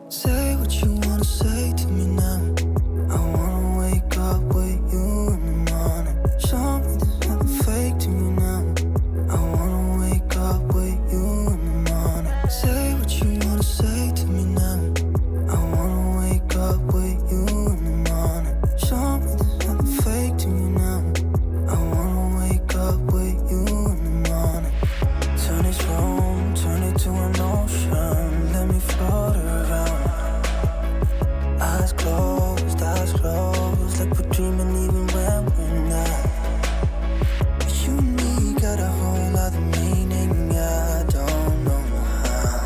Say what you wanna say to me now. I wanna wake up with you in the morning. Show me there's nothing fake to me now. I wanna wake up with you in the morning. Say what you wanna say to me now. I wanna wake up with you in the morning. Show me there's nothing fake to me now. I wanna wake up with you in the morning. Turn this room, turn it to an ocean. Let me float around. Eyes closed, like we're dreaming even when we're not. You and me got a whole other meaning, I don't know how.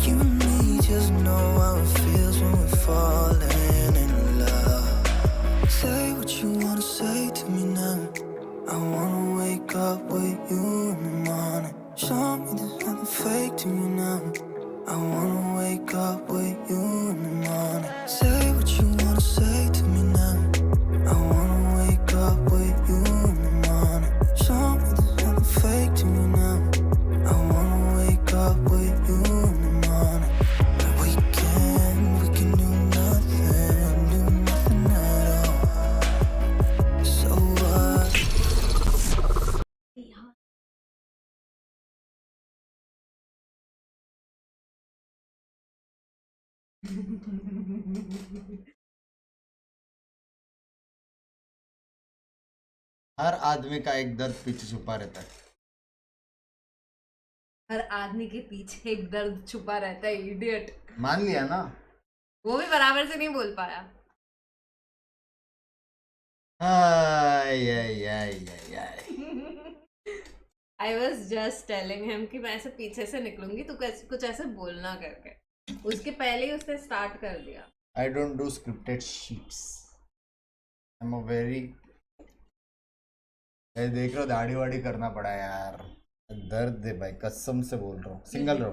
You and me just know how it feels when we're falling in love. Say what you wanna say to me now. I wanna wake up with you in the morning. Show me there's nothing fake to me now. I wanna wake up with you in the morning. Say what you wanna say to me now. I wanna wake up with you in the morning. Show me there's nothing fake to me now. I wanna wake up with you in the morning. We can do nothing at all. So what? हर आदमी का एक दर्द पीछे छुपा रहता है। हर आदमी के पीछे एक दर्द छुपा रहता है, इडियट। मान लिया ना? वो भी बराबर से नहीं बोल पाया। I was just telling him कि मैं ऐसे पीछे से निकलूंगी, तू कुछ ऐसे बोलना करके। उसके पहले ही उसने स्टार्ट कर दिया। I don't do scripted sheets. I'm a very देख रहा हूँ, दाढ़ी वाड़ी करना पड़ा यार, दर्द है भाई, कसम से बोल रहा हूँ। सिंगल रहो।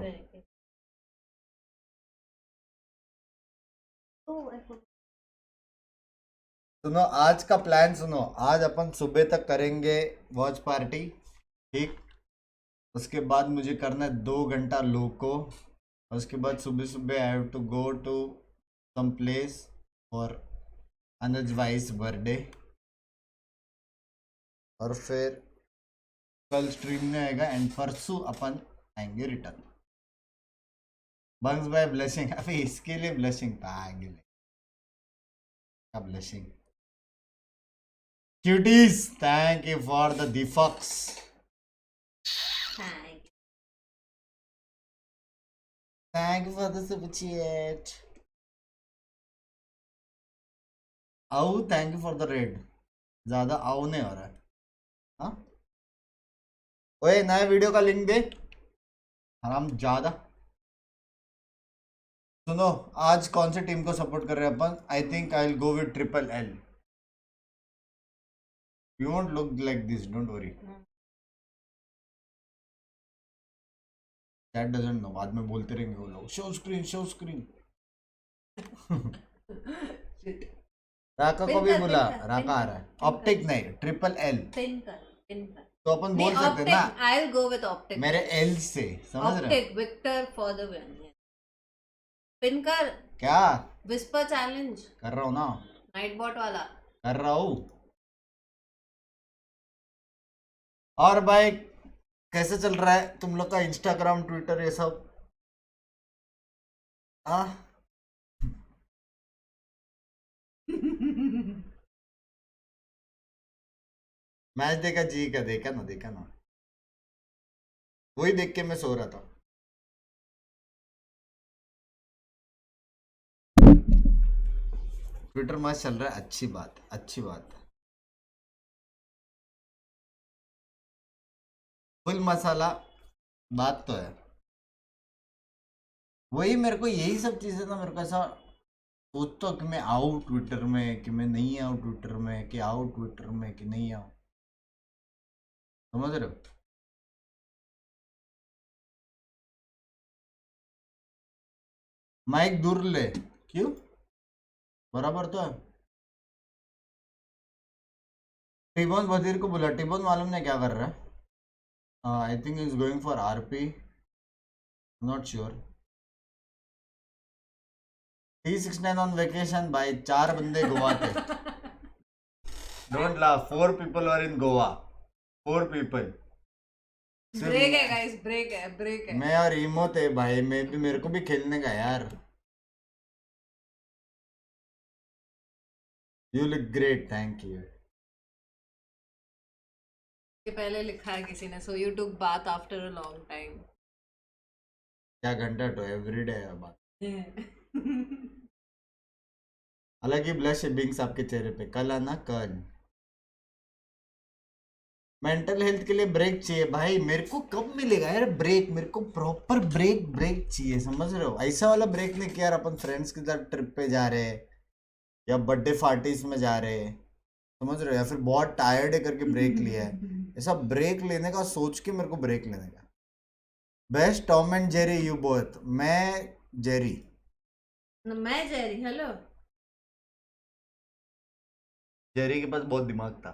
सुनो आज का प्लान सुनो। आज अपन सुबह तक करेंगे वॉच पार्टी, ठीक। उसके बाद मुझे करना है 2 घंटा लोको। उसके बाद सुबह सुबह I have to go to some place for Anuj wife's birthday. और फिर कल स्ट्रीम में आएगा एंड परसों अपन आएंगे रिटर्न। बंग्स bye blessing. अभी इसके लिए ब्लेसिंग पाएंगे क्या blessing? Cuties thank you for the डिफक्स। Thank you for the super chat. आओ thank you for the raid. ज्यादा आओ नहीं हो रहा है। हाँ ओए नए वीडियो का लिंक दे हम ज्यादा। सुनो आज कौन सी टीम को सपोर्ट कर रहे हैं अपन? I think I will go with triple L. You won't look like this, don't worry. That doesn't know, बाद में बोलते रहेंगे वो लोग शो स्क्रीन शो स्क्रीन। राका को भी बुला, राका आ रहा है। ऑप्टिक नहीं, ट्रिपल एल। पिन कर। तो अपन बोल सकते हैं ना, I will go with Optic. मेरे एल से समझ रहे? Optic Victor for the win. Pin कर। क्या विस्पर चैलेंज कर रहा हूँ ना, नाइट बॉट वाला कर रहा हूँ। और भाई कैसे चल रहा है तुम लोग का इंस्टाग्राम ट्विटर ये सब? हाँ मैच देखा जी का? देखा ना, वही देख के मैं सो रहा था। ट्विटर मैच चल रहा है, अच्छी बात। फुल मसाला बात तो है। वही मेरे को यही सब चीजें ना, मेरे को ऐसा सोचता कि मैं आऊँ ट्विटर में कि मैं नहीं आऊँ ट्विटर में, कि आऊँ ट्विटर में कि नहीं आऊँ, समझ रहे हो? माइक दूर ले। क्यों? बराबर तो है। टिबोन वजीर को बुला। टिबोन मालूम नहीं क्या कर रहा है। I think is going for RP, not sure. T69 on vacation भाई, 4 बंदे गोवा थे। Don't laugh, 4 people were in Goa, 4 people। Break है गाइस, ब्रेक है। मैं और ईमो थे भाई, मेरे को भी खेलने का यार। You look great, thank you. ये पहले लिखा है किसी ने, so you took bath after a long time. क्या घंटा तो एवरीडे है बात। अलग ही ब्लश बिंग्स आपके चेहरे पे, कल आना कल। मेंटल हेल्थ के लिए ब्रेक चाहिए भाई। मेरे को कब मिलेगा यार ब्रेक? मेरे को प्रॉपर ब्रेक चाहिए, समझ रहे हो? ऐसा वाला ब्रेक नहीं कि यार अपन फ्रेंड्स के साथ ट्रिप पे जा रहे हैं या बर्थडे पार्टीज में जा रहे हैं, समझ रहे हो, या फिर बहुत टायर्ड है करके ब्रेक लिया है। ऐसा ब्रेक लेने का सोच के मेरे को ब्रेक लेने का। Best Tom and Jerry you both. मैं जेरी। हेलो। जेरी के पास बहुत दिमाग था।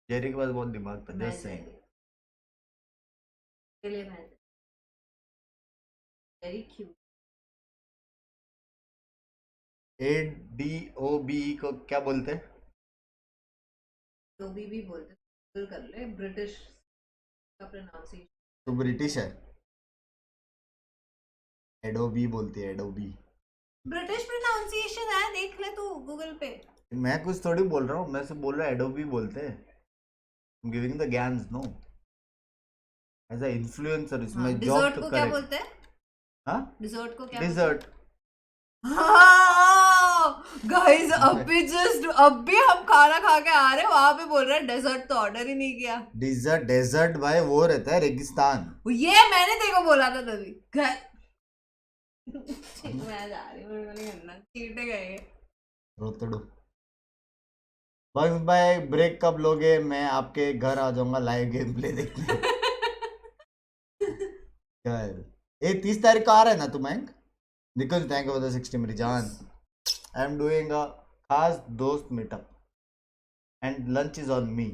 जेरी के पास बहुत दिमाग था, just saying. Very cute. ADOBE को क्या बोलते हैं? भी बोलते, कर ले, ब्रिटिश का प्रोनाउंसिएशन। तो ब्रिटिश है, एडोबी बोलती है, एडोबी। ब्रिटिश प्रोनाउंसिएशन है, देख ले तू गूगल पे। मैं कुछ थोड़ी बोल रहा हूँ, मैं सिर्फ बोल रहा हूँ एडोबी बोलते हैं। गिविंग द ज्ञान, नो एज अ इन्फ्लुएंसर इसमें जॉब डिजर्ट तो को करे। क्या बोलते हैं? हाँ, डिजर्ट को क्या डिजर्ट। गाइस अभी हम खाना खा के आ रहे हैं, वहां पे बोल रहे हैं डेजर्ट तो ऑर्डर ही नहीं किया। डेजर्ट भाई वो रहता है रेगिस्तान। ये मैंने देखो बोला था तभी। मैं जा रही हूँ, मेरे को नहीं करना, चीटे गए। रोतड़ो। बस भाई ब्रेक कब लोगे? मैं आपके घर आ जाऊंगा लाइव गेम प्ले देखने। यार ये 30 तारीख को आ रहा है ना तुम्हें? निकल, थैंक यू फॉर द 60 मेरी जान। आई एम डूइंग अ खास दोस्त meetup and lunch is on me.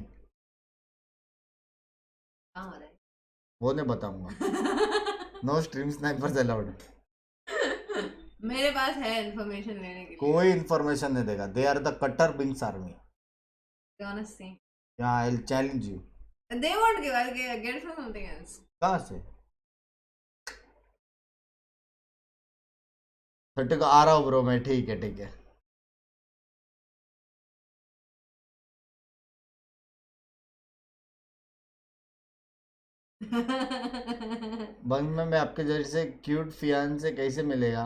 वो नहीं बताऊंगा। No stream snipers allowed. मेरे पास है इंफॉर्मेशन लेने के लिए। कोई इंफॉर्मेशन नहीं देगा। दे आर द कट्टर बिंग्स army. Yeah, I'll challenge you. They won't give. I'll get from something else. कहाँ से? छठे को आ रहा हूँ ब्रो मैं। ठीक है ठीक है। बंग में मैं आपके जैसे क्यूट फियान से कैसे मिलेगा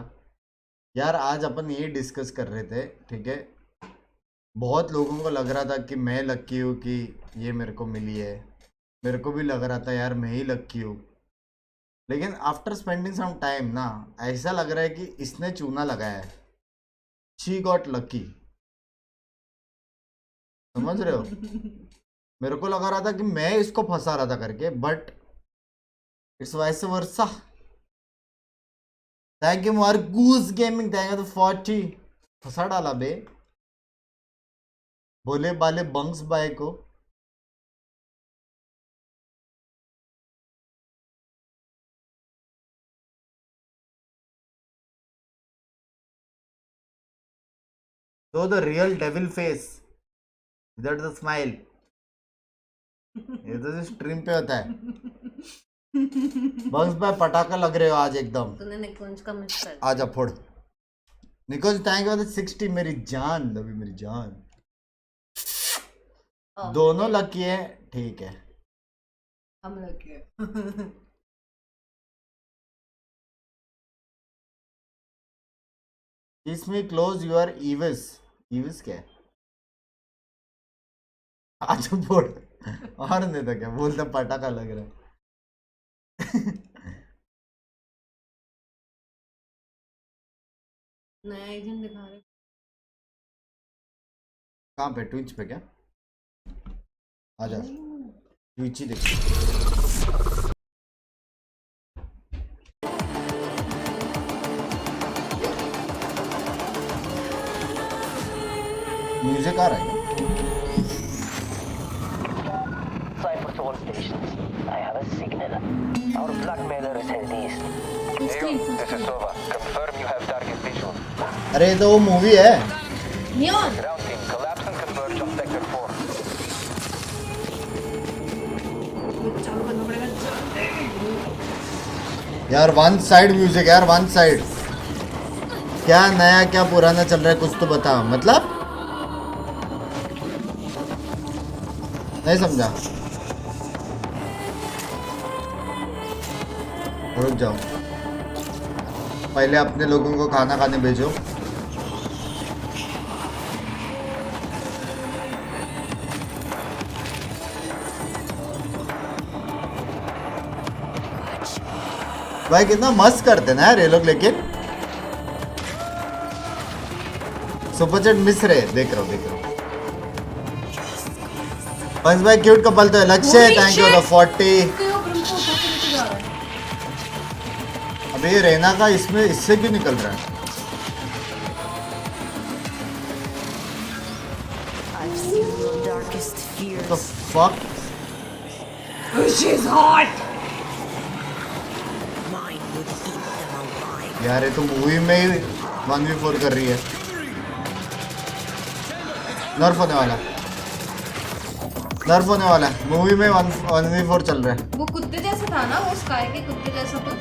यार? आज अपन ये डिस्कस कर रहे थे, ठीक है? बहुत लोगों को लग रहा था कि मैं लक्की हूँ कि ये मेरे को मिली है। मेरे को भी लग रहा था यार मैं ही लक्की हूँ। लेकिन आफ्टर स्पेंडिंग सम टाइम ना, ऐसा लग रहा है कि इसने चूना लगाया है। शी गॉट लकी, समझ रहे हो? मेरे को लगा रहा था कि मैं इसको फंसा रहा था करके, but it's vice versa. Thank you Margus gaming, thank you 40। फंसा डाला बे बोले बाले बंग्स बाय को। So the real devil face, that's the smile। ये तो स्ट्रीम पे होता है। बंग्स बाय पटाखा लग रहे हो आज एकदम। तूने निकुंज का मिस कर। आजा फोड़ निकुंज, थैंक यू 60 मेरी जान, लवी मेरी जान। दोनों लकी है, ठीक है। हम लकी है। इसमें क्लोज यूर ईविस। ईविस क्या है? आज फोड़ और नहीं था क्या? बोलता पटाखा लग रहा है। नया एजेंट दिखा रहे। कहाँ पे? ट्विच पे क्या? आजा ट्विच ही देख। म्यूजिक आ रहा है क्या? all stations. I have a signal. Our blackmailer is headed east. This is Sova. Confirm you have target visual. अरे ये तो वो मूवी है. Neon. Ground team, collapse and converge on sector 4. चालू करना पड़ेगा. यार वन साइड म्यूजिक यार, वन साइड. क्या नया क्या पुराना चल रहा है, कुछ तो बता. मतलब नहीं समझा. रुक जाओ, पहले अपने लोगों को खाना खाने भेजो. भाई कितना मस्त करते ना यार ये लोग. लेकिन सुपरचैट मिस रहे. देख रहा हूँ. बस भाई क्यूट कपल तो है. लक्ष्य थैंक यू द 40. अबे रेना का इसमें इससे क्यों निकल रहा है. तो फक. She's hot. यार ये तो मूवी में ही 1v4 कर रही है. नर्फ होने वाला है. मूवी में 1v4 चल रहा है. वो कुत्ते जैसा था ना, वो स्काई के कुत्ते जैसा कुछ.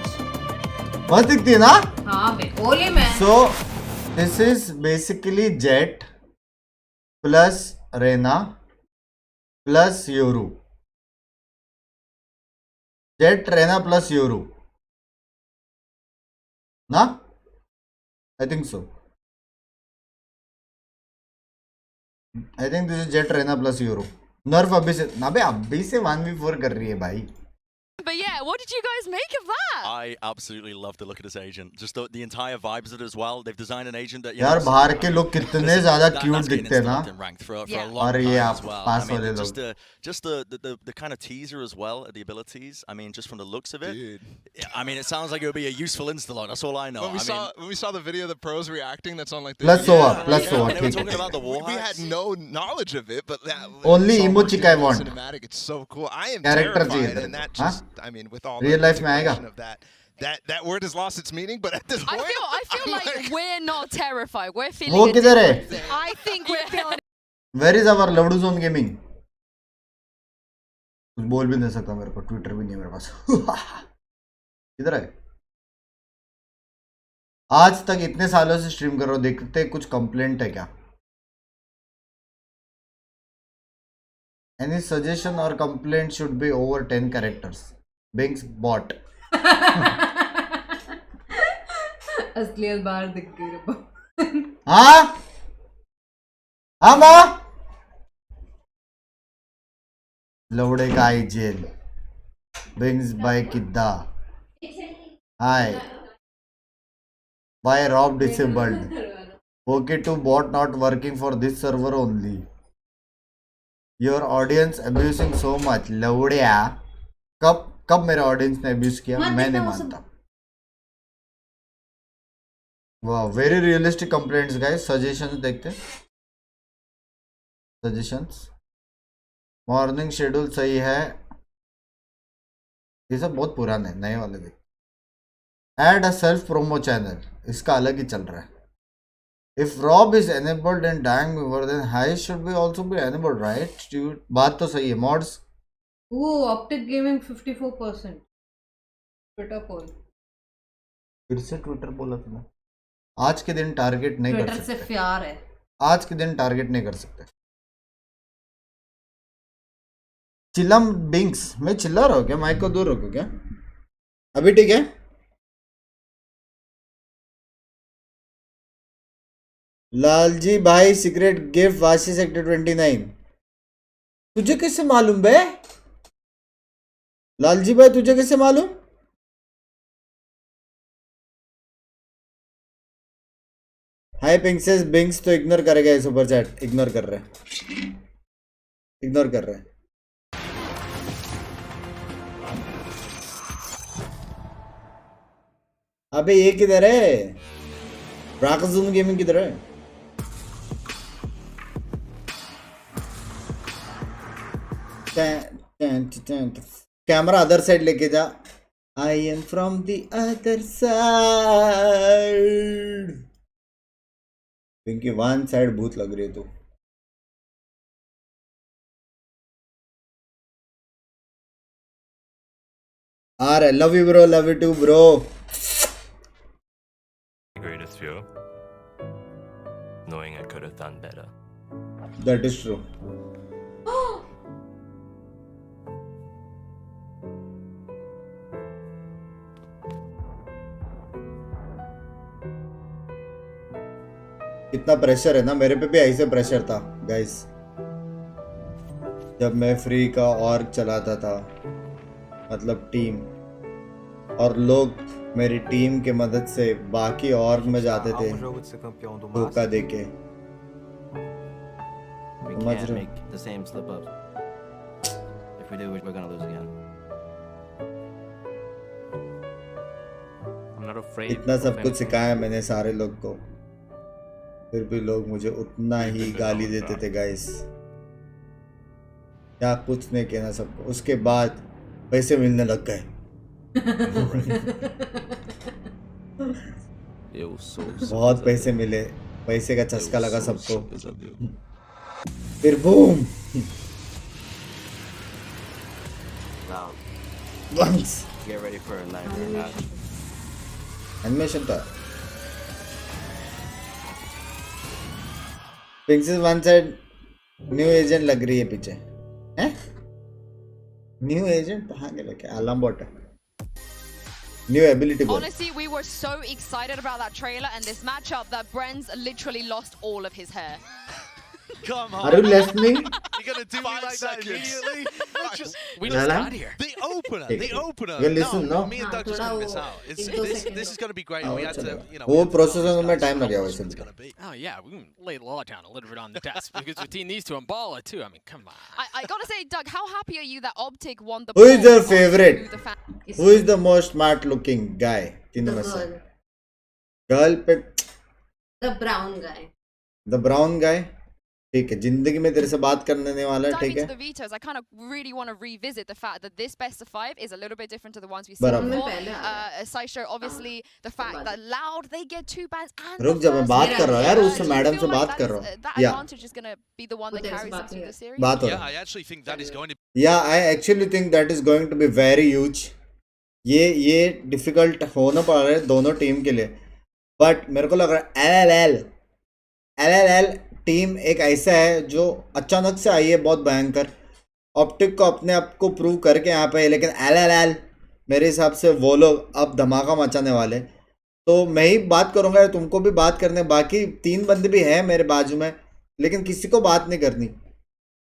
बहुत दिखती है ना. हाँ बे, बोले मैं. So this is basically Jett plus Reyna plus Yoru. Jett Reyna plus Yoru ना. I think so. I think this is Jett Reyna plus Yoru. Nerf अभी से 1v4 कर रही है भाई. But yeah, what did you guys make of that? I absolutely love the look of this agent. Just the entire vibes of it as well. They've designed an agent that यार बाहर के लोग कितने ज्यादा क्यूट दिखते हैं ना. और ये आप पास वाले लोग. Just the kind of teaser as well, the abilities. I mean, just from the looks of it. Dude. I mean, it sounds like it would be a useful install. That's all I know. When we saw the video of the pros reacting, that's on like the Plus Sova. They were talking about the war we hacks. had no knowledge of it, but that Only so emo much chick in I the want. Cinematic, it's so cool. I am Character terrified, चाहिए and that हाँ? just, I mean, with all Real the life में आएगा. integration of that word has lost its meaning, but at this I point, feel I'm like we're not terrified. We're feeling. वो a किधर है? different thing. I think we're feeling. Where is our लवडू zone gaming? कुछ बोल भी नहीं सकता मेरे को. ट्विटर भी नहीं है मेरे पास. किधर है? आज तक इतने सालों से स्ट्रीम कर रहा हूँ, देखते कुछ कंप्लेंट है क्या? Any suggestion or complaint should be over 10 characters. Bing's bot. असलियत बाहर दिख गई रे. हाँ हाँ माँ. लवड़े का आई जेल. Bing's by किद्दा. Hi. By Rob disabled. OK2 bot not working for this server only. Your audience abusing so much. लवड़िया. कब मेरे ऑडियंस ने अब्यूज किया? मैं नहीं मानता. वाह, very realistic complaints guys. Suggestions देखते हैं. सजेशंस. मॉर्निंग शेड्यूल सही है. ये सब बहुत पुराने हैं, नए वाले देख. Add a self promo channel. इसका अलग ही चल रहा है. If Rob is enabled in Dang Viewer, then High should be also be enabled, right? Dude, बात तो सही है. Mods. Ooh, Optic Gaming 54%. Twitter poll. फिर से ट्विटर बोला तूने. आज के दिन टारगेट नहीं कर ट्विटर सकते. से प्यार है. आज के दिन टारगेट नहीं कर सकते. चिल्लम बिंग्स. मैं चिल्ला रहा हूँ क्या? माइक को दूर रखो क्या? अभी ठीक है. लालजी भाई सीक्रेट गिफ्ट वाशी सेक्टर 29. तुझे कैसे मालूम बे? लालजी भाई तुझे कैसे मालूम? हाय पिंक्सेस. बिंग्स तो इग्नोर करेगा ये सुपर चैट. इग्नोर कर रहे हैं. इग्नोर कर रहे हैं. अबे ये किधर है? राकजून गेमिंग किधर है? कैमरा अदर साइड लेके जा. I am from the other side. क्योंकि वन साइड भूत लग रही है तू. Alright, love you bro, love you too bro. Greatest fear, knowing I could have done better. That is true. इतना प्रेशर है ना, मेरे पे भी ऐसे प्रेशर था गाइस जब मैं फ्री का ऑर्ग चलाता था, मतलब टीम, और लोग मेरी टीम के मदद से बाकी ऑर्ग में जाते थे धोखा देके. समझ रहे हो? इतना सब कुछ सिखाया मैंने सारे लोग को, फिर भी लोग मुझे उतना ही गाली देते थे गाइस. क्या कुछ नहीं कहना सबको. उसके बाद पैसे मिलने लग गए. बहुत पैसे मिले, पैसे का चस्का लगा सबको. फिर बूम. एनिमेशन था. Pixel one side new agent लग रही है पीछे. हैं? न्यू एजेंट कहाँ गया? क्या अलार्म बॉट है? New ability bot. Honestly, we were so excited about that trailer and this matchup that Bren's literally lost all of his hair. Come on. Are you listening? You're gonna do me like that immediately? We just got here. The opener. You listen, no? Me and Doug just gonna miss out. This is gonna be great. We had to, you know. वो processor में time लग गया वैसे. Oh yeah, we can lay the law down a little bit on the test because between these two and Bala too. I mean, come on. I gotta say, Doug, how happy are you that Optic won the? Who is your poll favorite? to the fan- Who is the most smart looking guy? तीनों में से. Girl पे. The brown guy. The brown guy. ठीक है, जिंदगी में तेरे से बात करने वाला है. ठीक है. Diving to the vetoes, I kind of really want to revisit the fact that this best of 5 is a little bit different to the ones we've seen बराबर. before. Sideshow, obviously, the fact that Loud, they get 2 bans and रुक जा, मैं बात कर रहा हूँ यार, उससे मैडम से बात कर रहा हूँ. that Yeah. advantage is going to be the one that carries them through the series. बात हो Yeah, रहा I actually think that is going to. Yeah, I actually think that is going to be very huge. ये difficult होना पड़ रहा है दोनों team के लिए, बट मेरे को लग रहा है LLL टीम एक ऐसा है जो अचानक से आई है बहुत भयंकर. ऑप्टिक को अपने आप को प्रूव करके यहाँ पे है, लेकिन LLL मेरे हिसाब से वो लोग अब धमाका मचाने वाले. तो मैं ही बात करूँगा, तुमको भी बात करने, बाकी 3 बंदे भी हैं मेरे बाजू में, लेकिन किसी को बात नहीं करनी.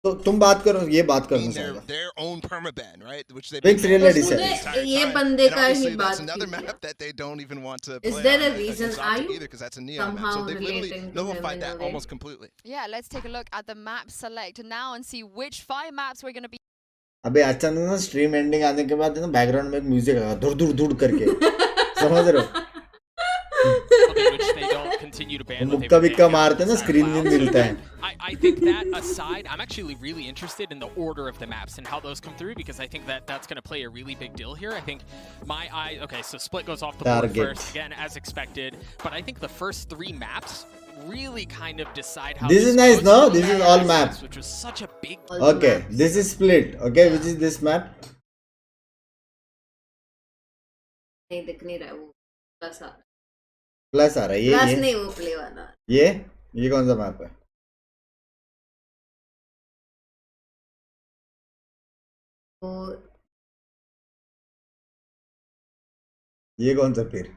तो तुम बात करो, ये बात करना चाहिए. Their own permaban, right? Which they Big reality set. ये बंदे का ही बात that's another की. map that they don't even want to Is play there on a against reason? Optic Are you either, because that's a neon map. somehow So they've literally relating to nullified him in that a way? almost completely. Yeah, let's take a look at the map select now and see which 5 maps we're going to be. अबे अचानक ना stream ending आने के बाद ना background में एक music आएगा धुर धुर धुर करके. समझ रहे हो? Which they don't continue to ban. what मुक्का they've बिक्का banned मारते हैं ना, outside स्क्रीन of नहीं WoW. मिलता है. I think that aside, I'm actually really interested in the order of the maps and how those come through because I think that that's going to play a really big deal here. I think my eye, okay, so Split goes off the board Target. first, again, as expected, but I think the first 3 maps really kind of decide how This is nice, goes. no? So This is that all makes maps. sense, which was such a big Okay, this is split. Okay, which is this map? नहीं दिख नहीं रहा वो plus आ plus आ रहा है. Plus ये नहीं वो प्ले वाला. ये कौन सा मैप है? वो ये कौन सा फिर?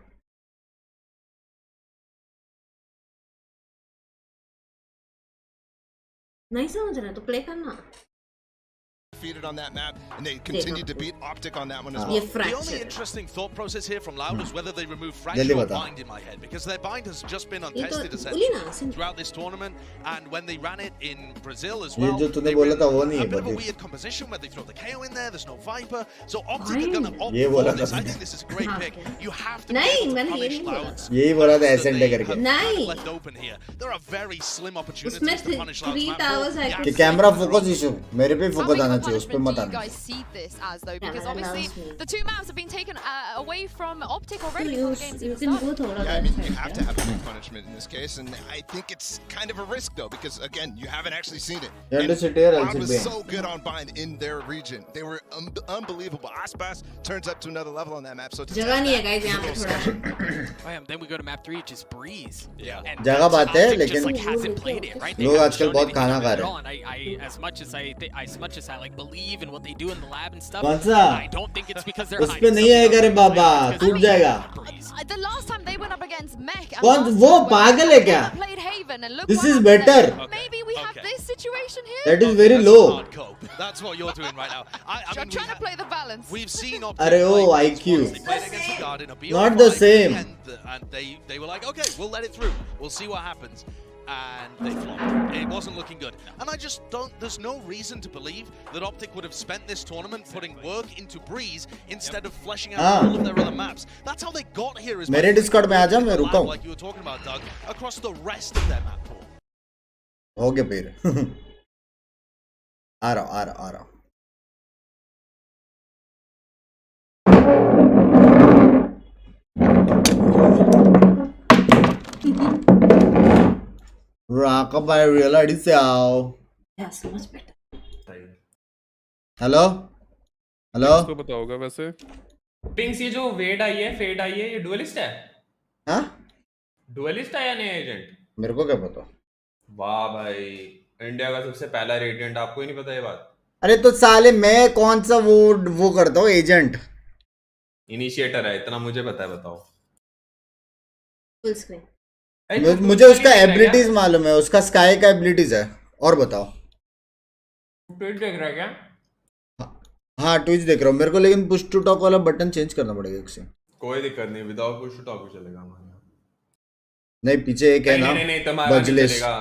नहीं समझ रहा तो प्ले करना. Defeated on that map, and they continued to beat Optic on that one as ये well. The fracture only है. interesting thought process here from Loud is whether they remove जल्दी fracture or बता. bind in my head, because their bind has just been ये तो untested बोली essentially ना Singh. throughout this tournament, and when they ran it in Brazil as ये well, जो तूने they बोला ran था वो नहीं a है bit of a बड़ी. weird composition where they throw the KO in there. There's no Viper, so Optic are going to opt ये for बोला this. था. I think this is a great pick. You have to be नहीं, able to मैंने ये punish नहीं बोला. Loud's यही बोला था that एसेंटे they करके. have नहीं. left open here. There are very slim उसमें opportunities to punish Loud's 3 map towers ball. है. कि कैमरा फोकस इशू मेरे पे फोकस आना चाहिए. उस पे मत do you आना। guys see this as though? Yeah, Because that obviously allows me. the two maps have been taken away from Optic already You, before the game's you even can started. go thoda Yeah, I mean, you left have side, to have a big punishment in this case, and I think it's kind of a risk though, because again, you haven't actually seen it. You have to And sit here, I'll I sit was there. so good on buying in their region; they were unbelievable. Aspas turns up to another level on that map. So to जगह नहीं है test guys that यहाँ is पे a little थोड़ा sketchy. Then we go to map 3, just Breeze. Yeah. And जगह बात है, Optic लेकिन just like hasn't played it, right? They लोग haven't आजकल shown बहुत anything खाना of it खा at रहे all, and I as much as I like believe in what they do in the lab and stuff, कौन सा? I don't think it's because they're उस पे hiding नहीं something आएगा रे else. बाबा, It's because टूट they're जाएगा। Breeze. The last time they went up against Mech, and कौन last वो time when पागल है क्या? they played Haven, and look This what is happened better. then. Maybe we have Okay. this situation here. That is very That's low. hard cope. That's what you're doing right now. I You're mean, trying to play the balance. we've seen Optic अरे ओ play IQ. once. They played against the Guardian, a BO5 Not the same. and they were like, okay, we'll let it through. We'll see what happens. And they flopped. It wasn't looking good. And I just don't, there's no reason to believe that Optic would have spent this tournament putting work into Breeze instead of fleshing out all of their other maps. That's how they got here. Is by मेरे Discord में आ जा, मैं रुका हूँ। like you were talking about, Doug, across the rest of their map pool. हो गया फिर। आ रहा हूँ। Raka by real ID से आओ। Yeah, so much better. Hello तो बताओगा वैसे पिंग्स ये जो वेड आई है फेड आई है ये डुअलिस्ट है हाँ डुअलिस्ट है या नया एजेंट मेरे को क्या पता वाह भाई इंडिया का सबसे पहला रेडिएंट आपको ही नहीं पता ये बात अरे तो साले मैं कौन सा वो करता हूँ एजेंट इनिशिएटर है इतना मुझे पता है बताओ Full screen. मुझे उसका एबिलिटीज मालूम है उसका स्काई का एबिलिटीज है और बताओ ट्वीट देख रहा है क्या हाँ ट्विच देख रहा हूँ मेरे को लेकिन पुश टू टॉक वाला बटन चेंज करना पड़ेगा एक से कोई दिक्कत नहीं विदाउट पुश टू टॉक भी चलेगा हमारा नहीं पीछे एक है ना नहीं तुम्हारा नहीं बजलेस चलेगा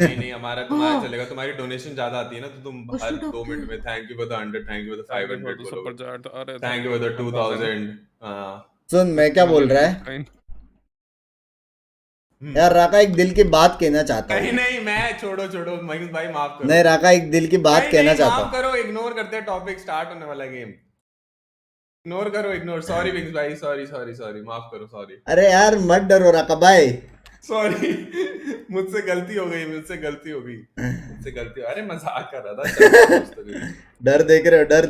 नहीं हमारा तुम्हारा चलेगा तुम्हारी डोनेशन ज्यादा आती है ना तो तुम हर 2 मिनट में thank you for the 100 thank you for the 500 thank you for the 2000 सुन मैं क्या बोल रहा है यार राका एक दिल की बात कहना चाहता हूँ नहीं मैं छोड़ो महीन भाई माफ करो नहीं राका एक दिल की बात कहना चाहता हूँ माफ करो इग्नोर करते हैं टॉपिक स्टार्ट होने वाला गेम इग्नोर करो इग्नोर सॉरी विंग्स भाई सॉरी माफ करो सॉरी अरे यार मत डरो राका भाई सॉरी मुझसे गलती हो गई अरे मजाक कर रहा था डर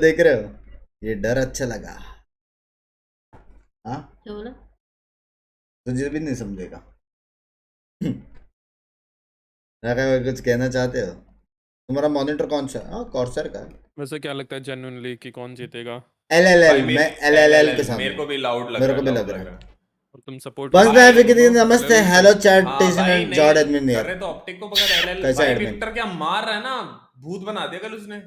देख रहे हो ये डर अच्छा लगा हाँ क्या बोला तुझे भी नहीं समझेगा कुछ कहना चाहते हो तुम्हारा मॉनिटर कौन सा है कॉर्सर का वैसे क्या लगता है जेन्युइनली कि कौन जीतेगा LLL मैं LLL के साथ मेरे को भी लाउड लग मेरे को भी लग रहा है और तुम सपोर्ट बस मैं भी कितनी नमस्ते हेलो चैट टेशन एंड जॉर्ड एडमिन कर यार रहे तो ऑप्टिक को पकड़ LLL कैसा भाई एडमिन विक्टर क्या मार रहा है ना भूत बना दिया कल उसने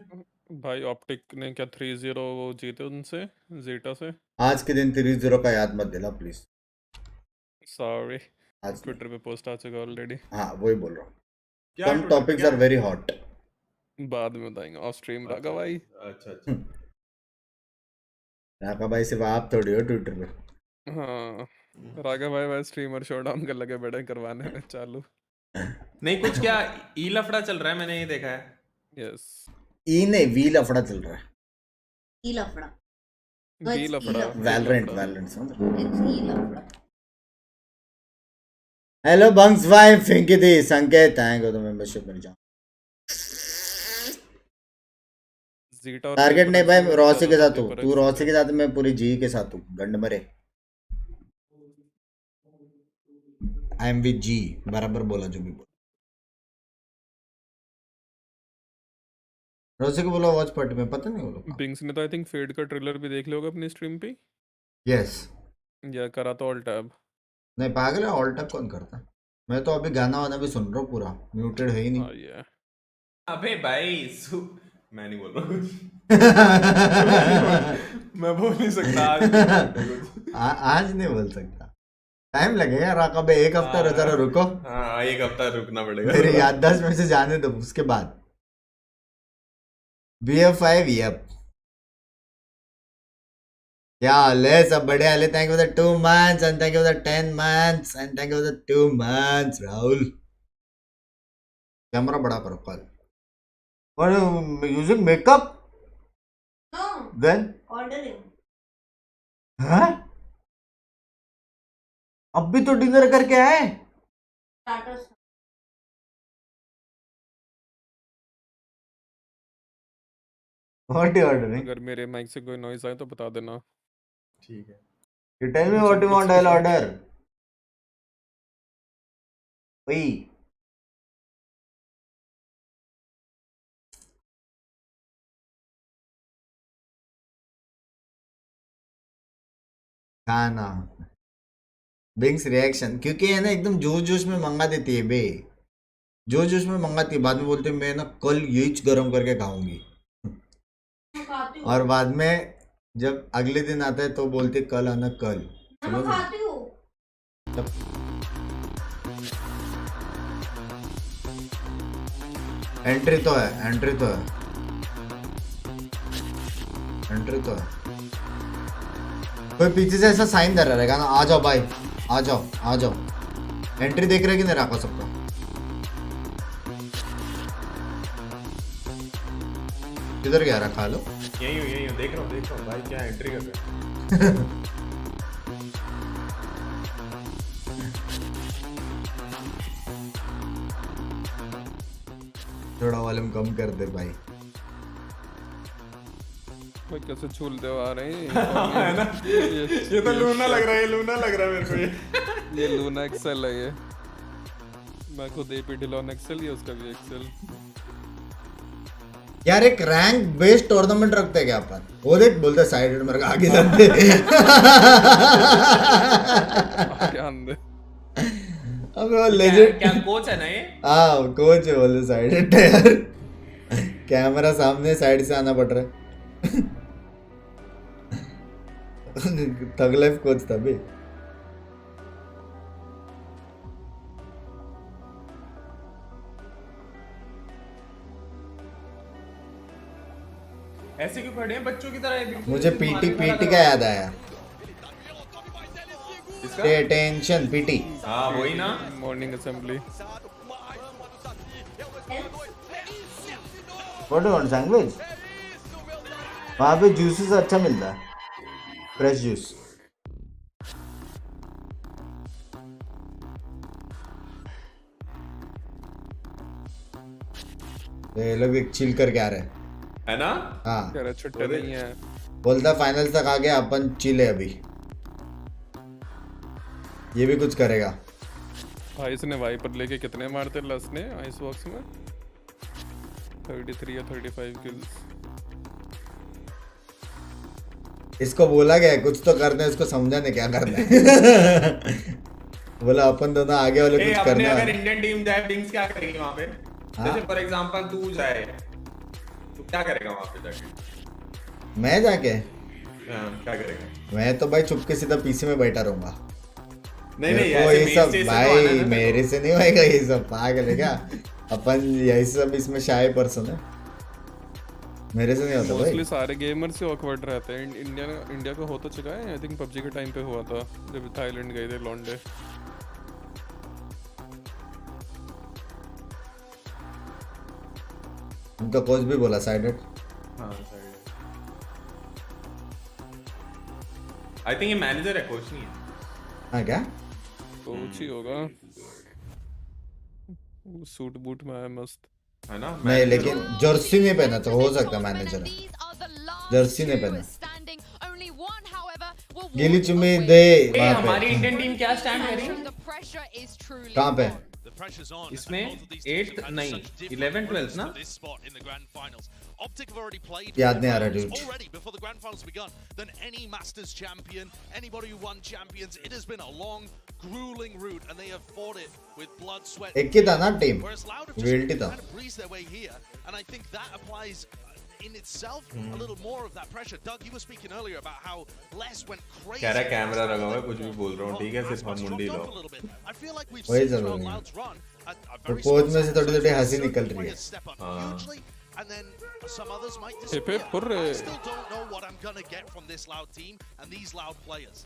भाई ऑप्टिक ने क्या 3-0 जीते उनसे जीटा से आज के दिन 3-0 का याद मत दिला प्लीज सॉरी आज ट्विटर पे पोस्ट आ चुका ऑलरेडी हाँ वही बोल रहा हूँ some topics are very hot बाद में बताएंगे ऑफ स्ट्रीम राका भाई अच्छा राका भाई सिर्फ आप थोड़ी हो ट्विटर पे हाँ राका भाई स्ट्रीमर शोडाउन कर लगे बड़े करवाने में चालू नहीं कुछ क्या ई लफड़ा चल रहा है मैंने ये देखा है यस ई नहीं वी लफड़ा चल रहा है ई लफड़ा वी लफड़ा वैलोरेंट समझ It's ई लफड़ा हेलो बंक्स भाई फिंकी दी संकेत थैंक यू तो मेंबरशिप मिल जाओ टारगेट नहीं भाई रॉसी के साथ हूँ तू रॉसी के साथ मैं पूरी जी के साथ हूँ गंड मरे आई एम विद जी बराबर बोला जो भी बोला रॉसी को बोला वॉच पार्टी में पता नहीं बोला बिंग्स ने तो आई थिंक फेड का ट्रेलर भी देख लिया होगा अपनी स्ट्रीम पे यस या करा तो ऑल टैब नहीं पागल है ऑल टैब कौन करता है मैं तो अभी गाना वाना भी सुन रहा हूँ पूरा म्यूटेड है ही नहीं अबे भाई मैं नहीं बोल रहा कुछ मैं बोल नहीं सकता आज नहीं बोल सकता टाइम लगेगा राका भाई एक हफ्ता जरा रुको हाँ एक हफ्ता रुकना पड़ेगा मेरी याददाश्त में से जाने दो उसके बाद BF5 यप क्या ले सब बढ़िया ले thank you for the 2 months and thank you for the 10 months and thank you for the 2 months Rahul camera बड़ा करो कल और यूजिंग मेकअप देन ऑर्डरिंग हाँ अब भी तो डिनर करके आए। Starters what you ordering? अगर मेरे माइक से कोई नॉइज आए तो बता देना। ठीक है। You tell me what you want, I will order. वही खाना बिंग्स रिएक्शन, क्योंकि है ना एकदम जोश जोश में मंगा देती है बे, जोश जोश में मंगाती है, बाद में बोलते हैं मैं ना कल यही गरम करके खाऊंगी, और बाद में जब अगले दिन आता है तो बोलते कल आना कल। समझ रहे? एंट्री तो है, एंट्री तो है, एंट्री तो है। कोई पीछे से ऐसा साइन दे रहा रहेगा ना, आ जाओ भाई, आ जाओ आ जाओ। एंट्री देख रहे कि नहीं रखा सबका? किधर गया रखा लो? यही हूँ, देख रहा हूँ भाई क्या एंट्री कर रहे हैं। थोड़ा वॉल्यूम कम कर दे भाई। भाई कैसे झूलते हुए आ रहे हैं है ना? ये तो लूना लग रहा है, लूना लग रहा है मेरे को ये लूना एक्सेल है ये। मैं खुद एपी डिलॉन एक्सेल, ये उसका भी एक्सेल। यार एक रैंक बेस्ड टूर्नामेंट रखते हैं क्या अपन? वो देख बोलते साइड मेरे को आगे जाते ध्यान दे। अब वो लेजेंड क्या कोच है ना ये? हाँ कोच है, बोलते साइड यार, कैमरा सामने साइड से आना पड़ रहा है। थग लाइफ कोच था बे। ऐसे क्यों खड़े हैं बच्चों की तरह? मुझे पीटी का याद आया। Pay attention PT. हाँ वही ना, morning assembly. What want sandwich? वहाँ पे जूसेस अच्छा मिलता है, फ्रेश जूस। ये लोग एक चिल करके आ रहे हैं, है ना? हाँ यार छुट्टी नहीं है, बोलता फाइनल तक आ गया, अपन चिल है अभी। ये भी कुछ करेगा। आइस ने वाइपर लेके कितने मारते लस ने आइस बॉक्स में? 33 या 35 किल्स। इसको बोला गया कुछ तो करना है, इसको समझा नहीं क्या करना है। बोला अपन दोनों आगे वाले कुछ करना है। अगर इंडियन टीम जाए बिंग्स क्या करेगी वहाँ पे? जैसे फॉर एग्जांपल तू जाए तो क्या करेगा वहाँ पे जाके? मैं जाके क्या करेगा? मैं तो भाई चुपके सीधा पीसी में बैठा रहूंगा। नहीं ये सब भाई मेरे से नहीं होएगा, ये सब पागल है क्या? अपन यही सब इसमें शाय पर्सन है, मेरे से नहीं होता भाई। मोस्टली सारे गेमर से ऑकवर्ड रहते हैं। इंडिया का हो तो चुका है, आई थिंक पबजी के टाइम पे हुआ था जब थाईलैंड गए थे लॉन्डे। उनका कोच भी बोला साइडेड। हाँ साइडेड। आई थिंक ये मैनेजर है, कोच नहीं है। हाँ क्या? कोच ही होगा, सूट बूट में है मस्त, है ना? नहीं लेकिन जर्सी नहीं पहना तो हो सकता मैनेजर है। जर्सी नहीं पहना। गीली चुम्मी दे। हमारी इंडियन टीम क्या स्टैंड करी? कहाँ पे? इसमें 8th नहीं 11th 12th ना? Optic have already played याद नहीं आ रहा dude. already before the grand finals begun than any Masters champion, anybody who won champions. It has been a long, grueling route, and they have fought it with blood, sweat. एक ही था ना team, Whereas Loud have VLT just था। kind of breezed their way here, and I think that applies in itself a little more of that pressure. Doug, you were speaking earlier about how Les went crazy. कह रहा camera लगा हुआ है, कुछ भी बोल रहा हूँ, ठीक है? सिर्फ हम मुंडी लो। I feel like we've वही seen जरूरी throughout है। Loud's run a तो very कोच में से small थोड़ी थोड़ी हंसी certain निकल रही है। players step up hugely, and then some others might disappear. I still don't know what I'm gonna get from this Loud team and these Loud players.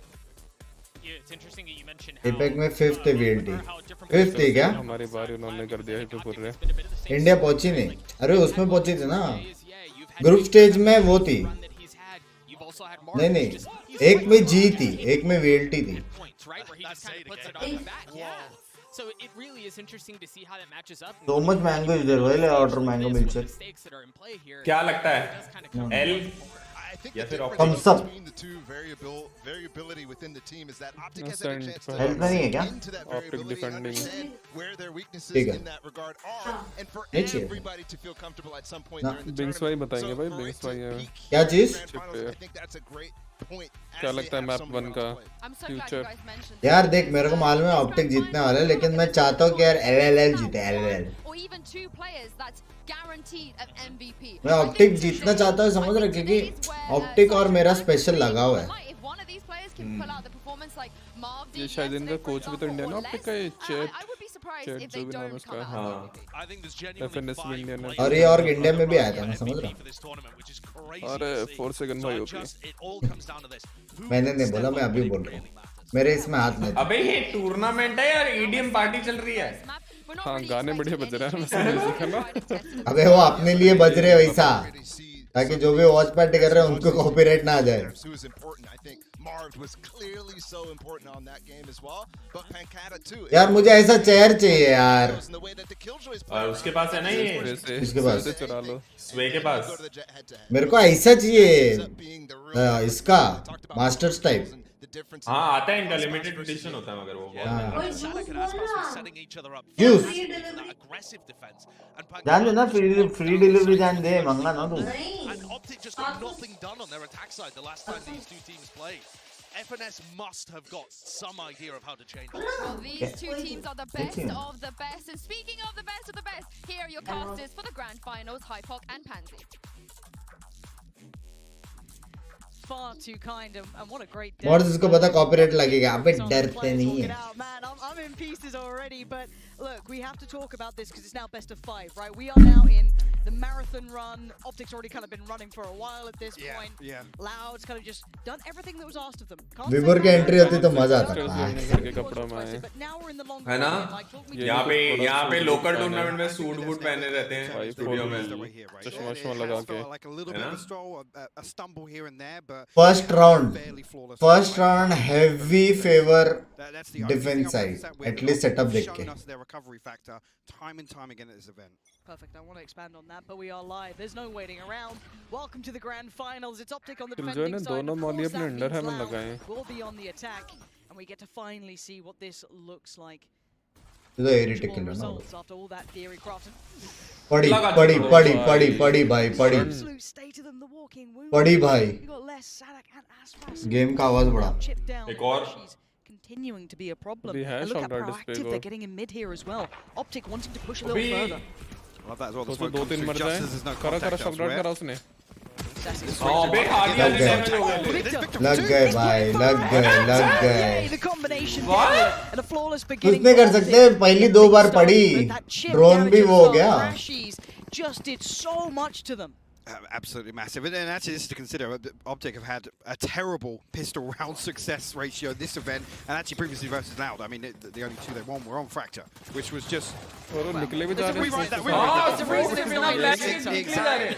Yeah, it's interesting that you mentioned APEC में 5th है VLT, 5th है क्या? हमारी बारी उन्होंने कर दिया है पूरे। इंडिया पहुंची नहीं, अरे उसमें पहुंची थी ना, ग्रुप स्टेज में वो थी नहीं नहीं, एक में जी थी, एक में VLT थी. So it really is interesting to see how that matches up. So much mango is there. Why order mango milkshake? क्या लगता है? L या फिर thumbs up. Variability within the team is that Optic has Send a chance to Help नहीं है क्या? into that Optic variability and defending. understand where their weaknesses ठीक है. in that regard are, and for नहीं चाहिए. everybody to feel comfortable at some point ना. during the Bings tournament. भाई बताएंगे भाई, for Bings it to भाई है. peak क्या चीज? grand finals, I think that's a great point. क्या as they लगता है have मैप some 1 का I'm so glad you future? guys mentioned यार देख, मेरे को मालूम है ऑप्टिक जीतने वाला है, लेकिन मैं चाहता हूँ कि यार LLL जीते. LLL or even 2 players that's guaranteed an MVP. मैं ऑप्टिक जीतना चाहता हूँ, समझ रहे, क्योंकि ऑप्टिक और मेरा स्पेशल लगा हुआ है. If one of these players can pull out the performance like Marv did ये शायद इनका yesterday, for कोच भी तो example, Indian or optic less, का ये chat I would be surprised chat if जो they भी नाम है don't उसका. come out हाँ. I think there's genuinely FNS 5 Indian है. players और ये और इंडिया में भी आया था, मैं समझ रहा हूँ. for this tournament, which is crazy अरे to see. 4 सेकंड So भाई it होगी. just- it all comes down to this. Who मैंने can नहीं step बोला, मैं up अभी when it बोल रहा really हूँ. matters? मेरे इसमें हाथ में. अबे ये टूर्नामेंट है यार, EDM पार्टी चल रही है. हाँ, गाने बढ़िया बज रहे हैं वैसे म्यूजिक है ना. अबे वो अपने लिए बज रहे वैसा, ताकि जो भी वॉच पार्टी कर रहे हैं उनको कॉपीराइट ना आ जाए. Who is important? I think Marv was clearly so important on that game as well, but Pancata too. यार मुझे ऐसा चेयर चाहिए यार. In the way that the Killjoys और उसके पास है ना ये इसके पास से चुरा लो. स्वे के पास. go to the jet head-to-head. मेरे को ऐसा चाहिए, Being the real इसका मास्टर्स टाइप. the difference. हाँ आता है, इनका लिमिटेड एडिशन होता है, मगर वो हाँ. Sanak and Aspas were setting each other up for Juice. that aggressive defense. And जान दे ना, फ्री डिलीवरी जान दे, मंगला ना तू. And Optic just got nothing done on their attack side the last time these two teams played. FNS must have got some idea of how to change it. Well, these two teams are the best of the best. And speaking of the best, here are your casters for the grand finals, Hypoc and Pansy. Far too kind and what a great day. और जिसको पता copyright लगेगा, अबे डरते नहीं है. Man, I'm in pieces already, but look, we have to talk about this because it's now best of 5, right? We are now in the marathon run. Optic's already kind of been running for a while at this point. Yeah. Loud's kind of just done everything that was asked of them. विवर की entry होती तो मजा आता. करके कपड़ा में आए. But now we're in the long है ना? यहाँ पे लोकल टूर्नामेंट में सूट बूट पहने रहते हैं स्टूडियो में. चश्मा वश्मा लगा के. First round heavy favor defense side. At least setup देख के. Time and time again at this event. Perfect. I want to expand on that, but we are live. There's no waiting around. Welcome to the grand finals. It's Optic on the defending side. दोनों Molly अपने under है में लगाए. We'll be on the attack, and we get to finally see what this looks like. तो एरिटिक किल ना. After all that theory crafting. पड़ी भाई, पड़ी भाई. गेम का आवाज बढ़ा. एक और. Continuing to be a problem. We And look how proactive they're getting in mid here as well. Optic wanting to push a little further. I love that as well. तो 2-3 मर जाए. करा शॉट करा उसने. अबे आगे डैमेज हो गए. लग गए भाई, लग गए. The combination and a flawless beginning. कुछ नहीं कर सकते, पहली 2 बार पड़ी. ड्रोन भी वो हो गया. Just did so much to them. Absolutely massive, and actually this is to consider. Optic have had a terrible pistol round success ratio this event, and actually previously versus Loud. I mean, the only 2 they won were on Fracture, which was just.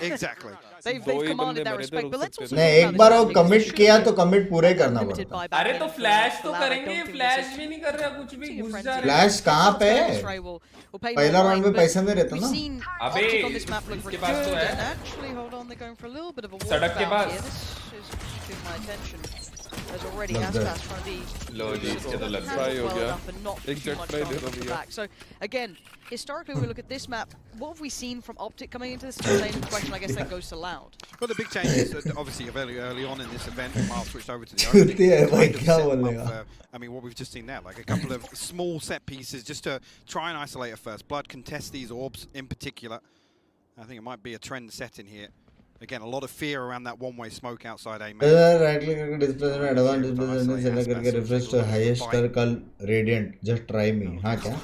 Exactly. They've commanded that respect, but let's also. नहीं, एक बार वो commit किया तो commit पूरा ही करना पड़ता. अरे तो फ्लैश तो करेंगे, फ्लैश भी नहीं कर रहा, कुछ भी घुस जा रहा है. फ्लैश कहाँ पे? पहला राउंड में पैसा नहीं रहता ना. अबे इसके पास तो है. सड़क के पास. लो जी, इसके तो लग हो गया. एक जेट फ्राई दे दो भैया. So again, historically, when we look at this map, what have we seen from Optic coming into this? The same question, I guess, that goes to Loud. Well, the big change is obviously very early on in this event. Miles switched over to the opening. I mean, what we've just seen now, like a couple of small set pieces just to try and isolate it first. Blood contest these orbs in particular. I think it might be a trend set in here. Again, a lot of fear around that one-way smoke outside A main. Right click करके display में advanced display में select करके refresh to highest circle radiant. Just try me. हाँ क्या?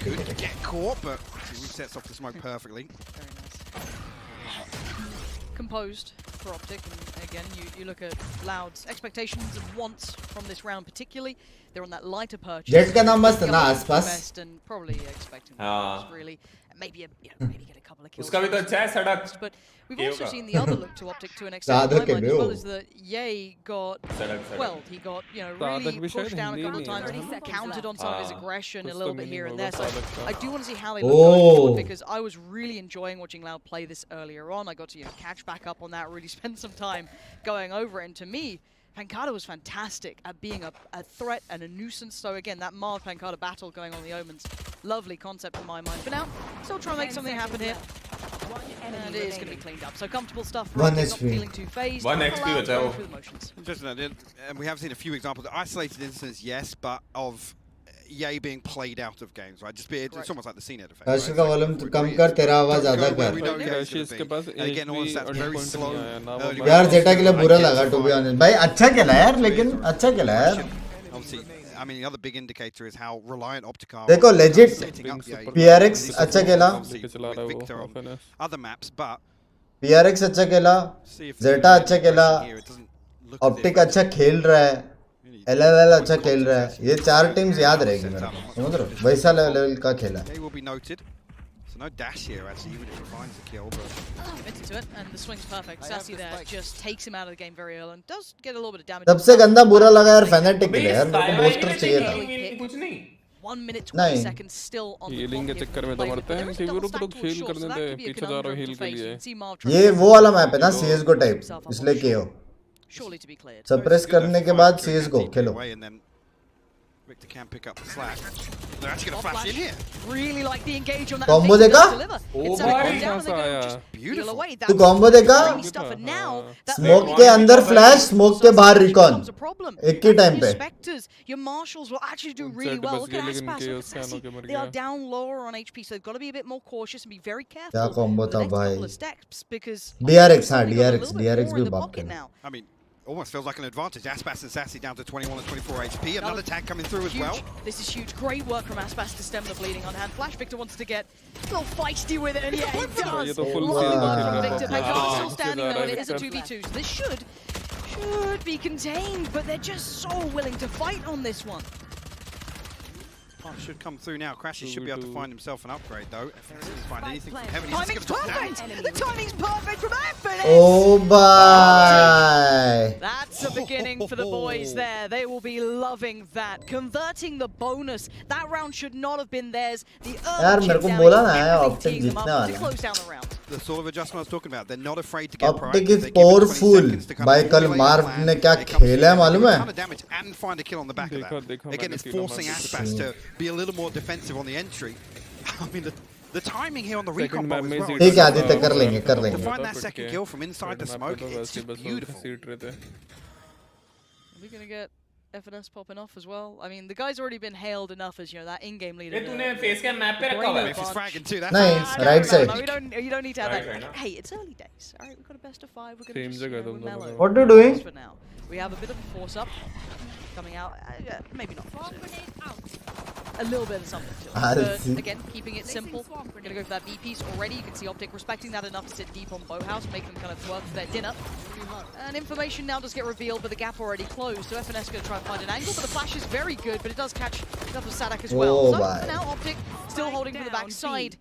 Good to get caught, but he resets off the smoke perfectly. Very nice. Composed for Optic, and again, you look at Loud's expectations and wants from this round particularly. They're on that lighter purchase. Jet का नाम मस्त ना आसपास. And probably expecting really. maybe maybe get a couple of kills. उसका भी तो अच्छा है सड़क. But we've also seen the other look to Optic to an extent. My mind as well is that Ye got well, he got really pushed down a couple of times. He countered on some of his aggression a little bit here and there. So I do want to see how they look going forward because I was really enjoying watching Loud play this earlier on. I got to catch back up on that, really spend some time going over it. And to me, Pancada was fantastic at being a threat and a nuisance. So again, that Marv Pancada battle going on the Omens, lovely concept in my mind. For now, still trying to make something happen here. And it is going to be cleaned up. So comfortable stuff for us, not feeling too phased. 1 XP with that. Interesting, and we have seen a few examples. Isolated instances, yes, but of Ye being played out of games, right? It's almost like the CNET effect. Right? का volume कम कर, तेरा आवाज ज़्यादा कर. यार जेटा के लिए बुरा लगा to be honest. भाई अच्छा खेला यार, लेकिन अच्छा खेला यार. I mean, the other big indicator is how reliant Optic are. देखो legit PRX अच्छा खेला. Other maps, but PRX अच्छा खेला. Zeta अच्छा खेला. Optic अच्छा खेल रहा है. LLL अच्छा खेल रहा है. ये 4 टीम्स याद रहेगी मेरे को. समझ रहे हो? वैसा लेवल का खेला. They will be noted. So no dash here actually, even if he finds the kill. But into it, and the swing's perfect. Sassy there just takes him out of the game very early and does get a little bit of damage. सबसे गंदा बुरा लगा यार Fnatic के लिए यार. मेरे को बूस्टर चाहिए था. कुछ नहीं. 1 minute 20 seconds still on the healing के चक्कर में तो मरते हैं. Gpro को तो heal करने दे. पीछे जा रहा heal के लिए. ये वो वाला मैप है ना CS:GO टाइप. इसलिए KO. सप्रेस करने के बाद CS:GO Khelo. Victor can pick up the slack. They're actually going to flash in here. Really like the engage on that. Combo देखा? Beautiful. तू combo देखा? Smoke के अंदर flash, smoke के बाहर recon. एक ही time पे. Your marshals will actually do really well. Look at Aspas. They are down lower on HP, so they've got to be a bit more cautious and be very careful. क्या combo था भाई? Because DRX हाँ DRX भी बाप के. I mean, almost feels like an advantage. Aspas and Sassy down to 21 and 24 HP. Another tag coming through as well. This is huge. Great work from Aspas to stem the bleeding on hand. Flash Victor wants to get a little feisty with it, and yeah, he does. Victor Pancada still standing though, and it is a 2v2. So this should be contained, but they're just so willing to fight on this one. Should come through now. Crashes should be able to find himself an upgrade though. If he doesn't find anything from heaven, timing's perfect! The timing's perfect from Infinite! Oh bye! That's the beginning for the boys there. They will be loving that. Converting the bonus. That round should not have been theirs. The यार मेरे को बोला ना है Optic जीतने वाला to close down the round. The sort of adjustment I was talking about. They're not afraid to get Optic is powerful. भाई कल मार्व ने क्या खेला है मालूम है? And find a kill on the back of that. Again, it's forcing Aspas to be a little more defensive on the entry. I mean, the timing here on the recon bomb as well. ठीक है आदित्य कर लेंगे To find that second kill from inside the smoke, it's just beautiful. Are we gonna get FNS popping off as well? I mean, the guy's already been hailed enough as that in-game leader. तूने face cam map पे रखा हुआ है. If he's fragging too, that's nice. Right side. No, you don't need to have that. Hey, it's early days. All right, we've got a best of 5. We're gonna just mellow. What are you doing? For now, we have a bit of a force up coming out. Maybe not. A little bit of something to it. But again, keeping it simple. We're going to go for that B piece already. You can see Optic respecting that enough to sit deep on Bowhouse, make them kind of work for their dinner. And information now does get revealed, but the gap already closed. So FNS going to try and find an angle, but the flash is very good, but it does catch up with Sadak as well. So for now, Optic still holding to the backside.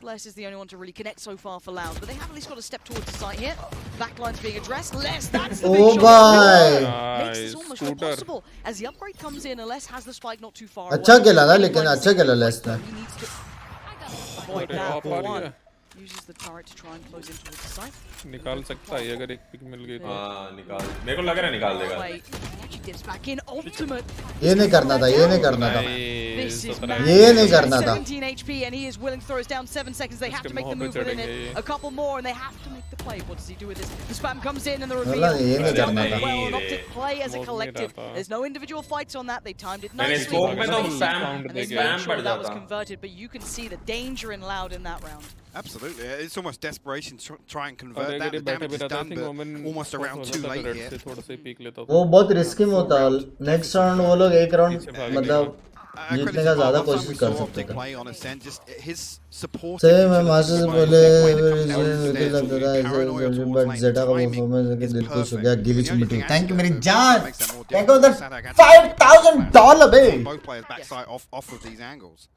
Les is the only one to really connect so far for Loud, but they have at least got a step towards the site here. Backline's being addressed. Les, that's the big shot. Makes this almost impossible. As the upgrade comes in, Les has the spike not too far away. अच्छा खेला था लेकिन अच्छा खेला Les ने. Avoid that one. Uses the turret to try and close in towards the site. निकाल सकता है अगर एक पिक मिल गई तो. हाँ निकाल. मेरे को लग रहा है निकाल देगा. He dips back in. Ultimate. ये नहीं करना था. ये नहीं करना था. ये नहीं करना था. 17 HP and he is willing to throw us down 7 seconds. They have to make the move within it. A couple more and they have to make the play. What does he do with this? The spam comes in and the reveal. ये नहीं करना था. Well, an Optic play as a collective. There's no individual fights on that. They timed it nicely. And they made sure that was converted, but you can see the danger in Loud in that round. Absolutely, it's almost desperation to try and convert that. The damage is done, but almost a round too late here. वो बहुत risky में होता है. Next round वो लोग एक round मतलब जीतने का ज़्यादा कोशिश कर सकते हैं. सही में मास्टर से पहले मुझे लगता था ऐसे बट जेटा का परफॉर्मेंस के दिल खुश हो गया. गिली चुम्मी. Thank you मेरी जान. Thank you that $5,000 bay. Both players backside off of these angles.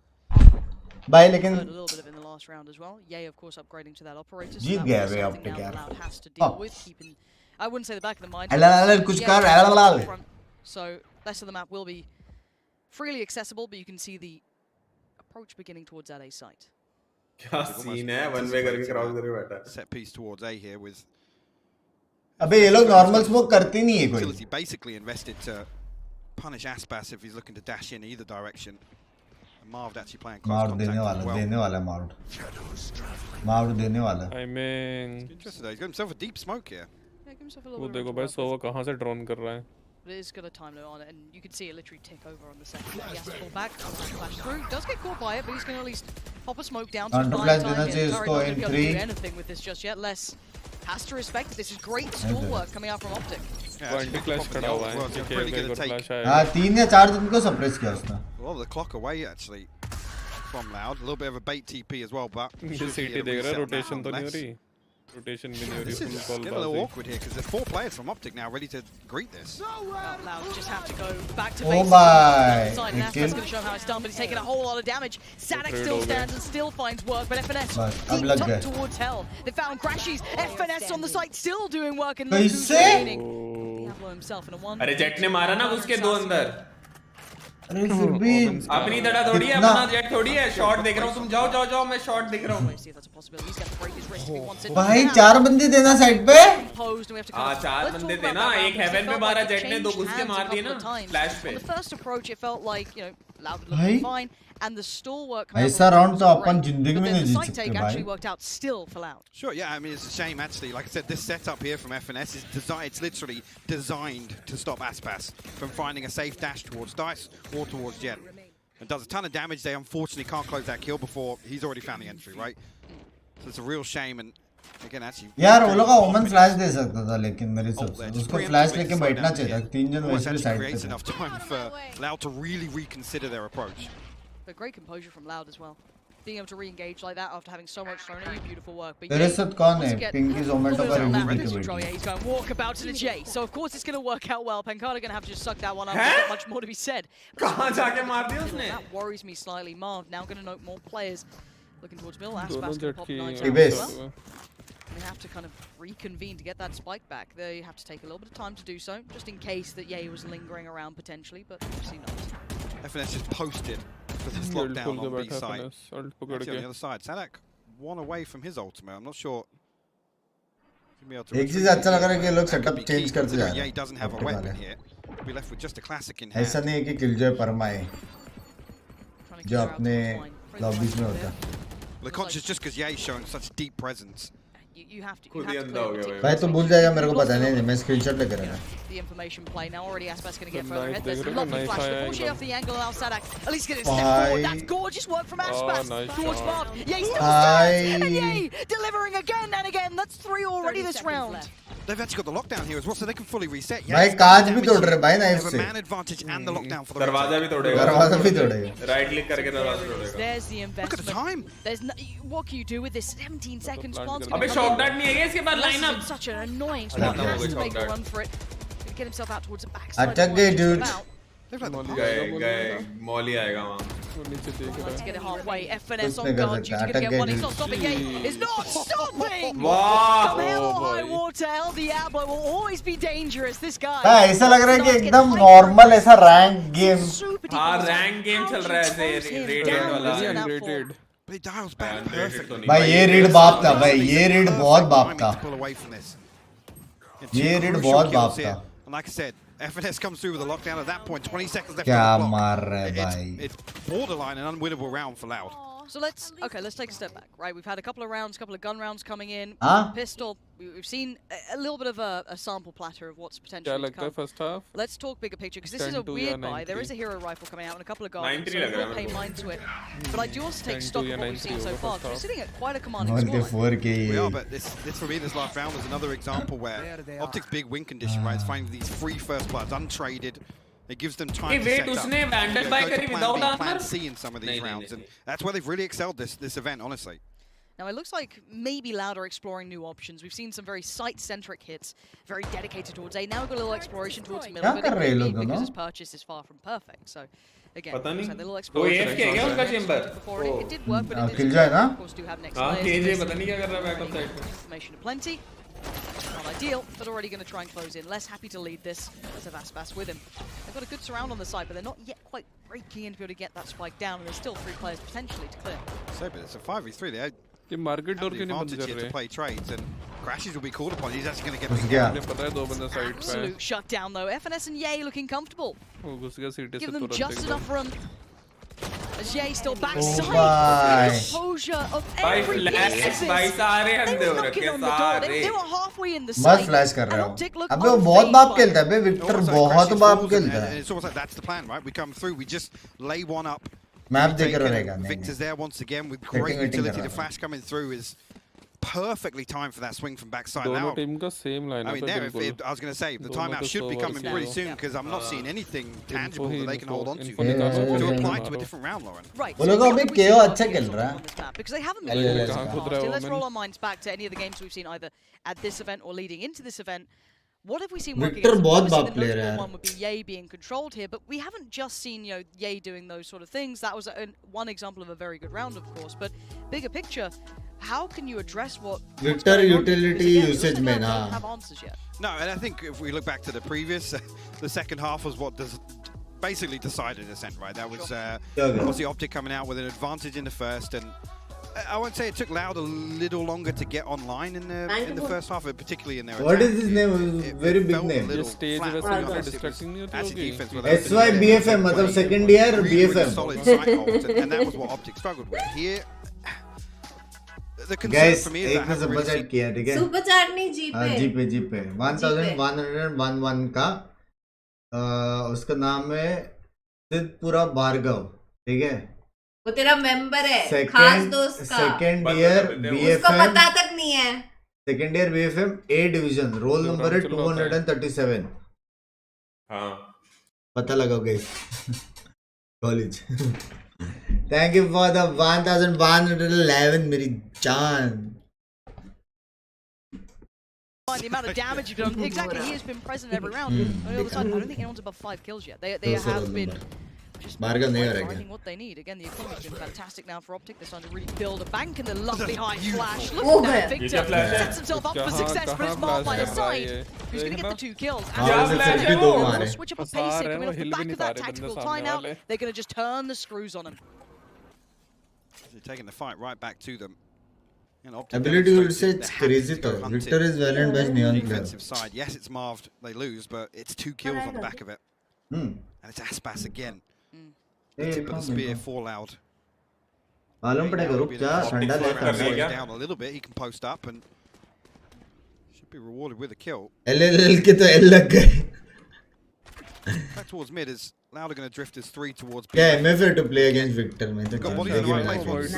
भाई लेकिन a little bit of in the last round as well. Yay, of course, upgrading to that operator. So Jeet that गया was way something Optic now यार. that Loud has to deal with. Keeping, I wouldn't say the back of the mind. LLL कुछ कर LLL. So rest of the map will be freely accessible, but you can see the approach beginning towards that A site. क्या scene है one way करके cross करके बैठा है. Set piece towards A here with. अबे ये लोग normal smoke करते नहीं है कोई. Basically invested to punish Aspas if he's looking to dash in either direction. And Marv actually playing close contact देने वाला है Marv देने वाला है. I mean interesting though, he's got himself a deep smoke here. Yeah, give himself a little वो bit देखो of भाई सोवा कहाँ से ड्रोन कर रहा है. But it is got a time limit on it, and you can see it literally tick over on the second. He has to pull back, flash through. Does get caught by it, but he's going to at least pop a smoke down. So Flash देना चाहिए इसको in 3. Not do anything with this just yet. Les has to respect it. This is great stall work coming out from Optic. Anti flash खड़ा हुआ है. हाँ 3 या 4 दिन को सप्रेस किया उसने. A lot of the clock away actually from Loud. A little bit of a bait TP as well, but CT देख रहा है रोटेशन तो नहीं हो रही. Rotation भी नहीं हो रही. This is getting a little awkward here because there's 4 players from Optic now ready to greet this. Loud just have to go back to base. Oh my! That's going to show how it's done, but he's taking a whole lot of damage. Sadak still stands and still finds work, but FNS deep tucked towards hell. They found Crashies. FNS on the site still doing work and look who's remaining. Diablo himself in a 1. अरे jet ने मारा ना उसके 2 अंदर. अरे फिर भी अपनी दड़ा थोड़ी है, अपना जेट थोड़ी है. शॉट देख रहा हूँ, तुम जाओ मैं शॉट देख रहा हूँ. भाई 4 बंदे देना साइड पे. हाँ 4 बंदे देना. एक हेवन पे मारा जेट ने, 2 घुस के मार दिए ना फ्लैश पे. The first approach it felt like, you know, Loud looking fine, and the stall work. ऐसा राउंड तो अपन जिंदगी में नहीं जीत सकते भाई. Actually worked out still for Loud. Sure, yeah. I mean, it's a shame actually. Like I said, this setup here from FNS is designed. It's literally designed to stop Aspas from finding a safe dash towards Dice or towards Jet. It does a ton of damage. They unfortunately can't close that kill before he's already found the entry, right? So it's a real shame. And again, actually, यार वो लोग का ओमन flash दे सकता था, लेकिन मेरे हिसाब से उसको फ्लैश लेके बैठना चाहिए था. 3 जन वैसे भी साइड पे थे. enough time for Loud to really reconsider their approach. But great composure from Loud as well. Being able to re-engage like that after having so much thrown at you, beautiful work. But तेरे साथ कौन है? Pinky Zomato का review देखे he's going walkabout to the J. So of course it's going to work out well. Pankada going to have to just suck that one up. There's not much more to be said. कहाँ जाके मार दिया उसने? That worries me slightly. Marv now going to note more players looking towards middle. Aspas going to pop 9 as well. They have to kind of reconvene to get that spike back. They have to take a little bit of time to do so, just in case that Ye was lingering around potentially, but obviously not. FNS just posted for this lockdown on B side. On the other side, Sadak 1 away from his ultimate. I'm not sure. एक चीज अच्छा लग रहा है कि लोग setup change करते जा रहे हैं. He doesn't have a weapon here. We'll be left with just a classic in hand. ऐसा नहीं है कि किलजॉय परमा है जो अपने लॉबीज में होता. Well, conscious just because Ye's showing such deep presence. You have to. भाई तो भूल जाएगा मेरे को पता नहीं. मैं स्क्रीनशॉट लेकर आया. The information play now already. Aspas going to get further ahead. There's a lovely flash. Unfortunately, off the angle now, Sadak at least get it step forward. That's gorgeous work from Aspas towards Marv. Ye still stands, and Ye delivering again and again. That's 3 already this round. They've actually got the lockdown here as well, so they can fully reset. भाई कांच भी तोड़ रहे भाई knife से. Man advantage and the lockdown for the दरवाजा भी तोड़ेगा. दरवाजा भी तोड़ेगा. राइट क्लिक करके दरवाजा तोड़ेगा. There's the investment. Look at the time. There's no, what can you do with this? 17 seconds. अबे शॉक डाट नहीं है क्या इसके बाद lineup? Such an annoying spot. He has to make a run for it. Gonna get himself out towards the backside. अटक गए dude. गए Molly आएगा वहाँ. Let's get it halfway. FNS on guard. Dude's gonna get one. He's not stopping. He's not stopping. Wow. Come hell or high water, El Diablo will always be dangerous. This guy. हाँ ऐसा लग रहा है कि एकदम normal ऐसा rank game. हाँ rank game चल रहा है ऐसे रेटेड वाला. Unrated. But he dials back perfectly. भाई ये रीड बाप था भाई. ये रीड बहुत बाप था. ये रीड बहुत बाप था. And like I said, FNS comes through with a lockdown at that point. 20 seconds left क्या on the clock. मार रहा है भाई. It's borderline an unwinnable round for Loud. So let's take a step back, right? We've had a couple of rounds, couple of gun rounds coming in. Huh? Pistol. We've seen a little bit of a sample platter of what's potentially to come. First half? Let's talk bigger picture because this is a weird buy. There is a hero rifle coming out and a couple of guns, so we'll pay mind to it. But I do also take stock of what we've seen so far. We're sitting at quite a commanding scoreline. We are, but this for me, this last round was another example where Optic's big win condition, right? It's finding these free first bloods, untraded. It gives them time to set up. Plan C in some of these rounds, and that's where they've really excelled this event, honestly. Now it looks like maybe Loud are exploring new options. We've seen some very site-centric hits, very dedicated towards A. Now we've got a little exploration towards middle, but it could be because his purchase is far from perfect. So Again, पता नहीं a little वो exposure. AFK है क्या उनका chamber Before it did work, but it किल जाए ना of course do have next हाँ layers. KJ पता नहीं क्या कर रहा है बैकअप साइड पे Information aplenty. Not ideal, but already going to try and close in. Less happy to lead this as a Vaspas with him. They've got a good surround on the side, but they're not yet quite very keen to be able to get that spike down, and there's still 3 players potentially to clear. So, but it's a 5v3 there. ये market door क्यों नहीं बंद कर To रहे play trades and crashes will be called upon. He's actually going to घुस get गया मुझे पता है दो बंदे साइड पे Absolute shutdown though. FNS and Ye looking comfortable. वो घुस गया सीटी से Give them तुरंत just एकदम enough room. As Ye still Oh backside. bye. Exposure of भाई every फ्लैश piece of भाई this. सारे They अंधे were हो knocking रखे on the door. सारे They were halfway in the बस site. फ्लैश कर And रहा हूँ Optic looked अबे वो बहुत unfazed बाप by खेलता it. है बे विक्टर Also बहुत crashes बाप forward, खेलता and है it's almost like that's the plan, right? We come through, we just lay one up. Map We देख take रहा it. रहेगा नहीं Victor's there once again with Waiting, great waiting utility. कर The रहा flash coming through is perfectly timed for that swing from backside. दोनों Now, team का same line I है mean, there, if बिल्कुल I was going to say, the दोनों timeout को should be so coming pretty overkill. soon because I'm not seeing anything tangible he that they can hold on info to निकालो Yeah. to फिर apply to a मारो different round, Lauren. Right. वो लोग अभी KO अच्छा खेल रहा है on this map because they haven't been LLL good कहाँ in the खुद past. रहा है Let's वो roll मैंने our minds back to any of the games we've seen either at this event or leading into this event. What have we seen working? Victor बहुत Obviously, बाप the player है notable यार one would be Ye being controlled here, but we haven't just seen Ye doing those sort of things. That was one example of a very good round, of course. But bigger picture, how can you address what's Victor going on? utility Because again, usage Russia में don't ना have answers yet. No, and I think if we look back to the previous, the second half was what basically decided ascent, right? That was obviously Optic coming out with an advantage in the first, and I won't say it took Loud a little longer to get online in the first half, particularly in their What attack. is his name very big name ये stage वैसे इतना distracting नहीं होती होगी SY BFM मतलब second year BFM solid site holds, and that was what Optic struggled with. Here, the concern guys for me is एक ने super chat किया ठीक है सुपर चैट नहीं जी पे जी पे 1111 का उसका नाम है सिद्धपुरा भार्गव ठीक है वो तेरा मेंबर है खास दोस्त का सेकंड ईयर उसको BFM पता तक नहीं है second year BFM A division roll number है 237 हाँ पता लगा guys college thank you for the 1111 मेरी जान The amount of damage you've done. Exactly, he has been present every round. On the other side, I don't think anyone's above 5 kills yet. They have been just finding what they need. Again, the economy's been fantastic now for Optic. They're starting to really build a bank, and the lovely high flash. Look at that, Victor sets himself up for success, but it's marked by his side. Who's going to get the 2 kills? And switch up a pace here, coming off the back of that tactical timeout. They're going to just turn the screws on him. They're taking the fight right back to them. Ability will say it's crazy though. Victor is Valorant best neon player. Defensive side, yes, it's marved. They lose, but it's 2 kills on the back of it. And it's Aspas again. The tip of the spear for Loud. मालूम पड़ेगा रुक जा ठंडा ले down a little bit. He can post up and should be rewarded with a kill. LLL के तो L लग गए. Back towards mid is Loud are going to drift as 3 towards B. Yeah, MFA to play against Victor में तो got bodies in the right place.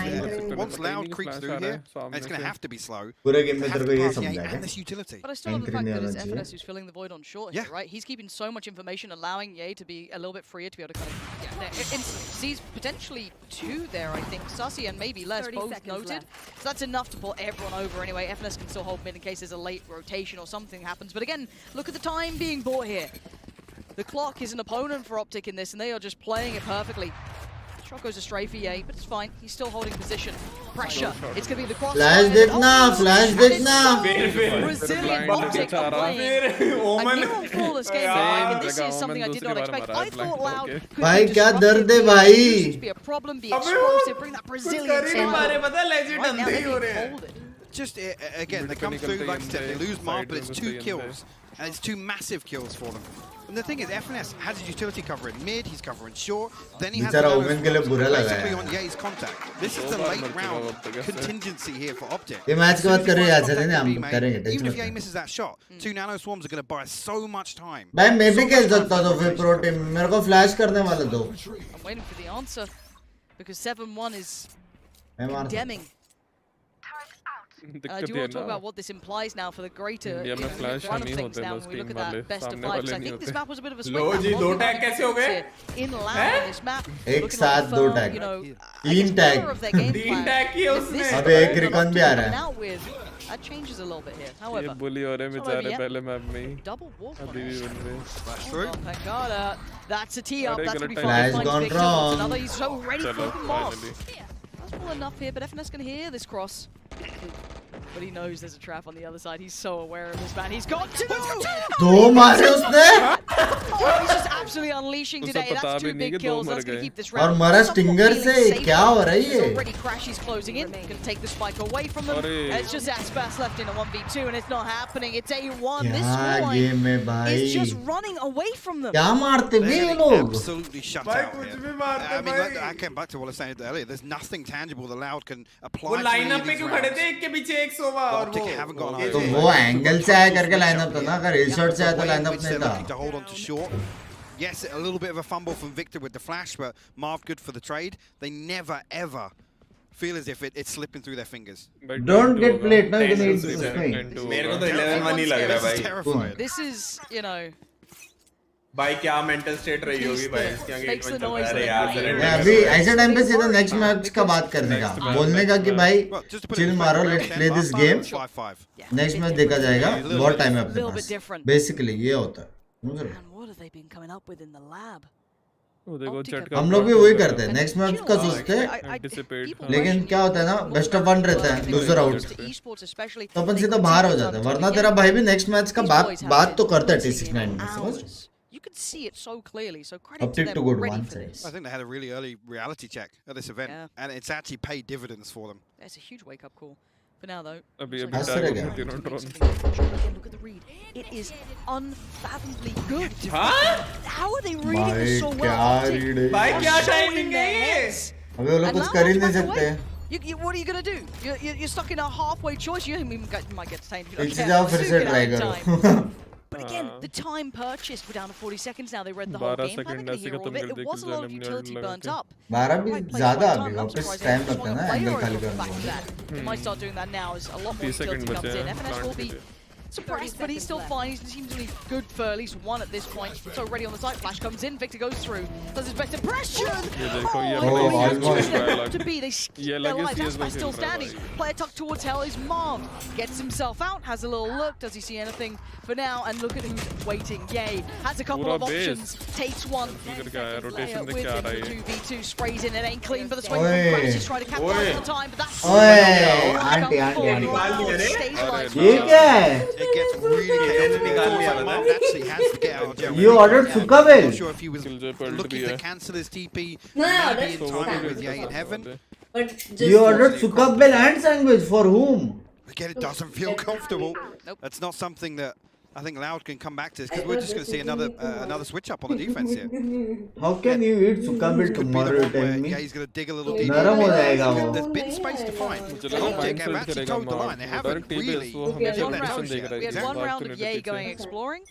Once Loud creeps through here, and it's going to have to be slow. पूरे game में तेरे को ये समझा And this utility. But I still love the fact that it's FNS who's filling the void on short here, right? He's keeping so much information, allowing Ye to be a little bit freer to be able to kind of get there. Sees potentially 2 there, I think. Sussy and maybe less, both noted. So that's enough to pull everyone over anyway. FNS can still hold mid in case there's a late rotation or something happens. But again, look at the time being bought here. The clock is an opponent for Optic in this, and they are just playing it perfectly. Shot goes astray for Ye, but it's fine. He's still holding position. Pressure. It's going to be the cross. Flash देखना. Brazilian Optic are playing a near flawless game. And this is something I did not expect. I thought Loud could भाई be क्या disruptive, दर्द है be भाई. issues, be a problem, be explosive, bring that Brazilian style. Right now they can hold it. Just again, they come through, like I said, they lose Mark, but it's 2 kills. And it's 2 massive kills for them. And the thing is, FNS has his utility cover in mid, he's covering short, then he has basically on Ye's contact. This is the late round contingency here for Optic. ये match के बाद करेंगे आज से नहीं हम करेंगे. Even if Ye misses that shot, 2 nano swarms are going to buy so much time. भाई मैं भी खेल सकता था फिर प्रो टीम मेरे को फ्लैश करने वाला दो. I'm waiting for the answer because 7-1 is condemning. I do want to talk about what this implies now for the greater run of things now when we look at that best of five. I think this map was a bit of a split map. G 2 tag कैसे हो गए? In line in this map. एक साथ 2 tag, 3 tag, 3 tag किए उसने. अबे एक recon भी आ रहा है. That changes a little bit here. However, ये bully हो रहे हैं बेचारे पहले मैप में ही. अभी भी बन रहे. That's a tee up. That's gonna be fun. Flash gone wrong. Another, he's so ready for the mob. That's well enough here, but FNS can hear this cross. But he knows there's a trap on the other side. He's so aware of this man. He's got 2! 2 मारे उसने. He's just absolutely unleashing today. That's 2 big kills. That's going to keep this round. और मरा stinger से क्या हो रहा है ये? Already Crash is closing in. Going to take the spike away from them. It's just Aspas left in a 1v2 and it's not happening. It's A1. This scoreline is just running away from them. क्या मारते भी ये लोग? Absolutely shut out here. I mean, I came back to what I was saying earlier. There's nothing tangible the Loud can apply. वो lineup में क्यों खड़े थे? एक के पीछे एक सोवा और वो. तो वो एंगल से आया करके लाइनअप था ना, अगर हेडशॉट से आया तो लाइनअप नहीं था. Yes, a little bit of a fumble from Victor with the flash, but Marv good for the trade. They never ever feel as if it's slipping through their fingers. Don't get played, no, you can eat this thing. मेरे को तो 11-1 ही लग रहा है भाई. This is, you know. भाई क्या mental state रही होगी भाई इसके आगे इवेंट चल रहा है यार. अभी ऐसे टाइम पे सीधा नेक्स्ट मैच का बात करने का, बोलने का कि भाई चिल मारो, let's play this game, next match देखा जाएगा, बहुत टाइम है अपने पास. बेसिकली ये होता है. हम लोग भी वही करते हैं, नेक्स्ट मैच का सोचते हैं, लेकिन क्या होता है ना, बेस्ट ऑफ 1 रहता है लूजर आउट, तो अपन सीधा बाहर हो जाता है. वरना तेरा भाई भी नेक्स्ट मैच का बात तो करता है T69 में, समझ. You could see it so clearly, so credit Optic to to them good ready one for this. I think they had a really early reality check at this event, and it's actually paid dividends for them. It's a huge wake-up call. For now, though, अभी look at the read. It is unfathomably good. How are they reading this so well? भाई क्या timing है ये? अबे वो लोग कुछ कर ही नहीं सकते. What are you gonna do? You're stuck in a halfway choice. You might get tamed. इसी जाओ फिर से try करो. But again, the time purchased, we're down to 40 seconds now. They read the whole game plan. They're going to hear all of it. There was a lot of utility burnt up. 12 भी ज़्यादा अभी वापस time लगता है ना angle खाली करने में. They might start doing that now as a lot more utility comes in. FNS will be surprised, but he's still fine. He seems to be good for at least 1 at this point. So ready on the side. Flash comes in. Victor goes through. Does his best impression. To be. They skip their lives. Aspas still standing. Player tucked towards hell is Marv. Gets himself out. Has a little look. Does he see anything for now? And look at who's waiting. Yay. Has a couple of options. Takes one. Rotation with him for 2v2. Sprays in. It ain't clean for the swing. Oi. He's trying to capitalize on the time. But that's ये क्या है? It gets really chaotic. Marv actually has to get out of jail. You ordered Sukavel. I'm not sure if he was looking to cancel his TP. Maybe in time with Yay in heaven. You ordered Sukavel and sandwich for whom? Again, it doesn't feel comfortable. That's not something that I think Loud can come back to, because we're just going to see another switch up on the defense here. How can you eat Sukavel tomorrow? Yeah, he's going to dig a little deeper. There's been space to find. Optic have actually told the line. They haven't really. We had one round of Yay going exploring.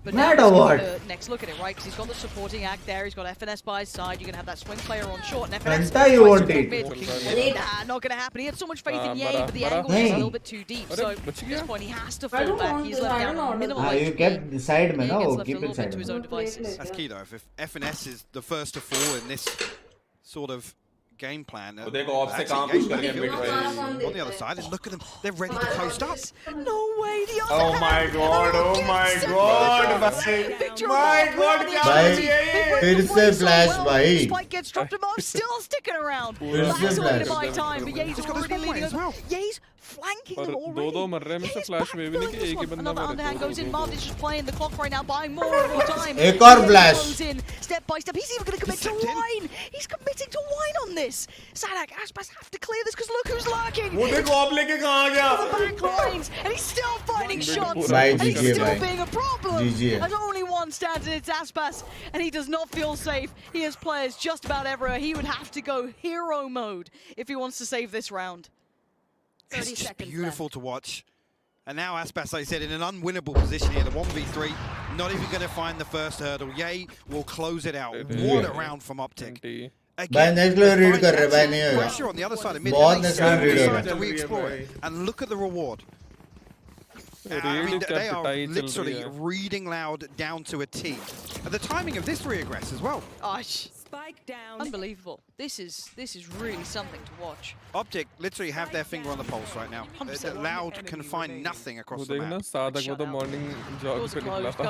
But now now what? Next look at it, right? Because he's got the supporting act there. He's got FNS by his side. You're going to have that swing player on short. And FNS you want it. Not going to happen. He had so much faith in Yay, but the angle was a little bit too deep. So at this point, he has to fall back. He's left down on minimal You kept the side, man. No, keep it side. To his own devices. That's key, though. If FNS is the first to fall in this sort of game plan. On the other side, and look at them. They're ready to post up. No way. The other Oh my god. Oh my god. My god. फिर से flash भाई. Spike gets dropped him off. Still sticking around. Flash away to buy time. But Ye's already leading us. Ye's flanking them already. दो मर रहे हैं mister flash में भी नहीं कि एक ही बंदा Another underhand goes in. Marv is just playing the clock right now, buying more and more time. एक और flash. Step by step. He's even going to commit to wine. He's committing to wine on this. Sadak, Aspas have to clear this because look who's lurking. वो देखो आप लेके कहाँ गया? The back lines, and he's still finding shots. Bye, and he's GG, still bye. being a problem. GG. There's only one stands, and it's Aspas, and he does not feel safe. He has players just about everywhere. He would have to go hero mode if he wants to save this round. It's just beautiful to watch. And now Aspas, like I said, in an unwinnable position here. The 1v3, not even going to find the first hurdle. Yay will close it out. What a round from Optic. भाई next level read कर रहे भाई नहीं होगा Pressure on the other side of mid. बहुत next level read हो रहा To re-explore it. And look at the reward. I mean, they are literally reading loud down to a T. And the timing of this regress as well. Spike down. Unbelievable. This is really something to watch. Optic literally have their finger on the pulse right now. Loud can find nothing across the map. morning jog पे निकला था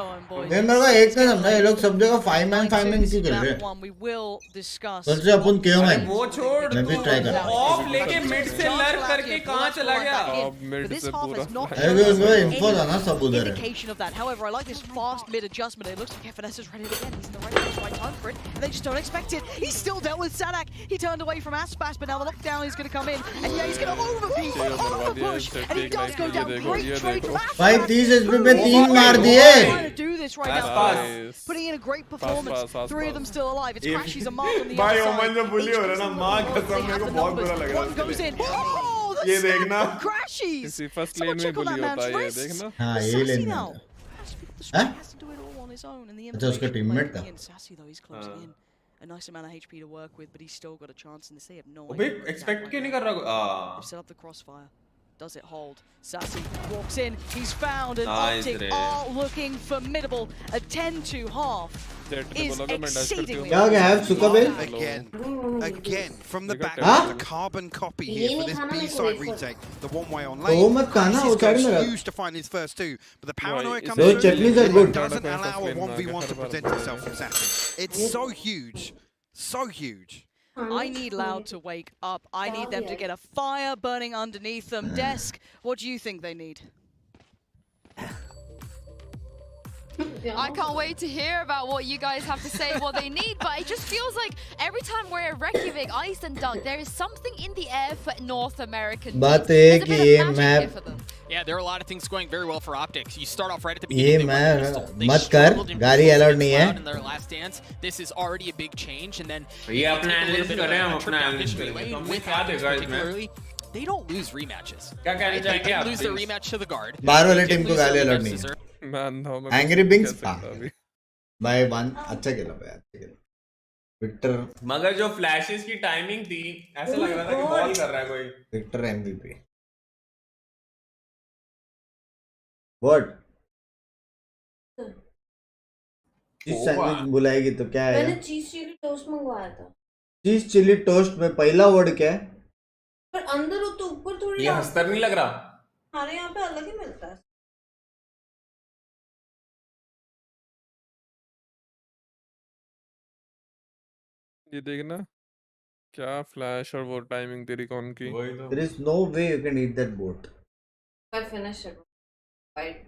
नहीं मेरे को एक नहीं समझा ये लोग सब जगह 5-man क्यों कर रहे हैं We will discuss. तो से अपन क्यों मैं वो छोड़ मैं भी ट्राई कर ऑफ लेके मिड से लर्क करके कहां चला गया मिड से पूरा अरे उसको info था ना सब उधर है Indication of that. However, I like this fast mid adjustment. It looks like F&S is ready again. He's in the right time for it, and they just don't expect it. He's still dealt with Sadak. He turned away from Aspas, but now the lockdown is going to come in, and yeah, he's going to overpush, and he does go down. Great trade from Aspas. भाई 30 HP पे 3 मार दिए Trying to do this right now. Putting in a great performance. 3 of them still alive. It's Crashies and Mark on the भाई other ओमन जो बुली हो रहा है ना मां कसम मेरे को बहुत बुरा लग रहा है One goes in. Oh, ये देखना Crashies. इसी फर्स्ट लेन में बुली होता है ये देखना हाँ ये लेन में हैं अच्छा उसका टीममेट था Sassy though, he's closing in. A nice amount of HP to work with, but he's still got a chance in this. They have no अबे idea. एक्सपेक्ट क्यों नहीं कर रहा They've set up the crossfire. Does it hold? Sassy walks in. He's found an Nice, Optic are looking formidable. A 10-2 is exceedingly. क्या क्या है सुकबेल Again from the back. The carbon copy here for this B-side retake. The one way on वो lane. मत खाना वो side में रख Used to find his first two, but the paranoia comes those through. chutneys are good Doesn't allow a 1v1 to present itself from Sassy. It's so huge, so huge. I need Loud to wake up. I need them to get a fire burning underneath them. Desk, what do you think they need? I can't wait to hear about what you guys have to say, what they need, but it just feels like every time we're at Reykjavík, Iceland, there is something in the air for North American बात teams. है There's a कि bit ये of magic map here for them. Yeah, there are a lot of things going very well for Optics. You start off right at the ये beginning. मैं मत कर गाड़ी allowed नहीं है In their last dance, this is already a big change, and then ये अपना analysis कर रहे हैं हम अपना एनालिसिस करेंगे तो हमें क्या देगा इसमें they don't lose rematches. क्या कहना चाहेंगे They आप lose their rematch to the guard. बाहर वाले टीम को गाली अलाउड नहीं है मैं अंधा हूं एंग्री बिंग्स भाई वन अच्छा खेला भाई अच्छा खेला विक्टर मगर जो फ्लैशेस की टाइमिंग थी ऐसा लग रहा था कि बॉल कर रहा है कोई विक्टर एमवीपी व्हाट चीज सैंडविच बुलाएगी तो क्या है मैंने चीज चिली टोस्ट मंगवाया था चीज चिली टोस्ट में पहला वर्ड क्या है पर अंदर हो तो ऊपर थोड़ी ये हस्तर नहीं लग रहा हमारे यहाँ पे अलग ही मिलता है ये देखना क्या फ्लैश और वो टाइमिंग तेरी कौन की there is no way you can eat that boat I finish it right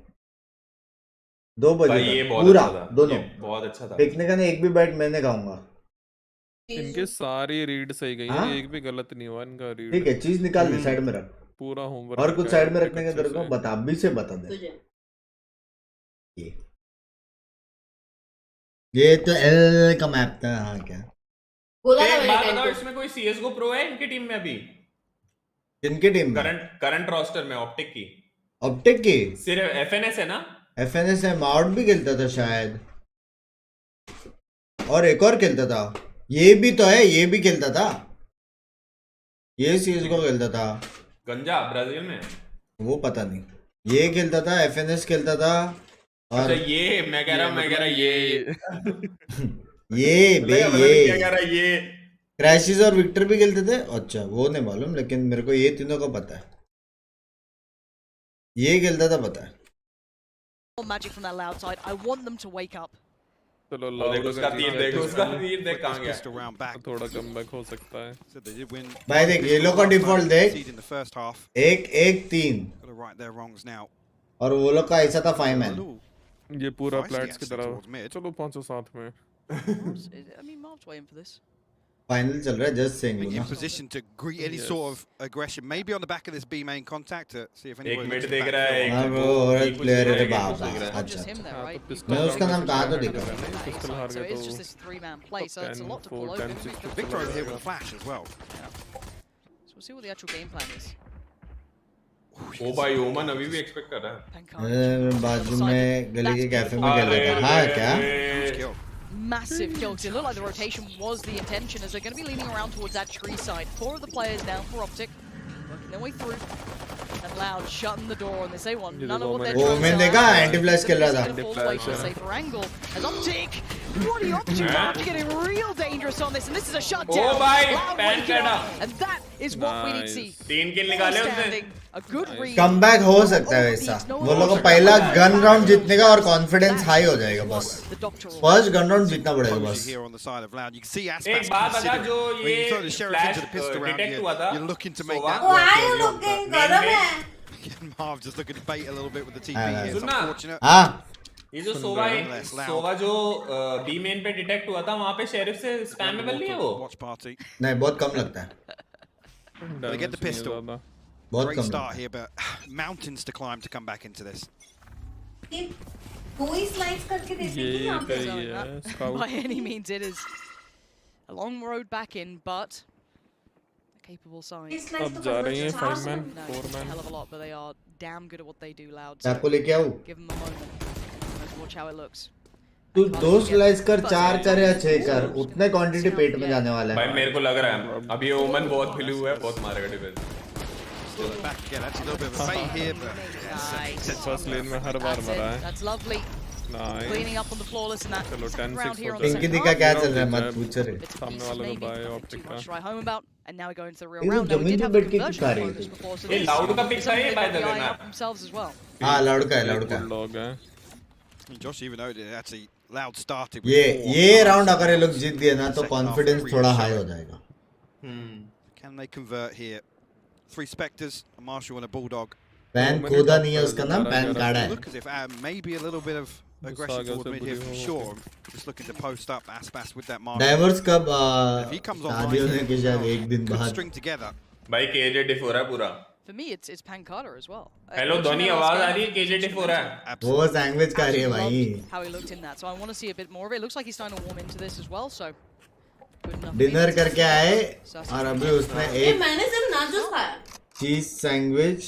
2 बजे ये पूरा दोनों बहुत अच्छा था पिकनिक का एक भी बैट मैंने खाऊंगा इनके सारी रीड सही गई है एक भी गलत नहीं हुआ इनका रीड ठीक है चीज निकाल दे साइड में रख पूरा होमवर्क और कुछ साइड में रखने के तेरे को बता भी से बता दे ये तो एल का मैप था हाँ क्या बात बताओ इसमें कोई CS:GO प्रो है इनकी टीम में अभी किनकी टीम में करंट रोस्टर में ऑप्टिक की सिर्फ FNS है ना FNS है माउट भी खेलता था शायद और एक और खेलता था ये भी तो है ये भी खेलता था ये CS:GO खेलता था गंजा ब्राजील में वो पता नहीं ये खेलता था FNS खेलता था और अच्छा ये मैं कह रहा ये क्रैशिस और विक्टर भी खेलते थे अच्छा वो नहीं मालूम लेकिन मेरे को ये तीनों का पता है ये खेलता था पता है Magic from that Loud side. I want them to wake up. चलो लाउड उसका तीर देख कहां गया थोड़ा कमबैक हो सकता है भाई देख ये लोग का डिफॉल्ट देख 1-1-3 और वो लोग का ऐसा था 5-man ये पूरा प्लेट्स की तरह चलो 507 में I mean Marv's waiting for this. Final चल रहा है just saying in position to greet any sort of aggression maybe on the back of this B main contact to see if anyone एक minute देख रहा है हां वो औरत प्लेयर है बाप अच्छा मैं उसका नाम कहां तो देखा पिस्टल हार गया It's just this 3-man play so it's a lot to pull over. Victor over here with a flash as well So we'll see what the actual game plan is. ओ भाई ओमन अभी भी एक्सपेक्ट कर रहा है बाजू में गली के कैफे में खेल रहा था हां क्या massive kill, because it looked like the rotation was the intention, as they're going to be leaning around towards that tree side. 4 of the players down for Optic, working their way through. And Loud shutting the door on this A1. None of what they're trying to मैंने देखा anti-flash खेल रहा था. Safer angle as Optic. What are you up to? Optic getting real dangerous on this, and this is a shutdown. Oh bhai, Loud waking up, and that is what we need to see. 3 kill निकाले उसने. A good read. Comeback हो सकता है वैसा. वो लोगों को पहला गन राउंड जीतने का और कॉन्फिडेंस हाई हो जाएगा बस. फर्स्ट गन राउंड जीतना पड़ेगा बस. एक बात बता, जो ये फ्लैश डिटेक्ट हुआ था, you're looking to make that Why are you looking? गरम है. Marv just looking to bait a little bit with the TP here. It's सुनना. unfortunate. हाँ. ये जो सोवा जो बी मेन पे डिटेक्ट हुआ था, वहाँ पे शेरिफ से स्पैमेबल नहीं है वो. Watch party. नहीं, बहुत कम लगता है. They get the pistol. Great start here, but mountains to climb to come back into this. कोई स्लाइड्स करके देख सकती है आप. By any means, it is a long road back in, but a capable side. अब जा रही हैं 5 man, 4 man. Hell of a lot, but they are damn good at what they do. Loud. आपको लेके आऊँ? Give them a moment. Let's watch how it looks. तू 2 slice कर, 4 या 6 कर, उतने क्वांटिटी पेट में जाने वाला है. भाई मेरे को लग रहा है अभी ये ओमन बहुत फिलू हुआ है, बहुत मारेगा defence. Back again, that's a little bit of a fate here, but first lane में हर बार मरा है. That's lovely. Nice. Cleaning up on the flawless and that. चलो 10-6 हो पिंकी दी का क्या चल रहा है मत पूछ रे. सामने वाला तो बाय ऑप्टिक का. Try home about, and now we go into the real ये round. जमीन पे बैठ के क्यों खा रही है? ये लाउड का पिक था ये बाय द वे ना. Themselves as well. हाँ लाउड का है, लाउड का. लोग हैं. Josh, even though it actually Loud started. ये राउंड अगर ये लोग जीत दिए ना तो कॉन्फिडेंस थोड़ा हाई हो जाएगा. Can they convert here? 3 Spectres, a Marshall and a Bulldog. Pan खोदा नहीं है उसका नाम, पैन काढ़ा है. Look as if maybe a little bit of aggression toward mid here for sure. Just looking to post up Aspas with that Marshall. Diverse कब If he comes on शादी होने के शायद एक दिन could बाद. string together. भाई KJ डिफ हो रहा है पूरा. For me, it's Pancada as well. Hello ध्वनि आवाज आ रही है, केजे डिफ हो रहा है. वो सैंडविच खा रही है भाई. How he looked in that, so I want to see a bit more of it. It looks like he's starting to warm into this as well, so good enough. Dinner करके आए और अभी उसने एक मैंने सिर्फ नाचोस खाया. Cheese sandwich.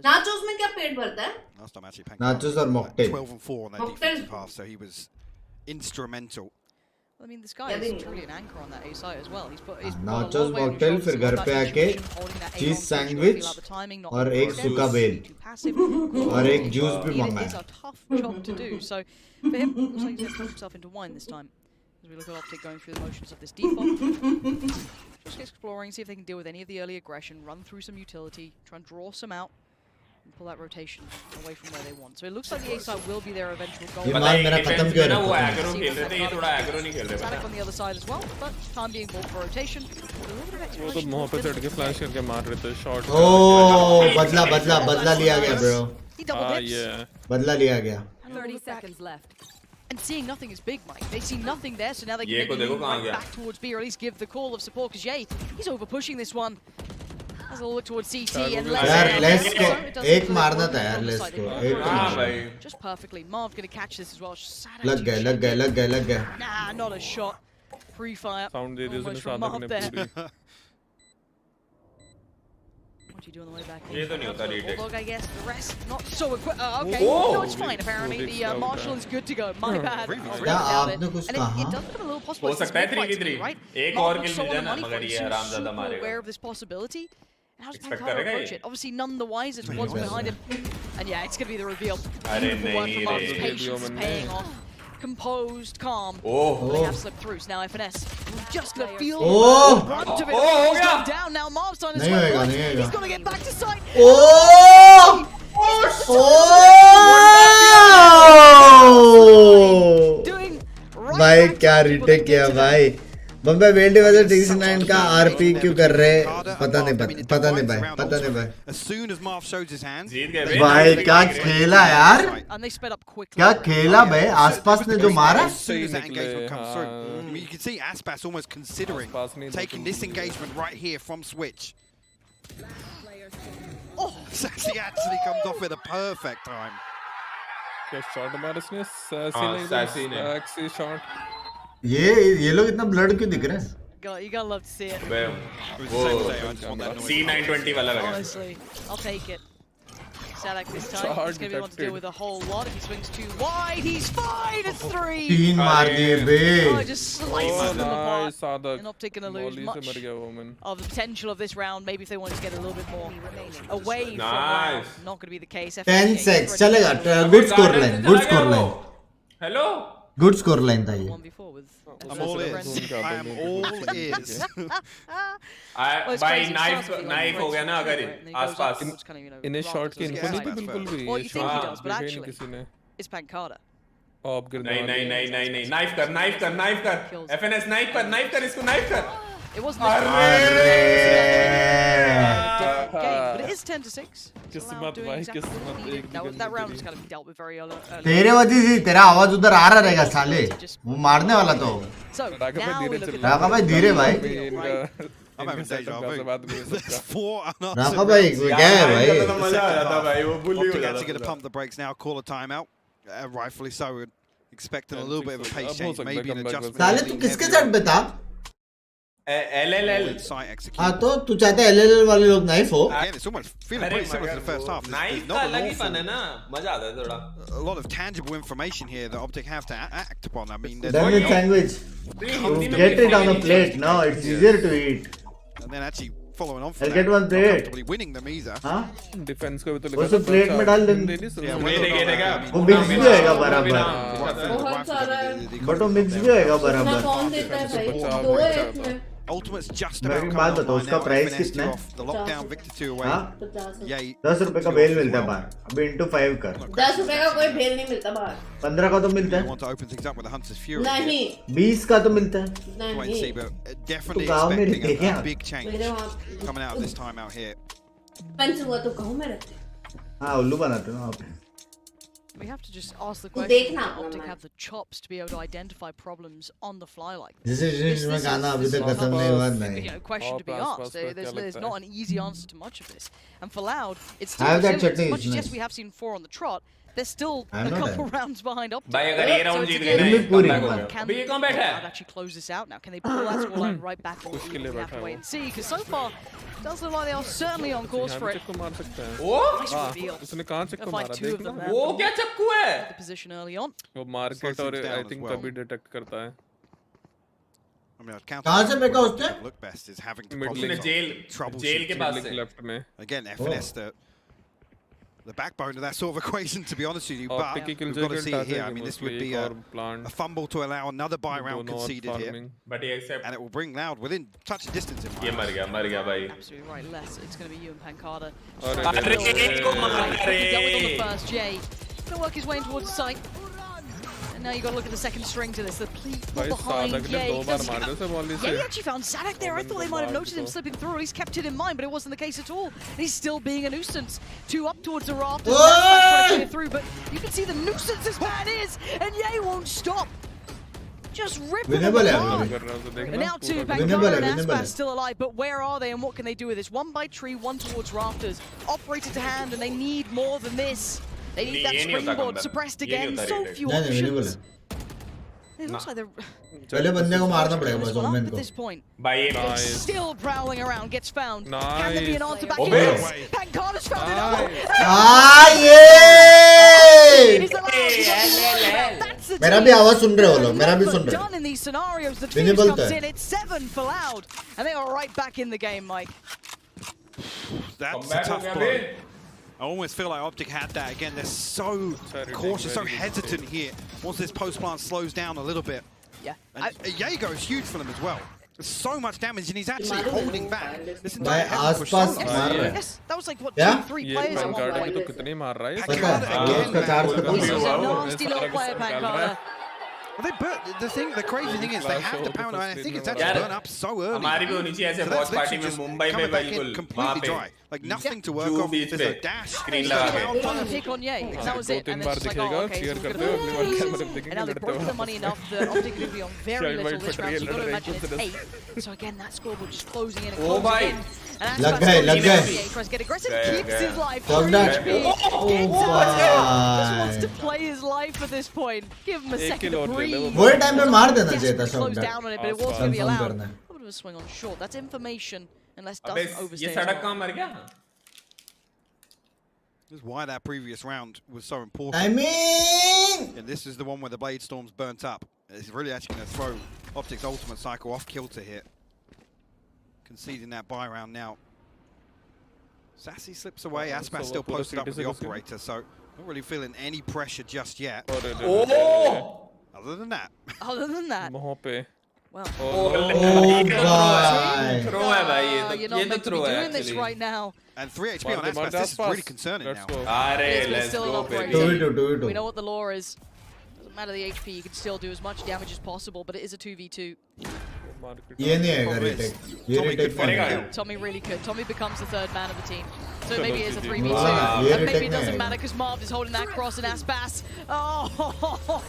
Nachos में क्या पेट भरता है? Last time actually नाचोस और mocktail. 12 and 4 on that defensive pass, so he was instrumental. I mean, this guy is truly an anchor on that A side as well. He's nachos mocktail, फिर घर पे आके cheese sandwich और एक सूखा bell और एक जूस भी मंगाया. It is a tough job to do. So for him, looks like he's going to put himself into wine this time. As we look at Optic going through the motions of this default. Just exploring, see if they can deal with any of the early aggression, run through some utility, try and draw some out, and pull that rotation away from where they want. So it looks like the A side will be their eventual goal. वो agro खेल रहे थे, ये थोड़ा agro नहीं खेल रहे. Static on the other side as well, but time being bought for rotation. वो तो मुंह पे चढ़ के फ्लैश करके मार रहे थे शॉट. ओह बदला लिया गया ब्रो. He double dips. बदला लिया गया. 30 seconds left. And seeing nothing is big, Mike. They see nothing there, so now they can move right back towards B, or at least give the call of support, because Jay, he's over pushing this one. Has a look towards CT and Les को एक मारना था यार, Les को एक. Just perfectly. Marv gonna catch this as well. लग गए. Nah, not a shot. Pre-fire. Sound दे दिया उसने from Marv there. पूरी. What do you do on the way back? ये तो नहीं होता retake. Bulldog, I guess. The rest not so equipped. Okay, no, it's fine. Apparently, the Marshall is good to go. My bad. क्या आपने कुछ कहा? It does look a little possible. हो सकता है 3v3. एक और किल मिल जाए ना, मगर ये आरामज़ादा मारेगा. Aware of this possibility. And how's Expect Pancada करेगा approach it? Obviously, none the wiser to what's behind him. And yeah, it's gonna be the reveal. अरे नहीं रे. Patience is paying off. Composed, calm. They have slipped through. So now FNS just gonna feel the brunt of it. He's gone down now. Marv's trying to swim. He's gonna get back to sight. Doing भाई क्या retake किया भाई. बम्बे वेल्डी वजह DC9 का RP क्यों कर रहे पता नहीं भाई. As soon as Marv shows his hands, भाई क्या खेला यार. क्या खेला भाई. आसपास ने जो मारा. As soon as that engagement comes through, I mean, you can see Aspas almost considering taking this engagement right here from Switch. Oh, Sassy actually comes off at a perfect time. क्या shot मारा इसने? Sassy ने. Sassy shot. ये लोग इतना blood क्यों दिख रहे हैं? You gotta love to see it. वो C920 वाला लगा. Honestly, I'll take it. Sadak this time. He's going to be able to deal with a whole lot. If he swings too wide, he's fine. It's 3. 3 मार दिए बे. Oh, just slices them apart. Sadak. And Optic going to lose much of the potential of this round. Maybe if they wanted to get a little bit more away from round. Not going to be the case. 10 seconds. चलेगा. Good score line. Good score line. Hello. Good score line था ये. I'm all ears. I am all ears. भाई knife हो गया ना अगर आसपास. इन्हें short की info नहीं थी बिल्कुल भी. Well, you think he does, but actually, it's Pancada. नहीं knife कर FNS knife कर इसको knife कर. It wasn't but it is 10-6. किस्मत भाई किस्मत. That round was kind of dealt with very early. तेरे वजह से तेरा आवाज उधर आ रहा रहेगा साले. वो मारने वाला तो. राका भाई धीरे भाई. I'm having deja vu. There's 4 unanswered. राका भाई क्या है भाई? मजा आ जाता भाई वो bully हो Optic जाता. actually going to pump the brakes now, call a timeout. Rightfully so. We're expecting a little bit of a pace change, maybe an adjustment. साले तू किसके साइड पे था? LLL. हाँ तो तू चाहता है LLL वाले लोग नाइफ हो? Again, it's almost feeling pretty similar to the first half. Knife का अलग ही फन है ना. मजा आता है थोड़ा. A lot of tangible information here that Optic have to act upon. I mean, Then with sandwich. Get it on a plate. No, it's easier to eat. And then actually following on I'll from get one that, plate. comfortably winning them either. हाँ? Defense को भी तो लिखा. उसे plate में डाल देंगे. वो mix भी होएगा बराबर. But वो mix भी होएगा बराबर. कौन देता है भाई? 2 है इसमें. Ultimate's just about मेरी बात बताओ उसका प्राइस कितना है? the lockdown Victor 2 away. हाँ? Yay. 10 रुपए का बेल मिलता है बाहर. अभी into 5 कर. 10 रुपए का कोई भेल नहीं मिलता बाहर. 15 का तो मिलता है. Want to open things up with the Hunter's Fury. नहीं. 20 का तो मिलता है. Wait and see, but definitely तो गाँव में expecting रहते a big change coming out of this time out here. पंच हुआ तो गाँव में रहते. हाँ उल्लू बनाते हैं वहाँ पे. We have to just ask the question, does Optic have the chops to be able to identify problems on the fly like this? This is गाना अभी तक खत्म नहीं हुआ नहीं. You know, question to be asked. There's not an easy answer to much of this. And for Loud, it's still have that as chutney, much as nice. yes, we have seen 4 on the trot. They're still I a know couple that. rounds behind Optic. भाई अगर ये round जीत गए ना, ये Can अभी ये कौन बैठा है? Loud actually close this out now? Can they pull that scoreline right back? Or उसके we लिए have to बैठा wait है and see. Because so far, it does look like they are certainly on course for it. चक्कू मार सकता है. Nice reveal. उसने कहाँ चक्कू Fight मारा 2 of them. देखना. वो क्या चक्कू है? The position early on. वो मार्केट और down I as think well. तभी डिटेक्ट करता है. I mean, I'd counter कहाँ से फेंका उसने? look best is having to Mid probably lane. Jail के पास से. लेफ्ट में. again FNS the backbone of that sort of equation, to be honest with you. But Optic की we've kill got to जगह see डाल here. I देंगे mean, this mostly would be और plant. a fumble to allow another buy round दोनों और conceded here, farming. But he accept. and it will bring Loud within touching distance. In ये मर गया भाई. Absolutely right, Les. It's going to be you and Pancada. अरे इसको मार He dealt with on the first Jay. Going to work his way in towards the site. And now you got to look at the second string to this. The people भाई behind Sadiq ने Jay. 2 बार मार दिया उसे ball Yeah, से. he actually found Sadak there. I thought they might have noticed him slipping through, or at least kept it in mind, but it wasn't the case at all. He's still being a nuisance. 2 up towards the rafters. That's trying to clear through, but you can see the nuisance this man is, and Ye won't stop. Just ripping them apart. And now 2, Pancada and Aspas still alive, but where are they and what can they do with this? 1 by tree, 1 towards rafters. Operator to hand, and they need more than this. They need that springboard suppressed again. So few options. It looks like they're पहले बंदे को मारना पड़ेगा बस women at को. this point. भाई Still prowling around, gets found. Nice. Can there be an answer back in Nice. this? Pancada's found it. ये He's alive. That's the मेरा team. भी आवाज सुन रहे हो लोग. मेरा भी सुन रहे. Done in these scenarios. The Visible Phoenix comes है. in. It's 7 for Loud, and they are right back in the game, Mike. That's a tough blow. I almost feel like Optic had that again. They're so cautious, so hesitant here. Once this post plant slows down a little bit. Yeah. And Jaeger is huge for them as well. There's so much damage, and he's actually holding back. This भाई entire heaven आसपास persona. मार रहे हैं. Yes, that was like what Yeah? 2-3 ये players at one Pancada की point. तो कितने मार रहा है. पता है उसका चार्ज खत्म This is हुआ. a nasty little player, Pancada. But the crazy thing is, they have the power, and I think it's actually burn up so early. हमारी भी होनी चाहिए ऐसे So watch that's party literally में just Mumbai में coming back in बिल्कुल completely dry. Like nothing to work Two off. beach There's a पे dash. screen There's लगा a के. round One time. pick on Ye, and that was it. 2-3 And bar it's just like, दिखेगा, oh, okay, cheer so करते we're हो, अगली बार gonna कैमरे lose. दिखेंगे And now they लड़ते broke हो. the money enough that Optic are going to be on very Child little wait this for round. So you've got to real imagine it's rain 8. So again, that scoreboard just closing in and Oh, closing bhai. in. And लग Aspas गए. Ye tries to get aggressive, keeps his life. Fuck 3 that. HP. Oh, Just wants भाई. to play his life at this point. Give him a second to breathe. वही time पे मार देना चाहिए था Close shot. down on it, but it was going to be Confirm allowed. करना है. A bit of a swing on short. That's information, unless अबे doesn't overstay. ये as सड़क well. कहाँ मर गया? This is why that previous round was so important. I mean, and this is the one where the Blade Storm's burnt up. It's really actually going to throw Optic's ultimate cycle off kilter here. Conceding that buy round now. Sassy slips away. Aspas still posted up with the operator, so not really feeling any pressure just yet. Oh! Other than that. Other than that. Well. Oh, You're not meant to be doing this right now. And 3 HP on Aspas, this is really concerning now. Let's go, baby. Do it. We know what the lore is. Doesn't matter the HP, you can still do as much damage as possible, but it is a 2v2. ये नहीं आएगा retake. ये retake करेगा. Tommy really could. Tommy becomes the third man of the team. So maybe it is a 3v2. ये And maybe retake it doesn't नहीं matter because Marv is holding that cross and Aspas. Oh,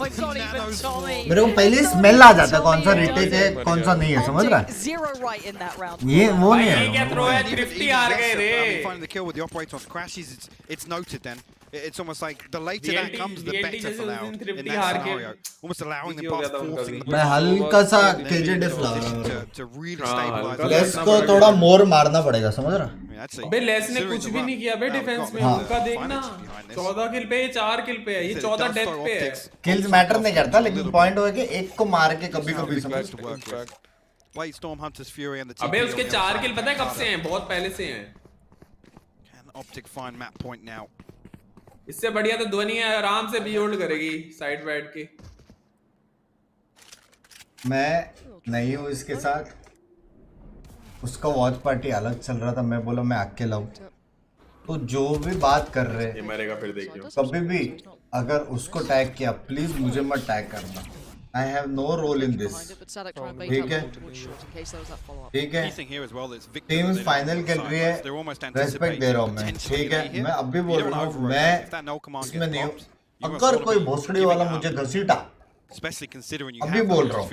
it's not even Tommy. मेरे को पहले smell आ जाता है कौन सा retake है कौन सा नहीं है समझ रहा है? Zero right in that round. ये वो नहीं है. क्या throw है 50 हार गए रे. Finding the kill with the operator off crashes, it's noted then. It's almost like the later that comes, the better for Loud in that scenario. Almost allowing them past forcing the मैं हल्का सा KJ diff ला रहा हूँ. to really stabilize. Less को थोड़ा more मारना पड़ेगा समझ रहा? अबे लेस ने कुछ भी नहीं किया बे डिफेंस में. उनका देखना 14 किल पे 4 किल पे है. ये 14 डेथ पे है. Kills matter नहीं करता लेकिन point वो है कि एक को मार के कभी-कभी समझ. Blade Storm, Hunter's Fury and the TP. अबे उसके 4 किल पता है कब से हैं? बहुत पहले से हैं. Can Optic find map point now? इससे बढ़िया तो ध्वनि आराम से बी होल्ड करेगी साइड बैठ के. मैं नहीं हूँ इसके साथ. उसका वॉच पार्टी अलग चल रहा था. मैं बोला मैं अकेला हूँ. तो जो भी बात कर रहे हैं ये मरेगा फिर देखियो. कभी भी अगर उसको टैग किया प्लीज मुझे मत टैग करना. I have no role in this. ठीक है. ठीक है. टीम फाइनल खेल रही है. रेस्पेक्ट दे रहा हूँ मैं. ठीक है. मैं अब भी बोल रहा हूँ मैं इसमें नहीं हूँ. अगर कोई भोसड़ी वाला मुझे घसीटा अभी बोल रहा हूँ.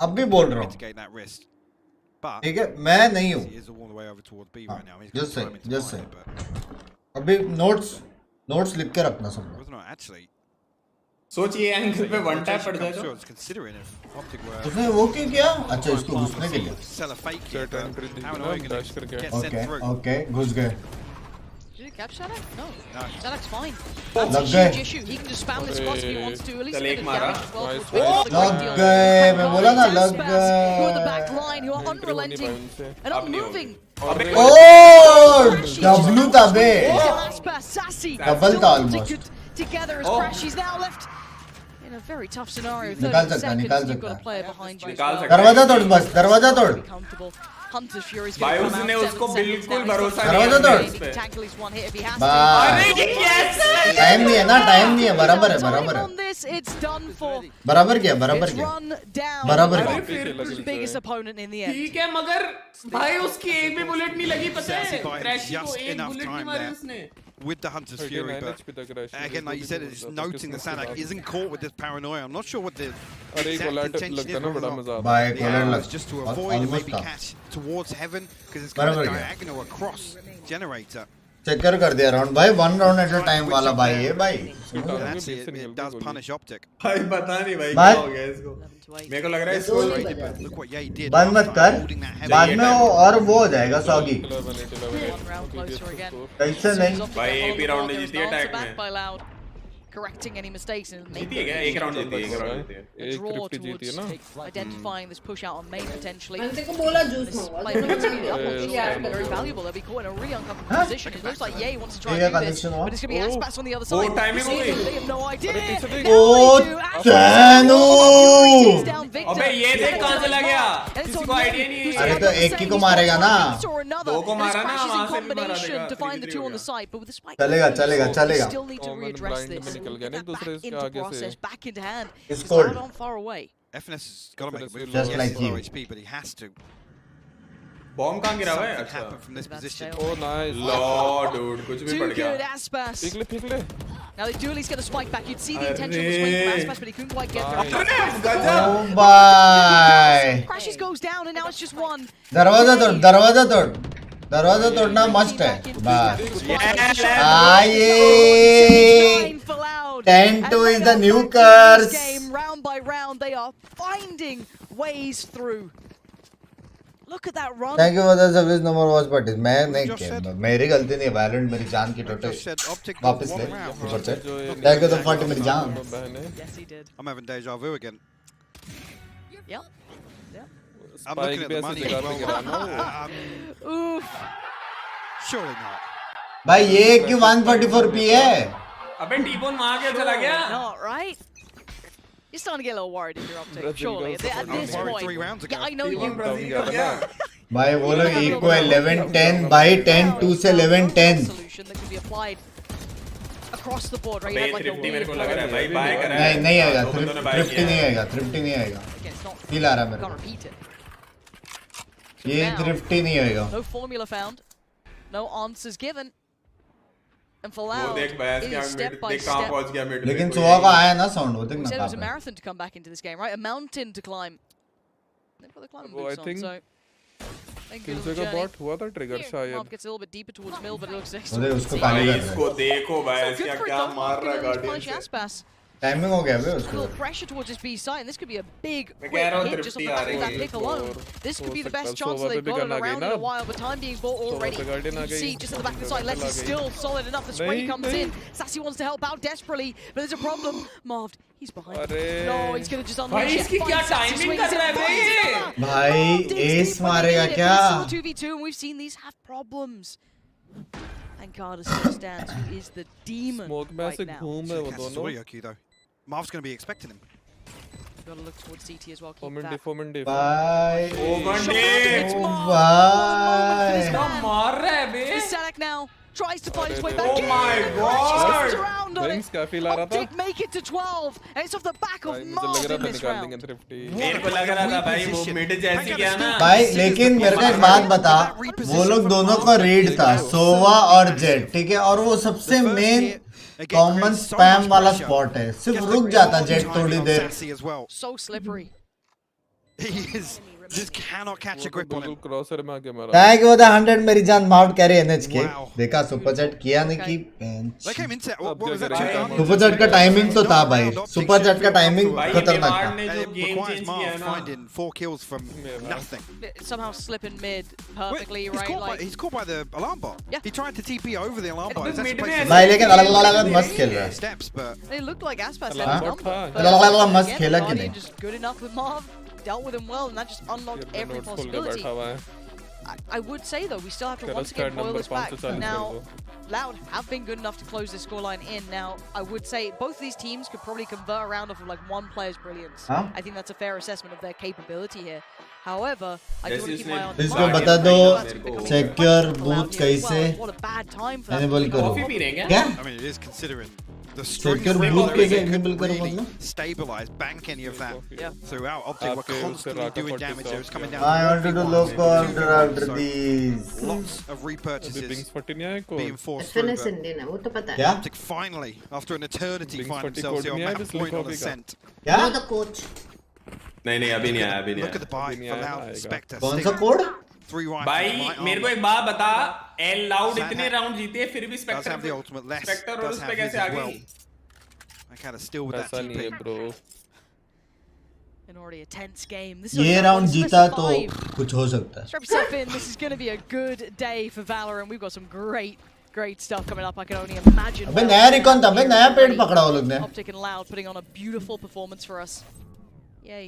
अब भी बोल रहा हूँ. ठीक है. मैं नहीं हूँ. जस्ट से अभी नोट्स लिख के रखना सब. सोचिए एंगल पे वन टैप पड़ जाए तो उसने वो क्यों किया? अच्छा इसको घुसने के लिए. ओके घुस गए. लग गए. लग गए. मैं बोला ना लग गए. ओह डब्लू था बे. डबल था almost. Together as Crashy's now left in a very tough scenario. निकाल सकता. You've got a player behind you. दरवाजा तोड़ बस. दरवाजा तोड़. Hunter's Fury's भाई उसने उसको बिल्कुल भरोसा नहीं. दरवाजा तोड़. टाइम नहीं है ना. टाइम नहीं है. बराबर है. बराबर है. बराबर क्या? बराबर क्या? बराबर क्या? Biggest opponent in the end. ठीक है मगर भाई उसकी एक भी बुलेट नहीं लगी पता है. क्रैशी को एक बुलेट नहीं मारी उसने. With the Hunter's Fury, but again, like you said, it's just noting the Sanak isn't caught with this paranoia. I'm not sure what the exact intention is. Just to avoid and maybe catch towards heaven because it's kind of diagonal across generator. Checker कर दिया round भाई. 1 round at a time वाला भाई है भाई. It does punish Optic. भाई पता नहीं भाई क्या हो गया इसको. मेरे को लग रहा है इसको बंद मत कर. बाद में वो और वो हो जाएगा सॉगी. कैसे नहीं भाई एक भी राउंड नहीं जीती है टैग में. Correcting any mistakes and जीती है क्या? एक राउंड जीती है. a draw towards identifying this push out on main potentially. मैंने तेरे को बोला जूस मंगवा. Very valuable. They'll be caught in a really uncomfortable position. It looks like Ye wants to try and do this, but it's going to be Aspas on the other side. timing हो गई. They have no idea. ओ चैनू. अबे ये देख कहां चला गया. किसी को आईडिया नहीं है. अरे तो एक ही को मारेगा ना. दो को मारा ना. वहां से भी मारा देगा. to find the two on the side, but with the spike. चलेगा. Still need to readdress this. निकल गया ना दूसरे इसके आगे से. Back into hand. It's cold. Not on far away. FNS has got to make a move. Just like you. HP, but he has to. Bomb कहां गिरा हुआ है? अच्छा from this position. Oh nice. Low dude कुछ भी पड़ गया. Good Aspas. फेंक ले. Now the duelies get a spike back. You'd see the intention of the swing from Aspas, but he couldn't quite get there. Oh bye. Crashes goes down and now it's just one. दरवाजा तोड़ना must है. बस. 10-2 is the new curse. Game round by round they are finding ways through. Look at that run. Thank you for the service. No more watch parties. मैं नहीं किया, मेरी गलती नहीं है. Valorant मेरी जान की टोटे वापस ले ऊपर से. Thank you the 40 मेरी जान. Yes, he did. I'm having deja vu again. Yep. I'm looking at the money as well. Oof. Surely not. भाई ये क्यों 144p है? अबे टीपोन वहाँ क्या चला गया? Not right. You're starting to get a little worried if you're Optic. Surely at this point. Yeah, I know you. भाई वो लोग इको 11-10 भाई 10-2 से 11-10. Solution that can be applied across the board, right? You have like a मेरे को लग रहा है भाई बाय कर रहा है. नहीं आएगा. Thrifty नहीं आएगा. Thrifty नहीं आएगा. फील आ रहा है मेरे को. ये thrifty नहीं आएगा. No formula found. No answers given. And for Loud, देख भाई it is step by देख कहाँ पहुँच गया step. मिड. लेकिन सुहा का आया ना साउंड वो देख We ना said it was a कहाँ marathon to come back into this game, right? A mountain to climb. They've got the climbing boots on, so. किसी का बॉट हुआ था ट्रिगर शायद. Mob gets a little bit deeper towards middle, but it looks like पे. उसको खाली कर रहा है. इसको देखो भाई इसका क्या मार रहा है गार्डियन से. टाइमिंग हो गया बे A उसको. little pressure towards his B side, and this could be a big मैं quick कह रहा हूँ hit just on the Tripti uh back of रही that है. pick alone. This could be the best chance that they've gotten around in a while, but time being bought already. You can see just at the back of the side, Lex is still solid enough. The spray comes in. Sassy wants to help out desperately, but there's a problem. Marved, he's behind. No, he's gonna just unleash it. इसकी क्या timing कर रहा है बे? भाई S मारेगा क्या? 2v2, and we've seen these have problems. And Carter still stands, who is the demon right now. घूम रहे वो दोनों. Marv's going to be expecting him. Got to look towards CT as well. Keep Foment that. Bye. Bye. मार रहा है बे. Sadak now tries to find his way back. Oh my God! Around on Wings it. काफी ला रहा था. Optic make it to 12, and it's off the back of मुझे लग Marv रहा in था this निकाल round. देंगे thrifty. मेरे को लग रहा था भाई वो मिड जैसी गया ना. भाई लेकिन मेरे को एक बात बता, वो लोग दोनों का रीड था सोवा और जेट, ठीक है, और वो सबसे मेन कॉमन स्पैम वाला स्पॉट है. सिर्फ रुक जाता जेट थोड़ी देर. So slippery. He is just cannot catch a grip on him. क्रॉसर में आके मारा. थैंक यू फॉर द 100 मेरी जान माउंट कैरी एनएचके. देखा सुपर चैट किया नहीं की They came into what was that? Super chat का टाइमिंग तो था भाई. सुपर चैट का टाइमिंग खतरनाक था. It requires Marv finding 4 kills from nothing. Somehow slipping mid perfectly, He's right? caught by, Like he's caught by the alarm bot. Yeah. He tried to TP over the alarm bot. भाई लेकिन अलग अलग मस्त खेल रहा है. Steps, but they looked like Aspas हाँ? had a number. अलग अलग मस्त खेला कि Guardian नहीं. just good enough with Marv, dealt with him well, and that just unlocked every possibility. I would say though, we still have to once again boil this back. Now, Loud have been good enough to close this scoreline in. Now, I would say both of these teams could probably convert a round off of like one player's brilliance. Huh? I think that's a fair assessment of their capability here. However, I do want to keep my eye on इसको बता दो secure booth कैसे enable करो. क्या? I mean, it is considering the strength Secure of booth कैसे it enable करो really मतलब? stabilize, bank any of that throughout. Optic were constantly doing damage. It was coming down. I want to do local after these. Lots of repurchases being forced Finish through. Indian है वो तो पता है. क्या? Optic finally, after an eternity, find themselves here on map point on ascent. क्या? You're the coach. नहीं अभी नहीं आया. Look at the buy for Loud, Spectre. कौन सा कोड? 3 rifles. भाई मेरे को एक बात बता, एल लाउड इतने राउंड जीते फिर भी Does have the ultimate less. Spectre और Does उस have पे his कैसे आ as well. गई? I kind of still with that ऐसा नहीं है TP. bro. In already a tense game. This is ये only राउंड one जीता versus तो five. कुछ हो सकता है. Strap yourself in. This is going to be a good day for Valorant. We've got some great stuff coming up. I can only imagine. अबे नया recon था, अबे नया पेड़ पकड़ा वो लोग ने. Optic and Loud putting on a beautiful performance for us. Yay.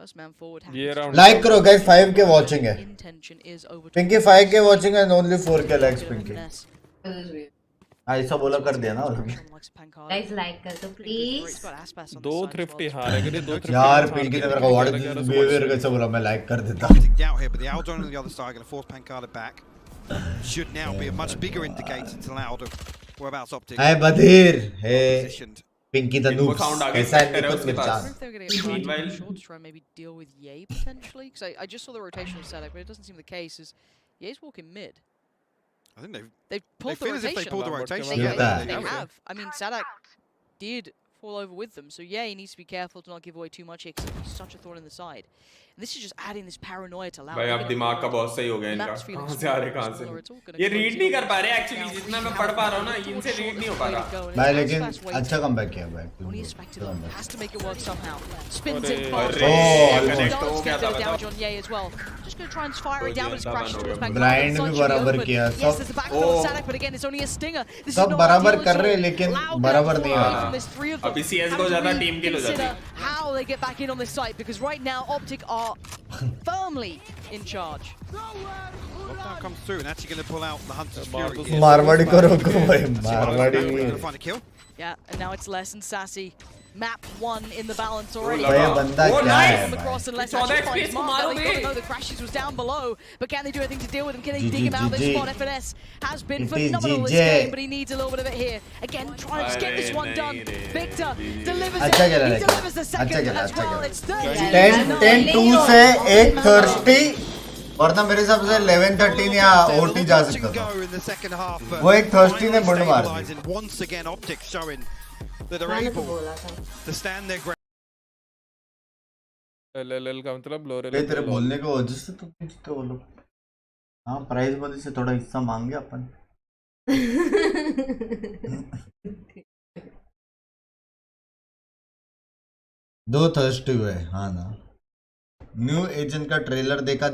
First man forward. ये round Like करो guys, 5k watching है. Intention is over. Pinky 5k watching and only 4k likes Pinky. ऐसा बोला कर दिया ना वो लोग. Guys like कर दो please. दो thrifty हार है दो thrifty. यार Pinky ने मेरे को वार्ड बिहेवियर कैसे बोला, मैं लाइक कर देता. Out here, but the Aldo on the other side going to force Pancada back. Should now be a much bigger indicator to Loud of whereabouts Optic. Hey Badhir, hey Positioned. Pinky the noob. ऐसा है नहीं कुछ मिलता. They're going to get Meanwhile, short to try and maybe deal with Ye potentially, because I just saw the rotational setup, but it doesn't seem the case. As Ye's walking mid. I think they've pulled the feel as rotation. if they pulled the rotation. They have. I mean, Sadak did fall over with them, so yeah, he needs to be careful to not give away too much here, 'cause he's such a thorn in the side. This is just adding this paranoia to allow. भाई अब दिमाग का बहुत सही हो गया इनका कहाँ से आ रहे कहाँ से ये रीड नहीं कर पा रहे एक्चुअली जितना मैं पढ़ पा रहा हूँ ना इनसे रीड नहीं हो पा रहा भाई लेकिन अच्छा कमबैक किया भाई has to make it work somehow. Spins it connect हो गया था damage on Ye as well. Just going to try and fire it down, but it's crashed towards back. Blind भी बराबर किया Yes, there's the back of Sanak, but again, it's only a stinger. This is सब not बराबर ideal कर at रहे all. लेकिन Allow बराबर that नहीं to हो fly रहा from this three of them. अभी CS को Having to ज्यादा टीम किल हो जाती reconsider how they get back in on this site, because right now Optic are firmly in charge. Lockdown comes through and actually going to pull out the Hunter's Fury. Marwari को रोको भाई Marwari Going नहीं to find a kill. Yeah, and now it's less and Sassy. Map 1 in the balance already. भाई बंदा क्या है Across and less actually finds Mark. They've got to know the crashes was down below, but can they do anything to deal with him? Can they dig him out of this spot? FNS has been phenomenal this game, but he needs a little bit of it here. Again, trying to get this one done. Victor delivers it. He delivers the second as well. It's 10-2 से एक thirsty वरना मेरे हिसाब से 11-13 या OT जा सकता था वो एक thirsty ने बुंड मार दी Once again Optic showing that they're able to stand their ground. LLL का मतलब लोअर ये तेरे बोलने को वजह से तो पूछते वो लोग हाँ प्राइस मनी से थोड़ा हिस्सा मांगे अपन 2 थर्स्टी हुए हाँ ना न्यू एजेंट का ट्रेलर देखा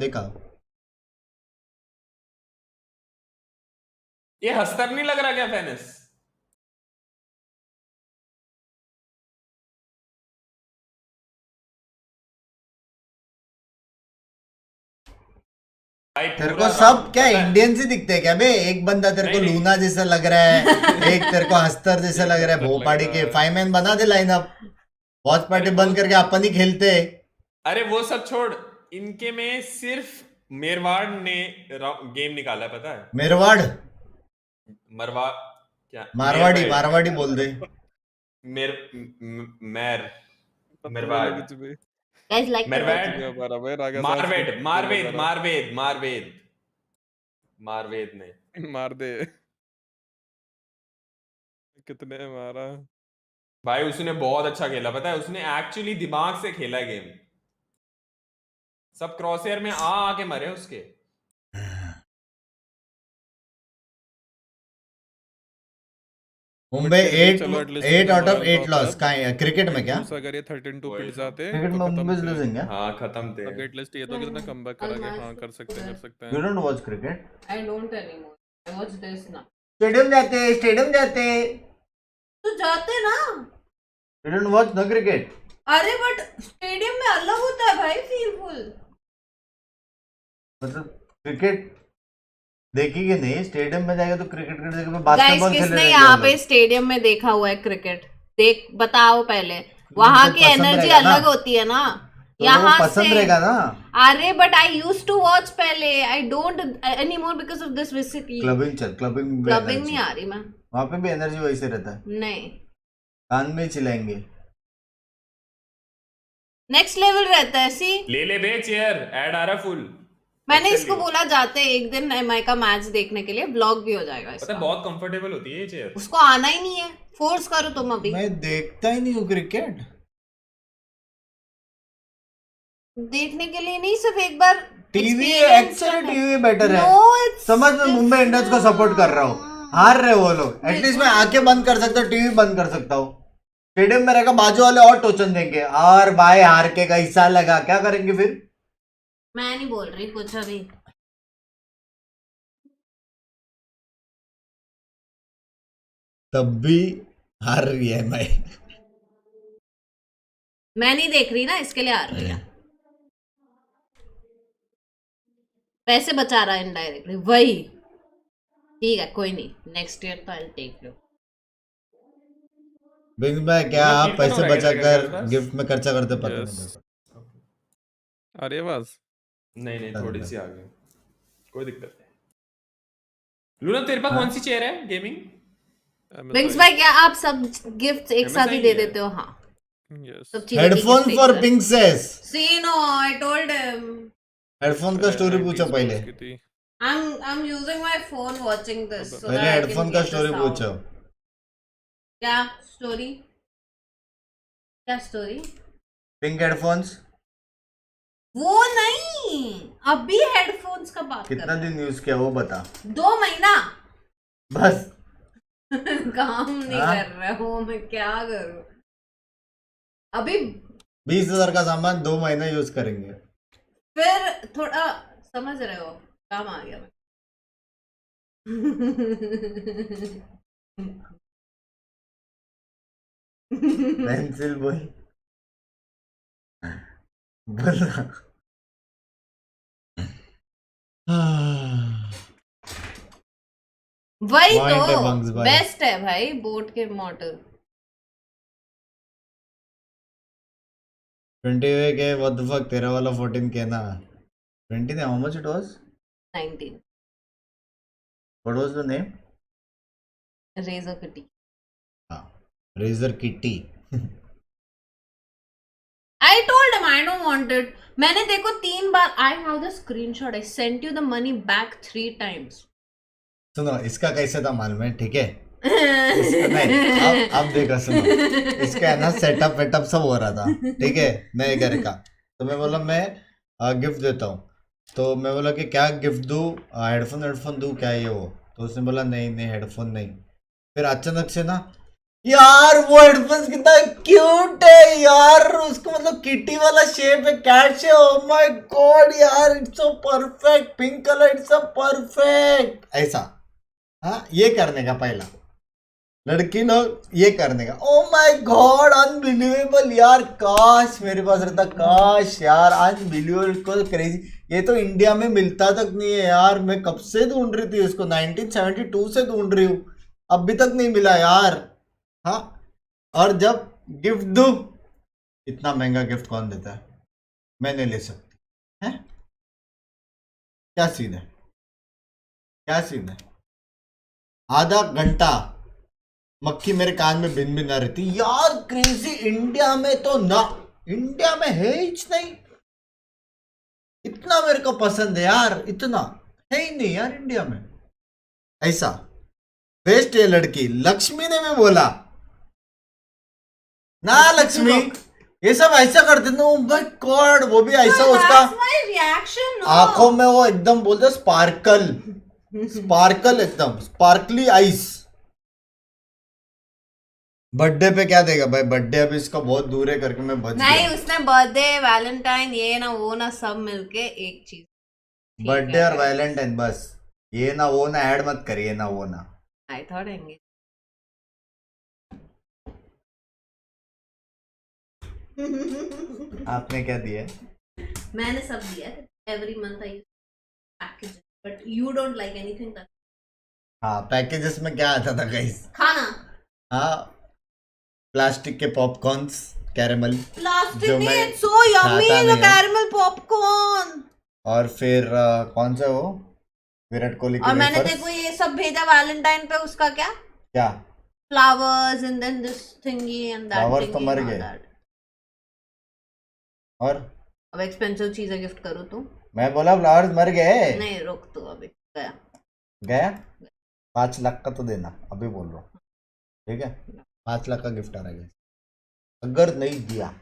ये हस्तर नहीं लग रहा क्या फैनस तेरे को सब क्या इंडियन से दिखते हैं क्या बे एक बंदा तेरे को लूना जैसा लग रहा है एक तेरे को हस्तर जैसा लग रहा है भोपाड़ी के 5 मैन बना दे लाइनअप वॉच पार्टी बंद करके अपन ही खेलते अरे वो सब छोड़ इनके में सिर्फ मेरवाड़ ने गेम निकाला है पता है मेरवाड़ क्या मारवाड़ी बोल दे मेरवाड़ Guys like मारवेद ने मार दे कितने मारा भाई उसने बहुत अच्छा खेला पता है उसने एक्चुअली दिमाग से खेला गेम सब क्रॉसहेयर में आके मरे उसके मुंबई 8 आउट ऑफ 8 लॉस का है क्रिकेट में क्या अगर ये 13-2 पिट जाते क्रिकेट में मुंबई लूजिंग है हां खत्म थे एटलीस्ट ये तो कितना कमबैक करेंगे हां कर सकते हैं you don't watch cricket I don't anymore. I watch this now. Stadium जाते तो जाते ना you don't watch the cricket अरे बट स्टेडियम में अलग होता है भाई फीलफुल मतलब क्रिकेट देखिए नहीं स्टेडियम में जाएगा तो क्रिकेट देखेगा बास्केटबॉल खेलने किसने यहाँ पे स्टेडियम में देखा हुआ है क्रिकेट देख बताओ पहले वहाँ की एनर्जी अलग होती है ना यहाँ पसंद रहेगा ना अरे but I used to watch पहले I don't anymore because of this VCT clubbing नहीं आ रही मैं वहाँ पे भी एनर्जी वैसे रहता है नहीं कान में चिल्लाएंगे नेक्स्ट लेवल रहता है सी ले बे चेयर ऐड आ रहा फुल मैंने इसको बोला जाते एक दिन MI का मैच देखने के लिए ब्लॉग भी हो जाएगा इसका पता बहुत कंफर्टेबल होती है ये चेयर उसको आना ही नहीं है फोर्स करो तुम अभी मैं देखता ही नहीं हूँ क्रिकेट देखने के लिए नहीं सिर्फ एक बार टीवी एक्चुअली टीवी बेटर है समझ में मुंबई इंडियंस को सपोर्ट कर रहा हूँ हार रहे वो लोग एटलीस्ट मैं आंखें बंद कर सकता हूँ टीवी बंद कर सकता हूँ स्टेडियम में रहेगा बाजू वाले और टोचन देंगे और भाई हार के का हिस्सा लगा क्या करेंगे फिर मैं नहीं बोल रही कुछ अभी तब भी हार रही है मैं नहीं देख रही ना इसके लिए हार रही है पैसे बचा रहा है इनडायरेक्टली वही ठीक है कोई नहीं नेक्स्ट ईयर तो आई टेक यू बिग भाई क्या आप पैसे बचाकर गिफ्ट में खर्चा करते पता नहीं अरे बस नहीं थोड़ी सी आ गई कोई दिक्कत नहीं लूना तेरे पास कौन सी चेयर है गेमिंग बिग्स भाई क्या आप सब गिफ्ट्स एक साथ ही दे देते हो हाँ yes headphone for Pinxes see no I told him headphone का स्टोरी पूछो पहले I'm using my phone watching this so पहले हेडफोन का स्टोरी पूछो क्या स्टोरी पिंक हेडफोन्स वो नहीं, अभी हेडफोन्स का बात कितना दिन यूज किया वो बता। 2 महीना बस। काम नहीं कर रहा हूँ, मैं क्या करूँ अभी। 20,000 का सामान 2 महीना यूज करेंगे। फिर थोड़ा समझ रहे हो, काम आ गया। पेंसिल बॉय बोल रहा। वही तो बेस्ट है भाई, बोट के मॉडल 20 के व्हाट द फक, तेरा वाला 14 के ना 20 ने, how much it was? 19. What was the name? Razor kitty. हाँ, razor kitty. I told him I don't want it. मैंने देखो 3 बार, I have the screenshot. I sent you the money back 3 times. सुनो इसका कैसे था मालूम है, ठीक है? नहीं, अब देखो सुनो, इसका है ना सेटअप वेटअप सब हो रहा था, ठीक है, नए घर का। तो मैं बोला मैं गिफ्ट देता हूँ, तो मैं बोला कि क्या गिफ्ट दूँ, हेडफोन दूँ क्या ये वो? तो उसने बोला नहीं हेडफोन नहीं। फिर अचानक से ना यार वो हेडफोन्स कितना क्यूट है यार, उसको मतलब किटी वाला शेप है, cat shape, oh my God यार, it's so perfect, pink colour, it's so perfect, ऐसा। हाँ, ये करने का पहला लड़की लोग ये करने का, ओह माय गॉड अनबिलीवेबल यार, काश मेरे पास रहता, काश यार, अनबिलीवेबल, क्रेजी। ये तो इंडिया में मिलता तक नहीं है यार, मैं कब से ढूंढ रही थी इसको, 1972 से ढूंढ रही हूँ, अभी तक नहीं मिला यार। हाँ, और जब गिफ्ट दो, इतना महंगा गिफ्ट कौन देता है? मैं नहीं ले सकती है। क्या सीन है, क्या सीन है? आधा घंटा मक्खी मेरे कान में भिन भिन आ रही थी यार, क्रेजी। इंडिया में तो ना, इंडिया में है ही नहीं, इतना मेरे को पसंद है यार, इतना है ही नहीं यार इंडिया में। ऐसा बेस्ट है लड़की। लक्ष्मी ने भी बोला ना, लक्ष्मी ये सब ऐसा करते ना, भाई गॉड, वो भी ऐसा, उसका आंखों में वो एकदम बोलते स्पार्कल, स्पार्कल, एकदम स्पार्कली आइस। बर्थडे पे क्या देगा भाई? बर्थडे अभी इसका बहुत दूर है करके मैं बच गया। नहीं, उसने बर्थडे वैलेंटाइन ये ना वो ना सब मिलके एक चीज। बर्थडे और वैलेंटाइन बस, ये ना वो ना ऐड मत करिए, ना वो ना। I thought engage. आपने क्या दिया? मैंने सब दिया, every month I package, but you don't like anything. हाँ, पैकेजेस में क्या आता था गाइस? खाना। हाँ, प्लास्टिक के पॉपकॉर्न्स, कैरेमल, प्लास्टिक नहीं, it's so yummy the caramel popcorn. और फिर कौन सा वो विराट कोहली के, और मैंने देखो ये सब भेजा वैलेंटाइन पे, उसका क्या क्या flowers and then this thingy and that. Flowers तो मर गए। और अब एक्सपेंसिव चीजें गिफ्ट करूँ तो? मैं बोला फ्लावर्स मर गए। नहीं, रुक तो, अभी गया गया। 5 लाख का तो देना, अभी बोल रहा हूँ, ठीक है? 5 लाख का गिफ्ट आ रहा है, अगर नहीं दिया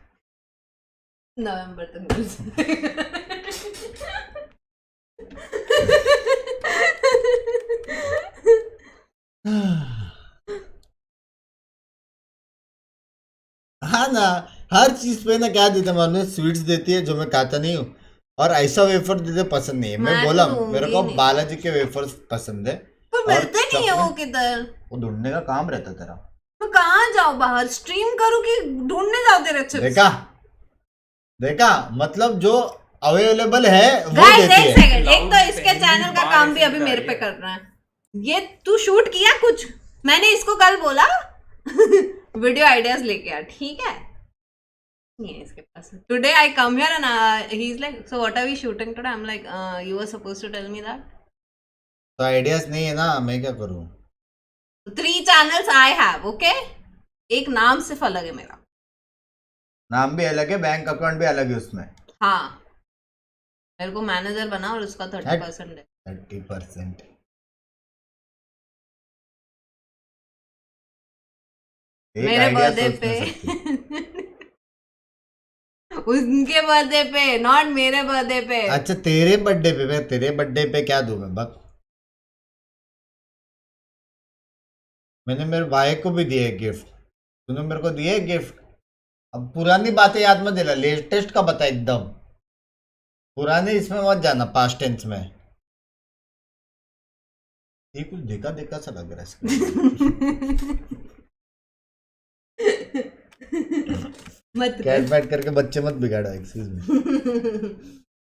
नवंबर तक मिल जाएगा। हाँ ना, हर चीज पे ना क्या देते मालूम है? स्वीट्स देती है जो मैं खाता नहीं हूँ, और ऐसा वेफर देते पसंद नहीं है। मैं बोला मेरे को बालाजी के वेफर्स पसंद है, मिलते नहीं है वो किधर? वो ढूंढने का काम रहता तेरा। मैं कहाँ जाऊँ बाहर, स्ट्रीम करूँ कि ढूंढने जाते रहते? देखा देखा, मतलब जो अवेलेबल है वो देती है। एक तो इसके चैनल का काम भी अभी मेरे पे कर रहा है। ये तू शूट किया कुछ? मैंने इसको कल बोला वीडियो आइडियाज लेके आ, ठीक है? ये इसके पास today I come here and he is like, so what are we shooting today? I am like, you were supposed to tell me that. तो आइडियाज नहीं है ना, मैं क्या करूं? 3 चैनल्स आई हैव, ओके? एक नाम सिर्फ अलग है मेरा। नाम भी अलग है, बैंक अकाउंट भी अलग है उसमें। हाँ, मेरे को मैनेजर बना और उसका 30% है। 30%। मेरे बर्थडे पे उनके बर्थडे पे, नॉट मेरे बर्थडे पे। अच्छा तेरे बर्थडे पे, मैं तेरे बर्थडे पे क्या दूं मैं बक? मैंने मेरे भाई को भी दिए गिफ्ट, तूने मेरे को दिए गिफ्ट। अब पुरानी बातें याद मत दिला, लेटेस्ट का बता एकदम, पुराने इसमें मत जाना, पास्ट टेंस में। ये कुछ देखा देखा सा लग रहा है मत कैट बैट करके बच्चे मत बिगाड़ो, excuse me.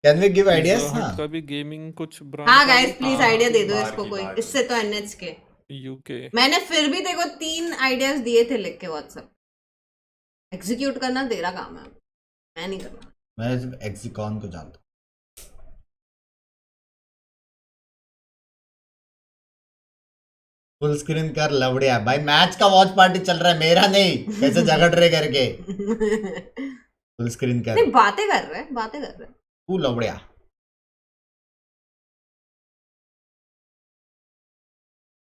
Can we give ideas? हां कभी गेमिंग कुछ ब्रांड। हाँ गाइस प्लीज आइडिया दे दो इसको कोई, इससे तो एनएच के यूके। मैंने फिर भी देखो 3 आइडियाज दिए थे लिख के व्हाट्सएप। एग्जीक्यूट करना तेरा काम है, मैं नहीं करना। मैं सिर्फ एक्सिकॉन को जानता हूं। फुल स्क्रीन कर लवड़िया भाई, मैच का वॉच पार्टी चल रहा है, मेरा नहीं, कैसे झगड़ रहे करके। फुल स्क्रीन कर। नहीं बातें कर रहे हैं, बातें कर रहे हैं। तू लवड़िया।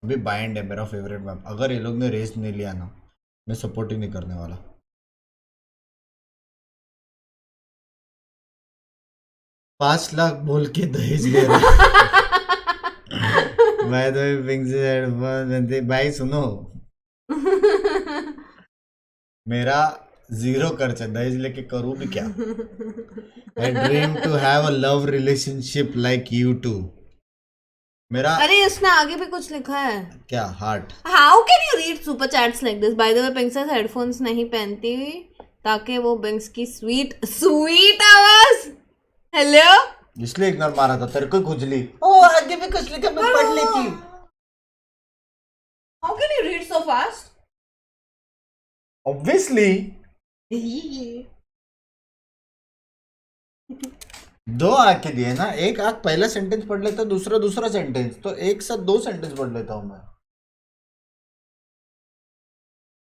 अभी बाइंड है मेरा फेवरेट मैप, अगर ये लोग ने रेस नहीं लिया ना, मैं सपोर्ट ही नहीं करने वाला। $5 लाख बोल के दहेज ले रहा। मैं तो पिंक से हेडफोन भाई सुनो, मेरा 0 खर्च है, दहेज लेके करूँ भी क्या? I dream to have a love relationship like you two. मेरा अरे इसने आगे भी कुछ लिखा है क्या? Heart. How can you read super chats like this? By the way Pinkxes headphones नहीं पहनती ताकि वो बिंक्स की स्वीट आवाज। हेलो, इसलिए इग्नोर मारा था, तेरे को खुजली। ओ आगे भी कुछ लिखा, मैं पढ़ लेती हूँ। How can you read so fast? Obviously 2 आंखें दिए ना, एक आंख पहला सेंटेंस पढ़ लेता, दूसरा सेंटेंस, तो एक साथ 2 सेंटेंस पढ़ लेता हूँ मैं।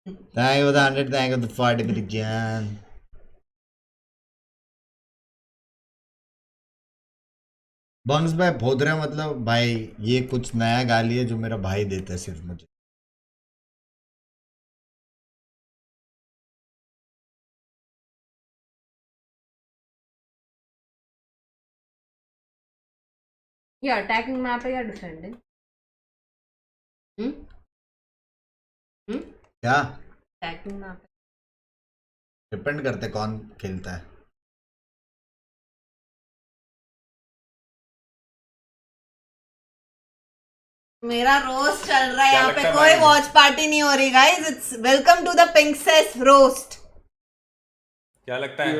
थैंक यू 100, थैंक यू 40 मेरी जान। बंग्स भाई भोदरे मतलब भाई ये कुछ नया गाली है जो मेरा भाई देता है सिर्फ मुझे। ये अटैकिंग मैप है या डिफेंडिंग? क्या अटैकिंग मैप है? डिपेंड करते कौन खेलता है। मेरा रोस्ट चल रहा है यहाँ पे, कोई वॉच पार्टी नहीं हो रही guys. It's welcome to the Pinkxes roast. क्या लगता है?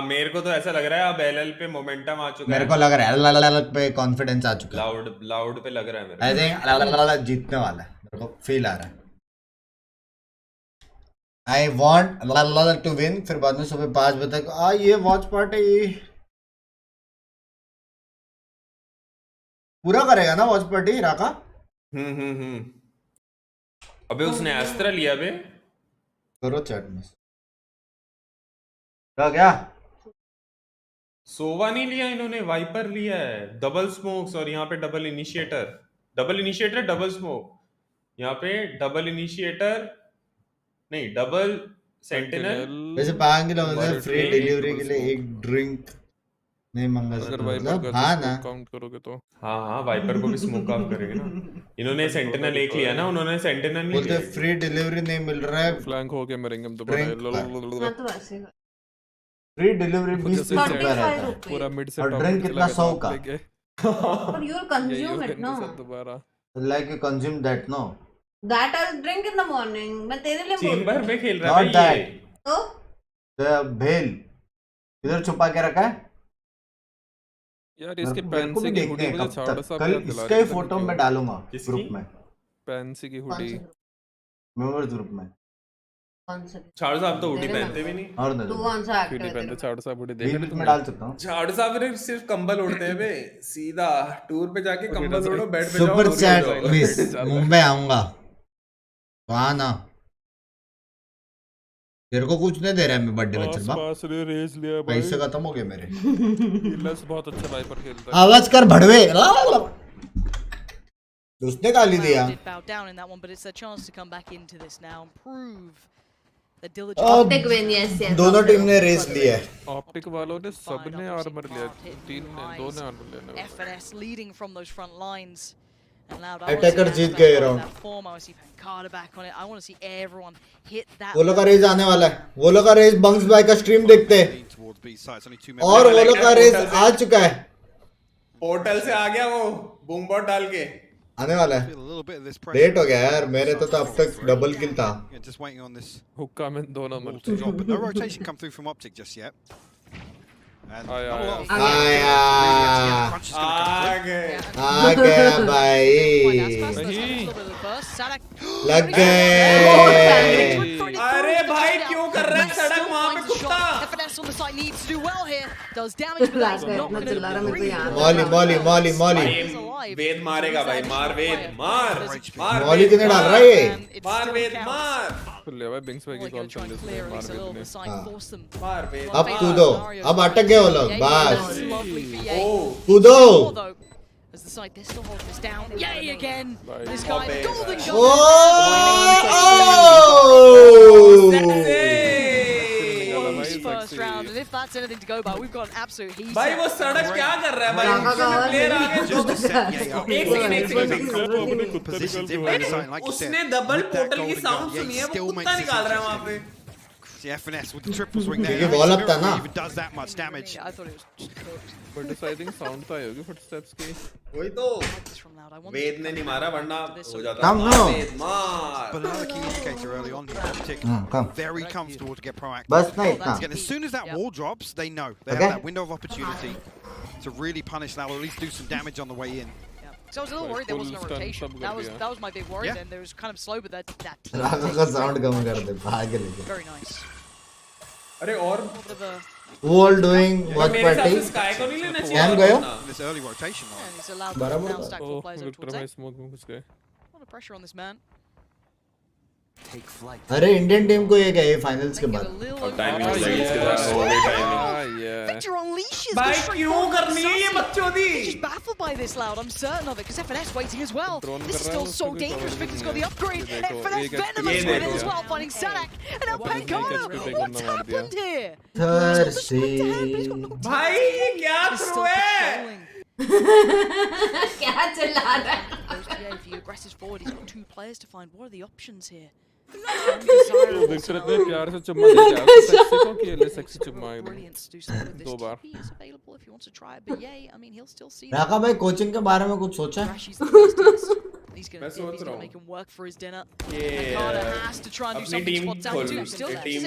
मेरे को तो ऐसा लग रहा है अब एलएल पे मोमेंटम आ चुका है। मेरे को लग रहा है LLL पे कॉन्फिडेंस आ चुका है। लाउड पे लग रहा है मेरे को। आई थिंक LLL जीतने वाला है, मेरे को फील आ रहा है। I want LLL to win. फिर बाद में सुबह 5 बजे तक ये वॉच पार्टी पूरा करेगा ना वॉच पार्टी राका। अबे उसने एस्ट्रा लिया बे। करो चैट में क्या सोवा नहीं लिया इन्होंने, वाइपर लिया है, डबल स्मोक्स, और यहाँ पे डबल इनिशिएटर डबल स्मोक, यहाँ पे डबल इनिशिएटर नहीं डबल सेंटिनल। वैसे पाएंगे लोग फ्री डिलीवरी के लिए एक ड्रिंक नहीं मंगा सकते। हाँ ना काउंट करोगे तो हाँ वाइपर को भी स्मोक ऑफ करेंगे ना। इन्होंने सेंटिनल एक लिया ना, उन्होंने सेंटिनल नहीं बोलते फ्री डिलीवरी नहीं मिल रहा है, फ्लैंक हो गया मरेंगे हम दोबारा। तो ऐसे फ्री डिलीवरी 20 रुपया रहता है पूरा मिड से। और ड्रिंक कितना 100 का? But you'll consume it, no? Like you consume that, no? That I'll drink in the morning. मैं तेरे लिए बोल चेंबर में खेल रहा है Not that. तो भेल इधर छुपा के रखा है यार। इसके पैंसी की हुडी मुझे छाड़ सा कल इसका ही फोटो मैं डालूंगा ग्रुप में। पैंसी की हुडी मेंबर्स ग्रुप में। छाड़ साहब तो हुडी पहनते भी नहीं। और तू कौन सा एक्टर हुडी पहनते? छाड़ साहब हुडी देख ले, मैं डाल सकता हूं। छाड़ साहब ने सिर्फ कंबल ओढ़ते हैं बे, सीधा टूर पे जाके कंबल ओढ़ो, बेड पे जाओ। सुपर चैट मिस मुंबई आऊंगा वहां ना, तेरे को कुछ नहीं दे रहा है मैं बर्थडे में। चल पास रे रेस लिया भाई, पैसे खत्म हो गए मेरे। गिल्लस बहुत अच्छा वाइपर खेलता है। आवाज कर भड़वे। उसने गाली दिया। They're diligent. Optic win, yes, yes. दोनों टीम ने रेस लिया है. ऑप्टिक वालों ने सबने आर्मर लिया, दो ने आर्मर लिया. FNS leading from those front lines. And Loud, Attacker जीत गए round. I want to see Pancada back on it. I want to see everyone hit that. वो लोग का रेस आने वाला है. वो लोग का रेस बंक्स भाई का स्ट्रीम देखते हैं. और वो लोग का रेस आ चुका है. पोर्टल से आ गया वो बूम बॉट डाल के. आने वाला है. लेट हो गया यार. मेरे तो अब तक डबल किल था. हुक्का में 2 number. No rotation come through from Optic just yet. आ गया भाई. लग गए. अरे भाई क्यों कर रहा है सड़क वहाँ पे कुत्ता. मौली वेद मारेगा भाई. मार वेद मार. मौली कितने डाल रहा है ये. मार वेद मार. ले भाई बिंग्स भाई की कॉल चल रही है. मार वेद. अब कूदो. अब अटक गए वो लोग. बस कूदो. As the side pistol holds this down. Yay again. This guy golden first round, and if that's anything to go by, we've got an absolute heat. भाई वो सड़क क्या कर रहा है भाई. प्लेयर आ गए. एक सेकंड. उसने डबल पोर्टल की साउंड सुनी है. वो कुत्ता निकाल रहा है वहाँ पे. The FNS with the triples ring there. Wall up था ना. Even does that much damage. I thought it was cooked. But I think sound तो आई होगी footsteps की. वही तो. वेद ने नहीं मारा वरना हो जाता. Come now. But another key indicator early on here. Optic very comfortable to get proactive. बस ना इतना. Again, as soon as that wall drops, they know they have that window of opportunity to really punish that or at least do some damage on the way in. So I was a little worried there wasn't a rotation. That was my big worry. Then there was kind of slow, but that रागा का sound कम कर दे. भाग लेके. very nice. अरे और Who all doing watch party? Can गयो? This early rotation. And he's allowed to बराबर now stack four players over towards it. Smoke में घुस गए. A lot of pressure on this man. अरे इंडियन टीम को ये क्या है फाइनल्स के बाद. Victor unleashes भाई क्यों करनी है ये बच्चोदी. Just baffled by this Loud. I'm certain of it because FNS waiting as well. This is still so dangerous. Victor's got the upgrade. FNS venomous with it as well, finding Sadak and now Pancada. What's happened here? Thirsty. भाई ये क्या throw है. क्या चला रहा है. If he aggresses forward, he's got 2 players to find. What are the options here? Victor इतने प्यार से चुम्मा दे दिया. सेक्सी को किया ले सेक्सी चुम्मा एकदम 2 बार. राका भाई कोचिंग के बारे में कुछ सोचा है? मैं सोच रहा हूँ. अपनी टीम खोल. Team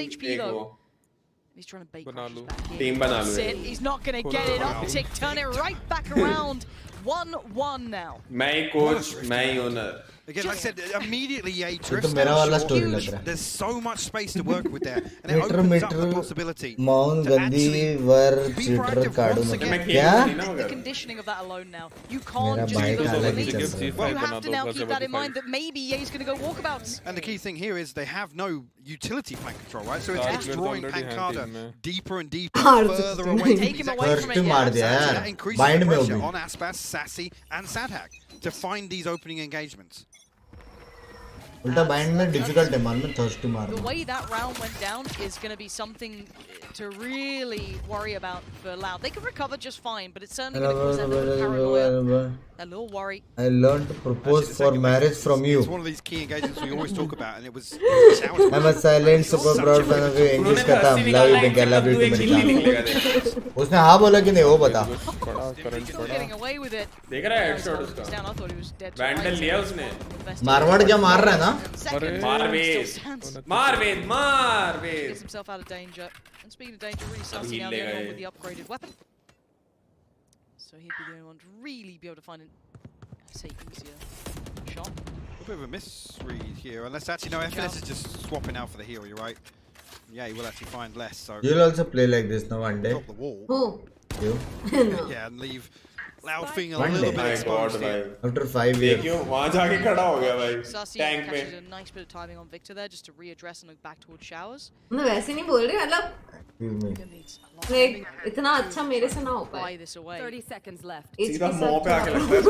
He's trying to bake team बना लो. He's not going to get it. Optic turn it right back around. 1-1 now. मैं ही कोच, मैं ही owner. Again, like I said, immediately a तो drift मेरा वाला so स्टोरी लग huge. रहा है. There's so much space to work with there, and it opens up the possibility. Mount गंदी वर cheater काटो मतलब क्या? The conditioning of that alone now. You can't just do those things. You have to now keep that in mind that maybe Ye's going to go walkabouts. And the key thing here is they have no utility flank control, right? So it's drawing Pancada deeper and deeper, further away. Take him away from it. मार दिया यार. That increases Bind the में pressure होगी. on Aspas, Sassy, and Sadhak to find these opening engagements. उल्टा bind में difficult है मान में थर्स्टी मार. The way that round went down is going to be something to really worry about for Loud. They can recover just fine, but it's certainly going to cause that little paranoia, a little worry. I learned to propose for marriage from you. It's one of these key engagements we always talk about, and it was. I'm a silent, super proud fan of you. English का था. Love you, Bengal. Love you, मेरी जान. उसने हाँ बोला कि नहीं वो बता. Still getting away with it. देख रहा है हेडशॉट उसका. I thought he was dead. Vandal लिया उसने. मारवाड़ क्या मार रहा है ना? मार वेद. मार वेद. मार वेद. Gets himself out of danger. And speaking of danger, really starting out the only one with the upgraded weapon. So he'd be the only one to really be able to find an, say, easier shot. A bit of a misread here, unless actually no, FNS is just swapping out for the hero. You're right. Yeah, he will actually find less. So you'll also play like this now one day. Drop the wall. Who? You. Yeah, and leave Loud feeling a One little day. bit exposed here. After 5 years. देखियो वहाँ जाके खड़ा हो गया भाई Sassy tank catches में a nice bit of timing on Victor there just to readdress and look back towards showers. मैं वैसे नहीं बोल रही, मतलब लाइक इतना अच्छा मेरे से ना हो पाए। 30 seconds left. सीधा मुंह पे आके लगता है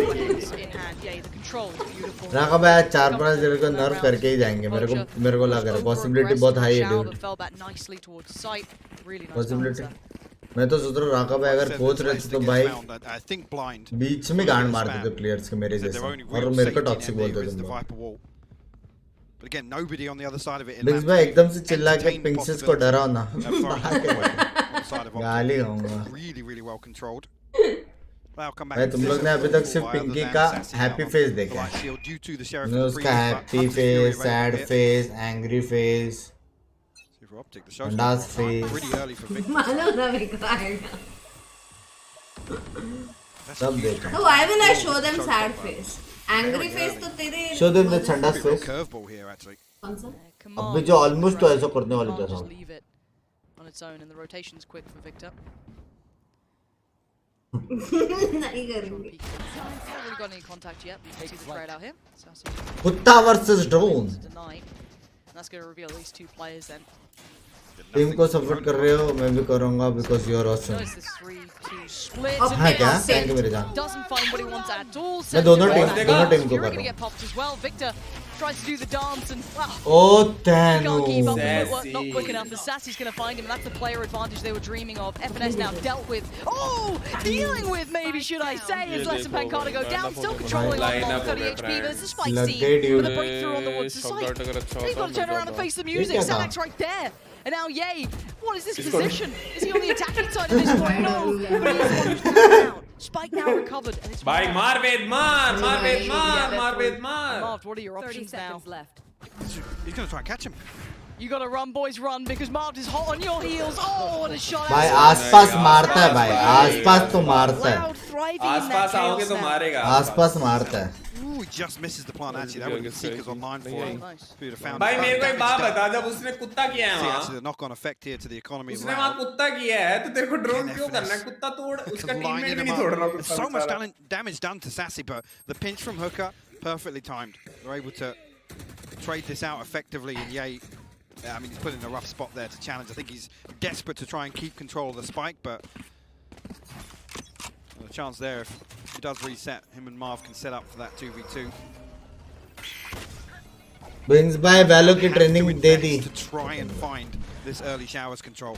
In hand, yeah, the control beautiful. राका भाई 4-5 जगह को नर्फ करके ही जाएंगे, मेरे को लग रहा है पॉसिबिलिटी बहुत हाई है Shower dude। that fell back nicely towards sight. Really nice possibility balance there. मैं तो सोच रहा हूँ राका भाई अगर कोच रहते तो भाई I think blind. बीच में गांड मारते थे प्लेयर्स के मेरे जैसे और मेरे को टॉक्सिक बोलते थे तुम लोग। But again, nobody on the other side of it. बिग्स भाई एकदम से चिल्ला के पिंक्सेस को डराओ ना। गाली दूंगा। Really, really well controlled. भाई तुम लोग ने अभी तक सिर्फ पिंकी का हैप्पी फेस देखा है। मैंने उसका happy face, sad face, angry face, अंदाज फेस मालूम था मेरे को आएगा। सब देखा। So why will I show them sad face? Angry face तो तेरे Show them the संडास फेस। कौन सा? अभी जो ऑलमोस्ट तो ऐसा करने वाले जैसा। On its own and the rotation's quick for Victor. नहीं करूँगी। Haven't really got any contact yet. You can see the trade out here. Sassy कुत्ता versus drone. denied. And that's going to reveal at least 2 players then. Team को support कर रहे हो, मैं भी करूँगा because you are awesome। Notice this 3-2 split. अब है क्या? थैंक यू मेरे जान। Doesn't find what he wants at all. मैं दोनों टीम You're को कर going रहा to हूँ। get popped as well. Victor tries to do the dance and Oh, can't keep up with the Thanos। footwork, not quick enough. The Sassy's going to find him, and that's the player advantage they were dreaming of. FNS now dealt with. Oh, dealing with, maybe should I say, as Lesson Pancada go down, still controlling on long 30 HP, but it's a spike scene with a breakthrough on the woods. He's got to turn around and face the music. Sanak's right there. And now Ye, what is this position? Is he on the attacking side at this point? No, but he's one who's down. Spike now recovered. And it's भाई मार वेद मार वेद मार वेद मार। Marv, what are your options now? He's going to try and catch him. You gotta run, boys, run, because Marv is hot on your heels. Oh, what a shot! भाई आसपास मारता है भाई, आसपास तो मारता है। आसपास आओगे तो मारेगा। आसपास मारता है। Ooh, he just misses the plant. Actually, that would have been seekers online for him. भाई मेरे को एक बात बता, जब उसने कुत्ता किया है वहाँ, the knock-on effect here to the economy. उसने वहाँ कुत्ता किया है, तो तेरे को ड्रोन क्यों करना है? कुत्ता तोड़, उसका टीममेट भी नहीं तोड़ रहा कुत्ता। So much damage done to Sassy, but the pinch from Hooker perfectly timed. They're able to trade this out effectively, and Ye, I mean, he's put in a rough spot there to challenge. I think he's desperate to try and keep control of the spike, but a chance there if he does reset. Him and Marv can set up for that 2v2. Wins by Valo की training they the. To try and find this early showers control.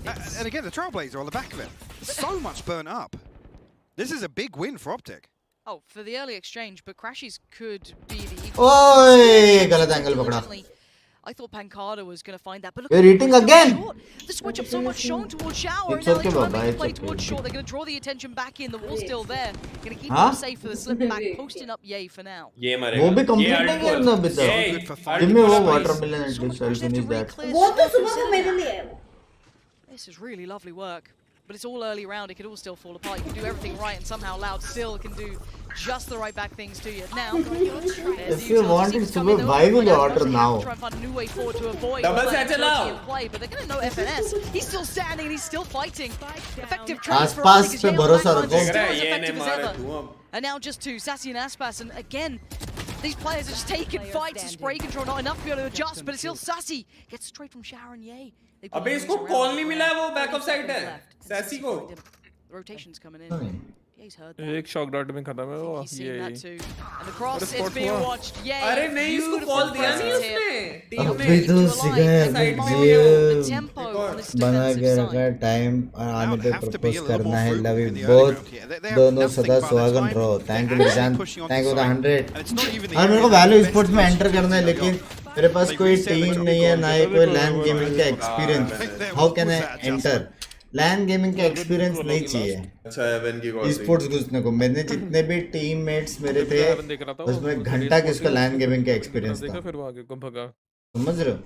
And again, the Trailblazer on the back of it. So much burnt up. This is a big win for Optic. Oh, for the early exchange, but Crashies could be the equal. Oy, गलत angle पकड़ा। I thought Pancada was going to find that, but look, you're eating again. The switch up so much shown towards Shower, It's and now okay, they're trying to Baba, make a it's play okay. towards Short. They're going to draw the attention back in. The wall's still there. Going to keep Huh? them safe for the slip back, posting up Ye for now. ये मरेगा। वो भी complete नहीं किया ना अभी तक। Give me वो watermelon at least. I'll finish that. वो तो सुबह को मेरे लिए है। This is really lovely work, but it's all early round. It could all still fall apart. You can do everything right, and somehow Loud still can do just the right back things to you. Now, if you want it, Subha, why will you order now? Try and find a new way forward to avoid Double satchel out. play, but they're going to know FNS. He's still standing and he's still fighting. Effective trades for आसपास पे भरोसा रखो। And now just two, Sassy and Aspas, and again, these players are just taking fights and spray control, not enough to be able to adjust, but it's still Sassy. Gets straight from Shower and Ye. अबे इसको call नहीं मिला है, वो back of side है sassy को। The rotation's coming in. एक shock dot में खत्म है वो ये and the cross is being watched. Yeah, अरे नहीं इसको कॉल दिया नहीं उसने टीम में। अभी तो सिखा है बना के रखा टाइम और आने पे प्रपोज करना है लव यू बोथ दोनों सदा सुहागन रहो। थैंक यू जान, थैंक यू 100। और मेरे को वैल्यू स्पोर्ट्स में एंटर करना है, लेकिन मेरे पास कोई टीम नहीं है, ना ही कोई लैन गेमिंग का experience. How can I enter? LAN gaming का एक्सपीरियंस नहीं चाहिए स्पोर्ट्स घुसने को। मैंने जितने भी टीममेट्स मेरे थे उसमें घंटा किसका लैन गेमिंग का एक्सपीरियंस था, समझ रहे हो?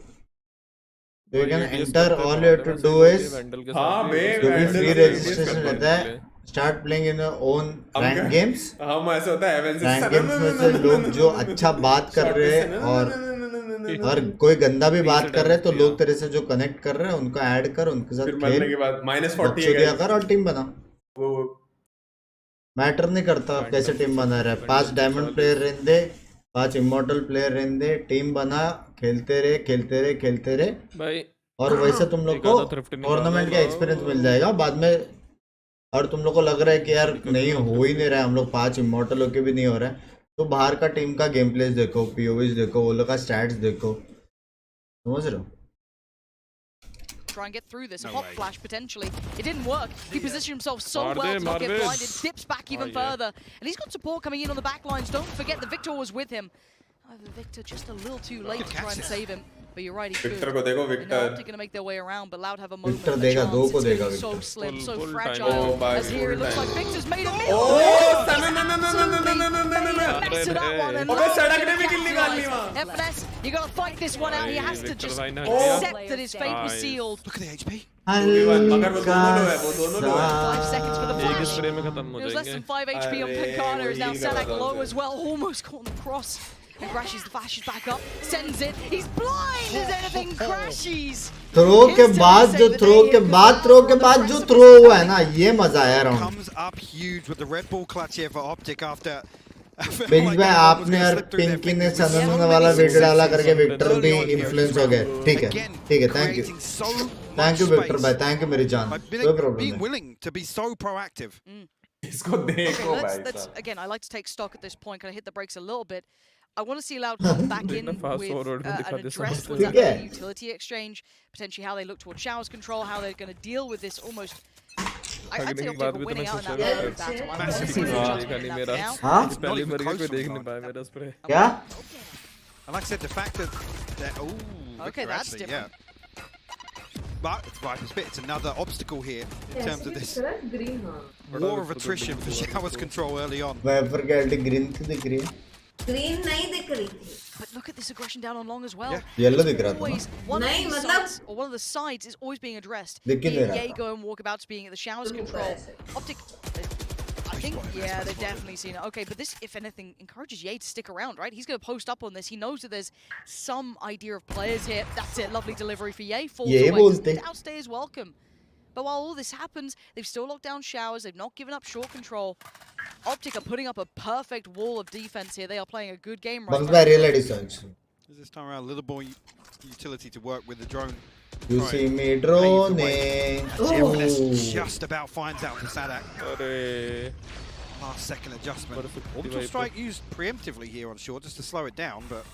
तो you can enter, all you have to do is जो भी फ्री रजिस्ट्रेशन रहता है, start playing in your own rank games. ऐसा होता है रैंक गेम्स में से लोग जो अच्छा बात कर रहे हैं और कोई गंदा भी बात कर रहे हैं तो लोग तेरे से जो कनेक्ट कर रहे हैं उनको ऐड कर, उनके साथ खेल, -40 कर और टीम बना। मैटर नहीं करता कैसे टीम बना रहा है। 5 डायमंड प्लेयर रहने दे, 5 इमॉर्टल प्लेयर रहने दे, टीम बना, खेलते रहे भाई। और वैसे तुम लोग को टूर्नामेंट का एक्सपीरियंस मिल जाएगा बाद में। और तुम लोग को लग रहा है कि यार नहीं हो ही नहीं रहा है, हम लोग 5 इमॉर्टल होके भी नहीं हो रहा है, तो बाहर का टीम का गेम प्लेस देखो, पीओवीज देखो, वो लोग का स्टैट्स देखो, समझ रहे हो? Try and get through this. A hot flash potentially. It didn't work. He positioned himself so well to not get blinded. Dips back even further. And he's got support coming in on the back lines. Don't forget the Victor was with him. However, Victor just a little too late to try and save him. But you're right, he could. Victor को देखो, Victor. They're going to make their way around, but Loud have a moment. Victor देगा, 2 को देगा Victor. So Victor. slim, so fragile. As here it looks like Victor's made a miss. Back to that one. And सड़क ने भी किल निकाल ली वहाँ. FNS, you got to fight this one out. He has to just accept that his fate was sealed. Look at the HP. मगर वो दोनों लो है. 5 seconds for the flash. एक स्प्रे में खत्म हो It was less जाएंगे। than 5 HP on Pancana. Is now Sadak low as well. Almost caught in the cross. And crashes the flashes back up. Sends it. He's blind as anything crashes. Throw के बाद जो throw हुआ है ना, ये मजा आया round. Comes up huge with the Red Bull clutch here for Optic after. Pink भाई आपने और पिंकी ने सनन वाला वीडियो डाला करके विक्टर भी इन्फ्लुएंस हो गए। ठीक है, थैंक यू विक्टर भाई, थैंक यू मेरी जान, कोई प्रॉब्लम Being नहीं। willing to be so proactive. इसको देखो भाई। Let's again. I like to take stock at this point. Kind of hit the brakes a little bit. I want to see Loud come back in with an address towards that utility exchange, potentially how they look towards showers control, how they're going to deal with this almost. I'd say Optic are winning out in that battle. पहली बार कोई देख नहीं पाया मेरा spray. क्या? And like I said, the fact that okay, that's actually, different. Yeah. But it's Viper's bit. It's another obstacle here in terms of this war of attrition for showers control early on. Viper की ulti green तो दिख रही है। Green नहीं दिख रही थी। But look at this aggression down on long as well. Yellow दिख रहा था। Always one of the sides is always being addressed. Diego and Walkabouts being at the showers control. Optic, I think, yeah, they've definitely seen it. Okay, but this, if anything, encourages Ye to stick around, right? He's going to post up on this. He knows that there's some idea of players here. That's it. Lovely delivery for Ye. Falls away. Outstay is welcome. But while all this happens, they've still locked down showers. They've not given up short control. Optic are putting up a perfect wall of defense here. They are playing a good game right now. This time around, a little more utility to work with the drone. You see me droning. Just about finds out for Sadak. Last second adjustment. Orbital strike used preemptively here on shore just to slow it down, but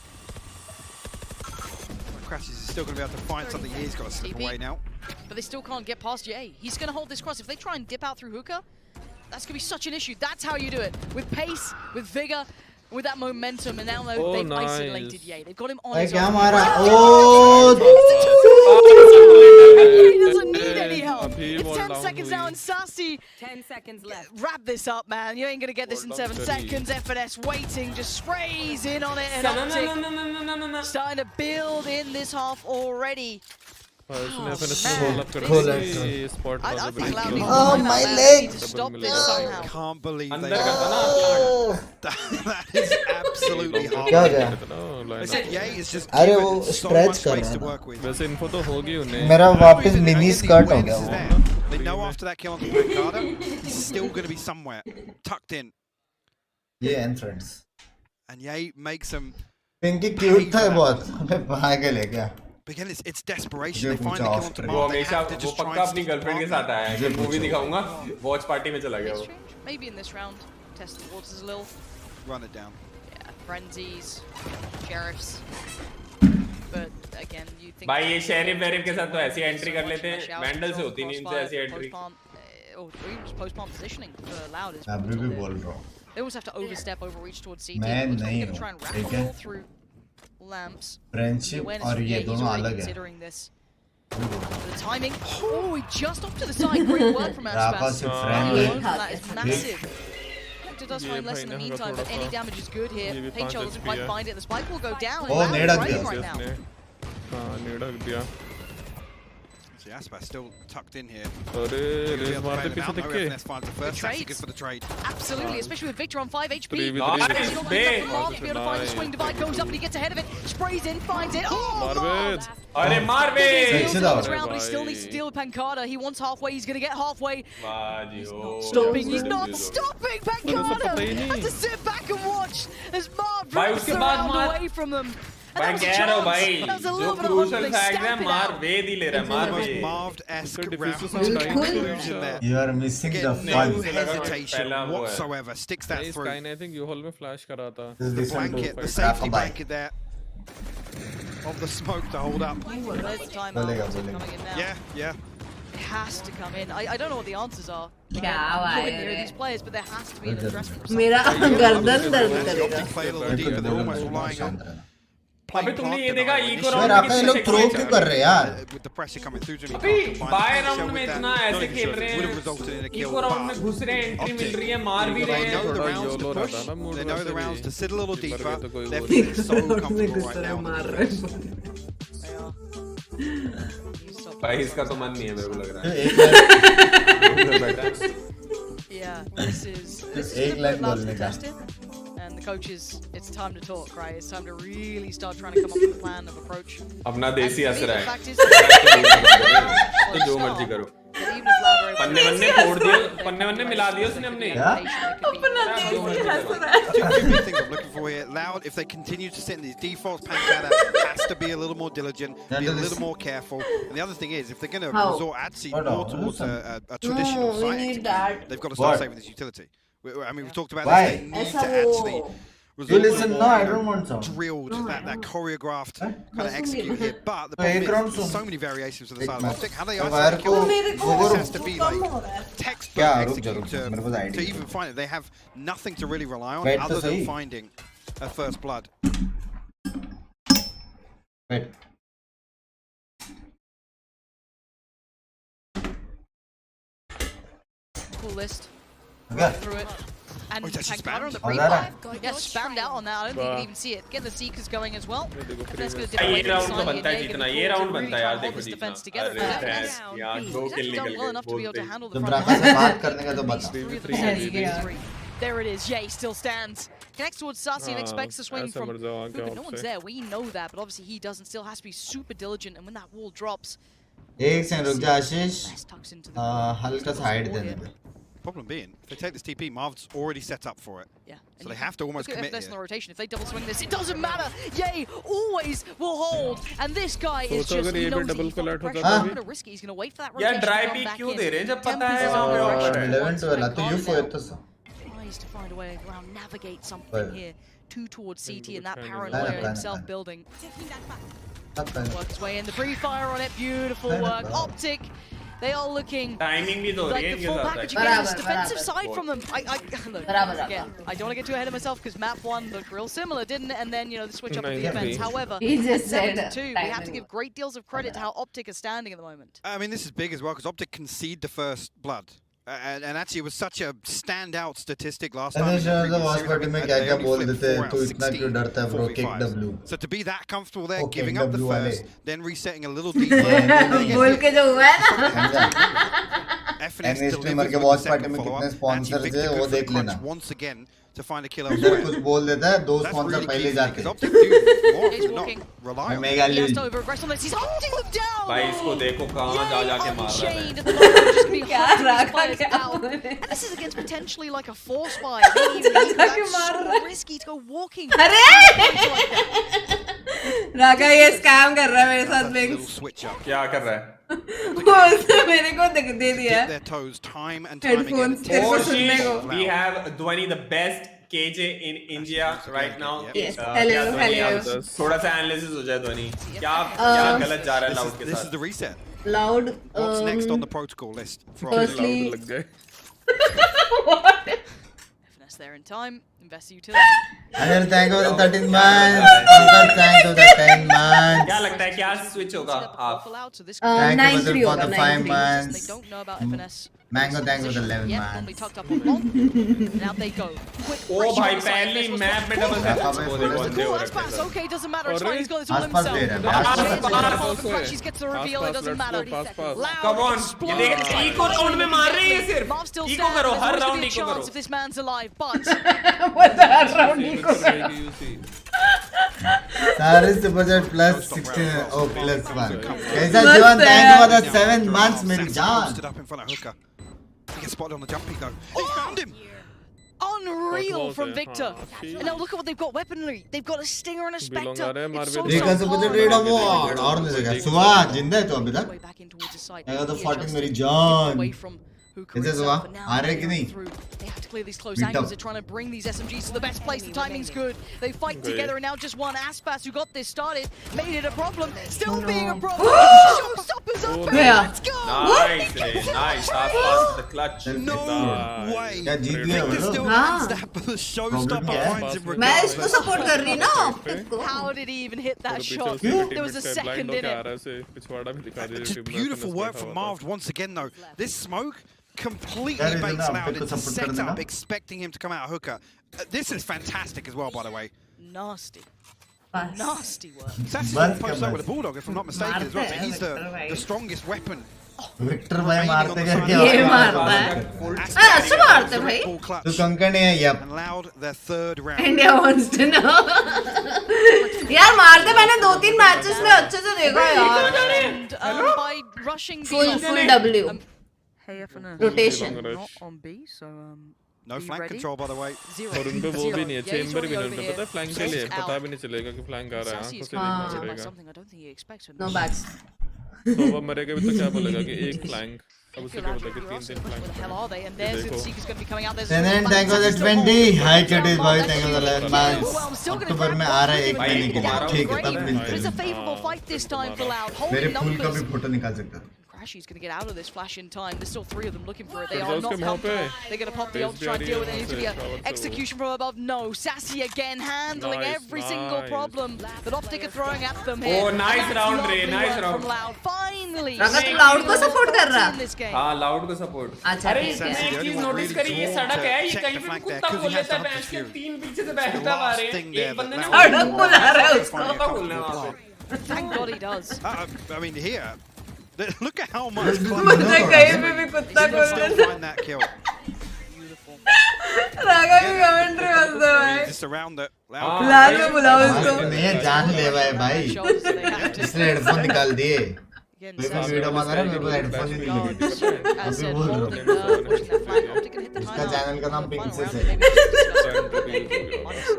Crashes is still going to be able to find something here. He's got to slip away now. But they still can't get past Jay. He's going to hold this cross. If they try and dip out through hookah, that's going to be such an issue. That's how you do it. With pace, with vigor, with that momentum. And now they've isolated Ye. They've got him on his own. He doesn't need any help. It's 10 seconds now and Sassy. 10 seconds left. Wrap this up, man. You ain't going to get this in 7 seconds. FNS waiting, just sprays in on it. And Optic starting to build in this half already. Oh my leg! Stop this somehow. Can't believe they that is absolutely hard. I said Ye is just given so much space to work with. वैसे info तो होगी उन्हें। मेरा वापस mini skirt हो गया वो। They know after that kill on the Pancada, he's still going to be somewhere tucked in. ये entrance. And Ye makes him. Pinky cute था बहुत। मैं भाग ले गया। But again, it's desperation. They find the kill on Tamar. They have to just try and girlfriend के साथ आया है कि मूवी दिखाऊंगा watch party में चला गया वो. Maybe in this round, test the waters a little. Run it down. Yeah, frenzies, sheriffs. But again, you think. भाई ये sheriff वेरिफ के साथ तो ऐसी entry कर लेते हैं. Vandal से होती नहीं इनसे ऐसी entry. Or even just post-palm positioning for Loud is. अभी भी बोल रहा हूँ. They almost have to overstep, overreach towards CT. मैं नहीं हूँ. ठीक है. Lamps. Friendship और ये दोनों अलग है. The timing. Oh, he just off to the side. Great work from Aspas. That is massive. Hector does find less in the meantime, but any damage is good here. Paintshell doesn't quite find it. The spike will go down. Oh, right now. So Aspas still tucked in here. अरे race मारते पीछे देख के FNS finds the first. That's good for the trade. Absolutely, especially with Victor on 5 HP. Nice, He's not enough to be able to find the swing divide, goes up and he gets ahead of it, sprays in, finds it. Oh, Marvin! अरे Marvin! But he still needs to deal with Pancada. He wants halfway, he's going to get halfway. He's not stopping. Pancada has to sit back and watch as Marv rips around away from them. भाई कह रहा हूँ भाई जो crucial fact है मार वेद ही ले रहा है मार वेद Marved-esque conclusion there. You are missing the fun. No hesitation whatsoever. Sticks that through. I think you hold में flash कर रहा था. The blanket, the safety blanket there of the smoke to hold up. There's the timeout coming in now. Yeah. It has to come in. I don't know what the answers are. क्या these players, but there has to be an addressment. मेरा गर्दन दर्द करेगा. अबे तुमने ये देखा eco round में कितने लोग थ्रो क्यों कर रहे हैं यार? अबे बाय राउंड में इतना ऐसे खेल रहे हैं इको राउंड में घुस रहे हैं एंट्री मिल रही है मार भी रहे हैं They know the rounds to sit a little deeper. They're feeling so comfortable right now. भाई इसका तो मन नहीं है मेरे को लग रहा है. Yeah, this is एक लाइन बोलने का. And the coaches, it's time to talk, right? It's time to really start trying to come up with a plan of approach. अपना देसी असर है. तो जो मर्जी करो. पन्ने वन्ने फोड़ दिए, पन्ने वन्ने मिला दिए उसने हमने. अपना देसी असर है. Two things I'm looking for here. Loud, if they continue to sit in these defaults, Pancada has to be a little more diligent, be a little more careful. And the other thing is, if they're going to resort ADSI more towards a traditional site, they've got to start saving this utility. I mean, we've talked about this. They need to actually listen, no, I don't want some. drilled that choreographed kind of execute here. But the problem is, there's so many variations of the side of Optic. How they isolate kill, this has to be like textbook execute to even find it. They have nothing to really rely on other than finding a first blood. Wait. Cool list. Okay. Through it. And Pancada on the Oh, that pre-buy. Yeah, spammed out on that. I don't think you can even see it. Get the Seekers going as well. That's going to ये round तो बनता है जीतना. ये round बनता है यार देखो जीतना. अरे यार 2 किल निकल well enough to be able to handle the जब front राका से line. बात करने का तो बता. There it is. Jay still stands. Connects towards Sasi and expects the swing from Fuka. No one's there. We know that, but obviously he doesn't. Still has to be super diligent. And when that wall drops, एक second रुक जा आशीष. हल्का सा hide देने दे. Problem being, if they take this TP, Marv's already set up for it. Yeah. So they have to almost commit FNS in here. the rotation. If they double swing this, it doesn't matter. Yay always will hold. And this guy is just, he knows he's got pressure. He's going to risk it. He's going to wait for that rotation. यार dry peak क्यों दे रहे हैं जब पता है वहां पे option 11 12 तो यू फोर तो सा. Tries to find a way around, navigate something here. 2 towards CT and that paranoia himself building. Work his way in. The pre-fire on it. Beautiful work. Optic. They are looking timing भी तो like the full package again. This defensive side from them. Look, again, I don't want to get too ahead of myself because map 1 looked real similar, didn't it? And then, you know, the switch up of defense. However, He just said 7-2, we have to give great deals of credit to how Optic is standing at the moment. I mean, this is big as well because Optic conceded the first blood. And actually, it was such a standout statistic last time. So to be that comfortable there, giving up the first, then resetting a little deeper. बोल के जो हुआ है ना. FNS delivered with the second follow-up. Actually, Victor goes for the clutch once again to find a kill elsewhere. कुछ बोल देता है दो स्पॉन्सर पहले जाते हैं. He has to over-aggress on this. He's holding them down. भाई इसको देखो कहाँ जा मार रहा है. And this is against potentially like a force buy. That's so risky to go walking. राका ये स्कैम कर रहा है मेरे साथ बिंग्स. क्या कर रहा है? वो उसने मेरे को दे दिया है. Headphones तेरे को सुनने को. We have Dhwani, the best KJ in India right now. Yes. Hello. थोड़ा सा एनालिसिस हो जाए Dhwani. क्या गलत जा रहा है लाउड के साथ? This is the reset. Loud. What's next on the protocol list? Firstly. What? FNS there in time. Invest the utility. Anil, thank you for the 13 months. Pankaj, thank you for the 10 months. क्या लगता है क्या switch होगा आप? Thank you for the 5 months. They don't know about FNS Mango thanks for the 11 Yeah, man. normally tucked up on long. Now they go. Quick ओ pressure भाई on the side. पहली This was map में not double good. वो देखो बंदे हो रखे Aspas, हैं okay, doesn't matter. It's fine. He's got this all आसपास himself. ले रहा है Crashes gets the reveal. It doesn't matter. Loud come on ये देख इको राउंड में मार रहे हैं सिर्फ Marv still इको stands. करो There's हर always gonna round be a eco chance करो if this man's alive, but सारे सुपर चैट प्लस 16 ओ प्लस 1 कैसा जीवन thank you for the 7 months मेरी जान Stood up in front of Hooker. He gets spotted on the jumpy though. They found him. unreal from Victor. And now look at what they've got weaponry. They've got a stinger and a spectre. It's so देखा super chat red award और नहीं देखा सुबह जिंदा है तो अभी तक मैं तो 14 मेरी जान कैसे सुबह आ रहे कि नहीं They have to clear these close angles. They're trying to bring these SMGs to the best place. The timing's good. They fight together, and now just one Aspas who got this started made it a problem. Still being a problem. Showstoppers up there. Let's go. Nice, nice. Aspas the clutch. No way. क्या जीत गया वो लोग The showstopper finds him. मैं इसको support कर रही ना How did he even hit that shot? There was a second in it. Just beautiful work from Marv once again though. This smoke completely baits Loud into setup, expecting him to come out of hooker. This is fantastic as well, by the way. Nasty. Nasty work. Sassy posts up with a bulldog, if I'm not mistaken, as well. So he's the strongest weapon. Victor भाई मारते क्या क्या ये मारता है अच्छा मारते भाई तो कंकड़ है ये And Loud their third round. India wants to know यार मारते मैंने 2-3 मैचेस में अच्छे से देखा यार And by rushing full W rotation not on B, so No flank control, by the way. और उनपे वो भी नहीं है चेंबर भी नहीं उनपे पता है फ्लैंक के लिए पता भी नहीं चलेगा कि फ्लैंक आ रहा है आंखों से देखना पड़ेगा no backs तो वो मरेगा भी तो क्या बोलेगा कि एक फ्लैंक अब उसे क्या पता कि 3 Where the hell are they? And there's the Seeker's going to be coming out. There's Tenen thank you for the 20 hi Chuttis boy thank you for the 11 months अक्टूबर में आ रहा है 1 महीने के लिए ठीक है तब मिलते But it's a हैं favorable fight this time for Loud. मेरे Holding फूल का numbers. भी फोटो निकाल सकता है Crashy's going to get out of this flash in time. There's still 3 of them looking for it. They are not comfortable. They're going to pop the ult to try and deal with it. Needs to be an execution from above. No, Sassy again handling every single problem that Optic are throwing at them here. Oh, nice round, Ray. Nice round. From Loud. Finally. रगा तो Loud को support कर रहा हाँ Loud को support अच्छा अरे ठीक है एक चीज नोटिस करी ये सड़क है ये कहीं पे कुत्ता बोल लेता है बैंड के 3 पीछे से बैठता आ रहे हैं एक बंदे ने सड़क बुला रहा है उसको कुत्ता बोलने वहां पे Thank God he does. I mean, here, look at how much. मुझे कहीं पे भी कुत्ता बोल देता Find that kill. रगा की कमेंट्री बस दो भाई Just around the लाल में बुलाओ उसको नहीं जान ले भाई इसने हेडफोन निकाल दिए कोई भी वीडियो बना रहा है मेरे को हेडफोन ही नहीं लगे अभी बोल रहा हूँ इसका चैनल का नाम पिंकसेस है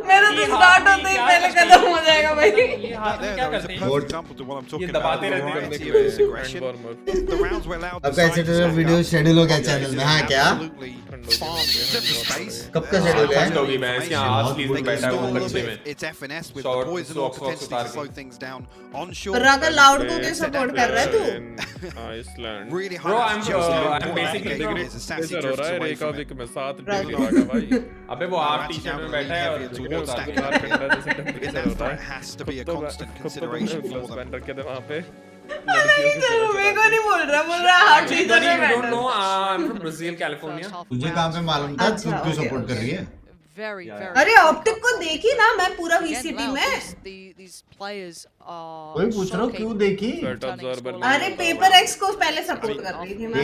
मेरा तो स्टार्ट होते ही पहले खत्म हो जाएगा भाई ये हाथ में क्या करते हैं example to what I'm talking ये about. दबाते The रहते variety हैं of this aggression. The rounds were allowed. आपका ऐसे वीडियो शेड्यूल हो गया चैनल में हाँ क्या कब का शेड्यूल है होगी मैं इसके हाथ प्लीज बैठा हूं बच्चे में It's FNS with the poison or potentially to slow things down onshore. रगा लाउड को क्यों सपोर्ट कर रहा है तू Iceland Really Bro, hard. I'm basically कैसे हो रहा है रेकाविक में 7 डिग्री लगा भाई अबे वो हाफ टी-शर्ट में बैठा है और towards उतार that. के बाहर ठंडा जैसे टेंपरेचर That होता threat है has to be a constant consideration for them. बन रखे थे वहां पे मेरे को नहीं बोल रहा हाथ Actually, टीचर में you don't बैठा know, I'm from Brazil, California. तुझे कहाँ पे मालूम था तू क्यों सपोर्ट कर रही है Very, very. अरे ऑप्टिक को देखी ना मैं पूरा VCT में These players are. कोई पूछ रहा हूँ क्यों देखी अरे पेपर एक्स को पहले सपोर्ट कर रही थी मैं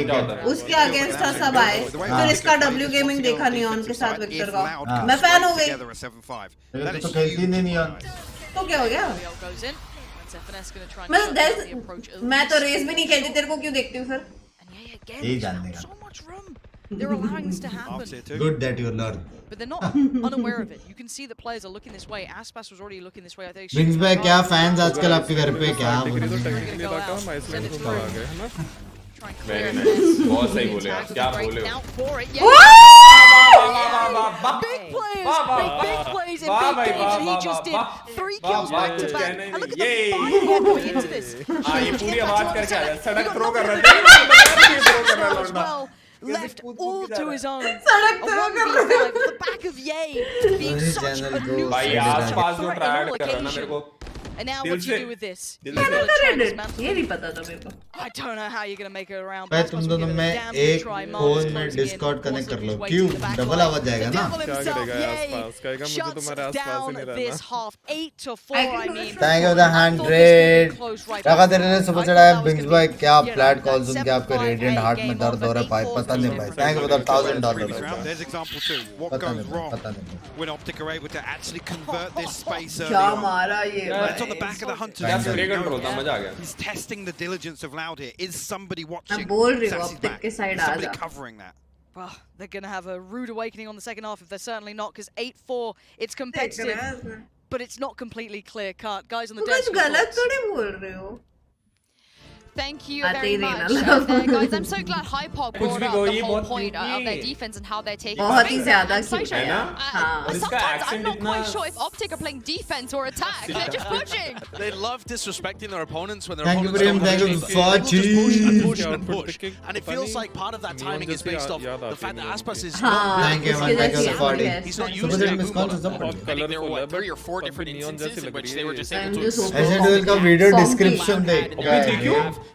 उसके अगेंस्ट था सब आए फिर इसका W गेमिंग देखा नियॉन के साथ विक्टर का मैं फैन हो गई तो खेलती नहीं नियॉन तो क्या हो गया मैं तो रेस भी नहीं खेलती तेरे को क्यों देखती हूँ फिर यही जानने का They're allowing this to happen. Good that you learn. But they're not unaware of it. You can see the players are looking this way. Aspas was already looking this way. I think. Wings भाई क्या fans आजकल आपके घर पे क्या Very nice. बहुत सही बोले आप क्या बोले हो Big plays in big games, and he just did 3 kills back to back. And look at the fire going into this. हाँ ये पूरी आवाज करके आया सड़क थ्रो कर रहा था As well, left all to his own. A 1v5 at the back of Yay, being such a nuisance, भाई such a आसपास जो threat in ट्राई all कर रहा है ना मेरे occasion. को And now what do you do with this? ये नहीं पता था मेरे को. I don't know how you're gonna make it around. भाई तुम दोनों में एक फोन में डिस्कॉर्ड कनेक्ट कर लो. क्यों? डबल आवाज जाएगा ना. क्या करेगा आसपास? कहेगा मुझे तुम्हारे आसपास ही नहीं रहना. Thank you for the 100. लगा तेरे ने सुबह चढ़ाया बिंग्स भाई. क्या फ्लैट कॉल सुन के आपके रेडिएंट हार्ट में दर्द हो रहा है भाई. पता नहीं भाई. Thank you for the $1,000. There's example two. What goes wrong when Optic are able to actually convert this space early क्या on? मारा ये It's on the back of the Hunter's मजा आ गया. He's testing the diligence of Loud here. Is somebody watching? बोल रही हूँ Sassy's Optic back. के side Is somebody आ जा. covering that? Well, they're going to have a rude awakening on the second half if they're certainly not, because 8-4, it's competitive, but it's not completely clear cut. Guys on the desk. कुछ गलत तो नहीं बोल रहे हो. Thank you very much. There, guys, I'm so glad Hypop brought up the whole point of their defense and how they're taking बहुत ही ज़्यादा Sometimes हाँ. I'm not quite sure if Optic are playing defense or attack. They're just pushing. They love disrespecting their opponents when their Thank you opponents for him. Thank you for push and push and push. And it feels like part of that timing is based off the fact that Aspas is not Thank you man. Thank you for 40. He's not used to it. There were 3 or 4 different instances in which they were just able to ऐसे dual का video description देख.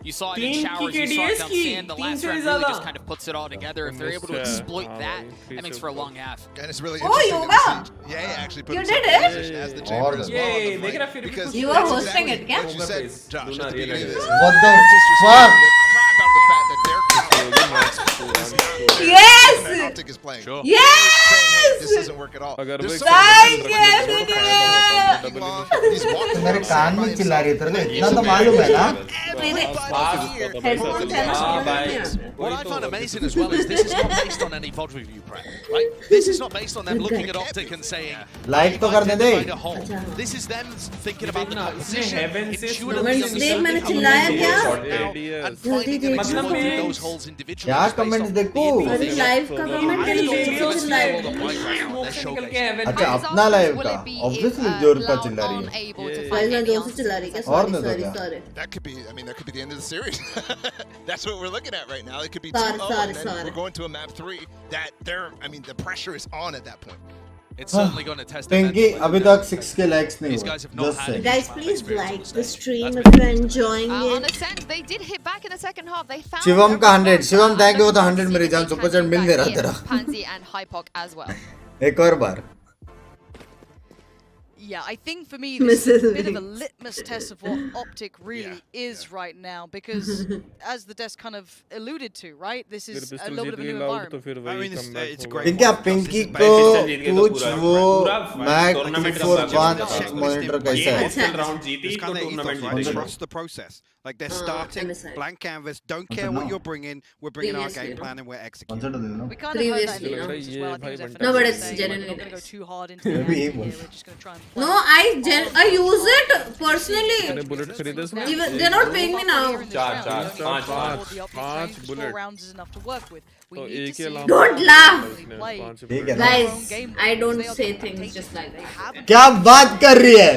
You saw it in showers, you saw it down sand. The last round really just kind of puts it all together. If they're able to exploit that, that makes for a long half. And it's really Oh, interesting Yoga! to see Jay actually put You himself did in it? position as the champion as well. Yay, in the fight, because You were that's hosting exactly it, क्या? what you said, Josh, at the beginning of this. What the Disrespecting fuck? the crap out of the fact that Yes! Optic is playing. Yes! Saying, hey, this doesn't work at all. अगर There's भाई so Thank many you, different Anthony. ways of walking He's walking मेरे around can't by में चिल्ला रही है himself. तेरे को. इतना तो मालूम है ना. Headphone चला. What I find amazing as well is this is not based on any VOD review prep, right? This is not based on them looking at Optic and saying, Like तो करने दे. identified a hole. This is them thinking about the composition, intuitively Comments देख मैंने चिल्लाया क्या? and finding and exploiting those holes individually. क्या comments देखो? अरे live का comment है live. अच्छा अपना लाइव का. Obviously जोर का चिल्ला रही है. फाइल में जोर से चिल्ला रही है क्या? और नहीं तो Sorry, क्या? sorry. That could be, I mean, that could be the end of the series. That's what we're looking at right now. It could be Sorry, 2-0, sorry, and then sorry. we're going to a map 3 that they're, I mean, the pressure is on at that point. It's certainly going to test them. Pinky अभी तक 6 के likes नहीं These हुए. guys have not Just had saying. any Guys, sort of please experience on like the the stage. stream That's if you're enjoying On it. a sense, they did hit back in the second half. They found Shivam का 100. Shivam thank you for the 100 100 मेरी जान. Super chat मिल दे रहा तेरा. Pansy and Hypok as well. एक और बार. Yeah, I think for me this is a Mrs. bit of a litmus test of what Optic really is right now, because as the desk kind of alluded to, right? This is a little bit of a new environment. I mean, it's great. Pinky आप पिंकी को पूछ वो Mac 4-5 monitor कैसा है? It's kind of ethos, right? Trust the process. Like they're starting blank canvas, don't care what you're bringing. We're bringing our game plan and we're executing. We kind of heard that in the announcement as well. I think it's No, but it's saying, genuinely we're not going to go nice. too hard into the Maybe here. it We're just going to try and play. No, I use it personally. मैंने bullet खरीदे इसमें. Even they're not paying me now. पांच bullet. rounds is enough to work with. We तो need एक to he see अलावा Don't laugh. play. ठीक है ना? Guys, I don't say things just like that. क्या बात कर रही है?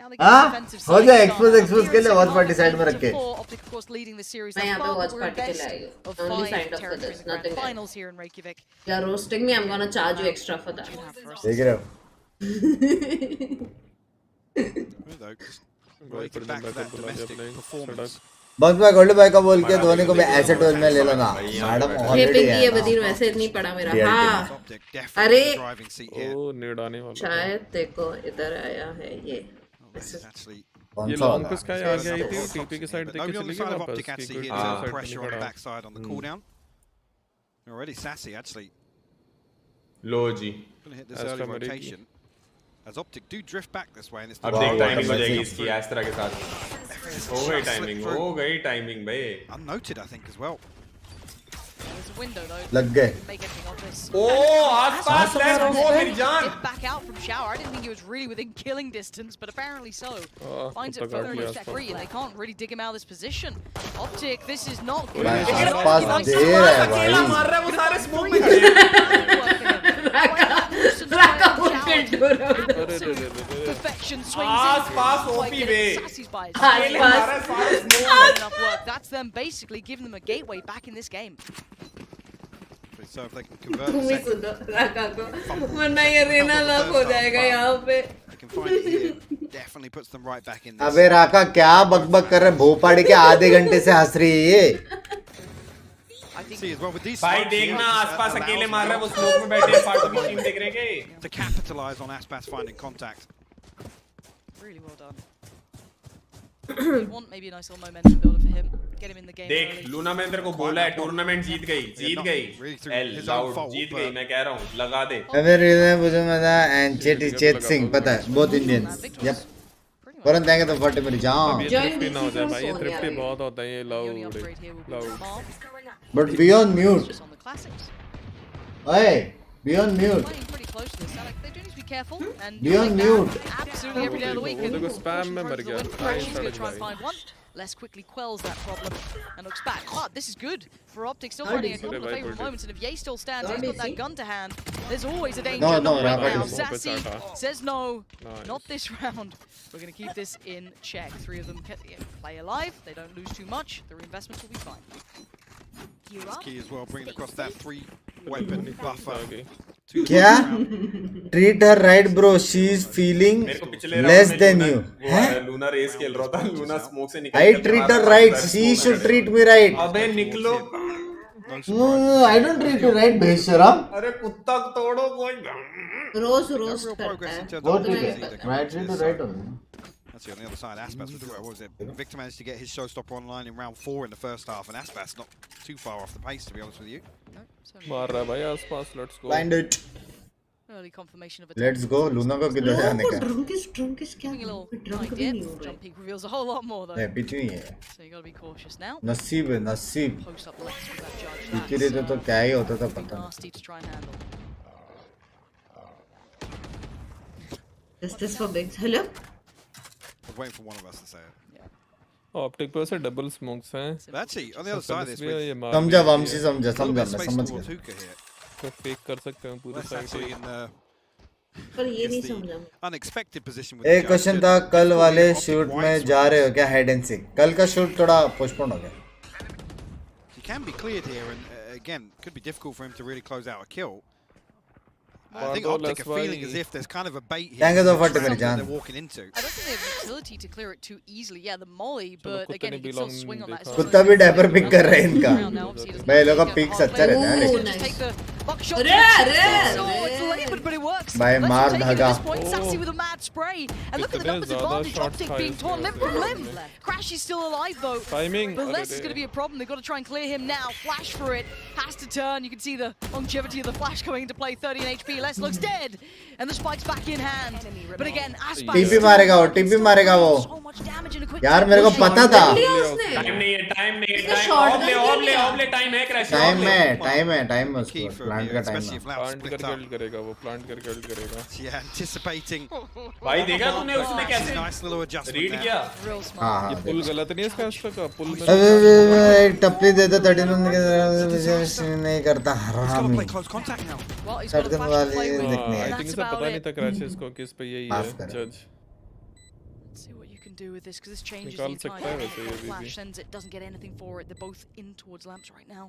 Now they हाँ? get defensive हो side जाए start. एक्सपोज के लिए वॉच पार्टी साइड में रख के. Optic, of course, leading the series मैं thus यहाँ पे far, watch but we're party के best लिए आई हूँ. of Only 5 signed up for territories this, in the grand nothing else. finals here in Reykjavik. You're roasting me. I'm gonna charge you extra for that. देख रहे हो? Get back to that domestic performance. बस भाई gold भाई का बोल के धोनी को भी एसेट वन में ले लो ना. मैडम ये ऑलरेडी पिंकी ये है. बदीन वैसे नहीं पड़ा मेरा. Reality. हाँ. Optic definitely अरे driving seat here. ओ नेड आने वाला. शायद देखो इधर आया है ये. This is actually कौन ये सा लॉन्ग वाला? किसका है? आगे आई थी टीपी की साइड देख के Nobody on the चली side गई of वापस. Optic actually कोई here दूसरी to side pressure on the नहीं खड़ा. backside on the cooldown. Already Sassy actually low ji. going to hit this As early from Ricky. rotation. As Optic do drift back this way, and it's अब Wow, देख what timing a हो जाएगी message. इसकी इस तरह के साथ. हो गई टाइमिंग. हो गई टाइमिंग भाई. unnoted, I think, as well. There's a window though. लग गए. Make anything of this. ओ आसपास लेट्स गो मेरी जान. Get back out from shower. I didn't think he was really within killing distance, but apparently so. Finds it पता further गया to आसपास. free, and they can't really dig him out of this position. Optic, this is not good. भाई This is not आसपास good. दे रहा है अकेला भाई. मार रहा है वो सारे स्मोक में खड़े हैं. Perfection swings आसपास in. OP way. Sassy's by his अकेले मार रहा है सारे smoke. enough work. That's them basically giving them a gateway back in this game. So if they can convert तुम the ही second, सुनो राका को, वरना ये रेना लॉक हो जाएगा यहाँ पे. they can find it here. Definitely puts them right back in this. अबे राका क्या बकबक कर रहे, भोपाड़ी के आधे घंटे से हंस रही है ये. See as well with these भाई देखना आसपास अकेले मार रहा है, वो स्मोक में बैठे हैं, पार्टो की टीम देख रहे हैं क्या? To capitalize on Aspas finding contact. Really well done. You want maybe a nice little momentum builder for him. Get him in the game देख early. लूना मैं तेरे को बोला है टूर्नामेंट जीत गई एल लाउड जीत गई, मैं कह रहा हूँ लगा दे. अबे रीजन मुझे मजा चेत सिंह पता है, बोथ इंडियंस. यप वरन देंगे तो फट मेरी जान. थ्रिफ्टी ना हो जाए भाई, ये थ्रिफ्टी बहुत होता है ये लाउड. But beyond mute. ओए beyond mute. Careful and Beyond mute. Absolutely every day of the week. देखो spam में मर गया. Try and find one. Les quickly quells that problem and looks back. Oh, this is good for Optic. Still finding a couple of favorable moments, and if Ye still stands, he's got that gun to hand. There's always a danger. No, right now. no. Sassy says no, not this round. We're going to keep this in check. 3 of them play alive. They don't lose too much. The reinvestments will be fine. It's key as well, bringing across that 3-weapon buffer. क्या? Treat her right, bro. She is feeling less than you. Luna race खेल रहा था, Luna smoke से निकल. I treat her right. She should treat me right. अबे निकलो. No, I don't treat you right, बेशरम. अरे कुत्ता तोड़ो कोई. रोज करता है. वो ठीक है. Right treat you right only. That's on the other side. Aspas was what was it? Victor managed to get his showstopper online in round 4 in the first half, and Aspas not too far off the pace, to be honest with you. मार रहा है भाई आसपास. Let's go. Find it. Early confirmation of a Let's go. Luna को किधर जाने का? Drunk is क्या? a little idea. Jump peak reveals a whole lot more though. है पीछे ही है. So you got to be cautious now. नसीब है नसीब. Post up left with that judge. इकरे तो क्या ही होता था पता नहीं. Nasty to try and handle. Is this for bigs? Hello? I was waiting for one of us to say it. Optic पर से डबल स्मोक्स हैं. Actually, on the other side of this, समझा वंशी समझा मैं समझ गया. तो फेक कर सकते हैं पूरी साइड. पर ये नहीं समझा. Unexpected position with. एक क्वेश्चन था, कल वाले शूट में जा रहे हो क्या हाइड एंड सीक? कल का शूट थोड़ा पोस्टपोन हो गया. He can be cleared here, and again, could be difficult for him to really close out a kill. I think Optic are feeling as if there's kind of a bait here. They're walking into. I don't think they have utility to clear it too easily. Yeah, the molly, but again, he can still swing on that. कुत्ता भी diaper pick कर रहा है इनका. भाई लोगों का pick अच्छा रहता है लेकिन. भाई मार धागा. Sassy with a mad spray, and look at the numbers advantage. Optic being torn limb from limb. Crash is still alive though. But Les is going to be a problem. They've got to try and clear him now. Flash for it. Has to turn. You can see the longevity of the flash coming into play. 13 HP. Les looks dead, and the spike's back in hand. But again, Aspas. TP मारेगा वो. यार मेरे को पता था. Time नहीं है. ऑबले time है. क्रैश. टाइम है उसको. प्लांट का टाइम है. प्लांट करके अल्ट करेगा वो. प्लांट करके अल्ट करेगा. Yeah, anticipating. भाई देखा तूने उसने कैसे nice little adjustment. रीड किया. हाँ. ये पुल गलत नहीं है इसका इसका का पुल में. एक टप्पी दे दो 31 के नहीं करता हरामी. सर्जन वाली देखनी है. आई थिंक इसे पता नहीं था क्रैशेस को किस पे यही है जज. See what you can do with this, because this changes निकाल the सकता है entire वैसे ये भी. flash sends it, doesn't get anything for it. They're both in towards lamps right now.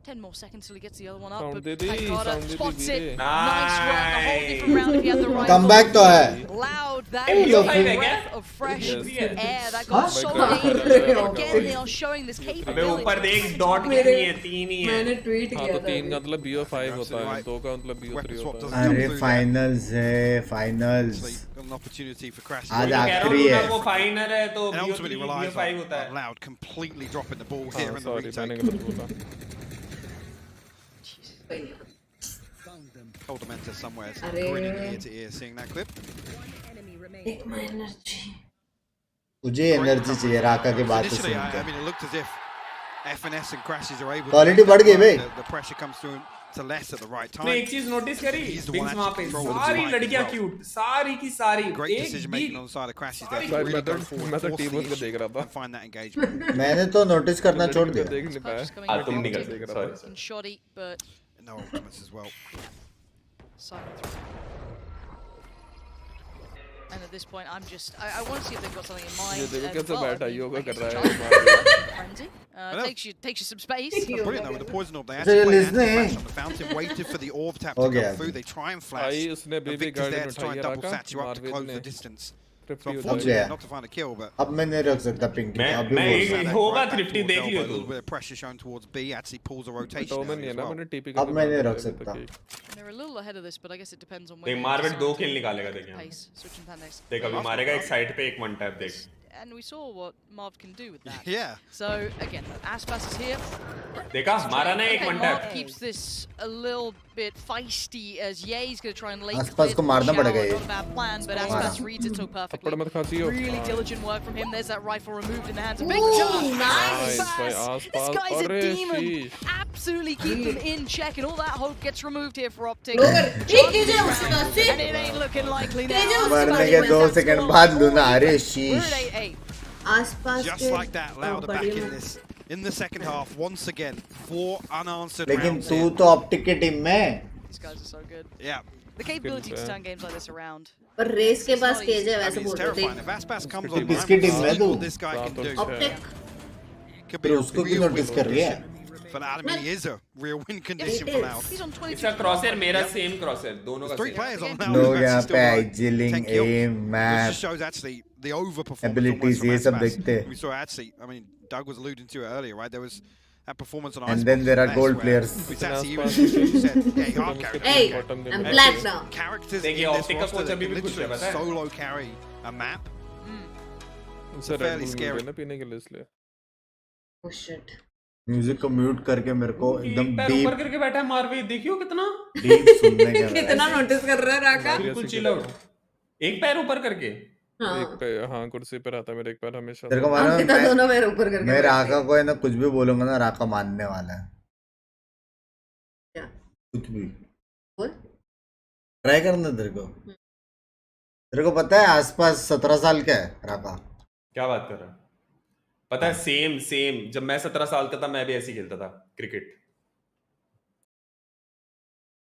10 more seconds till he gets the other one up. Sound But did he? Paikada Sound did spots he? it. Nice work. A whole different round if he had the right. Comeback तो है. Loud. That is a breath of fresh air. That got so many. Again, they are showing this capability. अबे ऊपर देख dot कितनी है. 3 ही है. मैंने tweet हाँ किया तो 3 का मतलब BO5 होता है. 2 का मतलब BO3 होता है. अरे फाइनल्स है finals. An opportunity for Crash. आज आखिरी है. वो फाइनल है तो And ultimately relies BO5 होता है. on Loud completely dropping the ball here in the Sorry, मैंने retake. गलत बोला. Hold them enter somewhere, grinning ear to ear, seeing that clip. मुझे एनर्जी चाहिए राका के बात Initially, सुन I के. mean, it looked as if FNS and Crashes are able Quality बढ़ गई भाई. the pressure comes through to less at the right time. तूने एक चीज नोटिस करी. He's the one बिग्स वहां पे actually controlling the सारी spike लड़कियां as well. क्यूट. सारी की सारी. Great decision making on the side of Crashes there. भाई Really go मैं forward, तो force टीम the को देख issue रहा था. and find that engagement. मैंने तो नोटिस करना छोड़ दिया. देख नहीं पाया. तुम नहीं कर सकते. And shoddy, but No ultimates as well. silent through. And at this point, I want to see if they've got something in mind. ये देखो कैसे well, I बैठा mean, योगा I कर guess रहा the है. frenzy. Takes you some space. That's brilliant though with the poison orb. They actually played anti-flash on the fountain, waited for the orb tap to come through. They try and flash. But Victor's there to try and double satch you up to close the distance. So unfortunately, not to find a kill, but अब मैं नहीं रख सकता pink अभी मैं होगा thrifty देख लियो तू. A bit of pressure shown towards B, actually pulls a rotation अब मैं नहीं रख सकता. They're a little ahead of this, but I guess it depends on देख where. मार्वेल 2 किल निकालेगा देख यहाँ. Switching Pandex. देख अभी मारेगा एक साइड पे एक वन टैप देख. And we saw what Marv can do with that. Yeah. So again, Aspas is here. देखा मारा ना एक one tap. Marv keeps this a little bit feisty as Ye's going to try and late Aspas को मारना पड़ेगा ये. Not a bad plan, but Aspas reads it so perfectly. Really diligent work from him. There's that rifle removed in the hands of Victor. Nice. This guy's a demon. Absolutely keep him in check, and all that hope gets removed here for Optic. And it ain't looking likely now. मरने के 2 second बाद Luna अरे शीश. Just like that, Lauda back in the second half once again. 4 unanswered लेकिन rounds. तू तो optic के team में. These guys are so good. Yeah. The capability to turn games like this around. पर race के पास cage है वैसे बोल रहे थे. If Aspas comes on, किसकी टीम में तू? this guy can do. Optic. Could be a उसको क्यों real नोटिस win कर रही है? condition. For Adam, he is a real win condition for Lauda. He's on 22. इसका क्रॉसर मेरा सेम क्रॉसर दोनों का 3 same. players on लोग Lauda. यहाँ पे आइजिलिंग एम This map just shows actually the overperformance abilities almost ये from सब Aspas. देखते हैं. We saw actually, I mean, Doug was alluding to it earlier, right? There was that performance on And then there are gold players. Which actually you said, yeah, you are characters. Hey, I'm black now. Characters देखिए, in this Optic का roster coach that अभी can भी खुश है, literally पता है? solo carry a map. Sir fairly scary. ना पीने के लिए इसलिए. Oh shit. म्यूजिक को म्यूट करके मेरे को एकदम पैर डीप ऊपर करके बैठा है मार्वे देखियो कितना डीप सुनने का. कितना नोटिस कर रहा है राका? बिल्कुल चिल आउट. एक पैर ऊपर करके. एक पैर हाँ कुर्सी पे रहता है मेरे एक पैर हमेशा. तेरे को मालूम है दोनों पैर ऊपर करके. मैं राका को है ना कुछ भी बोलूंगा ना राका मानने वाला है. क्या? कुछ भी. बोल. ट्राई करना तेरे को. तेरे को पता है आसपास 17 साल का है राका. क्या बात कर रहा है? पता है सेम जब मैं 17 साल का था मैं भी ऐसे ही खेलता था क्रिकेट.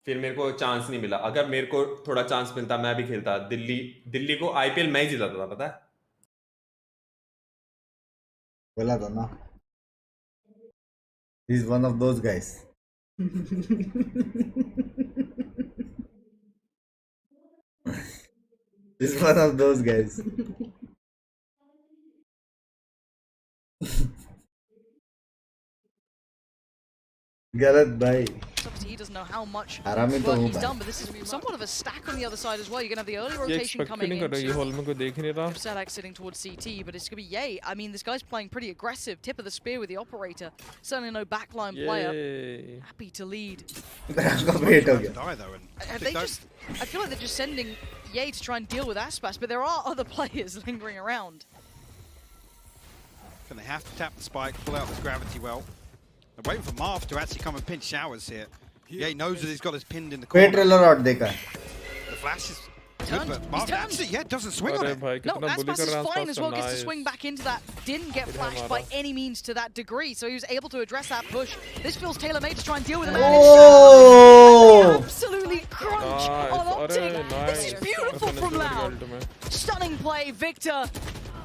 फिर मेरे को चांस नहीं मिला. अगर मेरे को थोड़ा चांस मिलता मैं भी खेलता. दिल्ली को आईपीएल मैं ही जिताता था पता है. बोला था ना. He is one of those guys. He is one of those guys. गलत भाई. Obviously, he doesn't know how much आरामी तो work हूँ he's भाई. done, but this is somewhat of a stack on the other side as well. You're going to have the early ये rotation expect coming नहीं कर रहा in. ये hall में कोई देख ही नहीं रहा. Sadak sitting towards CT, but it's going to be Ye. I mean, this guy's playing pretty aggressive. Tip of the spear with the operator. Certainly no backline player. Happy to lead. राका wait हो गया. Have they just? I feel like they're just sending Ye to try and deal with Aspas, but there are other players lingering around. And they have to tap the spike, pull out this gravity well. They're waiting for Marv to actually come and pinch showers here. Yeah, he knows that he's got us pinned in the corner. Trailer out देखा. The flash is good, but Marv actually, doesn't swing on it. No, Aspas is fine as well, gets to swing back into that. Didn't get flashed by any means to that degree, so he was able to address that push. This feels tailor-made to try and deal with him. Oh! Absolutely crunch on Optic. This is beautiful from Loud. Stunning play, Victor.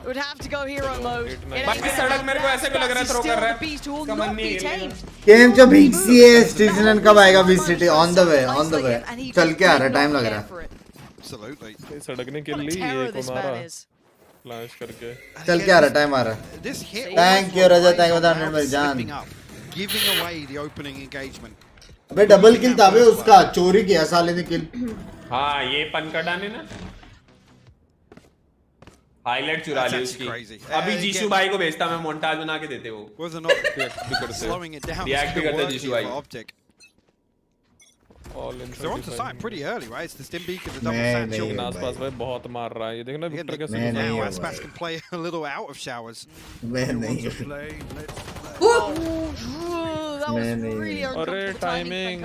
Would have to go hero mode. सड़क मेरे को ऐसे क्यों लग रहा है throw कर रहा है. समझ नहीं है. गेम जो भिक्सी है स्टेशन कब आएगा VCT ऑन द वे चल के आ रहा है टाइम लग रहा है. Absolutely. सड़क ने किल ली ये को मारा फ्लैश करके. चल के आ रहा है टाइम आ रहा है. Thank you Raza thank you बताने मेरी जान. Giving away the opening engagement. अबे डबल किल था बे उसका चोरी किया साले ने किल. हाँ ये पनकड़ा ने ना हाईलाइट चुरा ली उसकी. अभी जीशु भाई को भेजता मैं मोन्टाज बना के देते वो. Slowing it down. रिएक्ट भी करते जीशु भाई. They're on to site pretty early, right? It's the stim beacon, the double satchel. आसपास भाई बहुत मार रहा है ये देखना विक्टर कैसे. Now Aspas can play a little out of showers. मैं नहीं. That was really uncomfortable timing.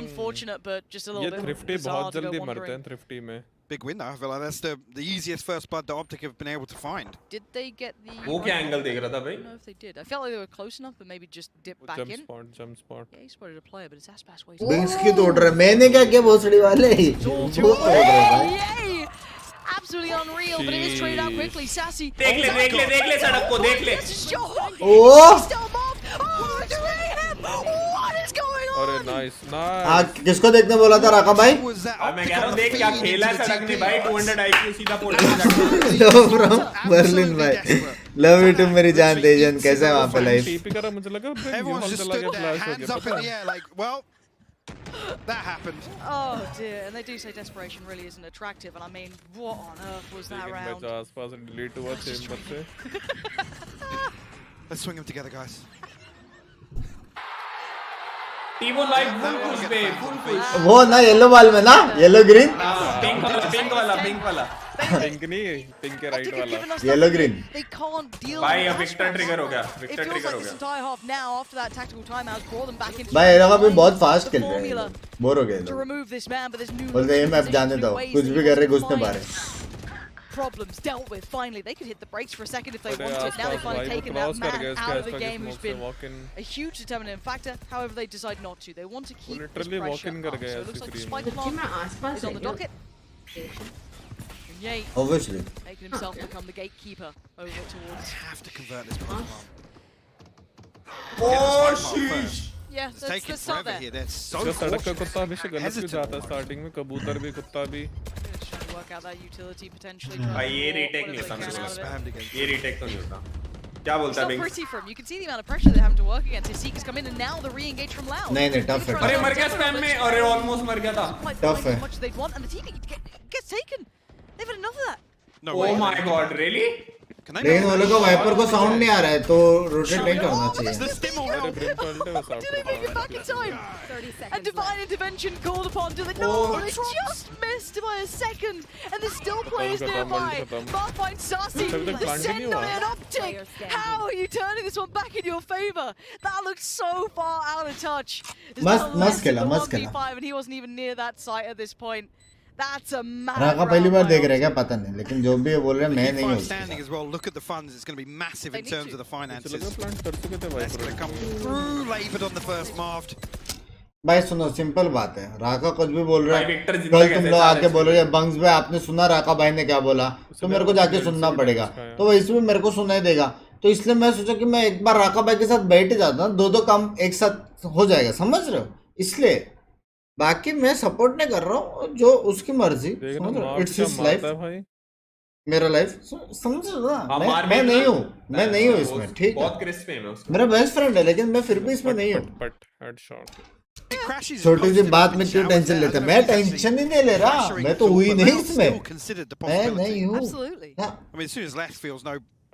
Unfortunate, but just a little ये bit thrifty bizarre बहुत to go जल्दी मरते wandering. हैं thrifty में. Big win though. I feel like that's the easiest first blood that Optic have been able to find. Did they get the? वो क्या angle देख रहा था भाई? I don't know if they did. I felt like they were close enough, but maybe just dip back in. Jump spot. Yeah, he spotted a player, but it's Aspas way. Wings की तोड़ रहे. मैंने क्या किया भोसड़ी वाले. Absolutely absolutely unreal, but it is traded out quickly. Sassy. देख ले सड़क को देख ले. Oh! What is going on? अरे nice. किसको देखने बोला था राका भाई? अब मैं कह रहा हूँ देख क्या खेला है सड़क ने भाई. 200 IQ सीधा पोर्टल में जाके. Love from Berlin भाई. Love you too मेरी जान तेजन. कैसा है वहाँ पे लाइफ? टीपी करा मुझे लगा Everyone's just stood there, hands up in the air, like, well, that happened. Oh dear, and they do say desperation really isn't attractive, and I mean, what on earth was that round? आसपास delete हुआ chamber से. Let's swing them together, guys. टीमो like full push पे full. वो ना yellow ball में ना yellow green. Pink वाला. Pink नहीं पिंक के राइट वाला. Yellow green. They can't deal भाई with अब विक्टर ट्रिगर हो गया. It feels like this entire half now, after that tactical timeout, brought them back into भाई ये लोग अभी बहुत फास्ट खेल रहे हैं. बोर हो गए to लोग. remove this man, but there's new बोलते हैं मैप जाने दो. कुछ भी कर रहे घुसने पा रहे. problems dealt with. Finally, they could hit the brakes for a second if they wanted. Now they've finally taken that man out of the game, who's been a huge determinant factor. However, they decide not to. They want to keep this pressure up. So it looks like the spike plant is on the docket. Yay, Obviously. making himself become the gatekeeper over towards. Have to convert this plant. Oh shit! Yeah, let's start there. Here. That's so सड़क का कुत्ता हमेशा गलत क्यों जाता है starting में. कबूतर भी कुत्ता भी. Trying to work out that utility potentially. भाई ये रीटेक नहीं होता मेरे को. ये रीटेक तो नहीं होता. क्या बोलता है It's not pretty for him. You can see the amount of pressure they're having to work against. His Seekers come in and now the re-engage from Loud. नहीं टफ है. अरे मर गया स्पैम में. अरे ऑलमोस्ट मर गया था. Tough है. Much they'd want, and the TP gets taken. They've had enough of that. No Oh my god, really? लेकिन वो लोगों को वाइपर को साउंड नहीं आ रहा है तो रोटेट नहीं करना चाहिए. Did they make it back in time? And divine intervention called upon. Do they? No, they just missed by a second, and there's still players nearby. Bar finds Sassy. The send on an optic. How are you turning this one back in your favor? That looks so far out of touch. मस्त खेला. And he wasn't even near that site at this point. That's a mad राका पहली बार देख रहे हैं क्या पता नहीं लेकिन जो भी बोल रहे हैं मैं नहीं हूँ. Standing as well. Look at the funds. It's going to be massive in terms of the finances. That's going to come through labored on the first Marved. भाई सुनो सिंपल बात है. राका कुछ भी बोल रहा है. कल तुम लोग आके बोलोगे बंग्स भाई आपने सुना राका भाई ने क्या बोला तो मेरे को जाके सुनना पड़ेगा. तो वो इसमें मेरे को सुनाई देगा. तो इसलिए मैं सोचा कि मैं एक बार राका भाई के साथ बैठ जाता हूँ. दो काम एक साथ हो जाएगा. समझ रहे हो. इसलिए बाकी मैं सपोर्ट नहीं कर रहा हूँ. जो उसकी मर्जी. It's his life. मेरा लाइफ समझ रहा हूँ. मैं नहीं हूँ इसमें. ठीक है मेरा बेस्ट फ्रेंड है लेकिन मैं फिर भी इसमें नहीं हूँ. छोटी सी बात में क्यों टेंशन लेते. मैं टेंशन ही नहीं ले रहा. मैं तो हुई नहीं इसमें. मैं नहीं हूँ.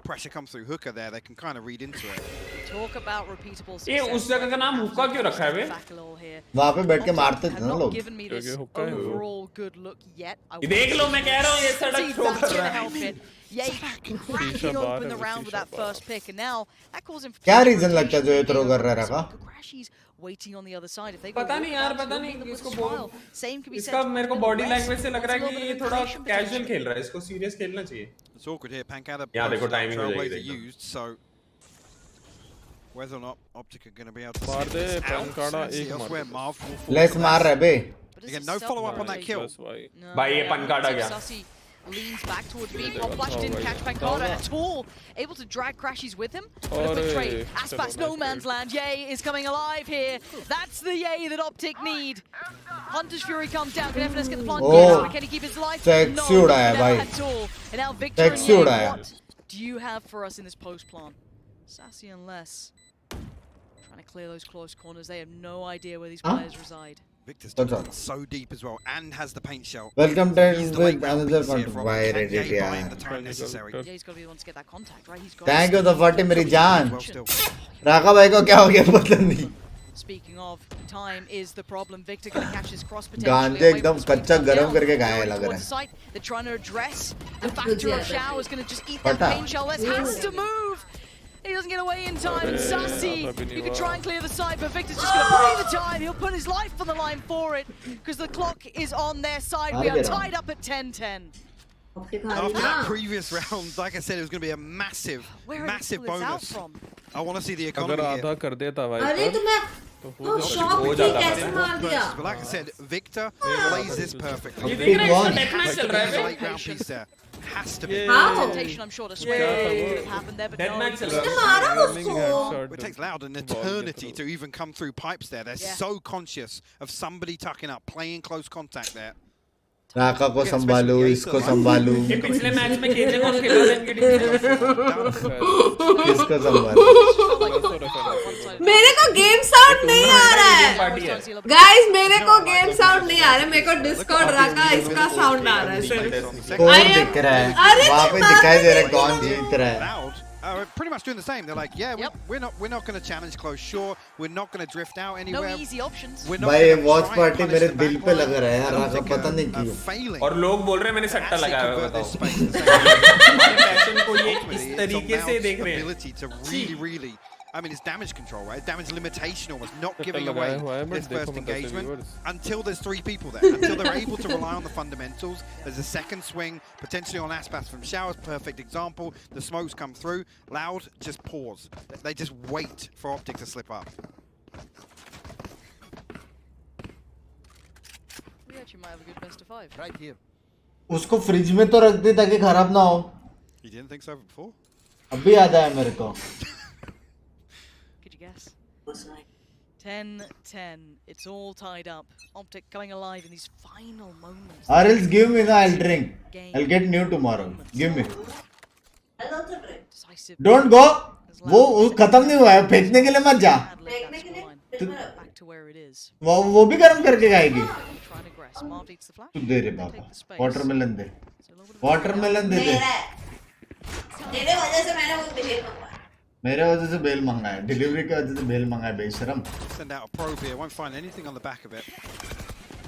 Pressure comes through hooker there, they can kind of read into it. Talk about repeatable success. ये उस जगह का नाम हुक्का क्यों रखा है बे? वहाँ पे बैठ के मारते थे ना लोग. Overall good look yet. ये देख लो मैं कह रहा हूँ ये सड़क शो कर रहा है. Yay, cracking open the round with that first pick, and now that calls him. क्या रीजन लगता है जो ये थ्रो कर रहा है राका? Waiting on the other side. If they पता नहीं यार पता नहीं इसको बोल. इसका मेरे को बॉडी लैंग्वेज से लग रहा है कि ये थोड़ा कैजुअल खेल रहा है. इसको सीरियस खेलना चाहिए. It's awkward here. Pancada. Yeah, they got timing used, so whether or not Optic are going to be able to see Pancada elsewhere. Marv. Let's मार रहे बे. Again, no follow up on that kill. भाई ये Pancada गया. Leans back towards B. Pop Flash didn't catch Pancada at all. Able to drag Crashies with him. But a quick trade. Aspas, no man's land. Yay is coming alive here. That's the Yay that Optic need. Hunter's Fury comes down. Can FNS get the plant? Yes. Can he keep his life? No, not at all. And now Victor and Yay, what do you have for us in this post plant? Sassy and Less. Trying to clear those close corners. They have no idea where these players reside. Victor's done so deep as well and has the paint shell. Welcome to another content. Why Reddit Yeah, he's got to be the one to get that contact, right? He's got Thank you the 40 मेरी जान. राका भाई को क्या हो गया पता नहीं. Speaking of, time is the problem. Victor going to catch his cross potentially. गांजे एकदम कच्चा गरम करके गाया लग रहा है. They're trying to address the factor of Shao is going to just eat that paint shell. Let's has to move. He doesn't get away in time, and Sassy, you can try and clear the side, but Victor's just going to play the time. He'll put his life on the line for it, because the clock is on their side. We are tied up at 10-10. After that previous round, like I said, it was going to be a massive bonus. I want to see the economy here. अरे तो मैं वो shock की कैसे मार दिया? But like I said, Victor plays this perfectly. ये देख रहे हैं डेथ मैच चल रहा है Late round piece there has to be. Temptation, I'm sure, to swing could have happened there, but death no. Match चल उसने रहा है मारा उसको. It takes Loud an eternity to even come through pipes there. They're so conscious of somebody tucking up, playing close contact there. राका को संभालू, इसको संभालू, ये पिछले मैच में केजे कौन खेला था इनके टीम किसको संभालू? मेरे को गेम साउंड नहीं आ रहा है गाइस, मेरे को गेम साउंड नहीं आ रहा है, मेरे को डिस्कॉर्ड राका इसका साउंड आ रहा है सिर्फ. कौन दिख रहा है? वहाँ पे दिखाई दे रहा है कौन जीत रहा है. Pretty much doing the same. They're like, yeah, we're not going to challenge close. Sure, we're not going to drift out anywhere. No easy options. भाई वॉच पार्टी मेरे दिल पे लग रहा है यार, राका पता नहीं क्यों. और लोग बोल रहे हैं मैंने सट्टा लगाया हुआ है, बताओ. पैशन को ये इस तरीके से देख रहे हैं. I mean, it's damage control, right? Damage limitation almost, not giving away this first engagement until there's 3 people there. Until they're able to rely on the fundamentals. There's a second swing, potentially on Aspas from Showers, perfect example. The smokes come through. Loud, just pause. They just wait for Optic to slip up. We actually might have a good best of 5. Right here. उसको fridge में तो रख दे ताकि खराब ना हो. You didn't think so before? अभी याद आया मेरे को. Yes. 10-10. It's all tied up. Optic coming alive in these final moments. Or else give me, I'll drink. I'll get new tomorrow. Give me. Don't go. वो खत्म नहीं हुआ है, फेंकने के लिए मत जा. Back to where it is. वो भी गर्म करके खाएगी. Trying to aggress. Marv eats the flash. तू दे रे बाबा. वाटरमेलन दे. वाटरमेलन दे दे. तेरे वजह से मैंने वो बिहेव किया. मेरे वजह से बेल मंगा है, डिलीवरी की वजह से बेल मंगा है, बेशरम. Send out a probe here, won't find anything on the back of it.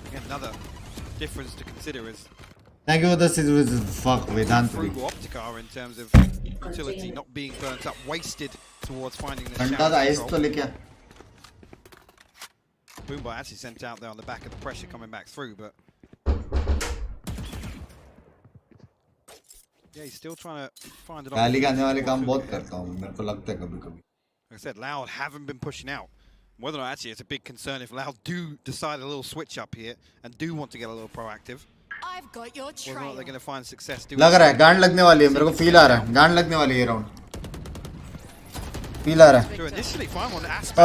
Again, another difference to consider is thank you for the scissors. Fuck Vedant. Frugal Optic are in terms of utility not being burnt up, wasted towards finding the घंटा तो ice तो लेके आ. Mumbai actually sent out there on the back of the pressure coming back through, but yeah, he's still trying to find it. गाली खाने वाले काम बहुत करता हूँ, मेरे को लगता है कभी-कभी. Like I said, Loud haven't been pushing out. Whether or not actually it's a big concern if Loud do decide a little switch up here and do want to get a little proactive. I've got your trail. Whether or not they're going to find success. लग रहा है गांड लगने वाली है, मेरे को feel आ रहा है, गांड लगने वाली है ये राउंड. फील आ रहा है.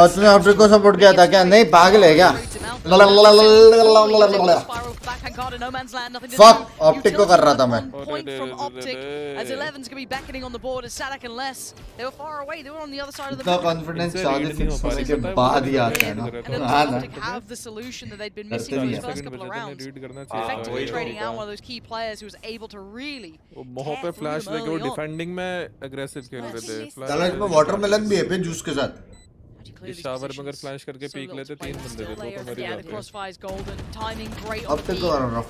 और तूने ऑप्टिक को सपोर्ट किया था क्या? नहीं, पागल है क्या? Fuck, ऑप्टिक को कर रहा था मैं. इतना कॉन्फिडेंस चार्ज होने के बाद ही आता है ना. हाँ ना. वो मोह पे फ्लैश लेके वो डिफेंडिंग में एग्रेसिव खेल रहे थे. चलो इसमें वाटरमेलन भी है पे जूस के साथ. इस शावर में अगर फ्लैश करके पीक लेते 3 बंदे थे तो मर ही जाते. ऑप्टिक को कर रहा हूं.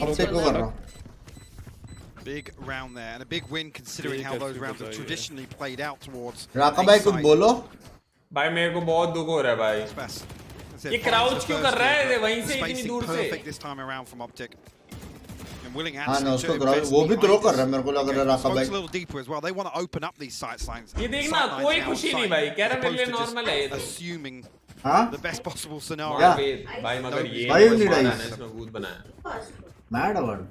ऑप्टिक को कर रहा हूं. Big round there and a big win considering how those rounds have traditionally played out towards. राका भाई कुछ बोलो. भाई मेरे को बहुत दुख हो रहा है भाई. ये क्राउच क्यों कर रहा है वहीं से इतनी दूर से? Perfect this time around from Optic. हाँ ना, उसको क्राउच वो भी थ्रो कर रहा है, मेरे को लग रहा है राका भाई. A little deeper as well. They want to open up these sight lines. ये देखना कोई खुशी नहीं भाई, कह रहा मेरे लिए नॉर्मल है ये तो. Assuming हाँ? the best possible scenario. भाई मगर ये भाई नहीं डाइस. इसमें भूत बनाया. Mad award.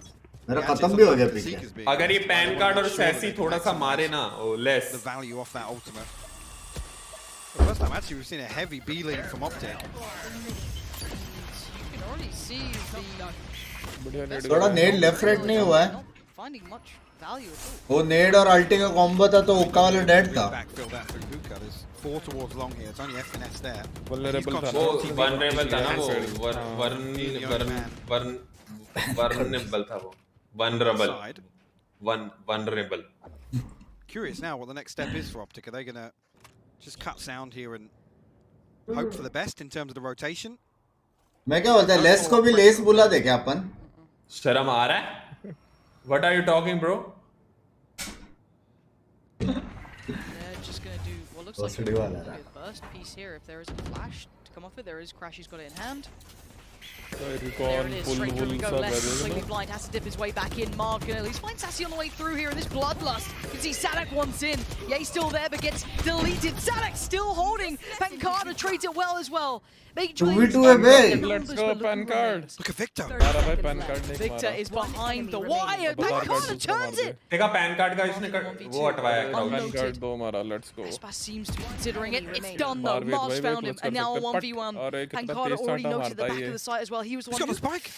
मेरा खत्म भी हो गया पीछे. अगर ये पैन कार्ड और सैसी थोड़ा सा मारे ना, ओ less. The value of that ultimate. The first time actually we've seen a heavy B-lane from Optic. You can already see the थोड़ा नेड लेफ्ट राइट नहीं हुआ है. finding much value at all. वो नेड और अल्टी का कॉम्बो था तो ओका वाला डेड था. Backfill that through Hookah. There's 4 towards long here. It's only FNS there. Vulnerable था. वो vulnerable था ना वो. vulnerable था वो. vulnerable. Curious now what the next step is for Optic. Are they going to just cut sound here and hope for the best in terms of the rotation? मैं क्या बोलता है, लेस को भी लेस बुला दे क्या अपन? शर्म आ रहा है? What are you talking, bro? They're just going to do what looks like a burst piece here. If there is a flash to come off it, there is Crash. He's got it in hand. There it is, straight through and go left, completely blind, has to dip his way back in. Marv can at least find Sassy on the way through here in this bloodlust. You can see Sadak wants in, yeah, he's still there, but gets deleted. Sadak still holding, Pancada trades it well as well. Let's go, Pancard. Look at Victor. Victor is behind the wire, Pancada turns it! देखा pan card का इसने वो हटवाया Pancard 2 मारा, let's go. Espas seems to be considering it. It's done though. Mars found him, and now a 1v1. Pancada already noted the back of the site as well. He was the one who... spike.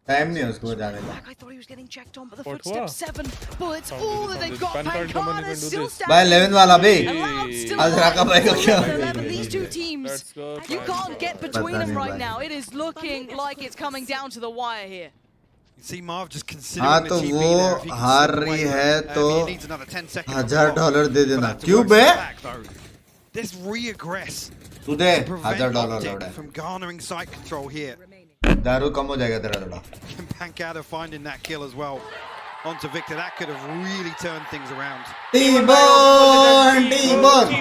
Time नहीं है उसको जाने का. I thought he was getting checked on, but the footsteps 7 bullets, all that they've got. Pancada still standing. भाई 11 वाला भी. आज राका भाई का क्या? These two teams, you can't get between them right now. It is looking like it's coming down to the wire here. See Marv just considering हाँ तो वो हार रही है तो $1000 दे देना. क्यों बे? Let's re-aggress. तू दे $1000 Optic from garnering site control here. दारू कम हो जाएगा तेरा थोड़ा. Pancada finding that kill as well. Onto Victor, that could have really turned things around. T-Bone! T-Bone!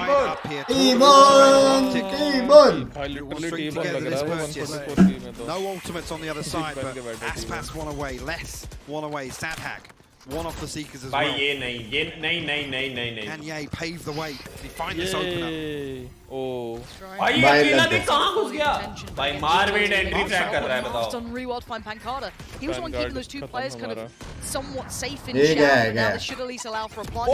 No ultimates on the other side, but Aspas one away, less one away. Sadhack, one off the Seekers as well. Kanye paved the way. Did he find this opener? Oh. भाई अकेला देख कहाँ घुस गया? भाई मारवेड entry track कर रहा है बताओ. On rewild find Pancada. He was the one keeping those two players kind of somewhat safe in shadow. Now they should at least allow for a blood.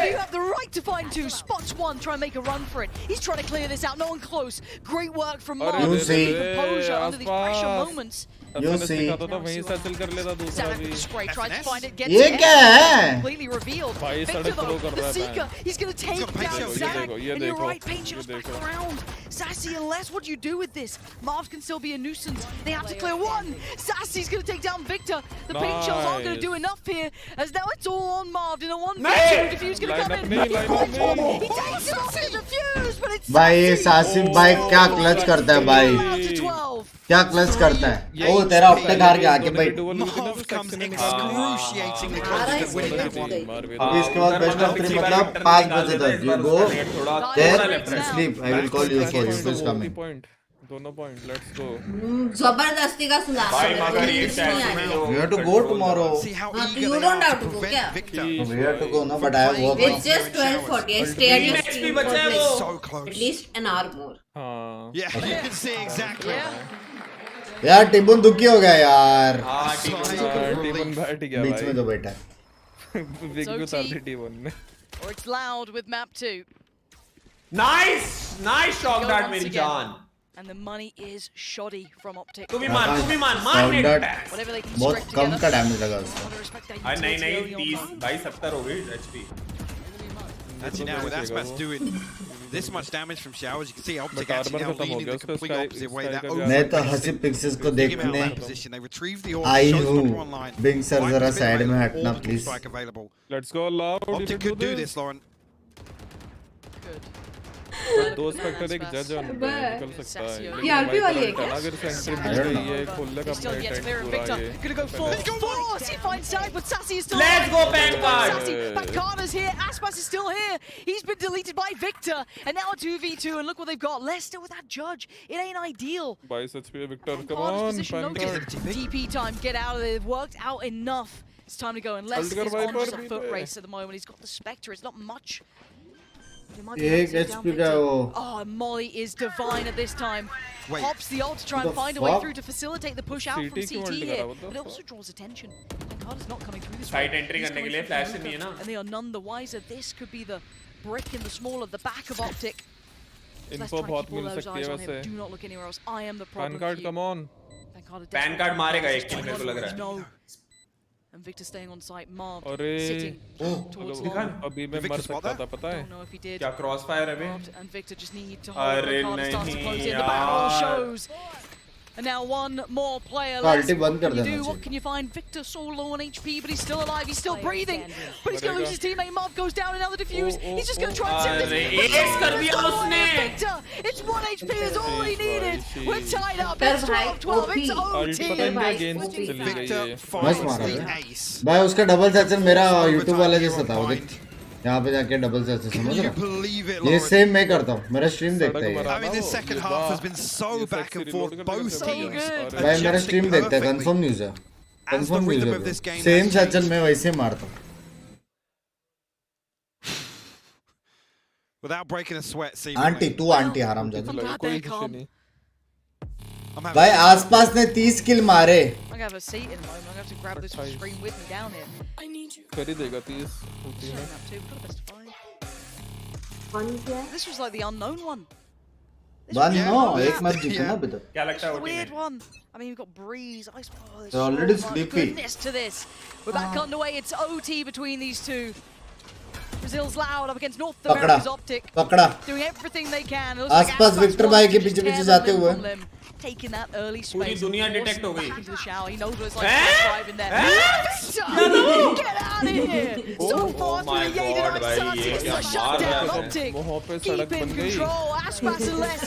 You have the right to find two. Spots one, try and make a run for it. He's trying to clear this out. No one close. Great work from Marv. Composure under these pressure moments. You see. Spray tries to find it. Gets ये क्या है? Completely revealed. Victor though, the Seeker, he's gonna take down Sadak. And you're right, paint shots back around. Sassy and Les, what do you do with this? Marv can still be a nuisance. They have to clear one. Sassy's gonna take down Victor. The paint shells aren't gonna do enough here, as now it's all on Marv in a 1v2. Defuse gonna come in. He takes it off the defuse, but it's भाई सासी भाई क्या clutch करता है भाई? क्या clutch करता है? ओ तेरा ऑप्टिक हार गया आके भाई. इसके बाद बेस्ट ऑफ 3 मतलब 5 बजे तक. You go there sleep. I will call you for you. Please come in. दोनों पॉइंट. Let's go. जबरदस्ती का सुना. We have to go tomorrow. You don't have to go क्या? We have to go no, but I have work. It's just 12:40. I stay at your stream for like at least an hour more. हाँ. Yeah, you can see exactly. यार टिबुन दुखी हो गया यार. टिबुन बैठ गया भाई. बीच में तो बैठा है. बिग भी उतार दी टिबुन ने. Or it's loud with map 2. Nice shot that मेरी जान. And the money is shoddy from Optic. तू भी मान नेट. Whatever they can बहुत scrape कम together. का डैमेज लगा उसको. नहीं 30 भाई 70 हो गई HP. Actually now with Aspas doing this much damage from showers, you can see Optic actually now leaning the complete opposite way. That मैं तो हंसी पिक्सेस को देखने they retrieve the आई हूँ. बिंग सर जरा साइड में हटना please. Let's go loud. Optic could do this, Lauren. दो स्पेक्टर एक जज है निकल सकता है. ये आरपी वाली है क्या? अगर सेंट्री मिल गई है खोलने का अपना टाइम पूरा है. Gonna go for he finds Sadak, but Sassy is still Let's go Pancard. Pancada's here. Aspas is still here. He's been deleted by Victor, and now a 2v2. And look what they've got. Less still with that judge. It ain't ideal. 22 HP Victor. Come on, Pancard. DP time. Get out of there. They've worked out enough. It's time to go. And Les is on just a foot race at the moment. He's got the Spectre. It's not much. एक HP का वो. Oh, Molly is divine at this time. Pops the ult to try and find a way through to facilitate the push out from CT here, but it also draws attention. Pancada's not coming through this way. Side entry करने के लिए flash नहीं है ना. And they are none the wiser. This could be the brick in the small of the back of Optic. Info बहुत मिल सकती है वैसे. Do not look anywhere else. I am the problem. Pancard, come on. Pancard मारेगा एक किल मेरे को लग रहा है. No. And Victor staying on site. Marv sitting towards long. अभी मैं मर सकता था पता है. Don't know if he did. क्या crossfire है बे? And Victor just need to hold. Pancada starts to close in. The barrel shows. And now one more player left. What can you do? What can you find? Victor so low on HP, but he's still alive. He's still breathing. But he's going to lose his teammate. Marv goes down. Another defuse. He's just going to try and send this. Victor! It's 1 HP is all he needed. We're tied up. It's 12-12. It's OT. भाई उसका double section मेरा YouTube वाला जैसा था. यहाँ पे जाके double से ऐसे समझ Can you रहा believe it, ये Lawrence? सेम मैं करता हूँ मेरा स्ट्रीम देखता है I mean, this second half has been so back and forth. Both teams भाई मेरा स्ट्रीम देखता है कंफर्म न्यूज़ है कंफर्म न्यूज़ है सेम सचल मैं वैसे मारता हूँ without breaking a sweat. See, aunty तू आंटी हराम I'm glad they're calm. भाई आसपास ने 30 किल मारे I'm gonna have a seat in a moment. I'm gonna have to grab this screen with me down here. I need you. कर ही देगा 30 होती है This was like the unknown one. One no एक match जीते ना अभी तक क्या लगता है Weird one. I mean, you've got Breeze, Ice. Oh, there's They're already so much sleepy. goodness to this. We're back underway. It's OT between these two. Brazil's loud up against North America's Optic. पकड़ा Doing everything they can. आसपास Victor भाई के पीछे पीछे जाते हुए Taking that early space. पूरी दुनिया डिटेक्ट हो गई Into the shower. He knows what it's like to drive in there. Get out of here! So far through the Yaden Ice, it's the shutdown Optic. Keep in control. Aspas and Les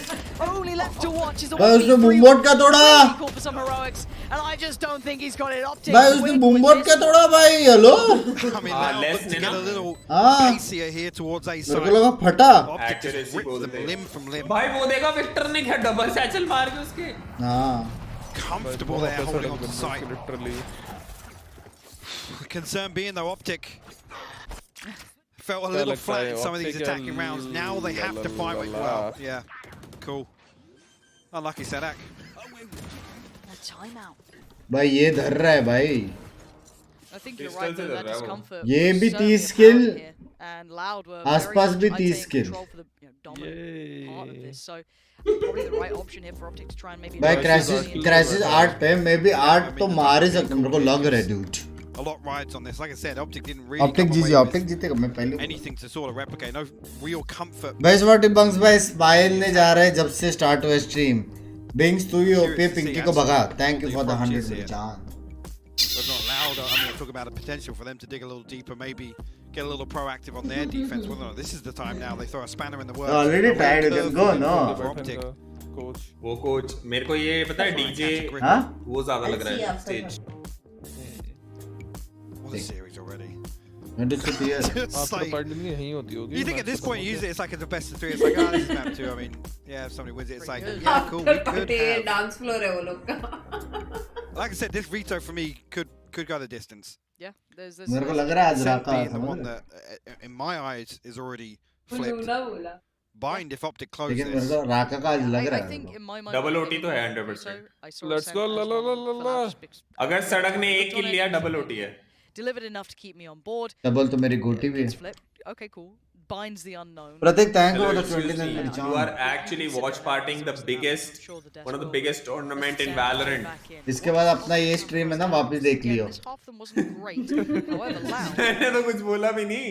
only left to watch is the भाई उसने बूमबोट का तोड़ा call for some heroics, and I just don't think he's got it. Optic. भाई उसने बूमबोट का तोड़ा भाई hello I mean, now looking to get a little pacier here towards A side. मेरे को लगा फटा Optic just ripped them limb from limb. भाई वो देखा विक्टर ने क्या डबल सैचल मार के उसके हाँ Comfortable there, holding on to sight. Literally. Concern being though, Optic felt a little flat in some of these attacking rounds. Now they have to fight with well. Yeah, cool. Unlucky Sadak. A timeout. भाई ये धर रहा है भाई I think you're right though, that discomfort. ये भी 30 किल आसपास भी 30 किल Probably the right option here for Optic to try and maybe. भाई क्रैशेस 8 पे मैं भी 8 तो मार ही सकता हूँ मेरे को लग रहा है dude A lot rides on this. Like I said, Optic didn't really. Optic जीतेगा मैं पहले anything to sort of replicate. No real comfort. भाई स्वाटी बंक्स भाई स्माइल ने जा रहा है जब से स्टार्ट हुआ स्ट्रीम बिंग्स तू ही ओपी पिंकी को भगा थैंक यू फॉर द 100 जान But not loud. I mean, talk about the potential for them to dig a little deeper, maybe get a little proactive on their defense. Well, no, this is the time now. They throw a spanner in the works. Already tired. You can go, no. Coach. वो coach मेरे को ये पता है DJ हाँ वो ज्यादा लग रहा है stage What a series already. After partly यहीं होती होगी. You think at this point you use it, it's like it's the best of three. It's like, oh, this is map 2. I mean, yeah, if somebody wins it, it's like, yeah, cool. We could have. dance floor है वो लोग का Like I said, this veto for me could go the distance. Yeah, there's मेरे को लग रहा है आज राका being the one that, in my eyes, is already flipped. Bind if Optic closes. लेकिन मेरे को राका का आज लग रहा है डबल ओटी तो है 100%. Let's go ला अगर सड़क ने एक किल लिया डबल ओटी है. Delivered enough to keep me on board. Double तो मेरी गोटी भी है Okay, cool. Binds the unknown. Pratik, thank you for the 29 You are actually watch partying the biggest, one of the biggest tournament in Valorant. इसके बाद अपना ये stream है ना वापस देख लियो Half of them wasn't great. However, loud. मैंने तो कुछ बोला भी नहीं.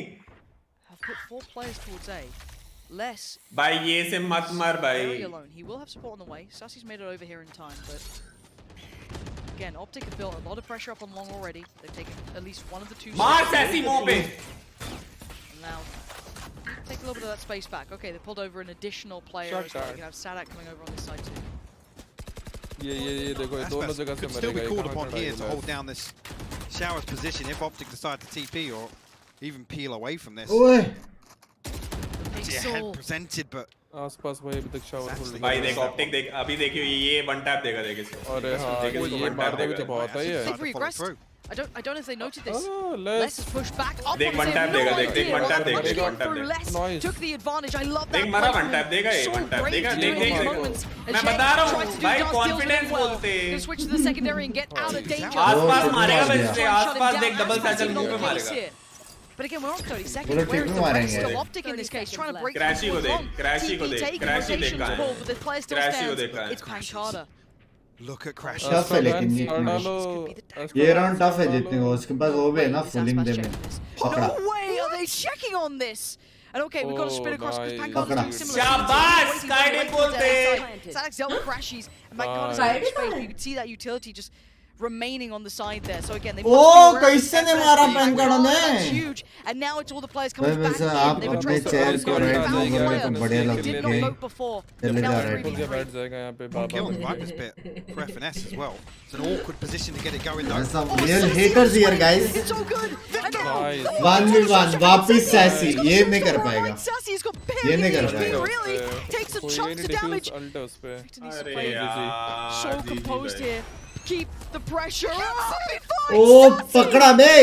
Have put 4 players towards A. Less. भाई ये से मत मार भाई. Very alone. He will have support on the way. Sassy's made it over here in time, but again, Optic have built a lot of pressure up on long already. They've taken at least one of the 2. मार Sassy मुंह पे. Now. Take a little bit of that space back. Okay, they pulled over an additional player as well. You have Sadak coming over on this side too. ये देखो ये दोनों जगह से could still be called upon here to hold down this shower's position if Optic decide to TP or even peel away from this. ओए See a head presented, but आसपास भाई अभी तक शावर होल्ड भाई देख ऑप्टिक देख अभी देखियो ये वन टैप देगा देख इसको. अरे हाँ ये मारने भी तो बहुत है ये. I don't know if they noted this. Oh, Les has pushed back. देख वन टैप देगा देख वन टैप देख वन टैप देख. Took the advantage. I love that. देख मारा वन टैप देगा ये वन टैप देगा देख मैं बता रहा हूँ भाई कॉन्फिडेंस बोलते. Switch to the secondary and get out of danger. आसपास मारेगा वैसे आसपास देख डबल सैचल मुंह पे मारेगा. But again, we're on 30 seconds. Where is the rest of Optic in this case? Trying to break Crashy को देख Crashy को देख Crashy देख कहाँ है. But the player still stands. It's Pancharda. look at Crash. Tough है लेकिन ये राउंड टफ है जीतने को उसके पास वो भी है ना फुलिंग दे में पकड़ा. No way are they checking on this? And okay, we've got to spin across because Pancharda's doing similar. शाबाश Skyde बोलते. Sadak's dealt with Crashies. And Pancharda's space. You can see that utility just remaining on the side there. So again, they've oh कैसे ने मारा पैंकाड़ा ने. That's huge. And now it's all the players coming back in. आप अपने chair को right में तो बढ़िया लगेगा. चलेगा राइट पे बैठ जाएगा यहाँ पे बाबा. Killing Viper's bit for FNS as well. It's an awkward position to get it going though. Some real haters here guys. It's all good. And 1v1 वापिस सैसी, ये नहीं कर पाएगा, ये नहीं कर पाएगा। Takes a chunk of damage. अरे यार So composed here. Keep the pressure up. ओ पकड़ा बे।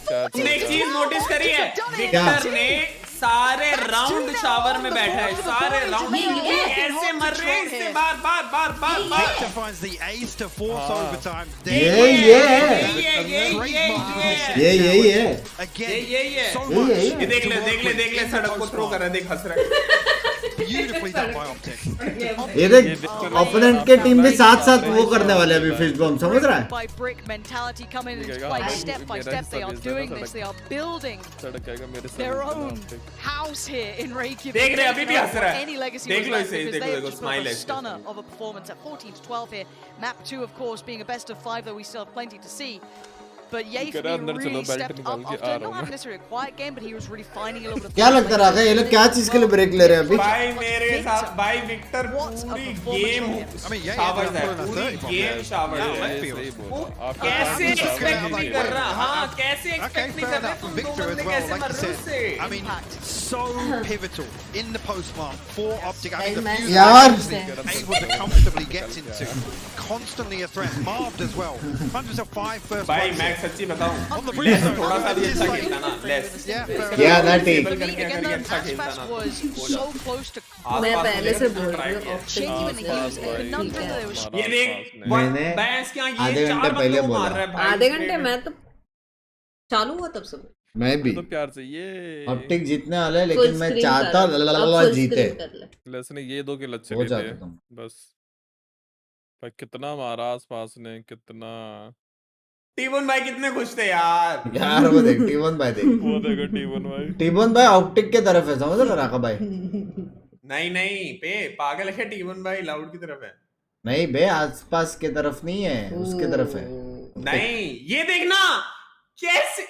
तुमने एक चीज नोटिस करी है, विक्टर ने सारे राउंड शावर में बैठा है, सारे राउंड ऐसे मर रहे हैं इससे बार बार बार बार बार। Victor finds the ace to force overtime. ये देख ले सड़क को थ्रो कर रहा है, देख हंस रहा है। Beautifully done by Optic. ये देख ओपोनेंट के टीम भी साथ साथ वो करने वाले अभी फिश बॉम्ब, समझ रहा है? By brick mentality coming into play step by step. They are doing this. They are building their own house here in Reykjavík. देख रहे अभी भी हंस रहा है। Any legacy देख लो was left इसे, because देखो they have देखो just put up smile a है। stunner of a performance at 14-12 here. Map 2 of course being a best of 5, though we still have plenty to see. But Yafe really stepped up after not having necessarily a quiet game, but he was really finding a little bit of क्या लगता रहा ये लोग क्या चीज के लिए break ले रहे हैं अभी? भाई मेरे साथ भाई विक्टर पूरी गेम शावर्स है, पूरी गेम शावर्स है। वो कैसे एक्सपेक्ट नहीं कर रहा, हाँ कैसे एक्सपेक्ट नहीं कर रहा, तुम दो बंदे कैसे मर रहे हो उससे? I mean, so pivotal in the postmark for Optic. I mean, the few यार able to comfortably get into, constantly a threat. Marved as well. Finds himself 5 first. भाई मैं सच्ची बताऊं, लेस थोड़ा सा भी अच्छा खेलता ना, लेस क्या ना ठीक। अच्छा खेलता ना। मैं पहले से बोल रही हूँ ये देख मैंने बैंस क्या ये आधे घंटे 4 पहले बंदों को मार बोला। रहा है भाई। आधे घंटे मैं तो चालू हुआ तब से। मैं भी तो प्यार से ये ऑप्टिक जीतने वाला है, लेकिन मैं चाहता हूँ जीते। लेस ने ये 2 किल अच्छे हो लिए थे जाता तुम। बस। भाई कितना मारा आसपास ने, कितना टीबन भाई कितने खुश थे यार। यार वो देख टीबन भाई देख, वो देखो टीबन भाई ऑप्टिक के तरफ है, समझ लो राका भाई। नहीं नहीं पे पागल है, टीबन भाई लाउड की तरफ है। नहीं बे आसपास के तरफ नहीं है, उसके तरफ है। नहीं ये देखना कैसे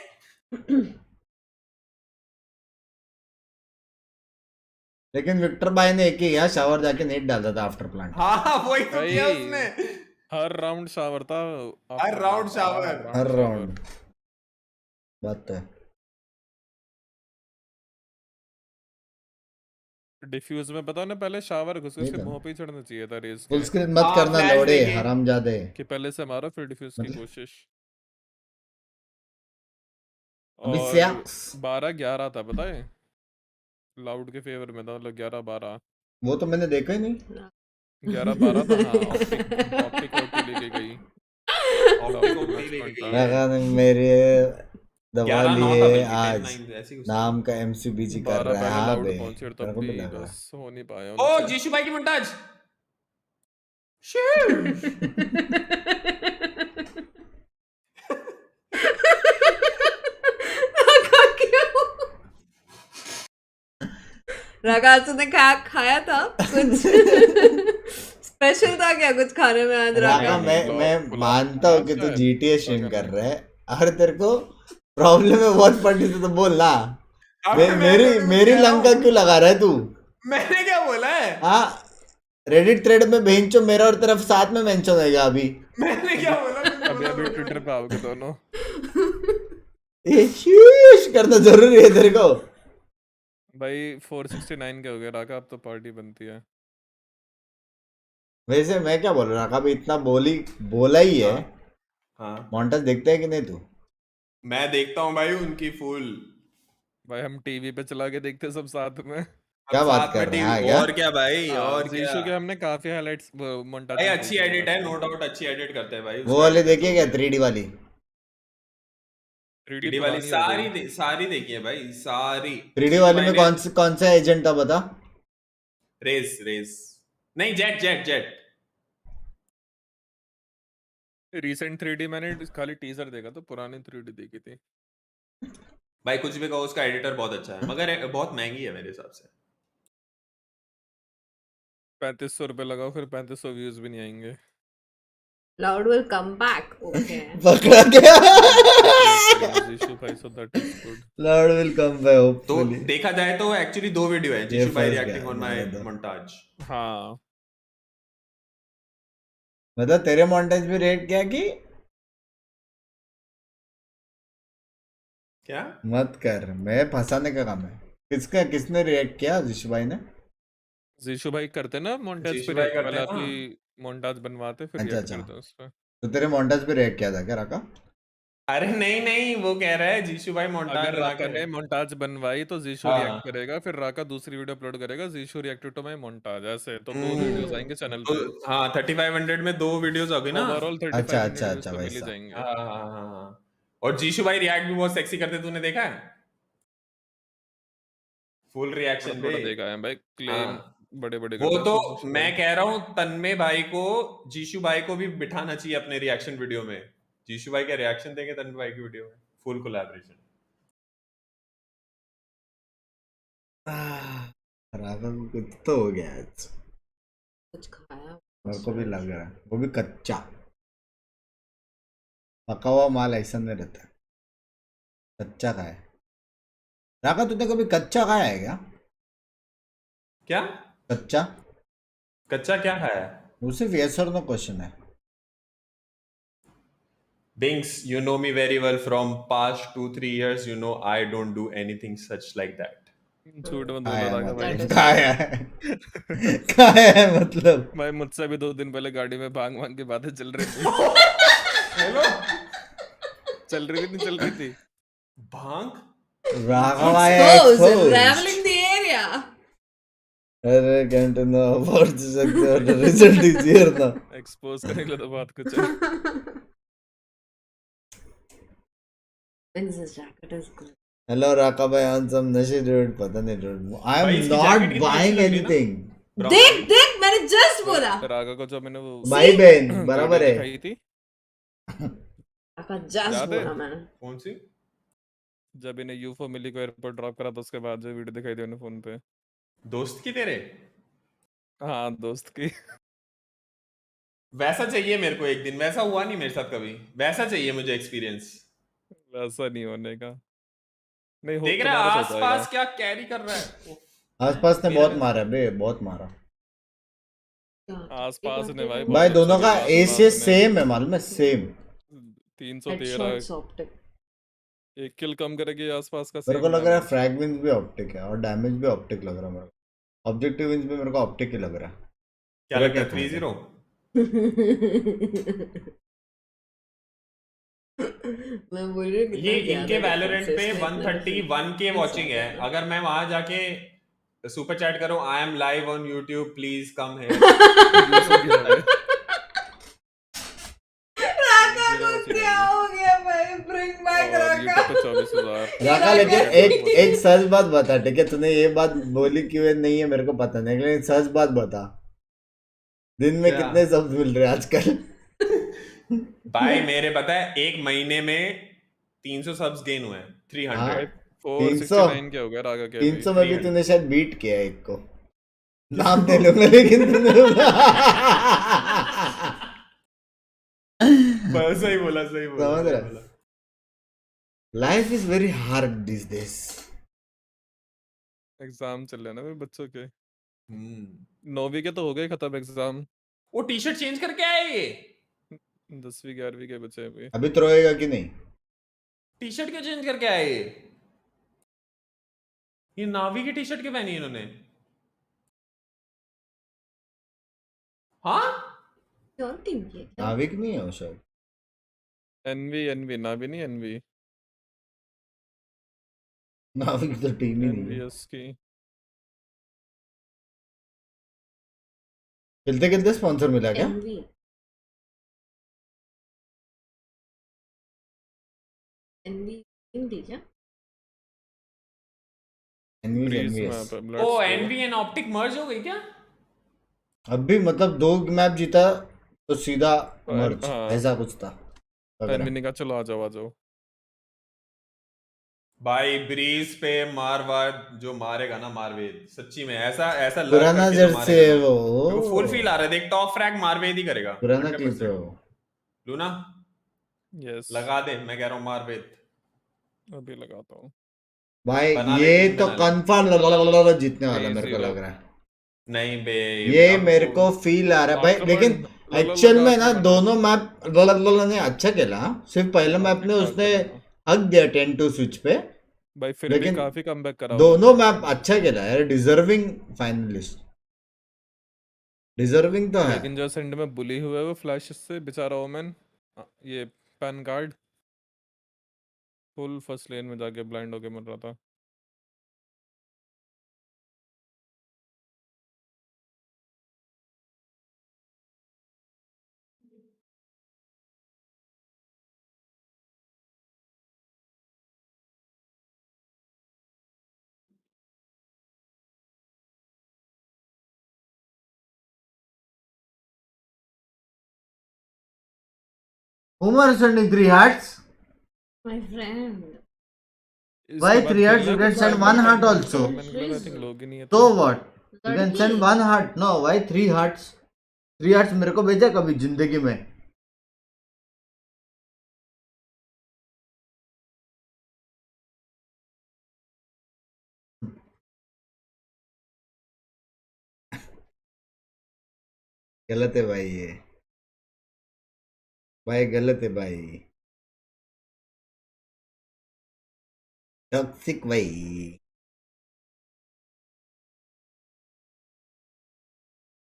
लेकिन विक्टर भाई ने एक ही यहाँ शावर जाके नेट डालता था आफ्टर प्लांट। हाँ वही तो किया उसने, हर राउंड शावर था, हर राउंड शावर, हर राउंड बात है। डिफ्यूज में पता ना पहले शावर घुस उसके मुंह पे ही चढ़ना चाहिए था रेस फुल स्क्रीन मत करना लोड़े हरामजादे, कि पहले से मारो फिर डिफ्यूज की कोशिश। अभी 12-11 था पता है, लाउड के फेवर में था, मतलब 11-12। वो तो मैंने देखा ही नहीं। 11-12 था हाँ। ऑप्टिक लेके गई, मेरे दवा लिए आज नाम का एमसीबीजी कर रहा है। हाँ बे बस हो नहीं पाया। ओ जीशु भाई की मोन्टाज रागासु ने खाया था कुछ स्पेशल था क्या कुछ खाने में आज? रागा मैं मानता हूँ कि तू GTA स्ट्रीम कर रहा है और तेरे को प्रॉब्लम है बहुत पड़ती तो बोल ना। मेरी लंका क्यों लगा रहा है तू? मैंने क्या बोला है? हाँ रेडिट थ्रेड में भेंचो मेरा और तरफ साथ में मेंशन होएगा अभी। मैंने क्या बोला? अभी ट्विटर पे आओगे दोनों। ये शीश करना जरूरी है तेरे को भाई। 469 के हो गया राका, अब तो पार्टी बनती है। वैसे मैं क्या बोल रहा हूँ, अभी इतना बोला ही है। हाँ मॉन्टाज देखता है कि नहीं तू? मैं देखता हूँ भाई उनकी फुल। भाई हम टीवी पे चला के देखते सब साथ में। क्या बात कर रहे हैं? और क्या भाई, और जीशु के हमने काफी हाइलाइट्स मोन्टाज भाई अच्छी एडिट है, नो डाउट अच्छी एडिट करते हैं भाई। वो वाले देखिए क्या 3D वाली? 3D वाली सारी देखी है भाई, सारी। 3D वाले में कौन सा एजेंट था बता? रेस नहीं जेट। रिसेंट 3D मैंने खाली टीजर देखा तो पुरानी 3D देखी थी। भाई कुछ भी कहो उसका एडिटर बहुत अच्छा है, मगर बहुत महंगी है मेरे हिसाब से। 3500 रुपए लगाओ फिर 3500 व्यूज भी नहीं आएंगे। Loud will come back. Okay. पकड़ा गया। जीशु भाई so that is good. Loud will come back hopefully. तो देखा जाए तो एक्चुअली 2 वीडियो है, जीशु भाई रिएक्टिंग ऑन माय मोन्टाज। हाँ मतलब तेरे मोन्टाज भी रेट क्या की? क्या मत कर, मैं फंसाने का काम है। किसने रिएक्ट किया? जिशु भाई ने। जीशु भाई करते ना मोन्टाज पे जीशु भाई रिएक्ट, करते पहले हैं ना। आपकी मोन्टाज बनवाते फिर अच्छा रिएक्ट अच्छा, करते हैं उस पे। तो तेरे मोन्टाज पे रिएक्ट किया था क्या राका? अरे नहीं नहीं, वो कह रहा है जीशु भाई मोन्टाज अगर बना राका के ने मोन्टाज बनवाई तो जीशु हाँ रिएक्ट करेगा, फिर राका दूसरी वीडियो अपलोड करेगा, जीशु रिएक्टेड टू माय मोन्टाज, ऐसे तो 2 वीडियोस आएंगे चैनल पे। हाँ 3500 में 2 वीडियोस हो गई ना। ओवरऑल अच्छा 3500 अच्छा व्यूज अच्छा, तो मिल ही वैसा। जाएंगे। हाँ हाँ हाँ हाँ। और जीशु भाई रिएक्ट भी बहुत सेक्सी करते, तूने देखा है? फुल रिएक्शन थोड़ा पे। थोड़ा देखा है भाई, क्लेम हाँ बड़े बड़े वो करता है तो जीशु मैं भाई। कह रहा हूँ तन्मय भाई को, जीशु भाई को भी बिठाना चाहिए अपने रिएक्शन वीडियो में। जीशु भाई का रिएक्शन देंगे तन्मय भाई की वीडियो में, फुल कोलैबोरेशन। राका को कुछ तो हो गया आज, कुछ खाया मेरे को भी लग रहा है। वो भी कच्चा, पका हुआ माल ऐसा नहीं रहता है। कच्चा खाया है राका? तूने कभी कच्चा खाया है क्या? क्या कच्चा? कच्चा क्या खाया है? वो सिर्फ यस और नो क्वेश्चन है। Binks, you know me very well from past 2-3 years. You know I don't do anything such like that. झूठ मत बोलो खाया राका भाई। मतलब खाया है खाया है मतलब। भाई मुझसे भी 2 दिन पहले गाड़ी में भांग भांग की बातें चल रही थी। हेलो, चल रही थी, नहीं चल रही थी? भांग राका भाई Exposed, exposed. traveling the area. अरे can't know about the result is here now. Expose करने के लिए तो बहुत कुछ है। Princess jacket is good. Hello राका भाई, on some नशे dude, पता नहीं dude. I am भाई, इसकी not jacket कितनी buying अच्छी लग रही है ना? anything. देख देख, मैंने जस्ट बोला। राका को जो मैंने वो भाई बहन बराबर है। दिखाई थी, जस्ट याद है? बोला मैंने। कौन सी? जब इन्हें यूफो मिली को एयरपोर्ट ड्रॉप करा था, उसके बाद जो वीडियो दिखाई दी उन्हें फोन पे। दोस्त की तेरे? हाँ दोस्त की। वैसा चाहिए मेरे को एक दिन, वैसा हुआ नहीं मेरे साथ कभी, वैसा चाहिए मुझे एक्सपीरियंस। वैसा नहीं होने का, नहीं हो देख रहा है तुम्हारा हो जाएगा। आसपास क्या कैरी कर रहा है। आसपास ने बहुत मारा बे, बहुत मारा आसपास ने भाई भाई। बहुत दोनों अच्छा का खेला, एसीएस आसपास ने। सेम है मालूम है, सेम। 313 Headshots optic. एक किल कम करेगी आसपास का। मेरे को same लग रहा है damage। फ्रैगमेंट्स भी ऑप्टिक है और डैमेज भी ऑप्टिक लग रहा है मेरे को। ऑब्जेक्टिव विंस भी मेरे को ऑप्टिक ही लग रहा है। क्या लगता है 3-0? मैं बोल रही हूँ ये इनके वैलोरेंट पे 131 के वॉचिंग है। अगर मैं वहां जाके सुपर चैट करूं, I am live on YouTube, please come here. राका को क्या हो गया भाई? ब्रिंग बैक राका। 24,000 राका लेकिन एक सच बात बता, ठीक है? तूने ये बात बोली क्यों नहीं है मेरे को पता नहीं, लेकिन सच बात बता, दिन में क्या? कितने सब्स मिल रहे हैं आजकल? भाई मेरे पता है एक महीने में 300 सब्स गेन हुए हैं। 300 469 क्या हो गया राका के? 300 में भी तूने शायद बीट किया है एक को, नाम दे लूंगा लेकिन तूने सही बोला, सही बोला, समझ सही रहा? बोला। Life is very hard this days. Exam चल रहे हैं ना भाई बच्चों के। 9वीं के तो हो गए खत्म एग्जाम। वो टी शर्ट चेंज करके आए ये? 10वीं 11वीं के बच्चे अभी। अभी तो रोएगा कि नहीं? टी शर्ट क्यों चेंज करके आए ये 9वीं की टी शर्ट क्यों पहनी इन्होंने? हाँ कौन टीम की है? नाविक नहीं है वो शायद। एनवी नावी नहीं, एनवी नाविक तो टीम ही नहीं है। एनवीएस की। खेलते खेलते स्पॉन्सर मिला क्या? हिंदी क्या? ओ एनवी एंड ऑप्टिक मर्ज हो गई क्या? अभी मतलब 2 मैप जीता तो सीधा मर्ज, हाँ। ऐसा कुछ था। एनवी ने कहा चलो आ जाओ। भाई ब्रीज पे मारवार जो मारेगा ना मारवेद, सच्ची में ऐसा लग पुराना करके जो जर्सी मारेगा है ना, वो। मेरे को फुल फील आ रहा है। देख टॉप फ्रैग मारवेद ही करेगा पुराना 100%। क्लिप है वो। लूना यस लगा दे, मैं कह रहा हूँ मारवेद अभी लगाता हूँ भाई। बना ले, ये टीम तो बना ले। कंफर्म जीतने वाला मेरे को 3-0 लग रहा है। नहीं बे, ये अब मेरे तो- को फील आ रहा है भाई, आक्रमण, लेकिन ललल एक्चुअल में ना आक्रमण। दोनों मैप ने अच्छा खेला। सिर्फ पहले मैप ने उसने हक दिया 10-2 स्विच पे भाई फिर भी लेकिन काफी कमबैक करा दोनों मैप अच्छा खेला है, डिजर्विंग फाइनलिस्ट, डिजर्विंग तो है। लेकिन जो सेंड में बुली हुए वो फ्लैश से बेचारा ओमेन ये पैन गार्ड फुल फर्स्ट लेन में जाके ब्लाइंड होके मर रहा था। Umar is sending 3 hearts. My friend. Why 3 hearts? You can send 1 heart also. So what? You can send 1 heart. No, why 3 hearts? 3 hearts मेरे को भेजा कभी जिंदगी में? गलत है भाई ये, भाई गलत है भाई, टॉक्सिक भाई।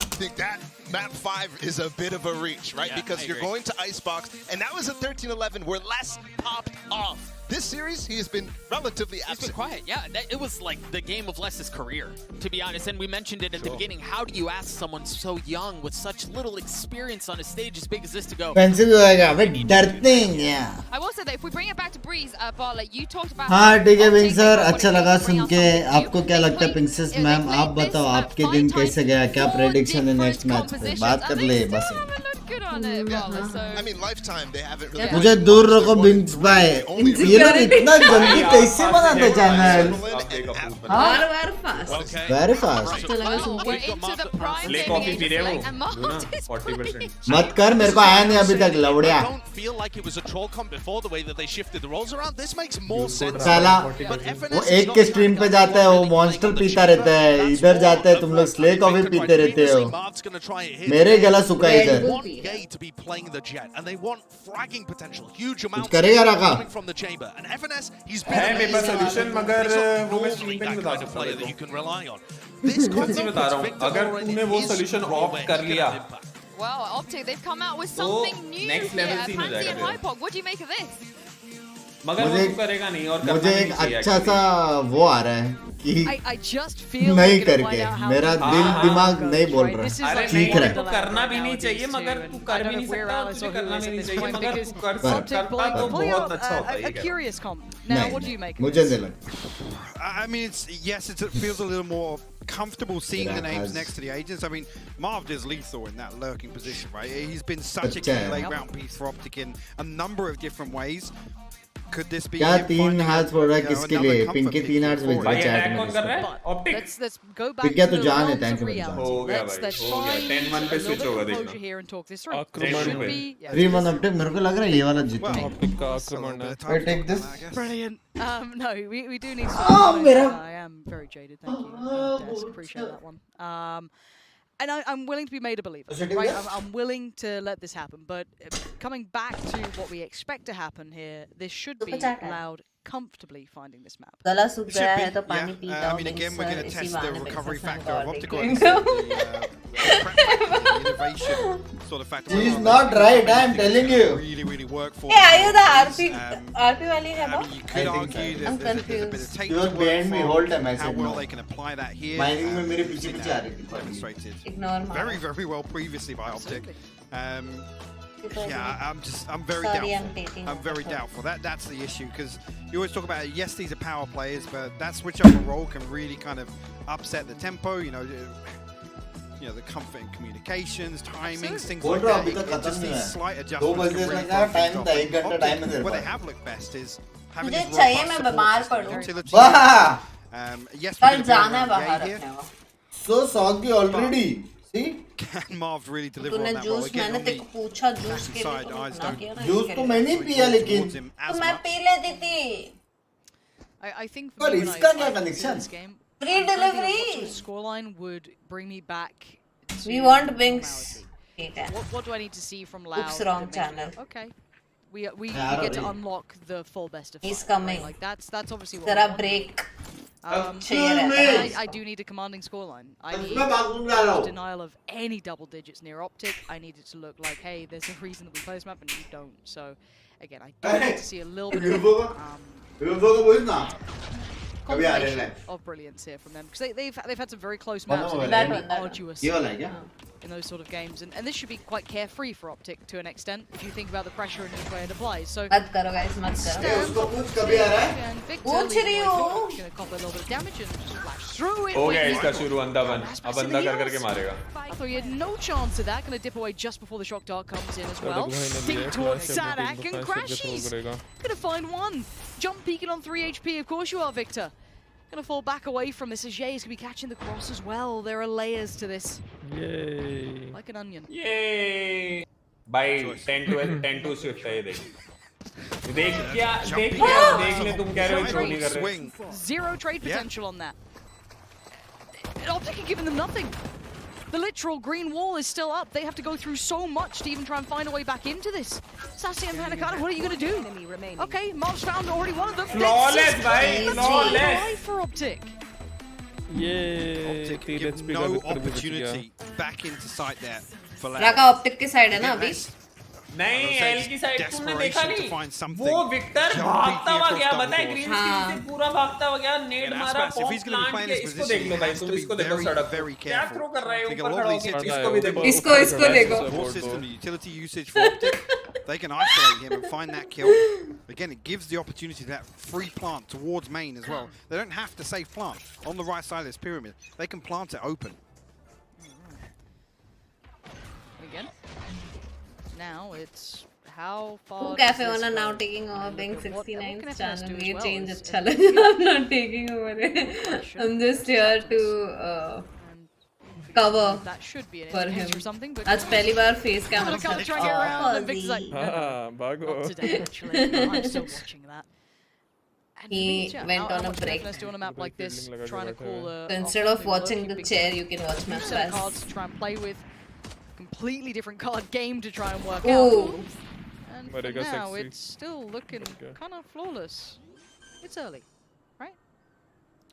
I think that map 5 is a bit of a reach, right? Yeah, because you're going to Icebox, and that was a 13-11 where Les popped off. This series, he has been relatively absent. He's been quiet, yeah. It was like the game of Les's career, to be honest. And we mentioned it at the beginning. How do you ask someone so young with such little experience on a stage as big as this to go? Pencil होएगा, वे डरते हैं। I will say that if we bring it back to Breeze, Barla, you talked about. हाँ ठीक है pink sir, अच्छा लगा सुन के। आपको क्या लगता है प्रिंसेस मैम? आप बताओ आपके दिन कैसे गया, क्या प्रेडिक्शन है नेक्स्ट मैच पे? बात कर ले बस। I mean, Lifetime, they haven't really. मुझे दूर रखो बिंक्स भाई। ये लोग इतना जल्दी कैसे बनाते चैनल? Very fast. ले कॉफी पी रहे हो ना 40%। मत कर, मेरे को आया नहीं अभी तक लवड़िया। साला वो एक के स्ट्रीम पे जाता है, वो मॉन्स्टर पीता रहता है, इधर जाता है तुम लोग स्ले कॉफी पीते रहते हो। मेरे गला सूखा है इधर। कुछ करेगा रखा है मेरे पास सॉल्यूशन, मगर वो मैं स्ट्रीम पे नहीं बता सकता। नहीं बता रहा हूँ, अगर तूने वो सॉल्यूशन ऑप्ट कर लिया Well, Optic, they've come out with something new. Next level scene हो Pansy and जाएगा। Hypok, what do you make of this? मगर वो करेगा नहीं और मुझे एक अच्छा सा वो आ रहा है कि नहीं करके मेरा दिल दिमाग नहीं बोल रहा ठीक है। तो करना भी नहीं चाहिए, मगर तू कर भी नहीं सकता, तुझे करना भी नहीं चाहिए, मगर तू कर सकता तो बहुत अच्छा होता है। Curious comment. Now, what do you make? मुझे नहीं लगता। I mean, it feels a little more comfortable seeing the names next to the agents. I mean, Marv is lethal in that lurking position, right? He's been such a key late round piece for Optic in a number of different ways. Could this be क्या 3 हाथ पड़ रहा है किसके लिए? पिंकी 3 हाथ भेज रहा है चैट में। कौन कर रहा है? ऑप्टिक। Let's go back क्या to तू the जान है realms thank of you reality. हो गया भाई, Let's हो गया। find 10-1 पे a स्विच little होगा bit of देखना। closure here and talk this through. आक्रमण Should में। be- yeah, 3-1 अपडेट मेरे को लग रहा है ये वाला जीतना। ऑप्टिक का आक्रमण है। I take this. Brilliant. No, we do need Oh, some. I am very jaded, thank you. Des, appreciate that one. And I'm willing to be made a believer, right? I'm willing to let this happen, but coming back to what we expect to happen here, this should be Loud comfortably finding this map. गला सूख गया है तो पानी P I जाओ mean, again, we're going to test the recovery factor of Optical. Innovation sort of factor. She's not right, I am telling you. Really work for. Hey, are you the RP वाली है I mean, you could argue there's a bit of tape You to are behind me work whole for time, I how said well no. they can apply that here. Mining में मेरे पीछे Seen पीछे आ that रही थी। demonstrated Ignore very, very well previously by Optic. Yeah, I'm very Sorry, doubtful. I'm very doubtful. That's the issue, because you always talk about, yes, these are power players, but that switch up and roll can really kind of upset the tempo. You know, the comfort in communications, timings, things like that. Just these slight adjustments can really throw things off. Optic, where they have looked best is having मुझे this चाहिए robust मैं बीमार support पड़ूं। system. Utility. Yes, we're कल going to जाना है be बाहर here. अपने को। So soggy already. See? Can Marv really deliver तूने on that role juice again? मैंने On तेरे को the पूछा जूस के लिए side, तूने eyes मना don't किया ना जूस तो मैं नहीं पिया लेकिन। तो मैं पी लेती थी। I think पर when इसका I क्या see connection? this game, Free I think delivery. watching the scoreline would bring me back to We want normality. Binks. ठीक है। What do I need to see from Loud? Oops, wrong to make me channel. go, okay, we get to unlock the full best of 5. He's coming. Right? Like that's obviously what. Zara break. I do need a commanding scoreline. I need denial of any double digits near Optic. I need it to look like, hey, there's a reason that we play this map and you don't. So, again, I do need to see a little bit of combination of brilliance here from them, because they've had some very close maps and they've been arduous in those sort of games, and this should be quite carefree for Optic to an extent if you think about the pressure and each way it applies. So मत करो guys, मत करो. and Victor gonna cop a little bit of damage and just flash through it. हो गया इसका शुरू अंधा बन अब अंधा करके मारेगा. I thought he had no chance of that. Gonna dip away just before the shock dart comes in as well. Dig towards Sadak and crashes. Gonna find one. Jump peeking on 3 HP. Of course you are, Victor. Gonna fall back away from this as Jay is gonna be catching the cross as well. There are layers to this. Yay. Like an onion. Yay. By 10 to Swift है ये देख. देख ले तुम कह रहे हो नहीं कर रहे. Zero trade potential on that. Optic are giving them nothing. The literal green wall is still up. They have to go through so much to even try and find a way back into this. Sassy and Panakata, what are you going to do? Okay, Mob's found already one of them. Flawless, bhai. Flawless. For Optic. Yeah. Optic give no opportunity back into sight there. For Raka Optic की side है ना अभी? नहीं L की side तुमने देखा नहीं वो विक्टर भागता हुआ गया बताए ग्रीन स्क्रीन से पूरा भागता हुआ गया नेड मारा पॉप प्लांट के इसको देख लो भाई तुम इसको देखो सड़क क्या थ्रो कर रहे हो ऊपर खड़ा होकर इसको भी देखो इसको देखो more system utility usage for Optic. They can isolate him and find that kill. Again, it gives the opportunity to that free plant towards main as well. They don't have to save plant on the right side of this pyramid. They can plant it open. Again. Now it's how far. Cafe owner now taking over being 69th channel. ये change अच्छा लगा. I'm not taking over it. I'm just here to cover that should be an for him. Or something, but आज पहली बार face cam. I'm trying to get around. And Vic's like, भागो. not today actually. No, I'm still watching that. And He went on a break. On a map like this, trying to call. So instead of watching the chair, you can watch maps. Cards to try and play with. Completely different card game to try and work Ooh. out. And for now, it's still looking kind of flawless. It's early, right?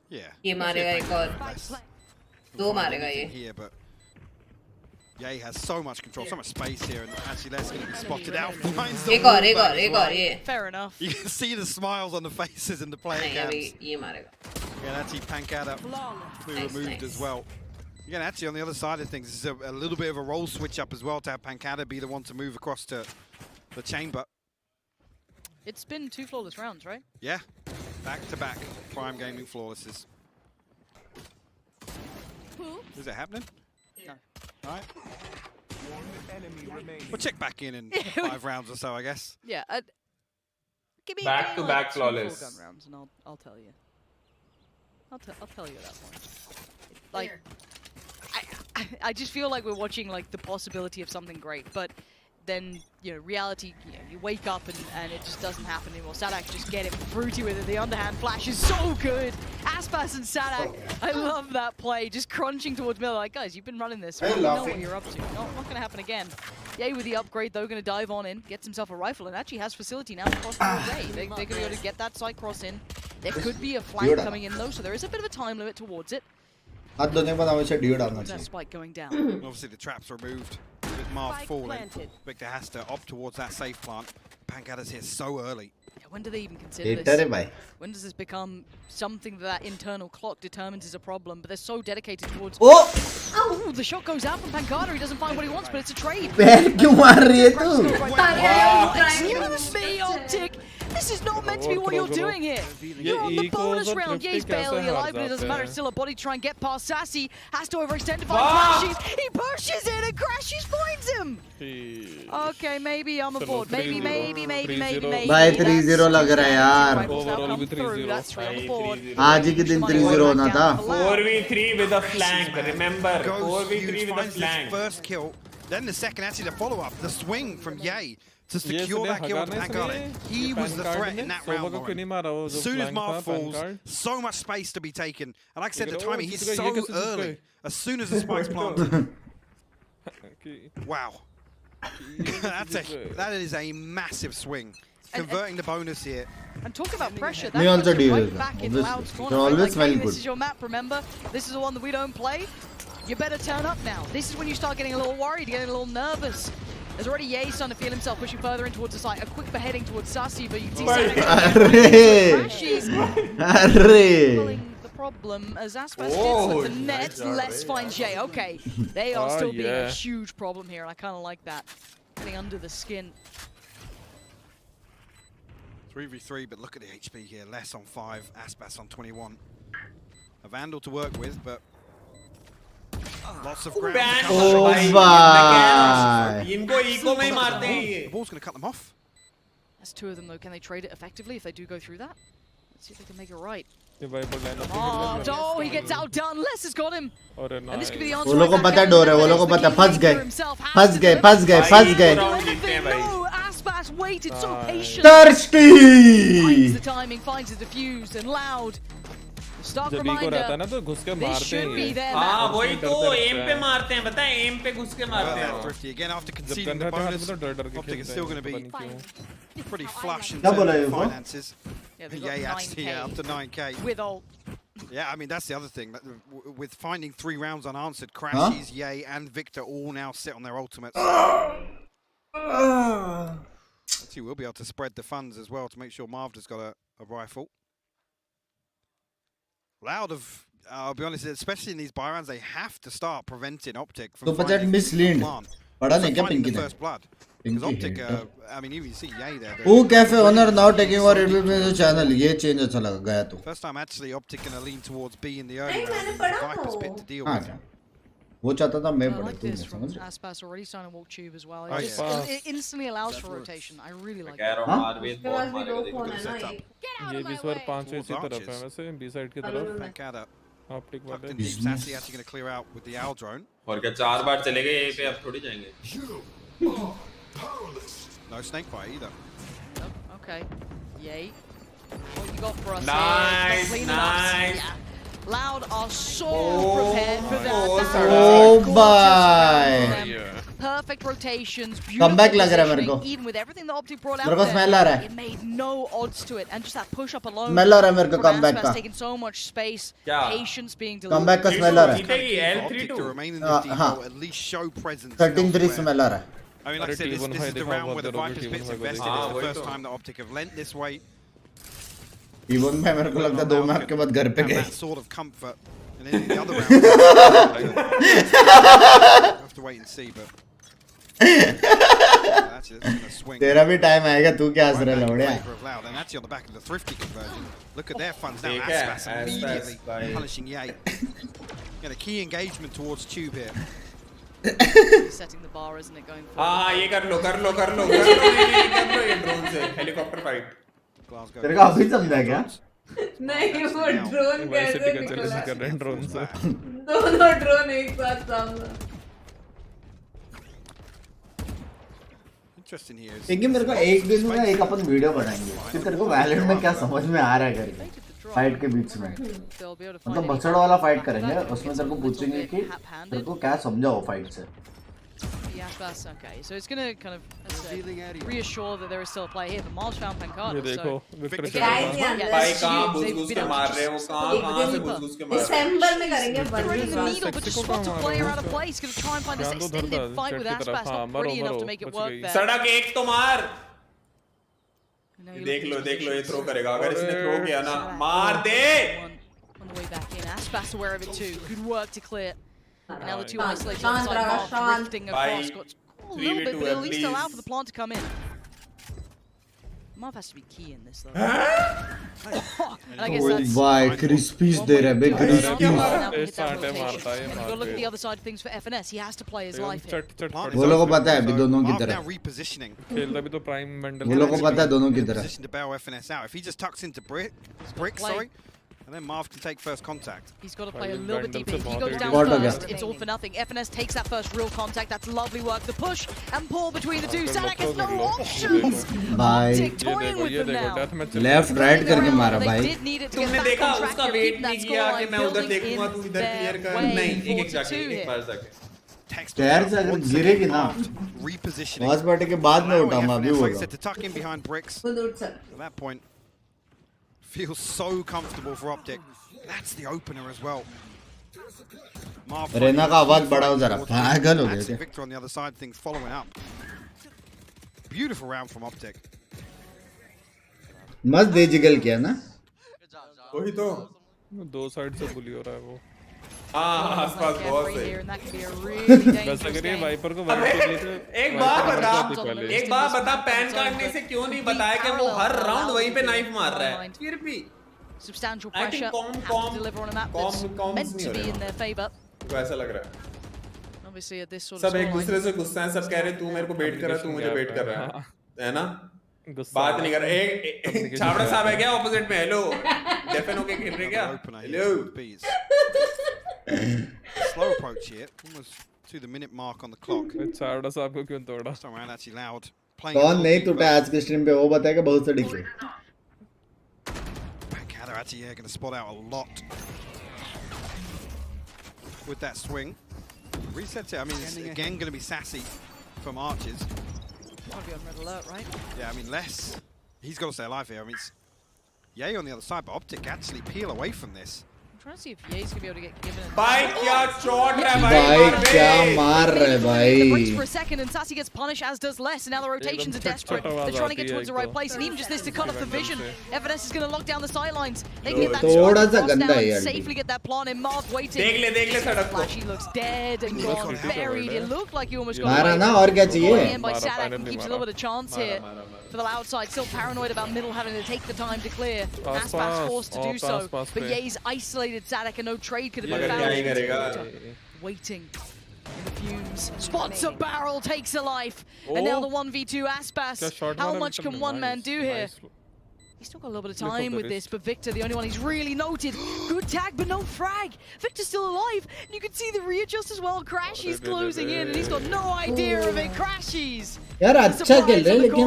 Yeah. ये मारेगा एक और. दो मारेगा ये. Here, but yeah, he has so much control, so much space here, and actually that's going to be spotted out. Finds the एक और ये. Fair enough. You can see the smiles on the faces in the player cams. ये मारेगा. Yeah, actually Pancada removed as well. Again, actually on the other side of things, this is a little bit of a role switch up as well to have Pancada be the one to move across to the chamber. It's been 2 flawless rounds, right? Yeah, back to back Prime Gaming flawlesses. Is it happening? No. Right. We'll check back in 5 rounds or so, I guess. Yeah. Give me back to back 2 flawless. full gun rounds, and I'll tell you. I'll tell you at that point. Like, I just feel like we're watching like the possibility of something great, but then reality, you wake up and it just doesn't happen anymore. Sadak just get it fruity with it. The underhand flash is so good. Aspas and Sadak, I love that play. Just crunching towards middle. Like, guys, you've been running this. We know what you're up to. Not going to happen again. Yay with the upgrade though, going to dive on in, gets himself a rifle, and actually has facility now across the way. They're going to be able to get that side cross in. There could be a flank coming in though, so there is a bit of a time limit towards it. That spike going down. Obviously the traps removed. With Marv falling, Victor has to opt towards that safe plant. Pancada's here so early. Yeah, when do they even consider this? When does this become something that internal clock determines is a problem? But they're so dedicated towards. Oh, the shot goes out from Pancada. He doesn't find what he wants, but it's a trade. Excuse me, Optic. This is not meant to be what you're doing here. You're on the bonus round. Yeah, he's barely alive, but it doesn't matter. It's still a body to try and get past Sassy. Has to overextend to find crashes. He pushes in and crashes finds him. Okay, maybe I'm aboard. Maybe. भाई 3-0 लग रहा है यार. Overall भी 3-0. आज ही के दिन 3-0 होना था. 4v3 with a flank. Remember, 4v3 with a flank. First kill, then the second actually the follow-up, the swing from Yay. To secure that kill to Pancada. He was the threat in that round. As soon as Marv falls, so much space to be taken. And like I said, the timing, he's so early. As soon as the spike's planted. Wow. That is a massive swing. Converting the bonus here. And talk about pressure. Me also do right it. back in Loud's corner. You're always Like, very hey, good. this is your map, remember? This is the one that we don't play. You better turn up now. This is when you start getting a little worried, getting a little nervous. There's already Ye starting to feel himself pushing further in towards the site. A quick beheading towards Sasi, but you can see crashes. The problem as Aspas hits with the net. Let's find Jay. Okay, they are still being a huge problem here, and I kind of like that. Getting under the skin. 3v3, but look at the HP here. Less on 5, Aspas on 21. A Vandal to work with, but lots of ground. Oh bye. इनको eco में ही मारते हैं ये. The ball's going to cut them off. That's two of them though. Can they trade it effectively if they do go through that? Let's see if they can make it right. Oh, oh, he gets outdone. Les has got him. And this could be the answer. वो लोगों को पता door है, वो लोगों को पता फंस गए. No, Aspas waited so patiently. Thirsty. Finds the timing, finds the defuse, and Loud. Stark reminder. This should be their हाँ वही तो एम पे मारते हैं, पता है एम पे घुस के मारते हैं. Thrifty again after conceding the bonus. Optic is still going to be pretty flush in क्या terms बोला ये of वो? finances. Yeah, actually, up to 9k. With all. Yeah, I mean that's the other thing. With finding 3 rounds unanswered, Crashies, Ye, and Victor all now sit on their ultimates. He will be able to spread the funds as well to make sure Marvda's got a rifle. Loud of, I'll be honest, especially in these buy rounds, they have to start preventing Optic from finding mislead. पढ़ा नहीं क्या पिंकी ने? first blood. Because Optic, I mean, even you see Ye there. Who cafe owner now taking over it will be the channel. ये change अच्छा लगा गया तो. First time actually Optic going to lean towards B in the early round. Viper's bit to deal with. वो चाहता था मैं I पढ़ूं. like this from Aspas already starting to walk tube as well. Oh, It, just, yeah. it instantly allows for rotation. I really like कह it. रहा हूँ मारवेद बहुत मारेगा ये भी सर 5 इसी तरफ है वैसे बी साइड की तरफ. Back out up. ऑप्टिक वाले. Sassy actually going to clear out with the owl drone. और क्या 4 बार चले गए यहीं पे अब थोड़ी जाएंगे. No snake bite either. Oh, okay. Yay. What you got for us Nice, here? nice. Yeah. Loud are so prepared for that. Oh bye. Perfect rotations, beautiful Comeback लग रहा है मेरे को. even with everything that Optic brought out मेरे को smell आ रहा है. it made no odds to it, and just that push up alone. Smell आ रहा है मेरे को from comeback Aspas का. taking so much space, क्या? patience being delivered. Comeback का smell आ रहा है. Optic to remain in the depot, at least show presence. 13-3 smell आ रहा है. I mean, like I said, this is the round where the Viper's bits invested. It's the first time that Optic have lent this way. Even में मेरे को लगता है 2 map के बाद घर पे गए. That sort of comfort. And then in the other round, we'll have to wait and see, but that's it. It's gonna swing. तेरा भी टाइम आएगा, तू क्या हंस रहा है लौड़िया? And actually on the back of the Thrifty conversion. Look at their funds now. Aspas immediately punishing Ye. Got a key engagement towards Tube here. Setting the bar, isn't it, going हाँ ये कर लो ये drone से helicopter fight. तेरे को अभी समझा क्या? नहीं वो ड्रोन कैसे निकला? कर रहे हैं ड्रोन से. दोनों ड्रोन एक साथ सामने. Interesting here. लेकिन मेरे को एक दिन में एक अपन वीडियो बनाएंगे कि तेरे को वैलेंट में क्या समझ में आ रहा है करके फाइट के बीच में. मतलब बछड़ वाला फाइट करेंगे, उसमें तेरे को पूछेंगे कि तेरे को क्या समझा वो फाइट से. Aspas, okay, so it's going to kind of reassure that there is still a play here, but Mars found Pancada, ये देखो विक्टर so... भाई कहाँ घुस के मार रहे हो, कहाँ से घुस के मार रहे हो. दिसंबर में करेंगे Threading the needle, but just spots a player out of place. Going to try and find this extended fight with Aspas, not pretty enough to make it work there. सड़क एक तो मार. देख लो ये थ्रो करेगा, अगर इसने थ्रो किया ना मार दे. On the way back in, Aspas aware of it too. Good work to clear. And now the two isolated on the side, Marv drifting across. Got a little bit, but at least allow for the plant to come in. Marv has to be key in this though. And I guess that's... Why crispies दे रहे बे crispies. Go look at the other side of things for FNS. He has to play his life here. वो लोगों को पता है अभी दोनों की तरफ. खेलता भी तो प्राइम मेंटल. वो लोगों को पता है दोनों की तरफ. Position to bail FNS out. If he just tucks into brick, sorry. And then Marv can take first contact. He's got to play a little bit deeper. If he goes down first, it's all for nothing. FNS takes that first real contact. That's lovely work. The push and pull between the two. Sadak has no options. Optic toying with them now. Left right करके मारा भाई. तुमने देखा उसका wait नहीं किया कि मैं उधर देखूंगा तू इधर क्लियर कर. नहीं एक जाके एक बार जाके. text. Stairs से अगर गिरेगी ना, repositioning. वॉच पार्टी के बाद में उठाऊंगा अभी वो. Like I said, to tuck in behind bricks. At that point, feels so comfortable for Optic. That's the opener as well. Raina का आवाज बढ़ाओ जरा. पागल हो गए थे. Victor on the other side, things following up. Beautiful round from Optic. मस्त डेजिगल किया ना. वही तो. दो साइड से बुली हो रहा है वो. हाँ आसपास बहुत सही. बस अगर ये वाइपर को वाइपर के लिए एक बात बता पैन काटने से क्यों नहीं बताया कि वो हर राउंड वहीं पे नाइफ मार रहा है. फिर भी substantial pressure have to deliver on a map that's meant to be in their favor. तो ऐसा लग रहा है. Obviously at this sort of सब एक दूसरे से गुस्सा है, सब कह रहे तू मेरे को बेट कर रहा है, तू मुझे बेट कर रहा है ना? बात नहीं कर रहे. एक छावड़ा साहब है क्या ऑपोजिट में? हेलो डेफिन होके खेल रहे क्या? Hello. Slow approach here, almost to the minute mark on the clock. Chhawra साहब को क्यों तोड़ा? Around actually loud. कौन नहीं टूटा आज के स्ट्रीम पे वो बताएगा बहुत से decay. They're actually going to spot out a lot with that swing. Resets it. I mean, it's again going to be sassy from Arches. Might be on red alert, right? Yeah, I mean, less. He's got to stay alive here. I mean, it's Yay on the other side, but Optic actually peel away from this. I'm trying to see if Ye's going to be able to get given. भाई क्या चोट रहा है भाई क्या मार रहा है भाई. For a second, and Sassy gets punished, as does Less, and now the rotations are desperate. They're trying to get towards the right place, and even just this to cut off the vision. Evanescence is going to lock down the sidelines. They can get that shot across now and safely get that plant in. Mark waiting. देख ले सड़क को. Flashy looks dead and gone, buried. It looked like he almost got मारा ना और क्या चाहिए? by Sadak and keeps a little bit of chance here for the outside. Still paranoid about middle having to take the time to clear. Aspas forced to do so, but Ye's isolated Sadak and no trade could have been found. Waiting in the fumes. Spots a barrel, takes a life. And now the 1v2 Aspas. How much can one man do here? He's still got a little bit of time with this, but Victor, the only one he's really noted. Good tag, but no frag. Victor's still alive, and you can see the readjust as well. Crashy's closing in, and he's got no idea of it. Crashy's. यार अच्छा खेल रहे हैं लेकिन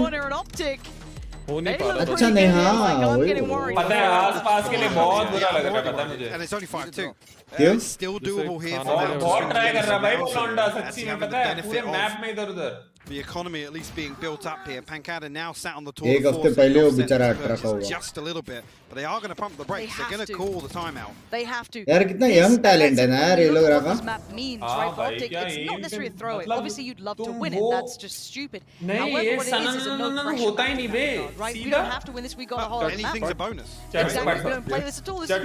हो नहीं पा रहा. अच्छा नहीं हाँ वही पता है आसपास के लिए बहुत बुरा लग रहा है पता है मुझे. And it's only 5-2. क्यों? Still doable here. बहुत ट्राई कर रहा है भाई लौंडा सच्ची में पता है पूरे मैप में इधर-उधर. The economy at least being built up here. Pancada now sat on the tour. एक हफ्ते पहले वो बेचारा अटका हुआ. Just a little bit, but they are going to pump the brakes. They're going to call the timeout. They have to. यार कितना young talent है ना यार ये लोग रखा. This map means right for Optic. It's not necessarily a throw it. Obviously you'd love to win it. That's just stupid. However, what it is a no pressure. होता ही नहीं बे. Right, we don't have to win this. We got a whole map. Anything's a bonus. Exactly. We don't play this at all. This is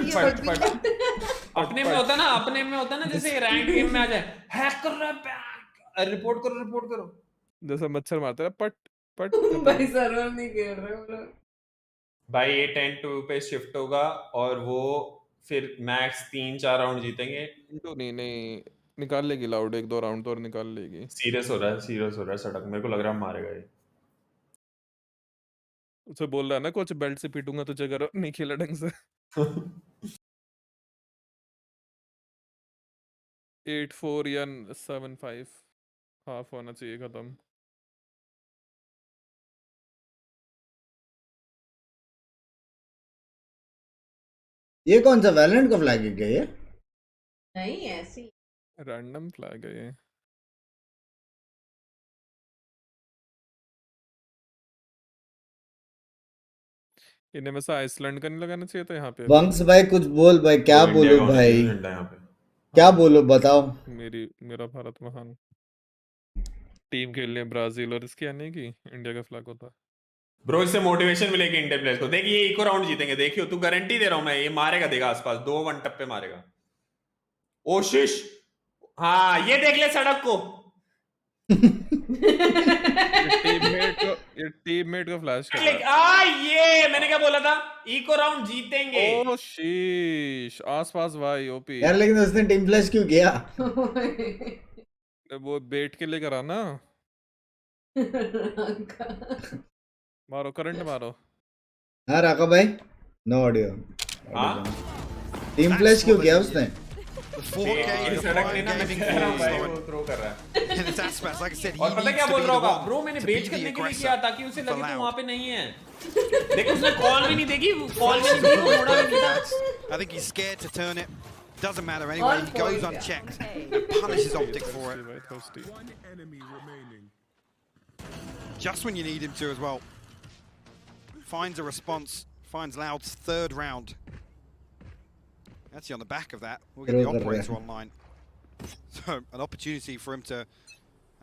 अपने में होता ना जैसे rank game में आ जाए hack कर रहा है रिपोर्ट करो जैसा मच्छर मारता है पट भाई सर्वर नहीं खेल रहे वो लोग. भाई ये 10-2 पे शिफ्ट होगा और वो फिर मैक्स 3-4 राउंड जीतेंगे. नहीं निकाल लेगी लाउड 1-2 राउंड तो और निकाल लेगी. सीरियस हो रहा है सड़क. मेरे को लग रहा है मारेगा ये. उसे बोल रहा है ना कोच बेल्ट से पीटूंगा तुझे अगर नहीं खेला ढंग से. 8-4 या 7-5 हाफ होना चाहिए खत्म. ये कौन सा वैलेंट का फ्लैग है क्या ये? नहीं ऐसी रैंडम फ्लैग है ये. इन्हें में से आइसलैंड का नहीं लगाना चाहिए था यहाँ पे. वंश भाई कुछ बोल भाई. क्या बोलो भाई क्या बोलो बताओ. मेरा भारत महान. टीम खेल रहे ब्राजील और इसकी आने की इंडिया का फ्लैग होता. ब्रो इससे मोटिवेशन मिलेगी इंडियन प्लेयर्स को. देखिए ये इको राउंड जीतेंगे. देखियो तू गारंटी दे रहा हूं मैं. ये मारेगा देगा आसपास 2 1 टप पे मारेगा. ओशिश हाँ ये देख ले सड़क को. टीममेट को फ्लैश कर ये मैंने क्या बोला था. इको राउंड जीतेंगे. ओशिश आसपास भाई ओपी यार लेकिन उसने टीम फ्लैश क्यों किया? वो बेट के लिए करा ना. मारो करंट मारो. हाँ राका भाई नो ऑडियो. टीम फ्लैश क्यों किया उसने? और पता क्या बोल रहा होगा ब्रो मैंने बेच करने के लिए किया ताकि उसे लगे तो वहां पे नहीं है. देखो उसने कॉल भी नहीं देखी. कॉल भी नहीं देखी. I think he's scared to turn it. Doesn't matter anyway. He goes unchecked and punishes Optic for it. Just when you need him to as well. Finds a response. Finds Loud's third round. Actually, on the back of that, we'll get the operator online. So an opportunity for him to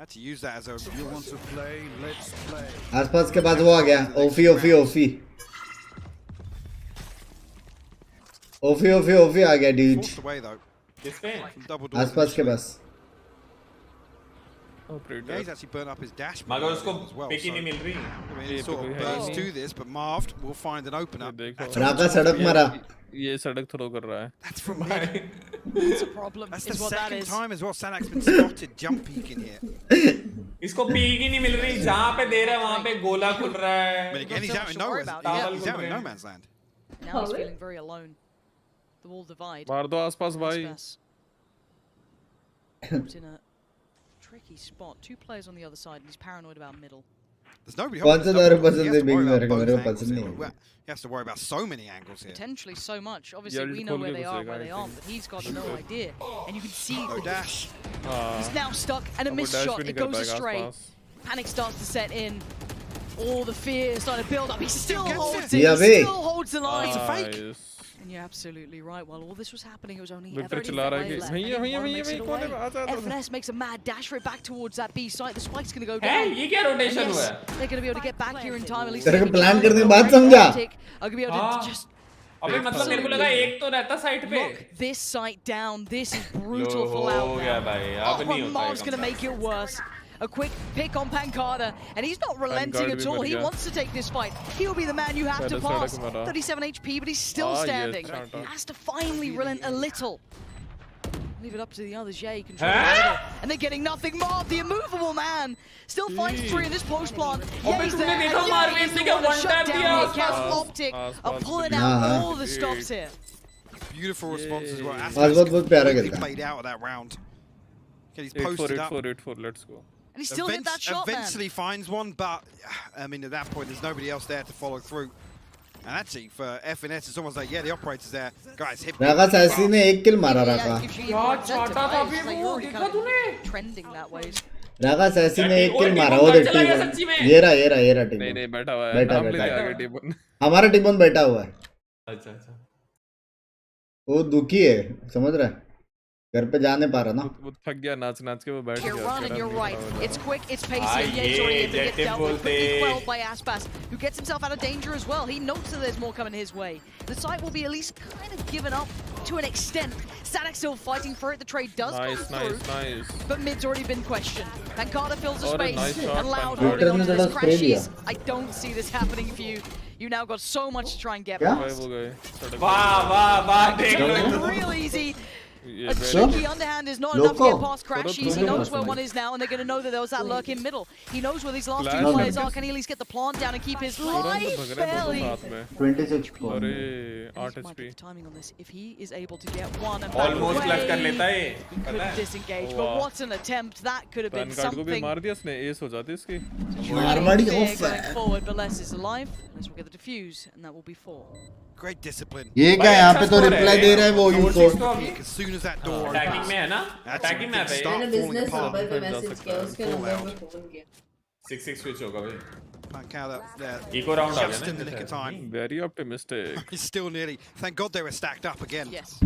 actually use that as a. You want to play? Let's play. आसपास के बाद वो आ गया. ओफी आ गया dude. आसपास के पास. Yeah, he's actually burnt up his dash. मगर उसको पिक ही नहीं मिल रही. I mean, sort of burns to this, but Marved will find an opener. राका सड़क मारा. ये सड़क थ्रो कर रहा है. That's from mid. That's a problem. That's the second time as well. Sanak's been spotted jump peeking here. इसको peak ही नहीं मिल रही. जहाँ पे दे रहा है वहाँ पे गोला खुल रहा है. But again, he's out in nowhere. He's out in no man's land. Now he's feeling very alone. The wall divide. मार दो आसपास भाई. In a tricky spot. Two players on the other side, and he's paranoid about middle. There's nobody. कौन सा दारू पसंद है big मेरे को पसंद नहीं. He has to worry about so many angles here. Potentially so much. Obviously, we know where they are, where they aren't, but he's got no idea. And you can see the dash. He's now stuck, and a missed shot. It goes astray. Panic starts to set in. All the fear is starting to build up. He still holds it. He still holds the line. It's a fake. And you're absolutely right. While all this was happening, it was only Victor चला रहा है कि FNS makes a mad dash for it back towards that B site. The spike's going to go Hey, down. ये क्या rotation हुआ है? They're going to be able to get back here in time. At least तेरे को plan करने की बात समझा. Are going to be able to just. अबे मतलब मेरे को लगा एक तो रहता साइड पे. Lock this site down. This is brutal for Loud. हो गया भाई. अब नहीं होता. Marv's going to make it worse. A quick pick on Pancada, and he's not relenting at all. He wants to take this fight. He'll be the man you have to pass. 37 HP, but he's still standing. Has to finally relent a little. Leave it up to the others. Yeah, he controls the middle. And they're getting nothing more. The immovable man still finds three in this post plant. Yeah, he's there. And yeah, he's the one to shut down the account. Optic are pulling out all the stops here. Beautiful response as well. बहुत प्यारा He played out of that round. He's posted up. 8-4, let's go. And he still hit that shot, eventually finds one, but I mean, at that point, there's nobody else there to follow through. And actually, for FNS, it's almost like, yeah, the operator's there. Guys, hit. Raka sassy ने एक किल मारा राका. Trending that way. Raka sassy ने एक किल मारा. वो देख team. ये रहा टीम. नहीं बैठा हुआ है. बैठा. हमारा टीम बैठा हुआ है. अच्छा. वो दुखी है, समझ रहा है. घर पे जाने पा रहा ना. वो थक गया नाच के वो बैठ गया. You're running, you're right. It's quick, it's pacey, and yeah, he's already able to get dealt with. Quickly quelled by Aspas, who gets himself out of danger as well. He notes that there's more coming his way. The site will be at least kind of given up to an extent. Static still fighting for it. The trade does come through. Nice. But mid's already been questioned. Pancada fills the space, nice shot, and Loud holding on to this. Crashes. I don't see this happening for you. You now got so much to try and get past. वाह देख लो. Real easy. A cheeky underhand is not enough to get past Crashies. He knows where one is now, and they're going to know that there was that lurk in middle. He knows where these last two players are. Can he at least get the plant down and keep his life barely? 26 points. Might get the timing on this. If he is able to get one and almost clutch कर लेता है. He could have disengaged, but what an attempt! That could have been something. को भी मार दिया उसने. S हो जाती इसकी. Going forward, but Les is alive. Les will get the defuse, and that will be 4. Great discipline. ये क्या यहाँ पे तो रिप्लाई दे रहा है वो UCO. As soon as that door attacking में है ना. Attacking में है. मैंने बिजनेस नंबर पे मैसेज किया, उसके नंबर पे फोन किया. 6-6 switch होगा भाई. Pancada there. Eco round uh just गया in the nick of time. Very optimistic. He's still nearly. Thank God they were stacked up again. Yes.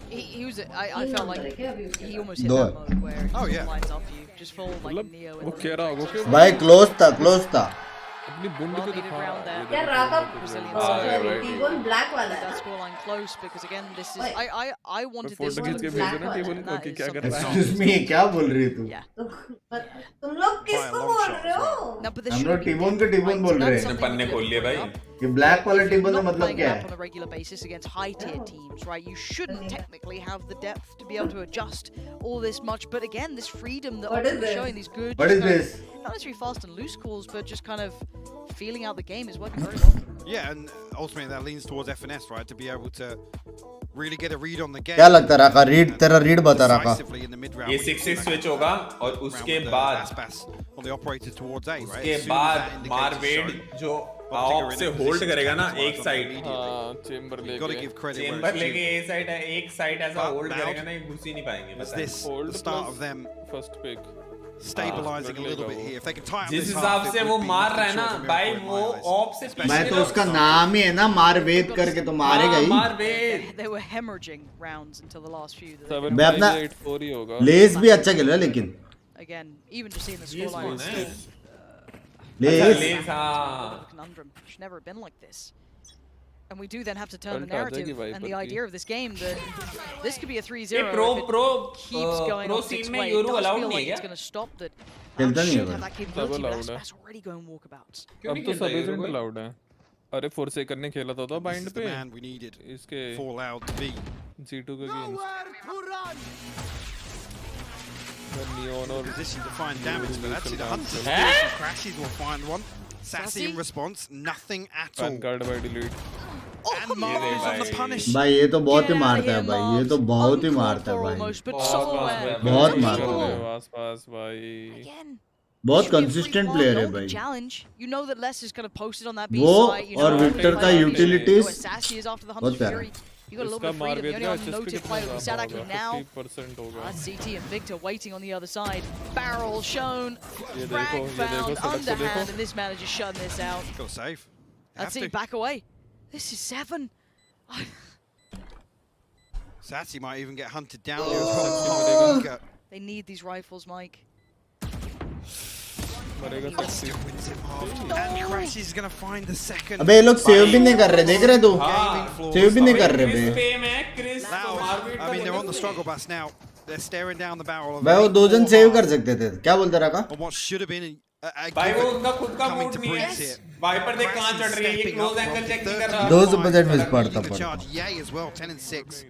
He was. I felt like he almost hit that mode where it lines up you, just full like Neo. वो कह रहा होगा कि भाई close था. अपनी बुंड को दिखा. यार राका टीबोन ब्लैक वाला है. That scoreline close because again this is I wanted this photo खींच के भेजो ना टीबोन को कि क्या कर रहा है. Excuse me, क्या बोल रही है तू? तुम लोग किसको बोल रहे हो? हम लोग टीबोन के टीबोन बोल रहे हैं. पन्ने खोल लिए भाई. ये ब्लैक वाला टीबोन का मतलब क्या है? On a regular basis against high tier teams, right? You shouldn't technically have the depth to be able to adjust all this much, but again, this freedom that they're showing, these good. What is this? Not necessarily fast and loose calls, but just kind of feeling out the game is working very well. Yeah, and ultimately that leans towards FNS, right? To be able to really get a read on the game. क्या लगता है राका? तेरा read बता राका. ये 6-6 switch होगा और उसके बाद on the operator towards A, right? उसके बाद मारवेड जो ऑप से होल्ड करेगा ना एक साइड, चेंबर लेके ए साइड है, एक साइड ऐसा होल्ड करेगा ना, घुस ही नहीं पाएंगे। Hold first pick stabilizing a little bit here. If they can tie up जिस हिसाब से वो मार रहा है ना भाई, वो ऑप से भाई तो उसका नाम ही है ना मारवेद करके, तो मारेगा ही। मारवेद। They were hemorrhaging rounds until the last few. मैं अपना लेस भी अच्छा खेल रहा है लेकिन again even just seeing the scoreline, less conundrum should never have been like this. And we do then have to turn the narrative and the idea of this game that this could be a 3-0 pro keeps going on its way. It does feel like it's going to stop that. खेलता नहीं have that capability, but that's already going walkabouts. अब तो सब agent allowed है। अरे फोर्सेकर ने खेला था बाइंड पे इसके Fallout B G2 के games Neon or position to find damage, but actually the Hunter crashes will find one. Sassy in response, nothing at all. Guard by delete. And Marvel's on the punish. भाई ये तो बहुत ही मारता है भाई, ये तो बहुत ही मारता है भाई, बहुत मारता है पास भाई, बहुत कंसिस्टेंट प्लेयर है भाई वो, और विक्टर का यूटिलिटीज बहुत प्यारा। You got a little bit of freedom. The only unnoted player with Sadaki now. ZT and Victor waiting on the other side. Barrel shown. Frag found. Underhand. And this man is just shutting this out. Got save. Let's see. Back away. This is 7. Sassy might even get hunted down here as well. They need these rifles, Mike. And Crash is gonna find the second. अबे ये लोग save भी नहीं कर रहे, देख रहे तू? सेव भी नहीं कर रहे बे। I mean they're on the struggle bus now. They're staring down the barrel of. भाई वो दो जन सेव कर सकते थे, क्या बोलता रहा? What should have been भाई वो उनका खुद का मूड नहीं है। वाइपर देख कहां चढ़ रही है, ये क्लोज एंगल चेक नहीं कर रहा। 200% मिस पड़ता। Yay as well, 10 and 6.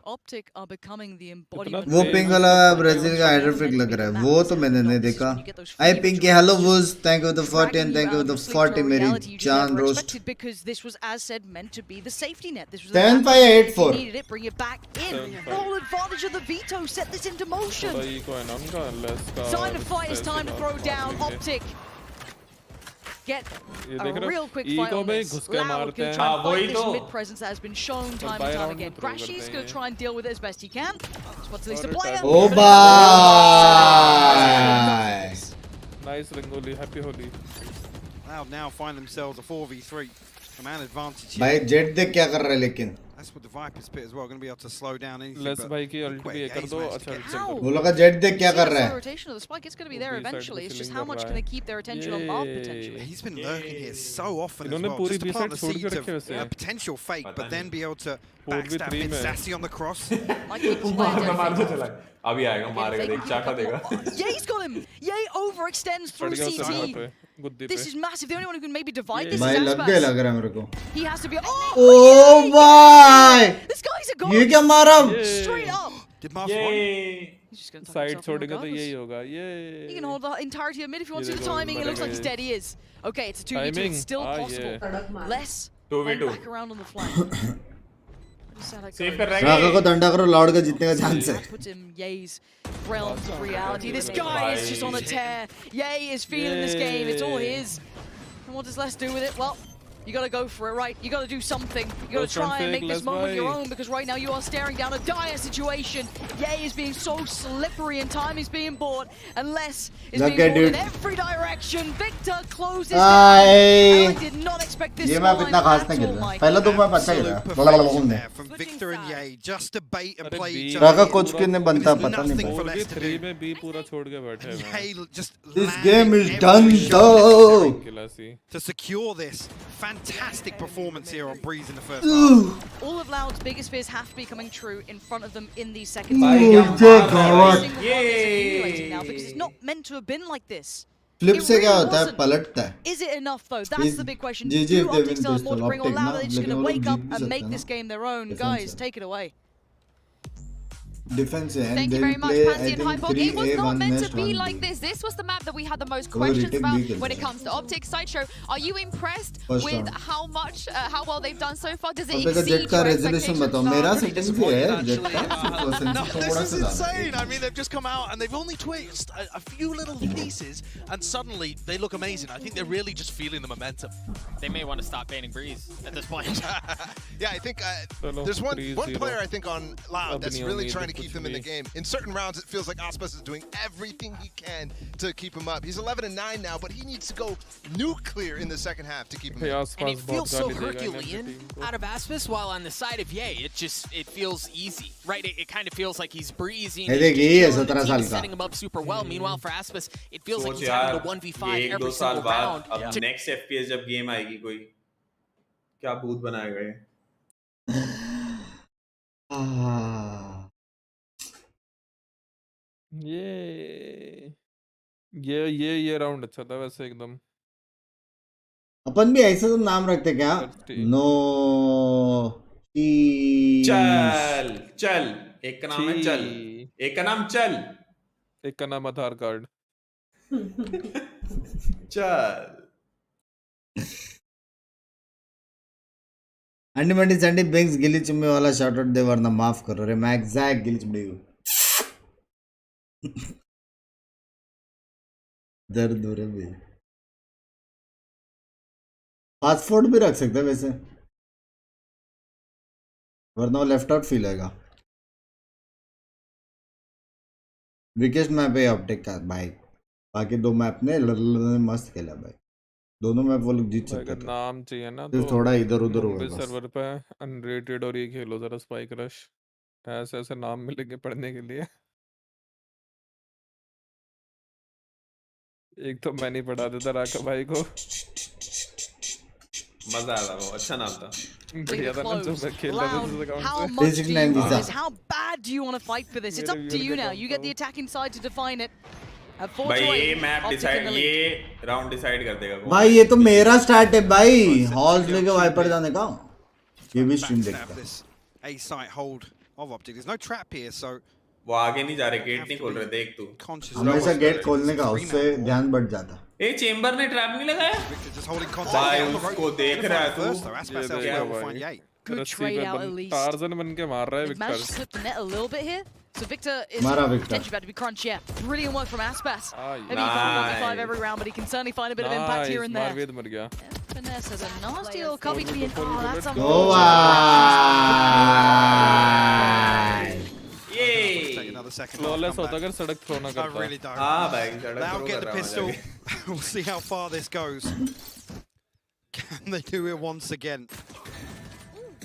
Optic are becoming the embodiment. वो पिंक वाला ब्राजील का हाइड्रोफ्लिक लग रहा है, वो तो मैंने नहीं देखा। आई पिंक के hello was, thank you the 40 and thank you the 40 मेरी जान roast. Because this was as said meant to be the safety net. This was 7-5-8-4. Needed it, bring it back in. Full advantage of the veto, set this into motion. Time to fight, it's time to throw down Optic. Get a real quick fight on this. Loud can try and fight this mid-presence that has been shown time and time again. Crashy's going to try and deal with it as best he can. Spots at least a player. Oh, bye! Nice Rangoli, happy Holi. Loud now find themselves a 4v3. Command advantage here. भाई jet देख क्या कर रहा है लेकिन? That's what the Viper's bit as well. Going to be able to slow down anything. Let's भाई की alt भी कर दो, अच्छा वो लोग का जेट देख क्या कर रहा है? Rotation of the spike is going to be there eventually. It's just how much can they keep their attention on Marv potentially. He's been lurking here so often as well. Just to plant the seeds of a potential fake, but then be able to backstab with Sassy on the cross. अभी आएगा, मारेगा, देख चाटा देगा। Ye's got him. Ye overextends through CT. This is massive. The only one who can maybe divide this is भाई लग गया लग रहा है मेरे को। He has to be. Oh भाई! This guy's a god. ये क्या मारा? Straight up. Did Marv win? Side छोड़ेगा तो यही होगा, ये। He can hold the entirety of mid if he wants to the timing. It looks like he's dead. He is. Okay, it's a 2v2. It's still possible. Less. 2v2. Back around on the flank. Save कर रहा है। राका को डंडा करो, Lord का जीतने का chance है। Puts him Ye's realms of reality. This guy is just on a tear. Ye is feeling this game. It's all his. And what does Les do with it? Well, you gotta go for it, right? You gotta do something. You gotta try and make this moment your own, because right now you are staring down a dire situation. Ye is being so slippery and time is being bought, and Les is being pulled in every direction. Victor closes down. I did not expect this ये map इतना खास नहीं खेल रहा। पहला तो map अच्छा खेला। From Victor and Ye, just debate and play each Raka coach के ने बनता पता नहीं भाई। 3 में भी पूरा छोड़ के बैठे हैं। This game is done though. To secure this. Fantastic performance here on Breeze in the first half. All of Loud's biggest fears have to be coming true in front of them in these seconds. Now, because it's not meant to have been like this. Flip से क्या होता है? पलटता है। Is it enough though? That's the big question. Do Optic still have more to bring, or Loud are just going to wake up and make this game their own? Guys, take it away. defense and Thank you they'll very much, play, I Pansy and think, Hypog. It was 3A, not 1 meant to nest, be 1 like B. this. This was the map that we had the most वो questions retake about भी खेल when it रहा है। comes to Optic Sideshow. Are you impressed First with round। how well they've done so far? Does it अब देखो exceed jet का your resolution expectations? बताओ मेरा Pretty सेटिंग भी है disappointed, जेट का actually. No, थोड़ा this is सा ज्यादा insane. I mean, they've just come out and they've only tweaked a few little pieces, and suddenly they look amazing. I think they're really just feeling the momentum. They may want to stop banning Breeze at this point. Yeah, I think there's one player I think on Loud that's really trying to keep them in the game. In certain rounds, it feels like Aspas is doing everything he can to keep him up. He's 11-9 now, but he needs to go nuclear in the second half to keep him in. And it feels so Herculean out of Aspas, while on the side of Ye, it feels easy, right? It kind of feels like he's breezing. है देखिए ये 17 साल का Setting him up super well. Meanwhile, for Aspas, it feels like he's having to 1v5 every single round. अब next FPS जब game आएगी कोई क्या भूत बनाएगा ये ये राउंड अच्छा था वैसे एकदम। अपन भी ऐसा तो नाम रखते क्या? नो चल चल एक का नाम है चल, एक का नाम चल, एक का नाम आधार कार्ड। चल अंडी मंडी संडी बेंग्स गिली चुम्मी वाला शॉट आउट दे वरना माफ करो रे मैं एग्जैक्ट गिली चुम्मी हूँ दर्द हो रहा है। पासपोर्ट भी रख सकते हैं वैसे वरना वो लेफ्ट आउट फील होगा। विकेट मैप है ऑप्टिक का भाई, बाकी दो मैप ने मस्त खेला भाई, दोनों मैप वो लोग जीत सकते थे। नाम चाहिए ना तो थोड़ा इधर उधर हुआ सर्वर पे अनरेटेड और ये खेलो जरा स्पाइक रश, ऐसे ऐसे नाम मिलेंगे पढ़ने के लिए। एक तो मैं नहीं पढ़ा देता राका भाई को, मजा आया वो, अच्छा नाम था। बढ़िया था ना जो मैं खेल रहा था उस अकाउंट How से। much do you want this? How bad do you want to fight for this? It's up to you now. You get the attacking side to define it. भाई ये मैप डिसाइड, ये round decide कर देगा भाई। ये तो मेरा start है भाई, हॉल्स लेके वाइपर जाने का। ये भी स्ट्रीम देखता। A site hold of Optic. There's no trap here, so वो आगे नहीं जा रहे, गेट नहीं खोल रहे, देख तू। हमेशा गेट खोलने का, उससे ध्यान बढ़ जाता। ए चेंबर ने ट्रैप नहीं लगाया भाई, उसको देख रहा है तू। Good trade out at least. Tarzan बन के मार रहा है They've managed to Victor. slip the net a little bit here. So Victor is Mara potentially about to be crunched. Yeah, brilliant work from Aspas. Maybe he can't 1v5 every round, but he can certainly find a bit of impact here and there. मारवेद मर गया। Finesse has a nasty little cubby to be in. Oh, that's Oh, take another second. Flawless होता अगर सड़क throw ना I करता। really don't. हाँ भाई, सड़क Now थ्रो get कर the रहा हूँ pistol. जाके। We'll see how far this goes. Can they do it once again?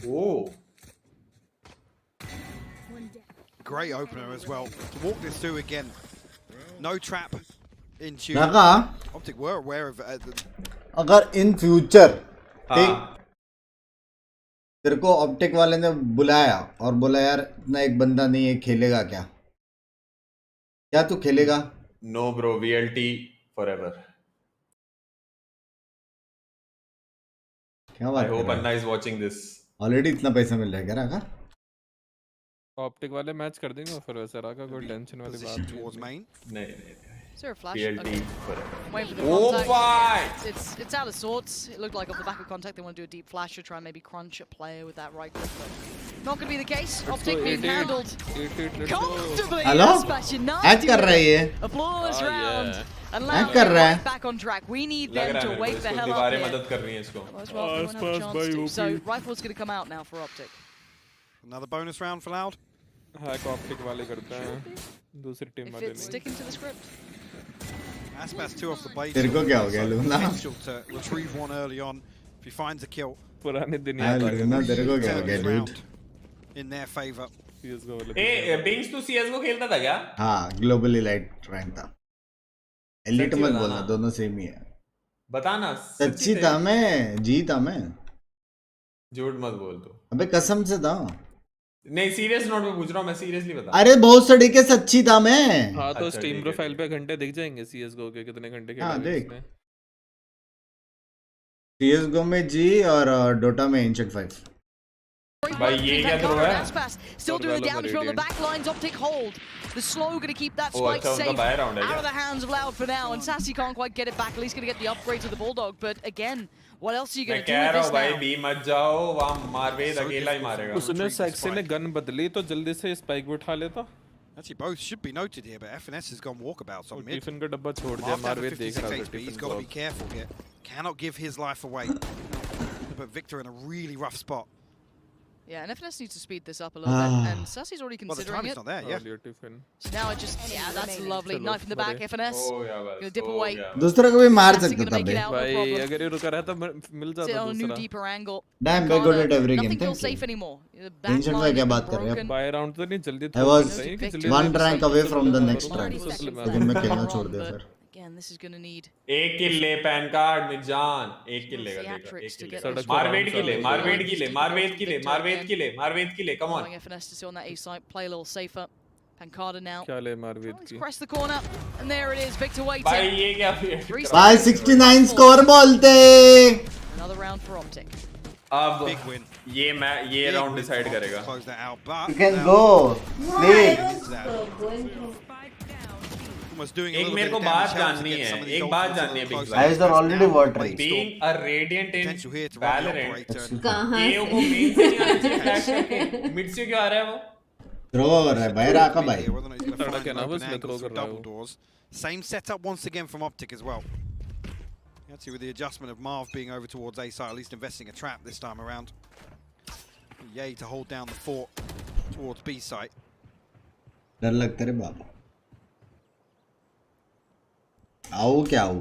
Oh. Great opener as well. To walk this through again. No trap in tune. लगा Optic were aware of अगर in future तेरे को optic वाले ने बुलाया और बोला यार इतना एक बंदा नहीं है, खेलेगा क्या? क्या तू खेलेगा? No bro, VLT forever. क्या बात I hope कर रहा Anna है? is watching this. ऑलरेडी इतना पैसा मिल रहा है क्या राका? ऑप्टिक वाले मैच कर देंगे फिर वैसे राका, कोई टेंशन वाली बात नहीं। नहीं। Is there a flash? VLT Okay. forever. Waiting for the Oh contact. fight! It's out of sorts. It looked like off the back of contact they want to do a deep flash to try and maybe crunch a player with that right click, but not going to be the case. Optic being handled comfortably. Hello? Aspas, you hack कर रहा है ये। A flawless round. And hack Loud कर रहा है। right back on track. We need लग them रहा है to मेरे को, wake the इसको hell up दीवारें here. मदद कर रही हैं इसको। Well, well, everyone have a chance to. So Rifle's going to come out now for Optic. Another bonus round for Loud. Hack optic वाले करते हैं, दूसरी टीम If वाले it's नहीं। sticking to the script. Aspas 2 off the base. तेरे को क्या हो गया Luna? Potential to retrieve one early on if he finds a kill. पुराने दिन हाँ याद आ लूना गए। तेरे को क्या हो गया dude? Round in their favor. CS:GO वाले। ए बिंग्स तू CS:GO खेलता था क्या? हाँ ग्लोबल इलाइट रैंक था। एलिट मत बोलना, दोनों सेम ही है। बताना। सच्ची था मैं, जी था मैं। झूठ मत बोल तू। अबे कसम से था। नहीं सीरियस नोट में पूछ रहा हूँ मैं, सीरियसली बता। अरे बहुत सड़ी के सच्ची था मैं। हाँ तो अच्छा, स्टीम ठीक है, प्रोफाइल पे घंटे दिख जाएंगे CS:GO के, कितने घंटे खेला हाँ है देख। इसने। CS:GO में जी और डोटा में इंचेक 5। भाई ये क्या थ्रो है? Still doing the damage on the back lines. Optic hold. The slow going to keep that spike safe out of the hands of Loud for now. And Sassy can't quite get it back. At least going to get the upgrade to the Bulldog. But again, what else are you going to do with this now? भाई B मत जाओ, वहाँ मारवेद अकेला ही मारेगा. उसने sexy ने gun बदली तो जल्दी से स्पाइक भी उठा लेता. Actually, both should be noted here, but FNS has gone walkabouts on mid. Tiffin का डब्बा छोड़ दिया, मारवेद देख रहा था. He's got to be careful here. Cannot give his life away. But Victor in a really rough spot. Yeah, and FNS needs to speed this up a little bit, and Sassy's already considering it. Not there, yeah. So now it just, that's lovely. Knife in the back, FNS. Gonna dip away. दूसरा को भी मार सकता था बे. भाई अगर ये रुका रहता मिल जाता दूसरा. दूसरा. New deeper angle. Damn, very good at every game. Nothing feels safe anymore. Tension में क्या बात कर रहे हैं? बाय राउंड तो नहीं जल्दी. I was one rank away from the next rank. लेकिन मैं खेलना छोड़ दिया फिर. Again, this is going to need एक किल ले पैन कार्ड मिर्जान, एक किल लेगा देखा. मारवेद की ले, मारवेद की ले, मारवेद की ले, मारवेद की ले, मारवेद की ले. Come on. FNS to sit on that A site, play a little safer. Pancada now. क्या ले मारवेद की? Press the corner, and there it is. Victor waiting. भाई ये क्या? भाई 69 स्कोर बोलते. Another round for Optic. अब ये राउंड डिसाइड करेगा. You can go. एक मेरे को बात जाननी है, एक बात जाननी है big Guys are already watering. Being a radiant in Valorant, कहाँ ये वो मेन से नहीं आना चाहिए फ्लैश करके, मिड से क्यों आ रहा है वो? थ्रो कर रहा है भाई, राका भाई. सड़क है ना बस मैं थ्रो कर रहा हूँ. Same setup once again from Optic as well. Actually, with the adjustment of Marv being over towards A side, at least investing a trap this time around. Yay to hold down the fort towards B side. डर लगता है बाबा. आओ क्या आओ.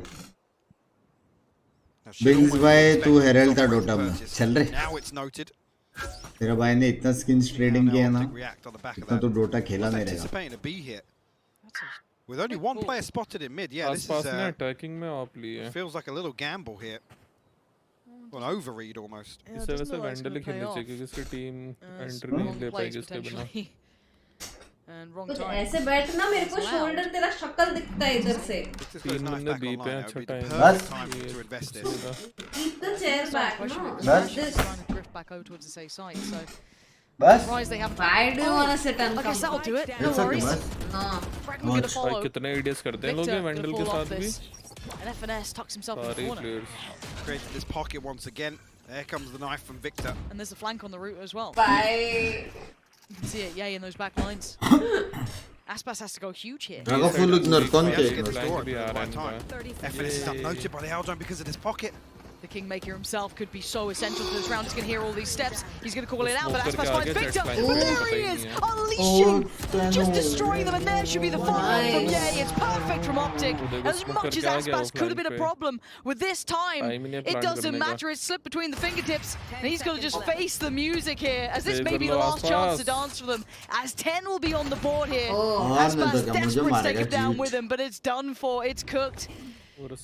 बिंग्स भाई तू हेरल था Dota में चल रहे. तेरा भाई ने इतना स्किन्स ट्रेडिंग किया ना, इतना तो डोटा खेला नहीं रहेगा. With only one player spotted in mid, yeah, this is attacking में ऑप ली है. Feels like a little gamble here. An overread almost. इससे वैसे वैंडल ही खेलनी चाहिए क्योंकि इसकी टीम एंट्री नहीं ले पाएगी इसके बिना. कुछ ऐसे बैठना, मेरे को शोल्डर तेरा शक्ल दिखता है इधर से. तीन बंदे बी पे अच्छा टाइम. बस Keep the chair back, no? बस Drift back over towards the safe side, so बस. surprised they haven't. Why do you want to sit I guess that'll do it. No worries. No. Fragment gonna follow. भाई कितने ideas करते हैं लोग ये vandal के साथ भी. And FNS tucks himself in the सारे corner. Players. Created this pocket once again. There comes the knife from Victor. And there's a flank on the route as well. Bye. You can see it, yay, in those back lines. Aspas has to go huge here. Raka full ignore कौन के? FNS is upnoted by the Aldrome because of this pocket. The Kingmaker himself could be so essential to this round. He's going to hear all these steps. He's going to call it out, but Aspas finds Victor. But there he is, unleashing, just destroying them. And there should be the follow-up from Yay. It's perfect from Optic. As much as Aspas could have been a problem with this time, it doesn't matter. It's slipped between the fingertips. And he's going to just face the music here, as this may be the last chance to dance for them. As 10 will be on the board here. Aspas desperate to take him down with him, but it's done for. It's cooked.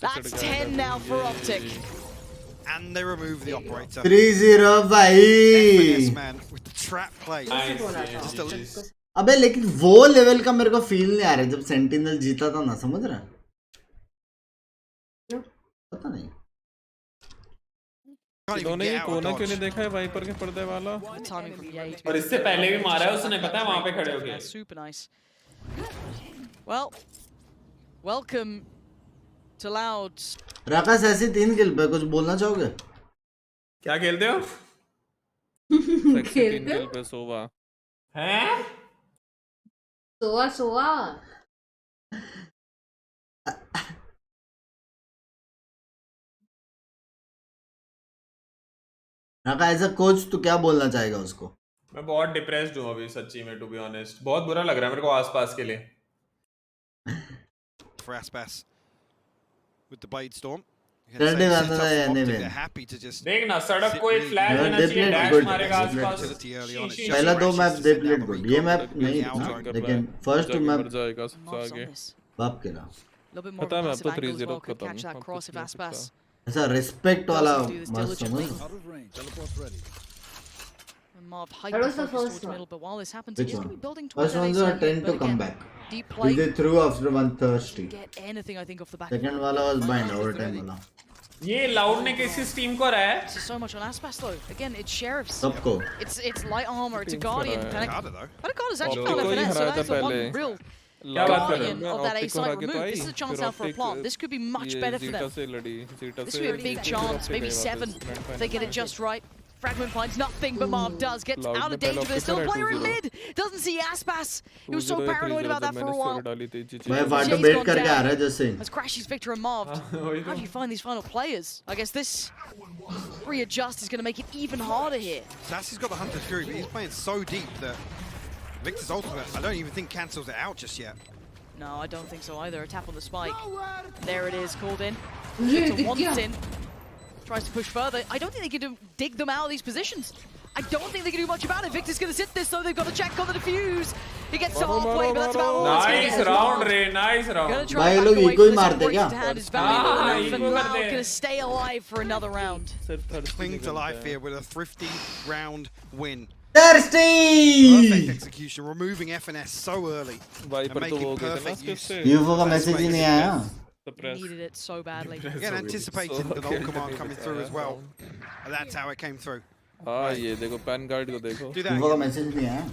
That's 10 now for Optic. And they remove the operator. 3-0 भाई. FNS man with the trap play. अबे लेकिन वो level का मेरे को feel नहीं आ रहा जब सेंटिनल जीता था ना, समझ रहा? पता नहीं. इन्होंने ये कोना क्यों नहीं देखा है वाइपर के पर्दे वाला? और इससे पहले भी मारा है उसने, पता है वहाँ पे खड़े होके. Super nice. Well, welcome to Loud. राकाश ऐसे 3 किल पे कुछ बोलना चाहोगे? क्या खेलते हो? 3 किल पे सोवा. हैं? सोवा. राका एज अ कोच तो क्या बोलना चाहेगा उसको? मैं बहुत डिप्रेस्ड हूँ अभी सच्ची में, टू बी ऑनेस्ट. बहुत बुरा लग रहा है मेरे को आसपास के लिए. For Aspas. With the Blade Storm. Anyway. Happy to just देखना सड़क को एक फ्लैश देना चाहिए, डैश मारेगा आसपास. पहला 2 मैप दे प्लेड गुड. ये मैप नहीं था, लेकिन फर्स्ट मैप जाएगा आगे. बाप के ना. पता है अब तो 3-0 खत्म. ऐसा रिस्पेक्ट वाला मस्त समझ. Marv hyper focused towards the middle, but while this happens, he's going to be building towards First ones are tend to come back. Deep play. They threw after 1 thirsty. Get anything, I think, off the back. Second wala was bind overtime wala. ये loud ने किस team को रहा है? So much on Aspas though. Again, it's sheriffs. सबको. It's light armor. It's a guardian. Penacada's actually Optic found a finesse. So that's the one पहले. real क्या बात कर रहे guardian हो? of that A Optic को site हरा के तो remove. I, This is a chance फिर out for a Optic plant. This could be much ये better for Zeta them. से लड़ी, Zeta This से would be a big Zeta chance. से Maybe गए 7 वापस grand if they get it final just right. Fragment finds nothing, but Marv does. Gets Loud out ने of danger. पहले There's still a Optic player in करा mid. Doesn't see Aspas. He was so 2-0 paranoid about that for a while. डाली थी जी मैं Jay's फाटो बेट gone करके आ down. रहा है जैसे. As Crashy's Victor and Marv. How do you find these final players? I guess this readjust is going to make it even harder here. Sassy's got the Hunter's Fury, but he's playing so deep that Victor's ultimate, I don't even think cancels it out just yet. No, I don't think so either. A tap on the spike. There it is, called in. Victor wants in. Tries to push further. I don't think they can dig them out of these positions. I don't think they can do much about it. Victor's going to sit this, so they've got to check on the defuse. He gets to halfway, but that's about all. Nice round, Ray. Nice round. Gonna try भाई to लोग back away equal from this. मारते क्या? To hand is valuable enough, equal and करते Loud हैं. going to stay alive for another round. Cling to life here with a thrifty round win. Thirsty. Perfect execution, removing FNS so early भाई and पर तो वो making गए थे ना perfect use. उससे. UFO का मैसेज ही नहीं आया. Needed it so badly. Again, anticipating the null command coming through as well. And that's how it came through. हाँ ये देखो पैन कार्ड को देखो. Do that UFO का again. मैसेज नहीं आया.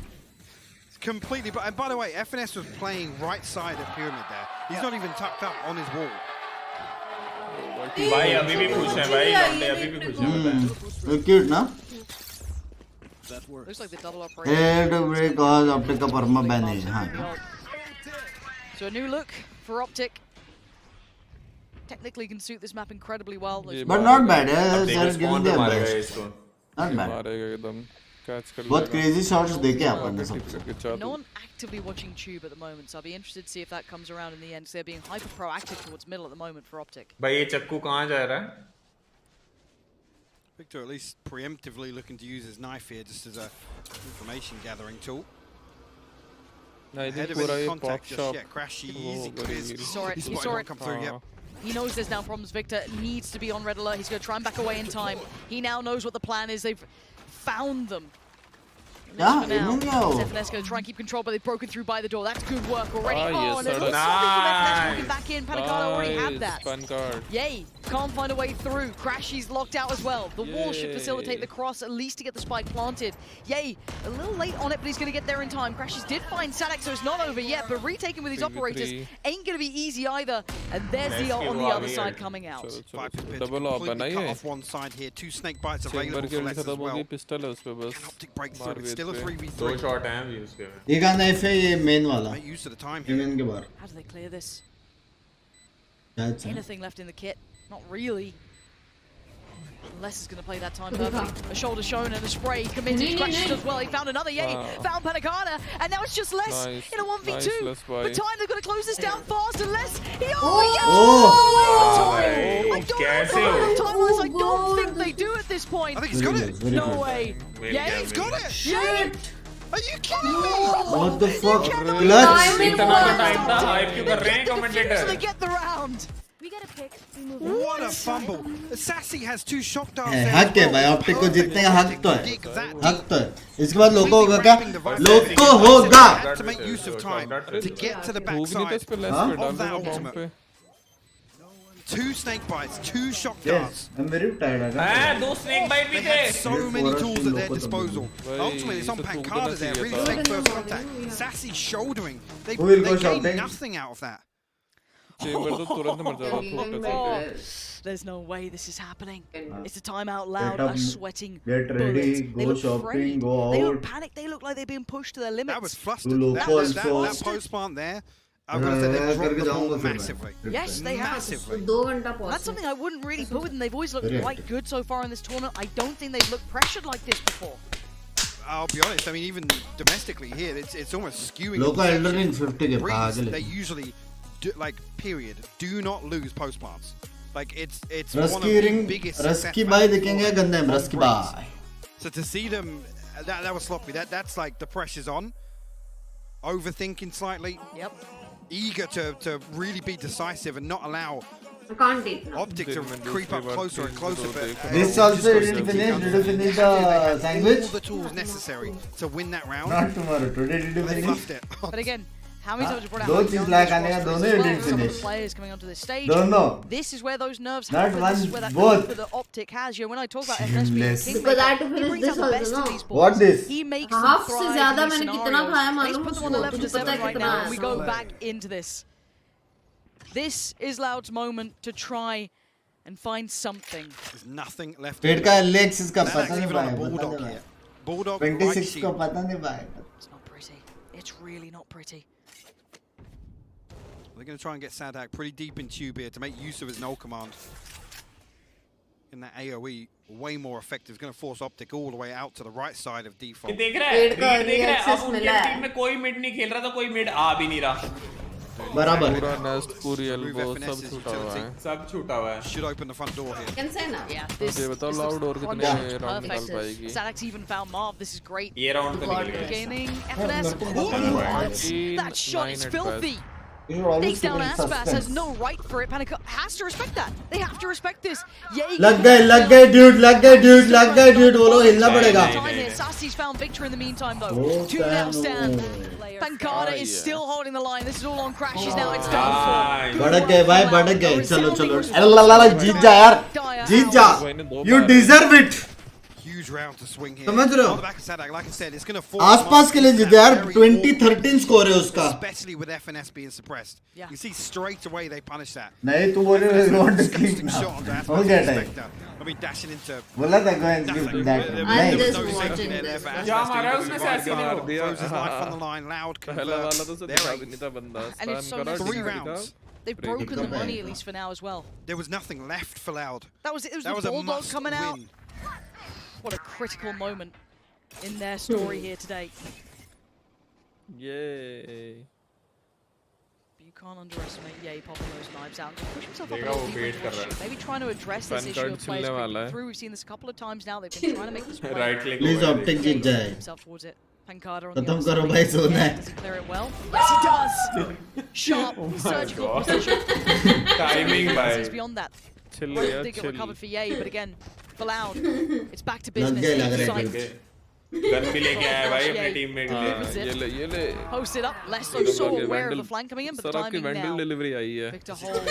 Completely, but and by the way, FNS was playing right side of pyramid there. He's not even tucked up on his wall. भाई अभी भी खुश है भाई लौंडे अभी भी खुश है तो क्यूट ना. Looks like the double operation. Head break और ऑप्टिक का परमा बैन है. हाँ. So a new look for Optic. Technically can suit this map incredibly well. But not bad. They're giving their मारेगा best. इसको. Not bad. मारेगा एकदम catch कर बहुत crazy shots देखे अपन ने सब. No one actively watching Tube at the moment, so I'll be interested to see if that comes around in the end. So they're being hyper proactive towards middle at the moment for Optic. भाई ये चक्कू कहाँ जा रहा है? Victor at least preemptively looking to use his knife here just as a information gathering tool. Ahead of any contact just yet. Crashy, easy quiz. He saw it. He saw it. Come through, yep. He knows there's now problems. Victor needs to be on red alert. He's going to try and back away in time. He now knows what the plan is. They've found them. Yeah, FNS going to try and keep control, but they've broken through by the door. That's good work already. Yes, and there's nice. something from FNS walking back in. Panacada already had that. Pan card. Yay, can't find a way through. Crashy's locked out as well. The wall should facilitate the cross, at least to get the spike planted. Yay, a little late on it, but he's going to get there in time. Crashy's did find Sadek, so it's not over yet, but retaking with these operators ain't going to be easy either. And there's the ult on the other side coming out. Double up Completely बनाई cut है. off one side here. 2 snake bites chamber available के for लिए less as खत्म well. होगी pistol है उस पे बस. Optic breaks through. It's still a 3v3. दो शॉट हैं अभी उसके में. ये गाना है ये मेन वाला. Make use of the time even के बाहर. How do they clear this? That's it. Anything left in the kit? Not really. Les is going to play that time perfectly. A shoulder shown and a spray committed. Crashes as well. He found another. Yay! Found Panacada, and now it's just Les in a 1v2. The time they've got to close this down fast, and Les. He I don't think they do at this point. I think he's got it. No way. Yeah, he's got it. Shit! Are you kidding me? What the fuck? इतना तो time था hype क्यों कर रहे हैं So commentator? they get the round. We get a pick. What a fumble. Sassy has 2 shock darts. हक है भाई ऑप्टिक को जीतने का हक तो है. हक तो है. इसके बाद लोगों होगा क्या? लोगों होगा. To make use of time to get to the backside of that ultimate. 2 snake bites, 2 shock darts. I'm very tired. हैं दो स्नेक बाइट भी They थे. had so many tools at their disposal. Ultimately, it's on Pancada there. Really take first contact. Sassy shouldering. They gained nothing out of that. Chamber तो तुरंत मर जाएगा. There's no way this is happening. It's a timeout. Loud are sweating. Get ready. bullets. They Go look shopping. afraid. Go They out. look panicked. They look like they've been pushed to their limits. That was flustered. That post plant there. I'm going to say they've dropped the ball massively. Yes, they have. Massively. That's something I wouldn't really put with them. They've always looked quite good so far in this tournament. I don't think they've looked pressured like this before. I'll be honest. I mean, even domestically here, it's almost skewing. Local elder in 50 के भाग ले. They usually do, like period. Do not lose post plants. Like it's Rusky one of the ring, biggest. Rusky bhai दिखेंगे गंदे में Rusky bhai. So to see them, that was sloppy. That's like the pressure's on. Overthinking slightly. Yep. Eager to really be decisive and not allow I can't take now. Optic to creep up closer and closer. But This also didn't finish. Did you finish the sandwich? All the tools necessary to win that round. Not tomorrow. Today did you They finish? fluffed it. But again, How many times we brought out दो how चीज young like this आने का roster दोनों is as well. Edit Some of the finish players coming onto this stage. दोनों This is where those nerves Not happen. This is one, where that both. comfort that Optic has. You know, when I talk about FNS being Seamless. Kingmaker, Because I had to he finish brings this out the also, best no? of these boys. What this? He makes Half them से thrive ज़्यादा in these मैंने कितना scenarios. खाया Let's मालूम put them on the level उसको? to 7 तुझे right पता now. है We कितना go है? back into this. This is Loud's moment to try and find something. There's nothing left. पेट का लेग्स इसका पता Nadak's नहीं even on a पाया bulldog पता here. नहीं Bulldog, 26 right को shield. पता नहीं पाया It's not pretty. It's really not pretty. They're going to try and get Sadak pretty deep in tube here to make use of his null command. In that AoE, way more effective. It's going to force Optic all the way out to the right side of default. देख रहा है, read देख रहा है, अब उनके team में कोई मिड नहीं खेल रहा तो कोई मिड आ भी नहीं रहा. बराबर पूरा नेस्ट पूरी एल्बो सब छूटा हुआ है. सब छूटा हुआ है. Should open the front door here. Can say ना. Yeah, this ये बताओ this लाउड looks और कितने perfect. राउंड निकाल पाएगी. Sadak's even found Marv. This is great. ये राउंड तो निकल गया. Gaining FNS. Ooh, that shot is filthy. Takes down Aspas, has no right for it. Panic has to respect that. They have to respect this. Yay. लग गए dude वो लोग हिलना पड़ेगा. Sassi's found Victor in the meantime though. 2 now stand. Pancada is still holding the line. This is all on crashes now. It's done for. भड़क गए भाई भड़क गए चलो अल्लाह जीत जा यार जीत जा. You deserve it. Huge round to swing here. समझ रहे हो? On the back of Sadak, like I said, it's going to force आसपास के लिए जीते यार. 2013 स्कोर है उसका. Especially with FNS being suppressed. Yeah. You see straight away they punish that. नहीं तू बोल रहे हो want to keep Shot now. onto Aspas हो गया and time. Spectre. I mean, dashing into. बोला था go and skip that. There I'm was just no safety watching there this. for Aspas क्या to मारा even उसने survive. Sassy ने वो? Throws his life on the line. Loud पहला वाला तो convert. दिखा भी नहीं था बंदा. And it's so स्पैम करा necessary. 3 ठीक rounds. They've broken the money at least for now as well. There was nothing left for Loud. It was That the was a Bulldog must coming out. win. What a critical moment in their story here today. Yay. But you can't underestimate Yay popping those knives out and just push himself up a देखा little वो deeper wait into कर the रहा है. shoot. Maybe trying to address this Fan issue card of players छिलने वाला creeping है. through. We've seen this a couple of times now. They've been trying to make this play. Right click. Please over है. Optic जीत जाए. Himself towards it. Pancada on the खत्म other करो side. भाई सोना है. Does he clear it well? Yes, he does. Sharp, surgical God. precision. Timing It's भाई. beyond that. Chill Well, यार they get chill. recovered for Yay, but again, for Loud, it's back to लग business. गए लग रहे Sight. हैं. Gun भी लेके आया भाई अपने टीममेट के लिए. Delivers it. ये ले. Post it up. Less so aware of the flank coming in, but the sir आपकी timing वेंडल now. डिलीवरी आई है. Victor holds.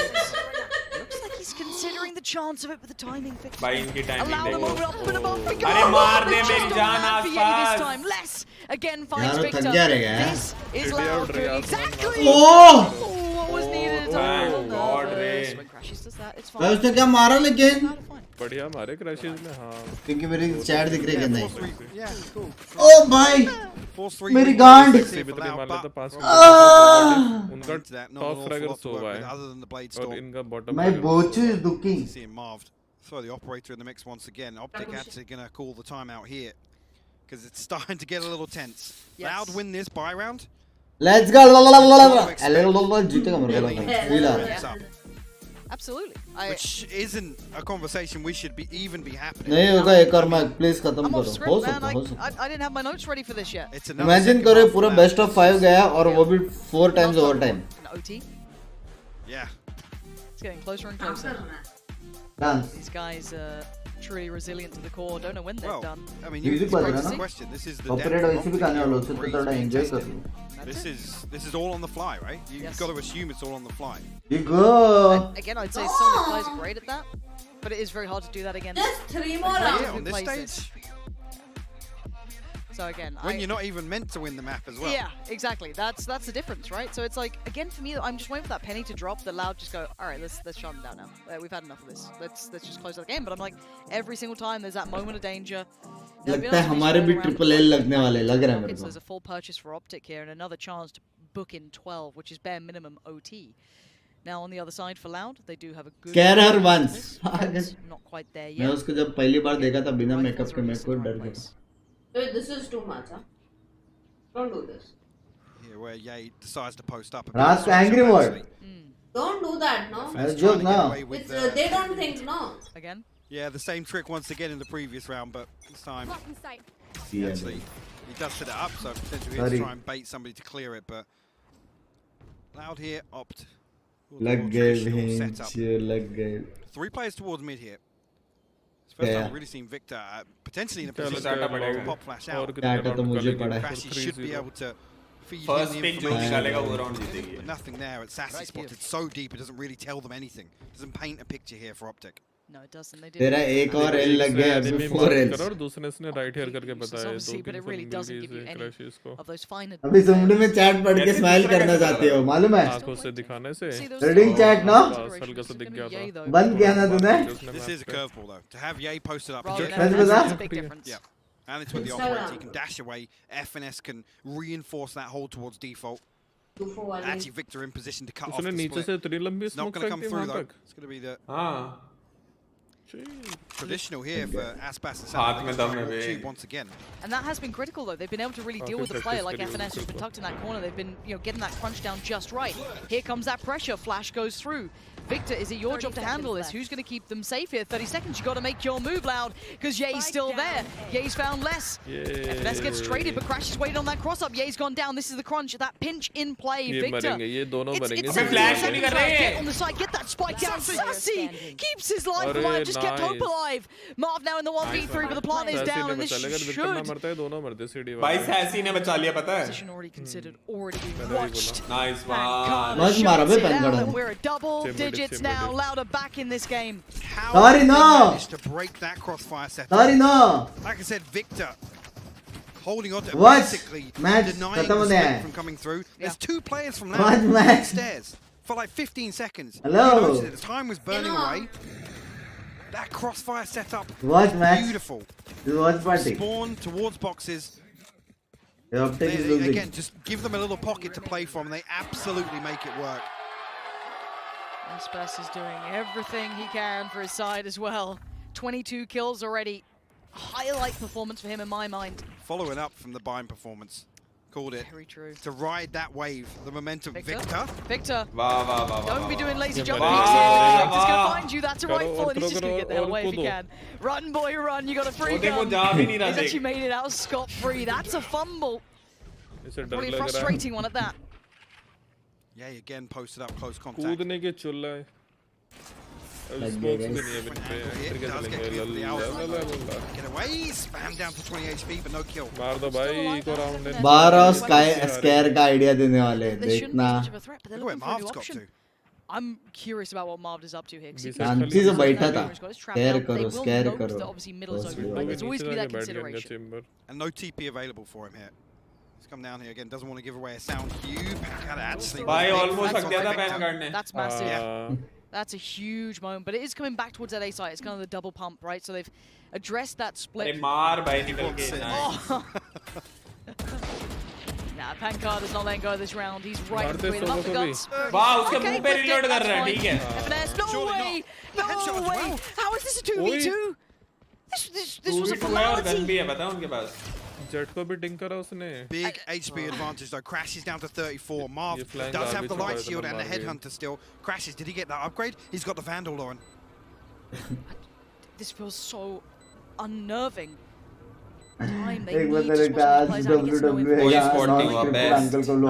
Looks like he's considering the chance of it, but the timing. Victor. भाई इनकी timing Allow the देखो. moment up and above. Victor. अरे मार दे It's मेरी just जान on hand for Yay आसपास. this time. Less again finds यार वो Victor. थक जा रहेगा यार. This is Video Loud out doing रहा है. exactly. Oh! What was needed. Oh, God, रे. When crashes does that, it's भाई fine. उसने क्या मारा लेकिन? बढ़िया मारे क्रैशेस में हाँ. क्योंकि मेरी चैट दिख रही है कि नहीं? 4-3. Yeah, cool. ओ भाई 4-3. मेरी गांड. से भी वाले तो पास उनका टॉप फ्रैगर सो हुआ है Other than the blade और storm. इनका bottom My bochu is looking. Seeing Marv throw the operator in the mix once again. Optic actually going to call the timeout here because it's starting to get a little tense. Yes. Loud win this buy round. Let's go. जीतेगा मेरे को लगता है. Feel आ रहा है. Absolutely. Which isn't a conversation we should be even be happening. नहीं होगा एक और मैच प्लीज खत्म I'm off करो. हो script, सकता man. हो सकता. I didn't have my notes ready for this yet. It's another imagine second करो half पूरा for बेस्ट ऑफ 5 गया और वो भी 4 times over time. An OT. Yeah. It's getting closer and closer. Dance. These guys are truly resilient to the core. Don't know when they're Well, done. I mean, Music it's बज a रहा है ना? question. This is the operator depth वैसे भी of गाने वाला Optic उससे here. तो थोड़ा एंजॉय कर लो. This is all on the fly, right? You've Yes. got to assume it's all on the fly. You go. Again, I'd say some of the players are great at that, but it is very hard to do that against. Just 3 more Yeah, rounds. on this places. stage, So again, when you're not even meant to win the map as well. Yeah, exactly. That's the difference, right? So it's like again for me, I'm just waiting for that penny to drop. The Loud just go, all right, let's shut them down now. We've had enough of this. Let's just close out the game. But I'm like, every single time there's that moment of danger. लगता है हमारे भी triple L लगने वाले लग रहा है मेरे को. There's a full purchase for Optic here and another chance to book in 12, which is bare minimum OT. Now on the other side for Loud, they do have a good. Scare her once. Not quite there मैं yet. उसको जब पहली बार देखा था बिना makeup के मैं खुद डर गया. Wait, this is too much, huh? Don't do this. Here, where Ye decides to post up. Raj का angry word. Don't do that, no? That's joke now. It's, they don't think, no? Again? Yeah, the same trick once again in the previous round, but this time Yeah, actually he does set it up, so potentially he has to try and bait somebody to clear it, but Loud here opt. लग गए भैंस लग गए. 3 players towards mid here. It's the first time we've really seen Victor potentially in a position to pop flash out. Data तो मुझे पड़ा है. Crashy should be able to feed First him the pick जो information. निकालेगा वो round जीतेगी. But nothing there. It's sassy spotted so deep it doesn't really tell them anything. Doesn't paint a picture here for Optic. No, it doesn't. They did. तेरा एक और L लग गया अभी 4 L. और दूसरे ने राइट हेयर करके बताया दो But it really doesn't give you any crashes को. of those finer. अभी सुमडी में चैट पढ़ के स्माइल करना चाहते हो मालूम है? आंखों से दिखाने से. रीडिंग चैट ना? हल्का सा दिख गया था. बंद किया ना तूने? This is a curveball though. To have Ye posted up. That's a big difference. Yeah. And it's with the operator. He can dash away. FNS can reinforce that hold towards default. Actually, Victor in position to cut off the split. It's not going to come through though. It's going to be the traditional here for Aspas and Sam once again. And that has been critical though. They've been able to really deal with the player like FNS who's been tucked in that corner. They've been, getting that crunch down just right. Here comes that pressure. Flash goes through. Victor, is it your job to handle this? Who's going to keep them safe here? 30 seconds, you got to make your move, Loud, because Ye's still there. Ye's found less. FNS gets traded, but Crash is waiting on that cross-up. Ye's gone down. This is the crunch. That pinch in play. Victor, it's get on the side. Get that spike down. Sassy keeps his life alive. Just kept hope alive. Marv now in the 1v3, but the plant is down, and this should. भाई Sassy ने बचा लिया पता है. Position already considered, already watched. Nice one. We're a double digits now. Louder back in this game. How did they manage to break that crossfire set? Like I said, Victor holding on to basically denying the split from coming through. There's 2 players from now stairs for like 15 seconds. Hello. The time was burning away. That crossfire setup, beautiful. Spawn towards boxes. Again, just give them a little pocket to play from, and they absolutely make it work. Aspas is doing everything he can for his side as well. 22 kills already. Highlight performance for him in my mind. Following up from the Bind performance. Called it. Very true. To ride that wave, the momentum. Victor. Don't be doing lazy jump peeks here. Victor's going to find you. That's a rightful, and he's just going to get the hell away if he can. Run, boy, run. You got a free gun. He's actually made it out scot-free. That's a fumble. Probably a frustrating one at that. Yeah, again posted up close contact. कूदने के चुल्ला है. Smokes भी नहीं है बिन पे. Get away, spam down for 20 HP, but no kill. मार दो भाई एक और राउंड है. 12 स्केयर का आइडिया देने वाले हैं. देखना. Look where Marv's got to. I'm curious about what Marv is up to here. शांति से बैठा था. Scare करो. Obviously middle is open, right? There's always be that consideration. And no TP available for him here. Come down here again, doesn't want to give away a sound cue. Bhai almost लग गया था ban करने. That's massive. That's a huge moment, but it is coming back towards that A site. It's kind of the double pump, right? So they've addressed that split. मार भाई निकल के. Nah, Pankar does not let go of this round. He's right with off the guns. Wow, उसके मुंह पे reload कर रहा है, ठीक है. FNS, no way, no way. How is this a 2v2? This was a formality. gun भी है पता है उनके पास. Jet को भी ding करा उसने. Big HP advantage though. Crashes down to 34. Marv does have the light shield and the headhunter still. Crashes. Did he get that upgrade? He's got the Vandal, Lauren. This feels so unnerving. Time they need to plays out against no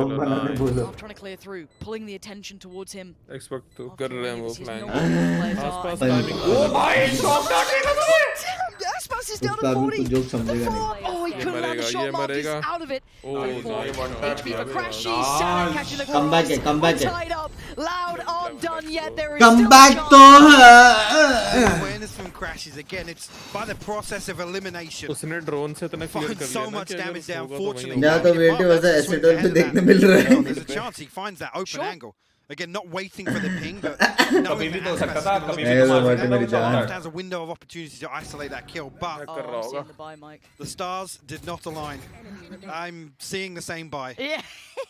I'm trying to clear through, pulling the attention towards him. Expect to कर रहे हैं वो flank. आसपास timing. Oh my! Shot Aspas is down to 40. Oh, he couldn't land the shot. Marv is out of it. Oh, HP for Crashy. Shannon catching the come back. Tied up. Loud aren't done yet. There is come still back to awareness from Crashes again. It's by the process of elimination. उसने drone से इतना clear कर लिया so much damage down. Fortunately, यहाँ तो वेटी वैसे एसिडोल पे देखने मिल रहा है. There's a chance he finds that open angle. Again, not waiting for the ping, but कभी भी तो सकता था, कभी भी तो मार सकता था. Has a window of opportunity to isolate that kill, but the stars did not align. I'm seeing the same buy.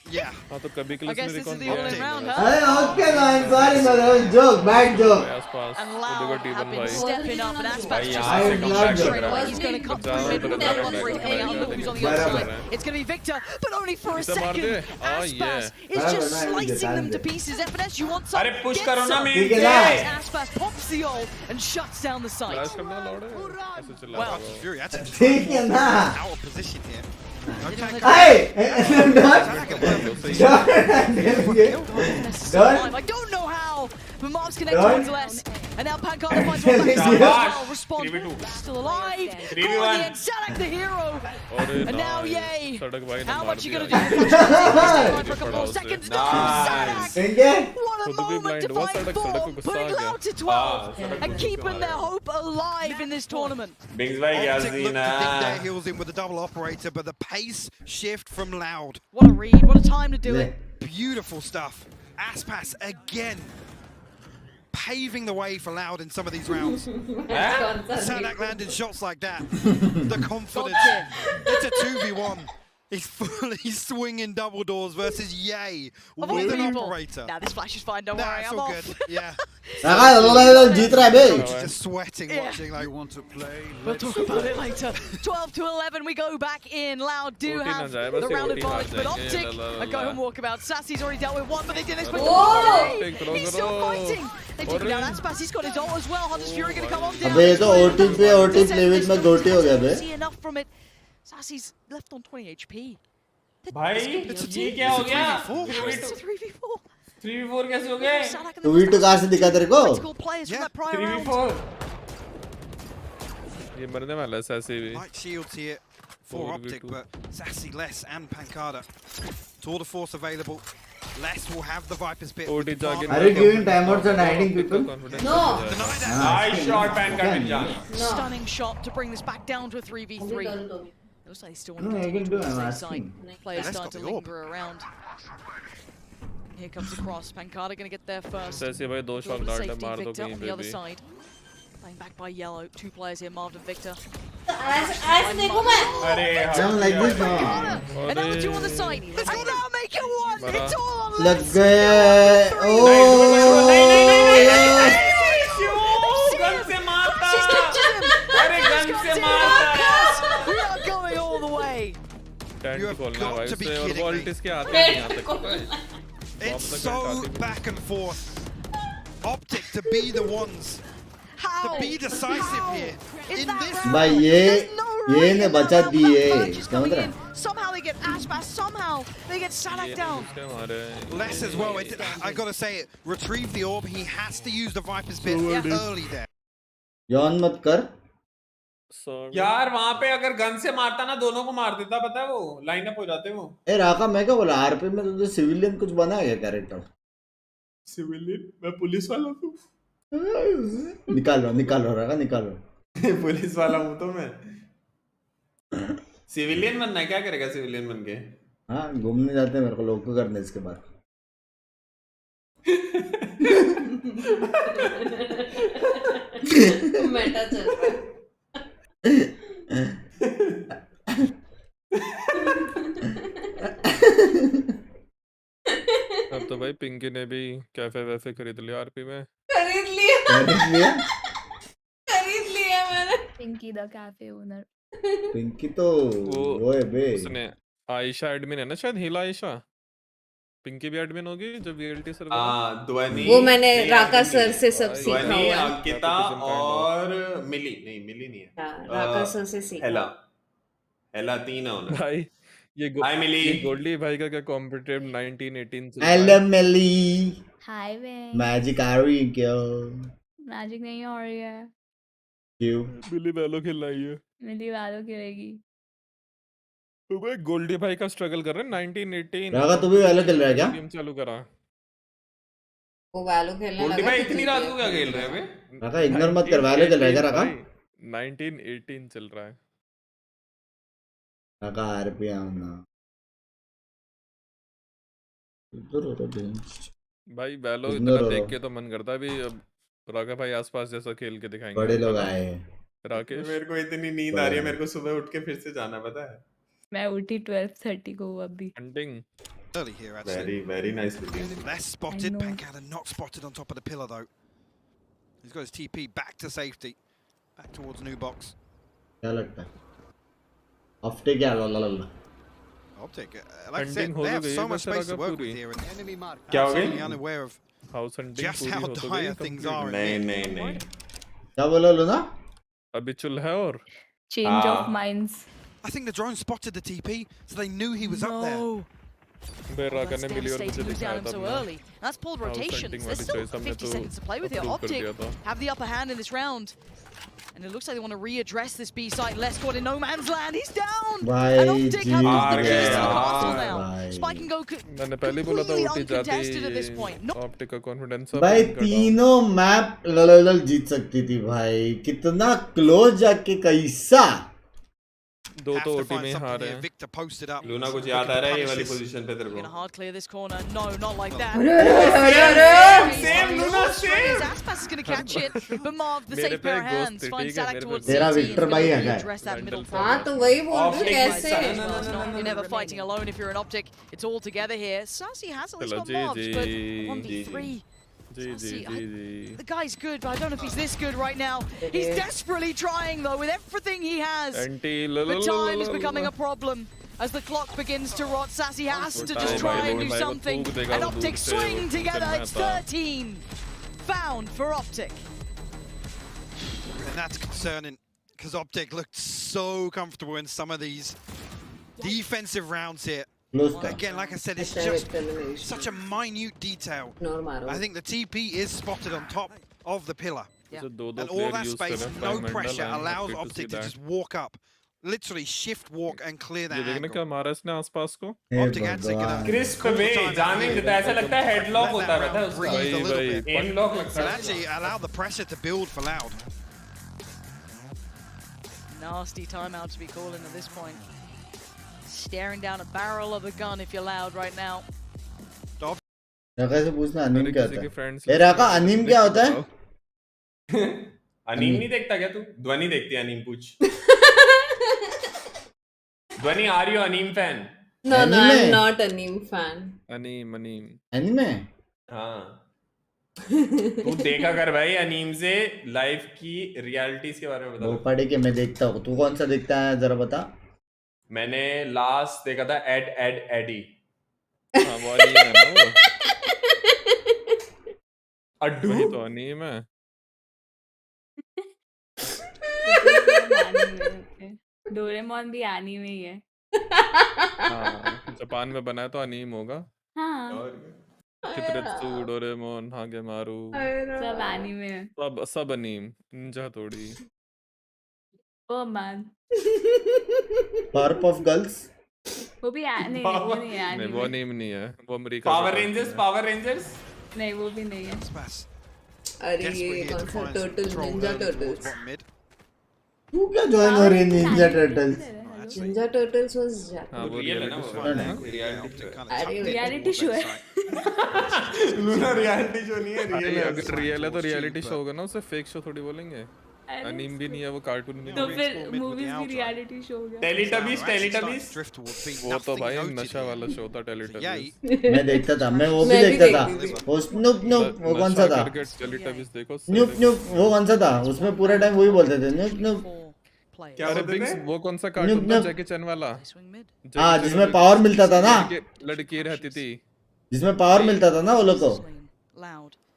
Yeah. हाँ तो कभी के लिए I guess this is the all-in round, huh? Okay, man. Sorry, man. Joke, bad joke. And Loud have been stepping up, and Aspas just straight away. He's going to cut through mid with that one for A. I'll look who's on the other side. It's going to be Victor, but only for a second. Aspas is just slicing them to pieces. FNS, you want some? अरे push करो ना मेरे से. Aspas pops the ult and shuts down the site. Well, Fury, that's out of position here. Hey! I don't know how, but Marv's connected towards less. And now Pancada finds one back as well. Response still alive. 3v1. Sadak the hero. And now Yay. How much you gonna do? For a couple more seconds. No, Sadak. What a moment to find 4, putting Loud to 12, and keeping their hope alive in this tournament. Bings bhai kya Optic scene looked to dig their hai. heels in with the double operator, but the pace shift from Loud. What a read, what a time to do it. Beautiful stuff. Aspas again paving the way for Loud in some of these rounds. Sadak landed shots like that. The confidence. It's a 2v1. He's fully swinging double doors versus Yay with an operator. Nah, this flash is fine, don't worry, That's I'm all off. good. Yeah. जीत रहा है बे. Just sweating watching like. Want to play? We'll talk about it later. 12 to 11, we go back in. Loud do have the round advantage, but Optic a go home walkabout. Sassy's already dealt with one, but they did this. But he's still fighting. They took him down. Aspas, he's got his ult as well. Hunter's Fury gonna come on down. अबे ये तो OT play with में गोटी हो गया बे. See enough from it. Sassy's left on 20 HP. भाई ये क्या हो गया? 3v4. 3v4 कैसे हो गए? 2v2 कहाँ से दिखा तेरे को? 3v4. ये मरने वाला है सासी भी. Light shields here for Optic, but Sassy, Less and Pancada. Tour de force available. Less will have the Viper's pit. Are you giving timeouts and hiding people? No. Nice shot, Pancada. Stunning shot to bring this back down to a 3v3. Looks like they still want to continue to the safe side. Players start to linger around. Here comes the cross. Pancada going to get there first. Safety Victor on the other side. Playing back by Yellow. 2 players here, Marv and Victor. ऐसे देखूं मैं. Don't like this now. And now the 2 on the side. And now make it 1. It's all on लग गए. Oh. Gun से मारता. अरे gun से मारता. We are going all the way. You have got to be kidding me. It's so back and forth. Optic to be the ones. To be decisive here. In this भाई ये ने बचा दिए. Somehow they get Aspas, somehow they get Sadak down. Less as well. I gotta say it. Retrieve the orb. He has to use the Viper's pit early there. यौन मत कर. यार वहाँ पे अगर गन से मारता ना दोनों को मार देता, पता है वो लाइन अप हो जाते वो. ए राका मैं क्या बोला आरपी में तुझे सिविलियन कुछ बना है क्या कैरेक्टर? सिविलियन मैं पुलिस वाला हूँ. निकालो राका निकालो. पुलिस वाला हूँ तो मैं. सिविलियन बनना है, क्या करेगा सिविलियन बन के? हाँ घूमने जाते हैं मेरे को लोग को करने इसके बाद. मेटा चल रहा है. अब तो भाई पिंकी ने भी कैफे वैफे खरीद लिया आरपी में. खरीद लिया मैंने. Pinky the cafe owner. Pinky तो वो है बे. उसने आयशा एडमिन है ना शायद. हिला आयशा पिंकी भी एडमिन होगी जब वीएलटी सर्वर. ध्वनि वो मैंने राका सर से सब सीखा हुआ है. अंकिता और मिली नहीं है. राका सर से सीखा. हेला 3 है उन्हें. भाई ये गोल्डी भाई का क्या कॉम्पिटिटिव 1918 हेलो मिली. हाय वे. मैजिक आ रही है क्या? मैजिक नहीं हो रही है. क्यों? मिली वैलो खेल रही है. मिली वैलो खेलेगी. तो भाई गोल्डी भाई का स्ट्रगल कर रहे हैं 1918. राका तू भी वैलो खेल रहा है क्या? गेम चालू करा. वो वैलो खेलने लगा. गोल्डी भाई इतनी रात को क्या खेल रहे हैं बे? राका इग्नोर मत कर. वैलो खेल रहा है क्या राका? 1918 चल रहा है. राका आरपी आना. इधर हो तो भाई वैलो इतना देख के तो मन करता है भी अब राका भाई आसपास जैसा खेल के दिखाएंगे. बड़े लोग आए हैं. राकेश मेरे को इतनी नींद आ रही है, मेरे को सुबह उठ के फिर से जाना पता है. मैं उठी 12:30 को अभी. Hunting. Early here, actually. Very nice looking. Less spotted. Pancada not spotted on top of the pillar though. He's got his TP back to safety, back towards new box. क्या लगता है? Optic क्या ला. Optic, like I said, they have so much space to work with here, and enemy mark. क्या हो गया? Absolutely unaware of house hunting just how dire things are. नहीं. क्या बोला लूना? अभी चुल है और Change of minds. I think the drone spotted the TP, so they knew he was up there. बेरा करने Stay मिली और to मुझे move दिखाया down him था so अपना early. That's pulled House rotations. hunting There's वाली still choice हमने 50 तो seconds to play with here. approve कर Optic दिया था have the upper hand in this round. And it looks like they want to readdress this B site. Less caught in no man's land. He's down. And Optic have got the keys to the castle now. Spike and go मैंने पहले ही बोला था completely उठी जाती uncontested at this point. No. Optic का confidence भाई तीनों map LLL जीत सकती थी भाई, कितना क्लोज जाके कैसा दो तो ओटी में हारे हैं। Victor posted up. लूना कुछ याद आ रहा है ये वाली पोजीशन पे तेरे को? Gonna hard clear this corner. No, not like that. Same, Luna, same. Aspas is gonna catch it, but Marv, the safe pair of hands, finds Salak towards तेरा CT. विक्टर भाई है क्या? Address that middle हाँ तो वही बोल रही हूँ कैसे You're never fighting alone if you're an Optic. It's all together here. Sassy has at least got mobs, but 1v3. The guy's good, but I don't know if he's this good right now. He's desperately trying though with everything he has. The time is becoming a problem as the clock begins to rot. Sassy has to just try and do something. And Optic swing together. It's 13 found for Optic. And that's concerning because Optic looked so comfortable in some of these defensive rounds here. Again, like I said, it's just such a minute detail. I think the TP is spotted on top of the pillar. And all that space, no pressure, allows Optic to just walk up. Literally shift walk and clear that angle. क्या मारा इसने आसपास को? Optic Antec gonna crisp में जाने नहीं देता, ऐसा लगता है हेडलॉक होता रहता है उसका। एम लॉक लगता So है। actually allow the pressure to build for Loud. Nasty timeout to be calling at this point. Staring down a barrel of a gun if you're Loud right now. राका से पूछना अनीम क्या होता है? राका अनीम क्या होता है? अनीम नहीं देखता क्या तू? ध्वनि देखती है अनीम पूछ। Dhvani are you anime fan? No, I'm not a Neem fan. Anime anime? हाँ। तू देखा कर भाई अनीम से लाइफ की रियलिटीज के बारे में बता। वो पढ़े के मैं देखता हूँ। तू कौन सा देखता है जरा बता। मैंने लास्ट देखा था एडी। हाँ वो अनीम है ना वो। अड्डू वही तो अनीम है। डोरेमोन भी एनीमे ही है। हाँ जापान में बना है तो अनीम होगा। हाँ कितरेत्सु, डोरेमोन, हागेमारू सब एनीमे है। सब अनीम, निंजा थोड़ी। Oh man Powerpuff of girls वो भी नहीं वो नहीं है नहीं वो अनीम नहीं है, वो अमेरिका। पावर रेंजर्स नहीं वो भी नहीं है। अरे ये कौन सा टर्टल निंजा टर्टल्स? तू क्या ज्वाइन हो रही है Ninja turtles? Ninja turtles was हाँ वो रियल है ना वो। रियलिटी शो है। लूना रियलिटी शो नहीं है, रियल है। अगर रियल है तो रियलिटी शो होगा ना, उसे फेक शो थोड़ी बोलेंगे। अनीम भी नहीं है वो, कार्टून भी तो नहीं फिर मूवीज भी रियलिटी शो हो गया। टेलीटबीज वो तो भाई नशा वाला शो था टेलीटबीज। मैं देखता था, मैं वो भी देखता था। वो स्नूप वो कौन सा था? टेलीटबीज देखो। स्नूप वो कौन सा था? उसमें पूरा टाइम वही बोलते थे स्नूप। क्या बोलते थे? वो कौन सा कार्टून था जैकी चैन वाला? हाँ जिसमें पावर मिलता था ना, लड़की रहती थी जिसमें पावर मिलता था ना वो लोग को।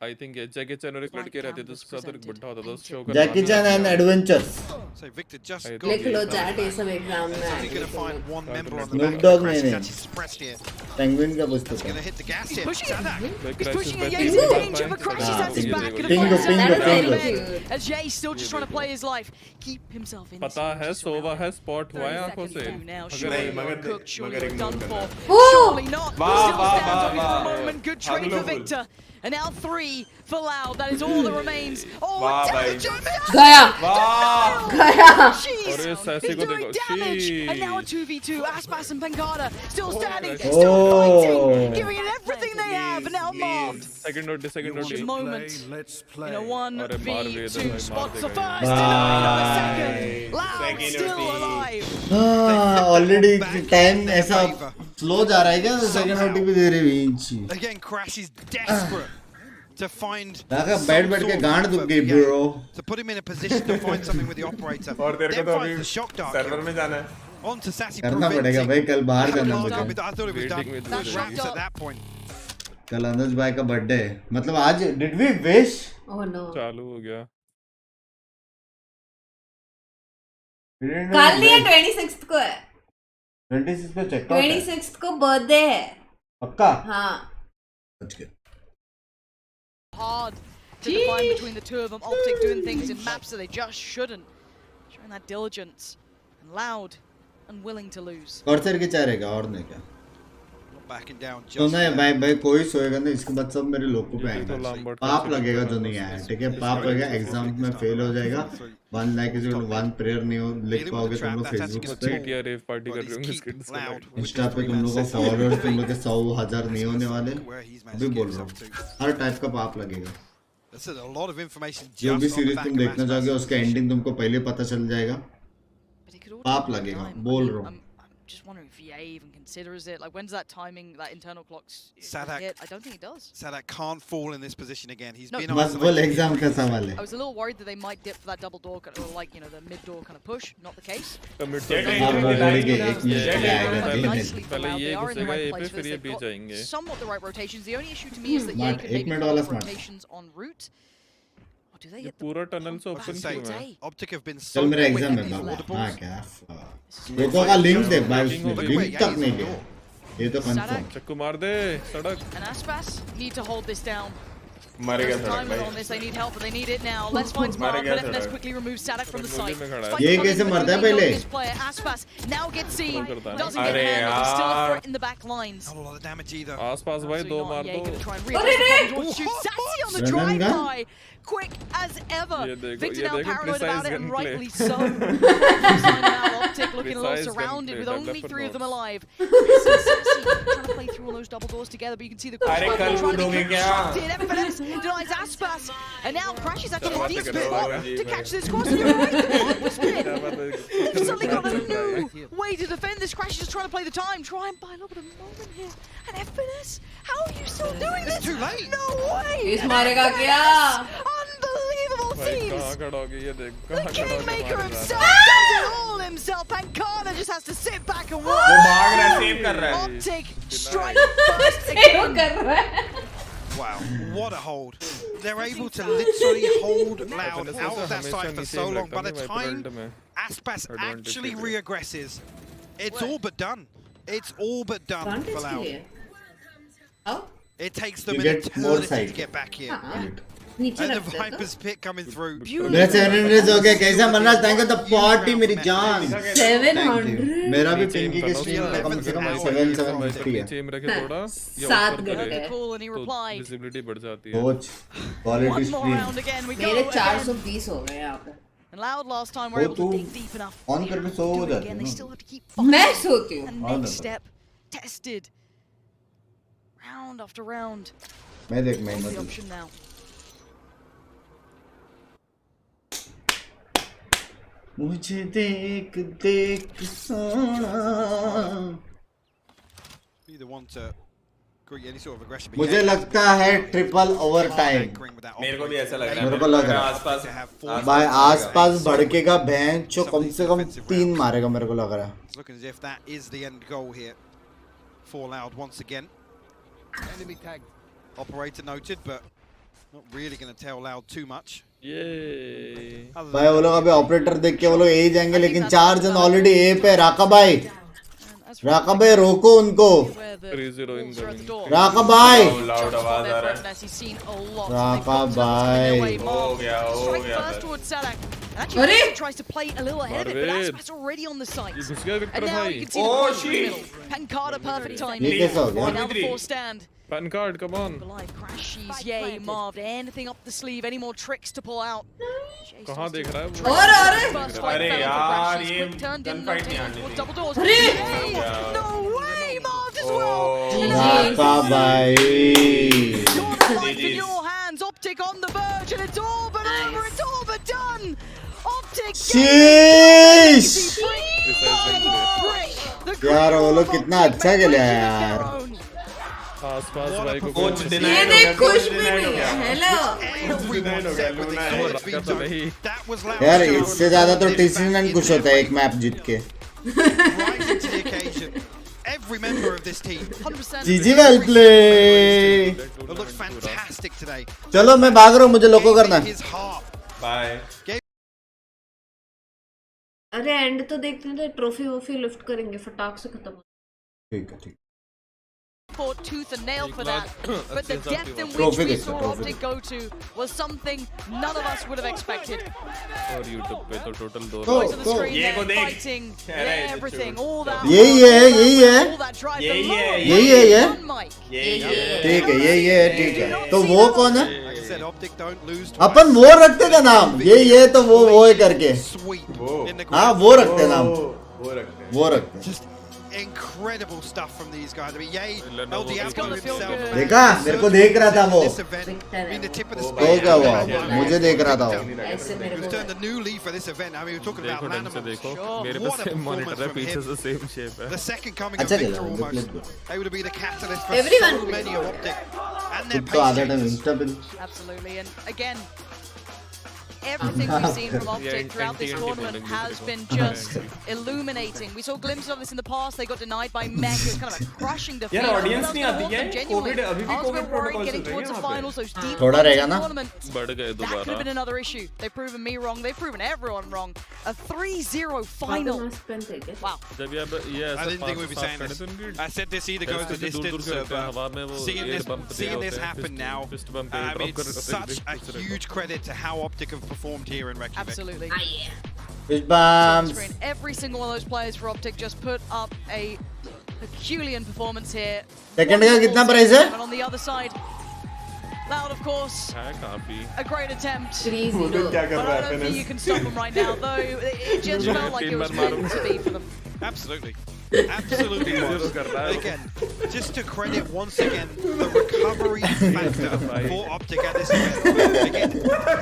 आई थिंक ये जैकी चैन और एक लड़की रहती थी, उसके साथ एक बुड्ढा होता था। उस शो का जैकी चैन एंड एडवेंचर्स। लिख लो चैट, ये सब एग्जाम में आएगा। स्नूप डॉग नहीं पेंगुइन का पुस्तक है। पता है सोवा है स्पॉट हुआ है आंखों से। मगर And now 3 for Loud. That is all that remains. Oh, intelligent! Gaya! Gaya! Jeez! He's doing damage! And now a 2v2. Aspas and Pangada still standing, still fighting, giving it everything they have. And now Marv. Second note. Moment. In a 1v2 spots the first, denied on the second. Loud still alive. Already time ऐसा slow जा रहा है क्या? Second note भी दे रही है। Again, Crash is desperate to find. बैठ के गांड दुख गई bro. To put him in a position to find something with the operator. और तेरे को तो अभी the shock dart सर्वर में जाना है। On to Sassy करना पड़ेगा भाई, कल बाहर करना मुझे। I thought it was done at that point. कल अनुज भाई का बर्थडे है, मतलब आज did we wish? Oh no. चालू हो गया। कल नहीं है, 26th को है। 26 को चेक 26th को बर्थडे है। पक्का? हाँ बच गए। Hard to define between the two of them. Optic doing things in maps that they just shouldn't. Showing that diligence. And Loud, unwilling to lose. Corsair की चाह रहेगा और नहीं क्या? Backing down तो नहीं भाई कोई सोएगा नहीं, इसके बाद सब मेरे लोगों पे आएगा। पाप लगेगा जो नहीं आया, ठीक है? पाप लगेगा, एग्जाम में फेल हो जाएगा। 1 लाख इज 1 प्रेयर नहीं हो लिख पाओगे तुम लोग फेसबुक पे, रेव पार्टी कर रहे होंगे, इंस्टा पे तुम लोग का फॉलोअर्स तुम लोग के 100,000 नहीं होने वाले। अभी बोल रहा हूँ, हर टाइप का पाप लगेगा। जो भी सीरीज तुम देखना चाहोगे उसका एंडिंग तुमको पहले पता चल जाएगा। पाप लगेगा, बोल रहा हूँ। Just wondering if EA even considers it. Like, when's that timing, that internal clocks Sadak hit? I don't think he does. Sadak can't fall in this position again. He's No. been बस बोल exam का सवाल है। I was a little worried that they might dip for that double door, or like, you know, the mid door kind of push. Not the case. पहले ये घुसेगा ए पे, फिर ये बी जाएंगे। Somewhat the right rotations. The only issue to me is that EA can maybe follow rotations en route. Or do they hit the पूरा tunnel से open क्यों है? Optic have been चल मेरा एग्जाम है बाबा। हाँ क्या? देखो का लिंक दे भाई, उसने लिंक तक नहीं दिया। ये तो कंफर्म। चक्कू मार दे सड़क। And Aspas need to hold this down. मरेगा There's time on this. They need help, but they need it now. Let's find Smart. Let's quickly remove Sadak from the site. ये कैसे मरता है पहले? Aspas now gets seen. Doesn't get handled. He's still a threat in the back lines. Not a lot of damage either. आसपास भाई दो मार दो। Sassy on the drive-by. Quick as ever. Victor now paranoid about it, and rightly so. Optic looking a little surrounded with only 3 of them alive. Sassy trying to play through all those double doors together, but you can see the trying to be constructed. Evidence denies Aspas, and now crashes actually a decent spot to catch this cross. You're right, the spin. They've suddenly got a new way to defend this. Crash is just trying to play the time, try and buy a little bit of moment here. And FNS, how are you still doing this? It's too late. No way. इस मारेगा क्या? Unbelievable भाई teams. कहाँ खड़ा होगी ये देख, The कहाँ खड़ा होगी kingmaker मारेगा। himself does it all himself. Pankana just has to sit back and watch. वो भाग रहा है, सेव कर रहा है। Optic strike first again. Wow, what a hold. They're able to literally hold Loud out of that site for so long. By the time Aspas actually reaggresses, it's all but done. It's all but done for Loud. Oh? It takes them an eternity to get back here. नीचे And the रखते हैं Viper's pit coming through. मेरा 700 हो गया, कैसा मरना? Thank you the party मेरी जान। 700 मेरा भी पिंकी के स्ट्रीम पे कम से कम 750 है। चेम रखे थोड़ा, या 7 ऊपर करे, घंटे तो विजिबिलिटी बढ़ जाती है। कोच क्वालिटी स्ट्रीम मेरे 420 हो गए यहाँ पे। And Loud last time were able to dig deep enough. On करके सो हो जाती Again, they है still have to keep मैं fighting. सोती हूँ। And next step tested. Round after round. मैं देख मैं What's the मतलब option now? मुझे देख देख सोना। Either want to create any sort of aggression. मुझे लगता है ट्रिपल ओवर टाइम। मेरे को भी ऐसा लग रहा है। मेरे को लग रहा है भाई आसपास भड़केगा भैंस जो कम से कम 3 मारेगा, मेरे को लग रहा है। It's looking as if that is the end goal here for Loud once again. Enemy tag. Operator noted, but not really going to tell Loud too much. भाई वो लोग अभी ऑपरेटर देख के वो लोग ए जाएंगे, लेकिन 4 जन ऑलरेडी ए पे। राका भाई रोको उनको। राका भाई राका भाई हो गया Actually, tries to play a little ahead of it, but Aspas already on the site. And now you can see the in the middle. Pankada, perfect timing. ये कैसा हो गया? Now the 4 stand. Pancard, come on. Live crashes, yay, Marv. Anything up the sleeve, any more tricks to pull out? कहाँ देख रहा है वो? अरे यार ये गन फाइट नहीं आने double doors. No way, Marv as well. राका भाई Life in your hands, Optic on the verge, and it's all but over, it's all but done. Optic शीश यार वो लोग कितना अच्छा खेले हैं यार। आसपास भाई को कोच ये देख खुश भी नहीं है। हेलो यार इससे ज्यादा तो टीसीएन खुश होता है एक मैप जीत के। Every member of this team. जीजी well play. Looked fantastic today. चलो मैं भाग रहा हूँ, मुझे लोको करना है। बाय। अरे एंड तो देखते हैं, ट्रॉफी वॉफी लिफ्ट करेंगे, फटाक से खत्म। ठीक है ठीक। fought tooth and nail for that. But the depth in which Trophy we देखते, saw trophy Optic go to was something none of us would have expected. और YouTube पे तो total 2 Boys on the screen ये को there, देख। fighting, कह रहा है everything, all that. यही है all that drive, the यही है, lower यही है ये one mic. ठीक है यही है ठीक है तो वो कौन है Like I said, Optic don't lose अपन वो रखते थे नाम ये तो वो है करके sweep in the हाँ ground. वो रखते नाम वो रखते Just incredible stuff from these guys. I mean, yay, El Diablo himself. देखा मेरे को देख रहा था वो This event, being the tip of the तो spear. क्या हुआ मुझे देख रहा था वो ऐसे मेरे Who's को turned a new leaf for this event. I mean, we're talking देखो about ढंग से animals. देखो मेरे पे What a सेम मॉनिटर है performance पीछे from से सेम शेप है The second coming of अच्छा Victor खेला almost. Able to be the catalyst for Everyone so many of Optic. And their खुद तो आधा टाइम patience. इंस्टा पे Absolutely, and again, everything we've seen from Optic throughout this tournament has been just illuminating. We saw glimpses of this in the past. They got denied by Mech. It was kind of a crushing defeat. यार audience नहीं आती Genuinely, है Covid अभी भी I was a Covid bit worried protocol getting चल रहे towards the हैं यहाँ finals, those deep थोड़ा runs रहेगा in ना? tournament. बढ़ गए That could have been दोबारा another issue. They've proven me wrong. They've proven everyone wrong. A 3-0 final. Wow. जब ये I didn't think we'd be saying this. I said this either goes the distance of seeing this happen now. I mean, it's such a huge credit to how Optic have performed here in Reykjavik. Absolutely. Fist bumps Screen. Every single one of those players for Optic just put up a Herculean performance here. Second का कितना price है And on the other side, Loud, of course, है काफी a great attempt. 3-0. क्या कर But रहा I है don't think you can stop them right now, though. It just felt like it was meant to be for them. Absolutely. Absolutely was. Again, just to credit once again the recovery factor for Optic at this event. Again,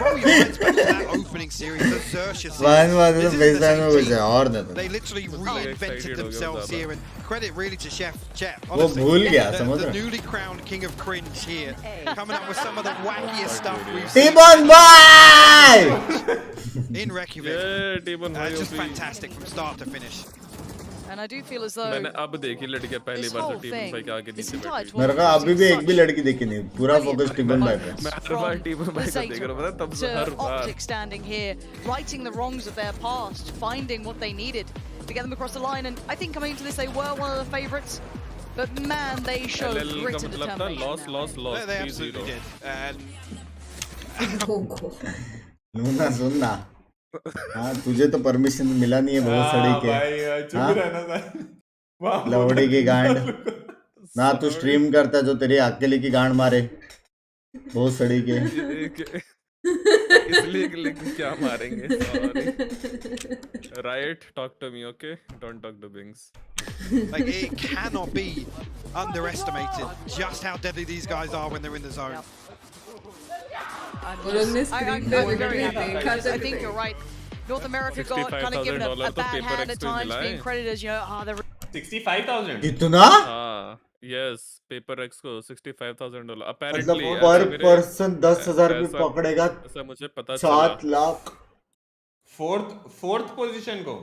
roll your minds back to that opening series, the Xerxes series. This isn't the same team. They literally reinvented themselves here, and credit really to Chef Chet. Honestly, the newly crowned king of cringe here, coming up with some of the wackiest stuff we've seen in Reykjavik. Just fantastic from start to finish. And I do feel as though मैंने अब देखी लड़कियां पहली बार से team भाई के आगे नीचे बैठी मेरे को अभी भी एक भी लड़की देखी नहीं पूरा फोकस टीम भाई पे मैं हर बार टीम भाई को देख रहा हूं तब से हर बार Optic standing here, righting the wrongs of their past, finding what they needed to get them across the line. And I think coming into this, they were one of the favourites. But man, they showed LLL grit का and मतलब था determination. loss They absolutely did. And Luna सुनना हाँ तुझे तो permission मिला नहीं है बहुत सड़ी के हाँ लौड़ी की गांड ना तू स्ट्रीम करता जो तेरी अकेले की गांड मारे बहुत सड़ी के इसलिए क्या मारेंगे right talk to me okay don't talk to बिंग्स like it cannot be underestimated just how deadly these guys are when they're in the zone. I'm very happy. I think you're right. North America got kind of given a bad hand at times, being credited as, they're 65,000 इतना हाँ yes paper x को $65,000 मतलब apparently पर person 10,000 भी पकड़ेगा ऐसा मुझे पता 7 लाख फोर्थ पोजीशन को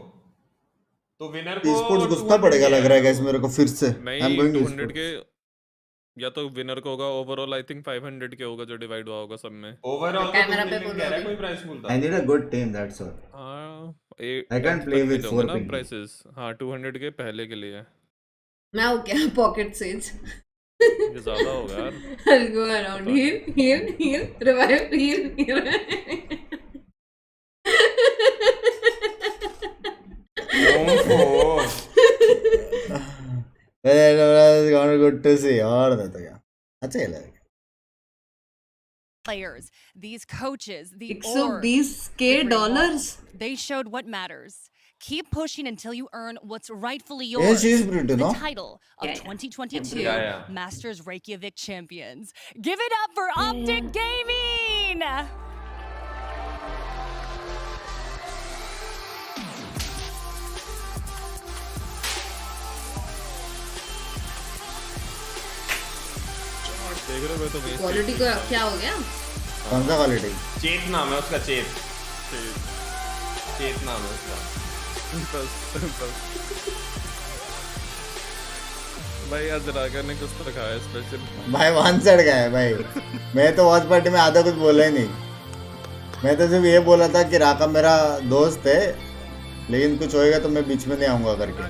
तो विनर को स्पोर्ट्स गुस्सा पड़ेगा लग रहा है गाइस मेरे को फिर से आई एम गोइंग 200 के या तो विनर को होगा ओवरऑल आई थिंक 500 के होगा जो डिवाइड हुआ होगा सब में ओवरऑल कैमरा पे कह रहा है कोई प्राइस बोलता I need a good team that's all हां I can play with 4 people prices हां 200 के पहले के लिए मैं हूँ क्या पॉकेट सेज ये ज्यादा होगा यार I'll go around heal revive heal good to see और नहीं तो क्या अच्छा ही लगा players, these coaches, the $120,000 they showed what matters. Keep pushing until you earn what's rightfully Yeah, yours. she's pretty, no? The title of 2022 Masters Reykjavik champions. Give it up for Optic Gaming! देख रहे हो तो quality को क्या हो गया कौन सा क्वालिटी चेत नाम है उसका चेत नाम है उसका भाई आज रागा ने कुछ तो रखा है स्पेशल भाई वन साइड का है भाई मैं तो वॉच पार्टी में आधा कुछ बोला ही नहीं मैं तो सिर्फ ये बोला था कि राका मेरा दोस्त है लेकिन कुछ होएगा तो मैं बीच में नहीं आऊंगा करके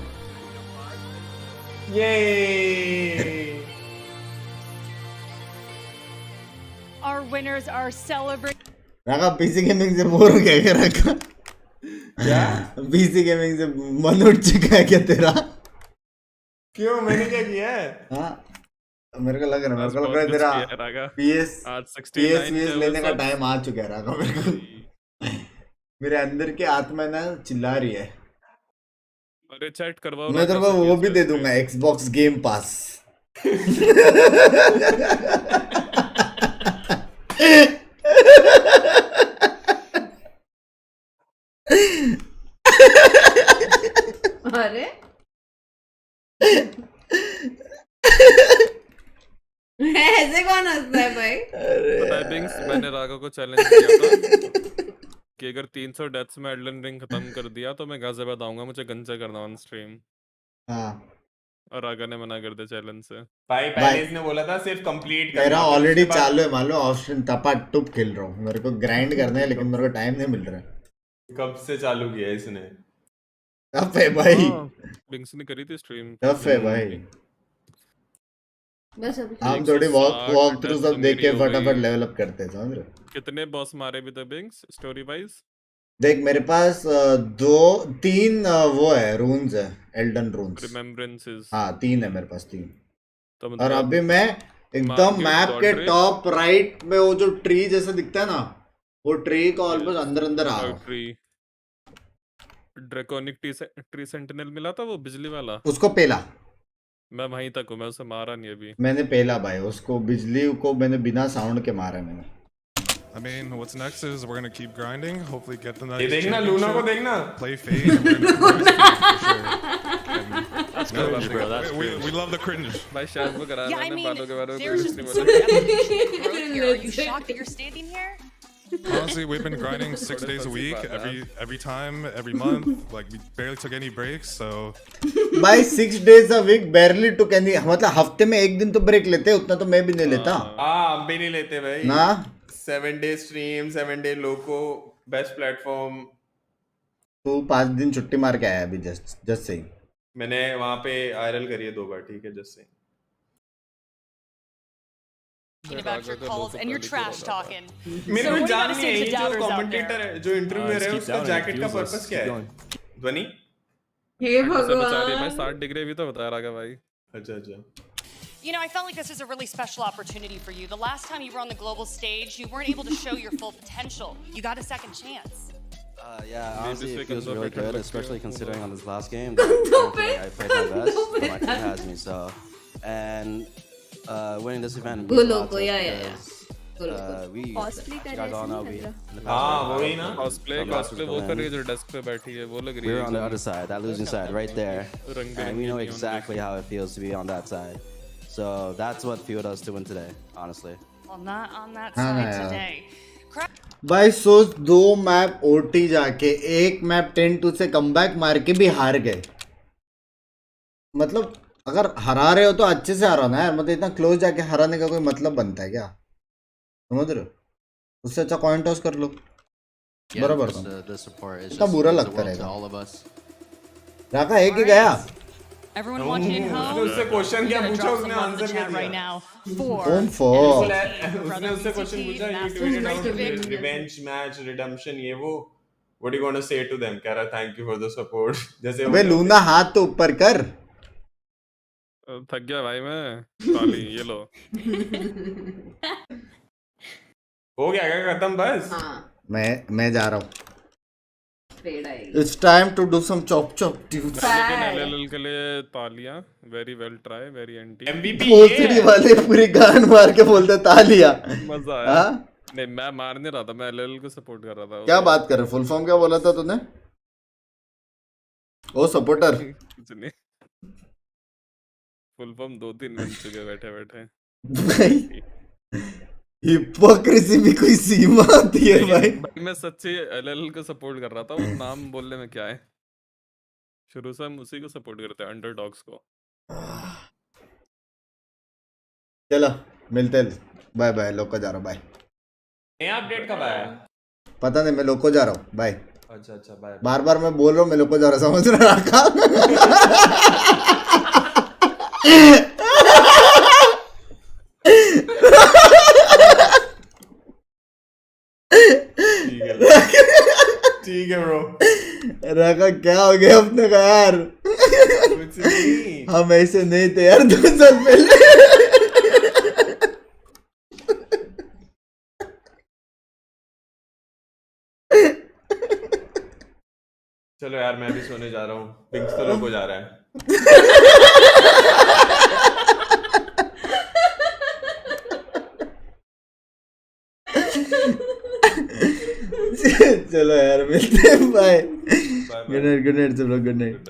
ये winners are celebrating. Raka PC gaming से बोर हो गया क्या राका? क्या? पीसी गेमिंग से मन उठ चुका है क्या तेरा? क्यों, मैंने क्या किया है? हाँ मेरे को लग रहा है तेरा PS लेने का टाइम आ चुका है राका मेरे को। मेरे अंदर की आत्मा ना चिल्ला रही है। अरे चैट करवाओ। मैं तेरे को वो भी दे दूंगा Xbox गेम पास। अरे ऐसे कौन हंसता है भाई? पता है बिंग्स, मैंने राघव को चैलेंज किया था कि अगर 300 डेथ्स में एल्डन रिंग खत्म कर दिया तो मैं गाजियाबाद आऊंगा, मुझे गंजा करना ऑन स्ट्रीम। हाँ और राघव ने मना कर दिया चैलेंज से। भाई पहले इसने बोला था सिर्फ कंप्लीट करना। मेरा ऑलरेडी चालू है मान लो ऑफ स्ट्रीम, तपा टुप खेल रहा हूँ। मेरे को ग्राइंड करना है लेकिन मेरे को टाइम नहीं मिल रहा है। कब से चालू किया इसने? टफ है भाई। बिंग्स ने करी थी स्ट्रीम। टफ है भाई। बस अभी हम थोड़ी वॉक थ्रू सब देख के फटाफट लेवल अप करते हैं, समझ रहे हो? कितने बॉस मारे भी थे बिंग्स स्टोरी वाइज? देख मेरे पास 3 वो है रून्स है, एल्डन रून्स, रिमेम्बरेंसेस। हाँ 3 है मेरे पास 3। तो मतलब और अभी मैं एकदम मैप के टॉप राइट में वो जो ट्री जैसा दिखता है ना, वो ट्री का ऑलमोस्ट अंदर आ रहा हूँ। ड्रैकोनिक ट्री सेंटिनल मिला था वो बिजली वाला, उसको पेला मैं वहीं तक हूँ, मैं उसे मारा नहीं अभी। मैंने पेला भाई उसको, बिजली को मैंने बिना साउंड के मारा मैंने। I mean, what's next is we're gonna keep grinding, hopefully get the nice. ये देखना लूना को देखना। Play Fade. And we're gonna for sure. That's good, bro. That's good. We love the cringe. भाई शायद वो करा Yeah, I मैंने mean, बालों के बारे में there's कुछ just नहीं so बोला। much evolution growth here. Are you shocked that you're standing here? Honestly, we've been grinding 6 days a week, every time, every month. Like we barely took any breaks, so. भाई 6 days a week barely took any, मतलब हफ्ते में एक दिन तो break लेते, उतना तो मैं भी नहीं लेता। हम भी नहीं लेते भाई ना। 7 day stream, 7 day लोको, बेस्ट प्लेटफॉर्म। तू 5 दिन छुट्टी मार के आया अभी जस्ट से ही। मैंने वहाँ पे आयरल करी है 2 बार, ठीक है just say. About your calls and you're trash talking. मेरे को जान नहीं है जो कमेंटेटर है, जो इंटरव्यूअर है, उसका जैकेट का पर्पस क्या है? ध्वनि? हे भगवान। मैं 60 डिग्री भी तो बता रहा था भाई। अच्छा। You know, I felt like this is a really special opportunity for you. The last time you were on the global stage, you weren't able to show your full potential. You got a second chance. Yeah, honestly, it feels really good, especially considering on this last game that I played my best, but my team has me, so. And winning this event means a lot to us because we guys all know we वही ना cosplay वो कर रही है जो desk पे बैठी है, वो लग रही है। We're on the other side, that losing side right there, and we know exactly how it feels to be on that side. So that's what fueled us to win today, honestly. Well, not on that side today. भाई सोच 2 map OT जाके 1 map 10-2 से comeback मार के भी हार गए। मतलब अगर हरा रहे हो तो अच्छे से हराना है, मतलब इतना क्लोज जाके हराने का कोई मतलब बनता है क्या? समझ रहे हो? उससे अच्छा कॉइन टॉस कर लो। बराबर इतना बुरा लगता रहेगा। राका एक ही गया। Everyone watching at home, उससे क्वेश्चन क्या पूछा उसने आंसर chat दिया right now. 4. उसने उससे क्वेश्चन पूछा you tweeted out revenge match redemption ये वो what are you going to say to them? कह रहा thank you for the support जैसे अबे लूना हाथ तो ऊपर कर। थक गया भाई मैं। ताली ये लो। हो गया क्या खत्म बस? मैं जा रहा हूँ। It's time to do some chop dude. लेकिन LLL के लिए तालियां, very well try, very anti। MVP पोस्टी वाले पूरी गान मार के बोलते तालियां। मजा आया। नहीं मैं मार नहीं रहा था, मैं LLL को सपोर्ट कर रहा था। क्या बात कर रहे? फुल फॉर्म क्या बोला था तूने? ओ सपोर्टर। कुछ नहीं। फुल फॉर्म 2-3 बन चुके बैठे। हिपोक्रेसी भी कोई सीमा आती है भाई। मैं सच्ची LLL को सपोर्ट कर रहा था, वो नाम बोलने में क्या है। शुरू से हम उसी को सपोर्ट करते हैं, अंडरडॉग्स को। चलो मिलते हैं, बाय बाय। लोको जा रहा हूँ, बाय। नया अपडेट कब आया? पता नहीं, मैं लोको जा रहा हूँ, बाय। अच्छा बाय। बार मैं बोल रहा हूँ मैं लोको जा रहा हूँ, समझ रहा रखा। रखा क्या हो गया अपने का यार? कुछ नहीं, हम ऐसे नहीं थे यार 2 साल पहले। चलो यार मैं भी सोने जा रहा हूँ, पिंक्स तो लोग हो जा रहा है। चलो यार मिलते हैं, बाय। गुड नाइट चलो, गुड नाइट।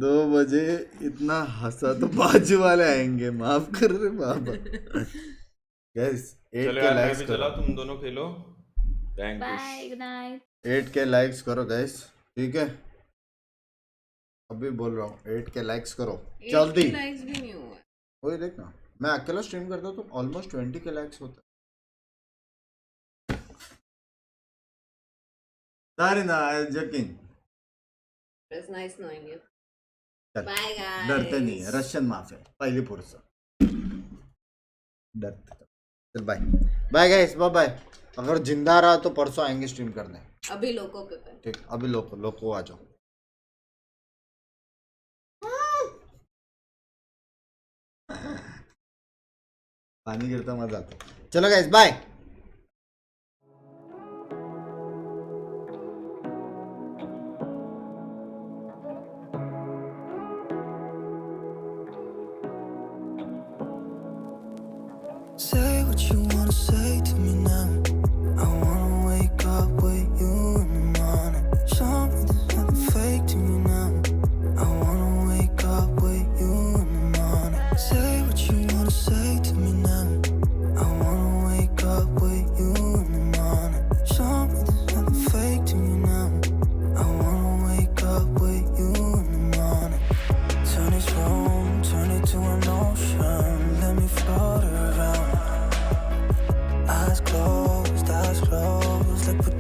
2 बजे इतना हंसा तो बाजू वाले आएंगे, माफ कर रहे बाबा। गाइस 8 के लाइक्स करो, तुम दोनों खेलो। Thank you, bye, good night. 8 के लाइक्स करो गाइस, ठीक है? अभी बोल रहा हूँ 8 के लाइक्स करो जल्दी। लाइक्स भी नहीं हुआ। वही देखना, मैं अकेला स्ट्रीम करता हूँ तो ऑलमोस्ट 20 के लाइक्स होता है। Darina, I was joking. It's nice knowing you. Bye guys. डरते नहीं है, रशियन माफिया पहली पुरुष डरते। चल bye bye guys, bye bye. अगर जिंदा रहा तो परसों आएंगे स्ट्रीम करने। अभी लोगों पे ठीक, अभी लोगों आ जाओ। पानी गिरता मजा आता। चलो guys bye. Say what you wanna say to me now. I wanna wake up with you in the morning. Show me there's nothing fake to me now. I wanna wake up with you in the morning. Say what you wanna say to me now. I wanna wake up with you in the morning. Show me there's nothing fake to me now. I wanna wake up with you in the morning. Turn this room, turn it to an ocean. Let me float around. Eyes closed, like we're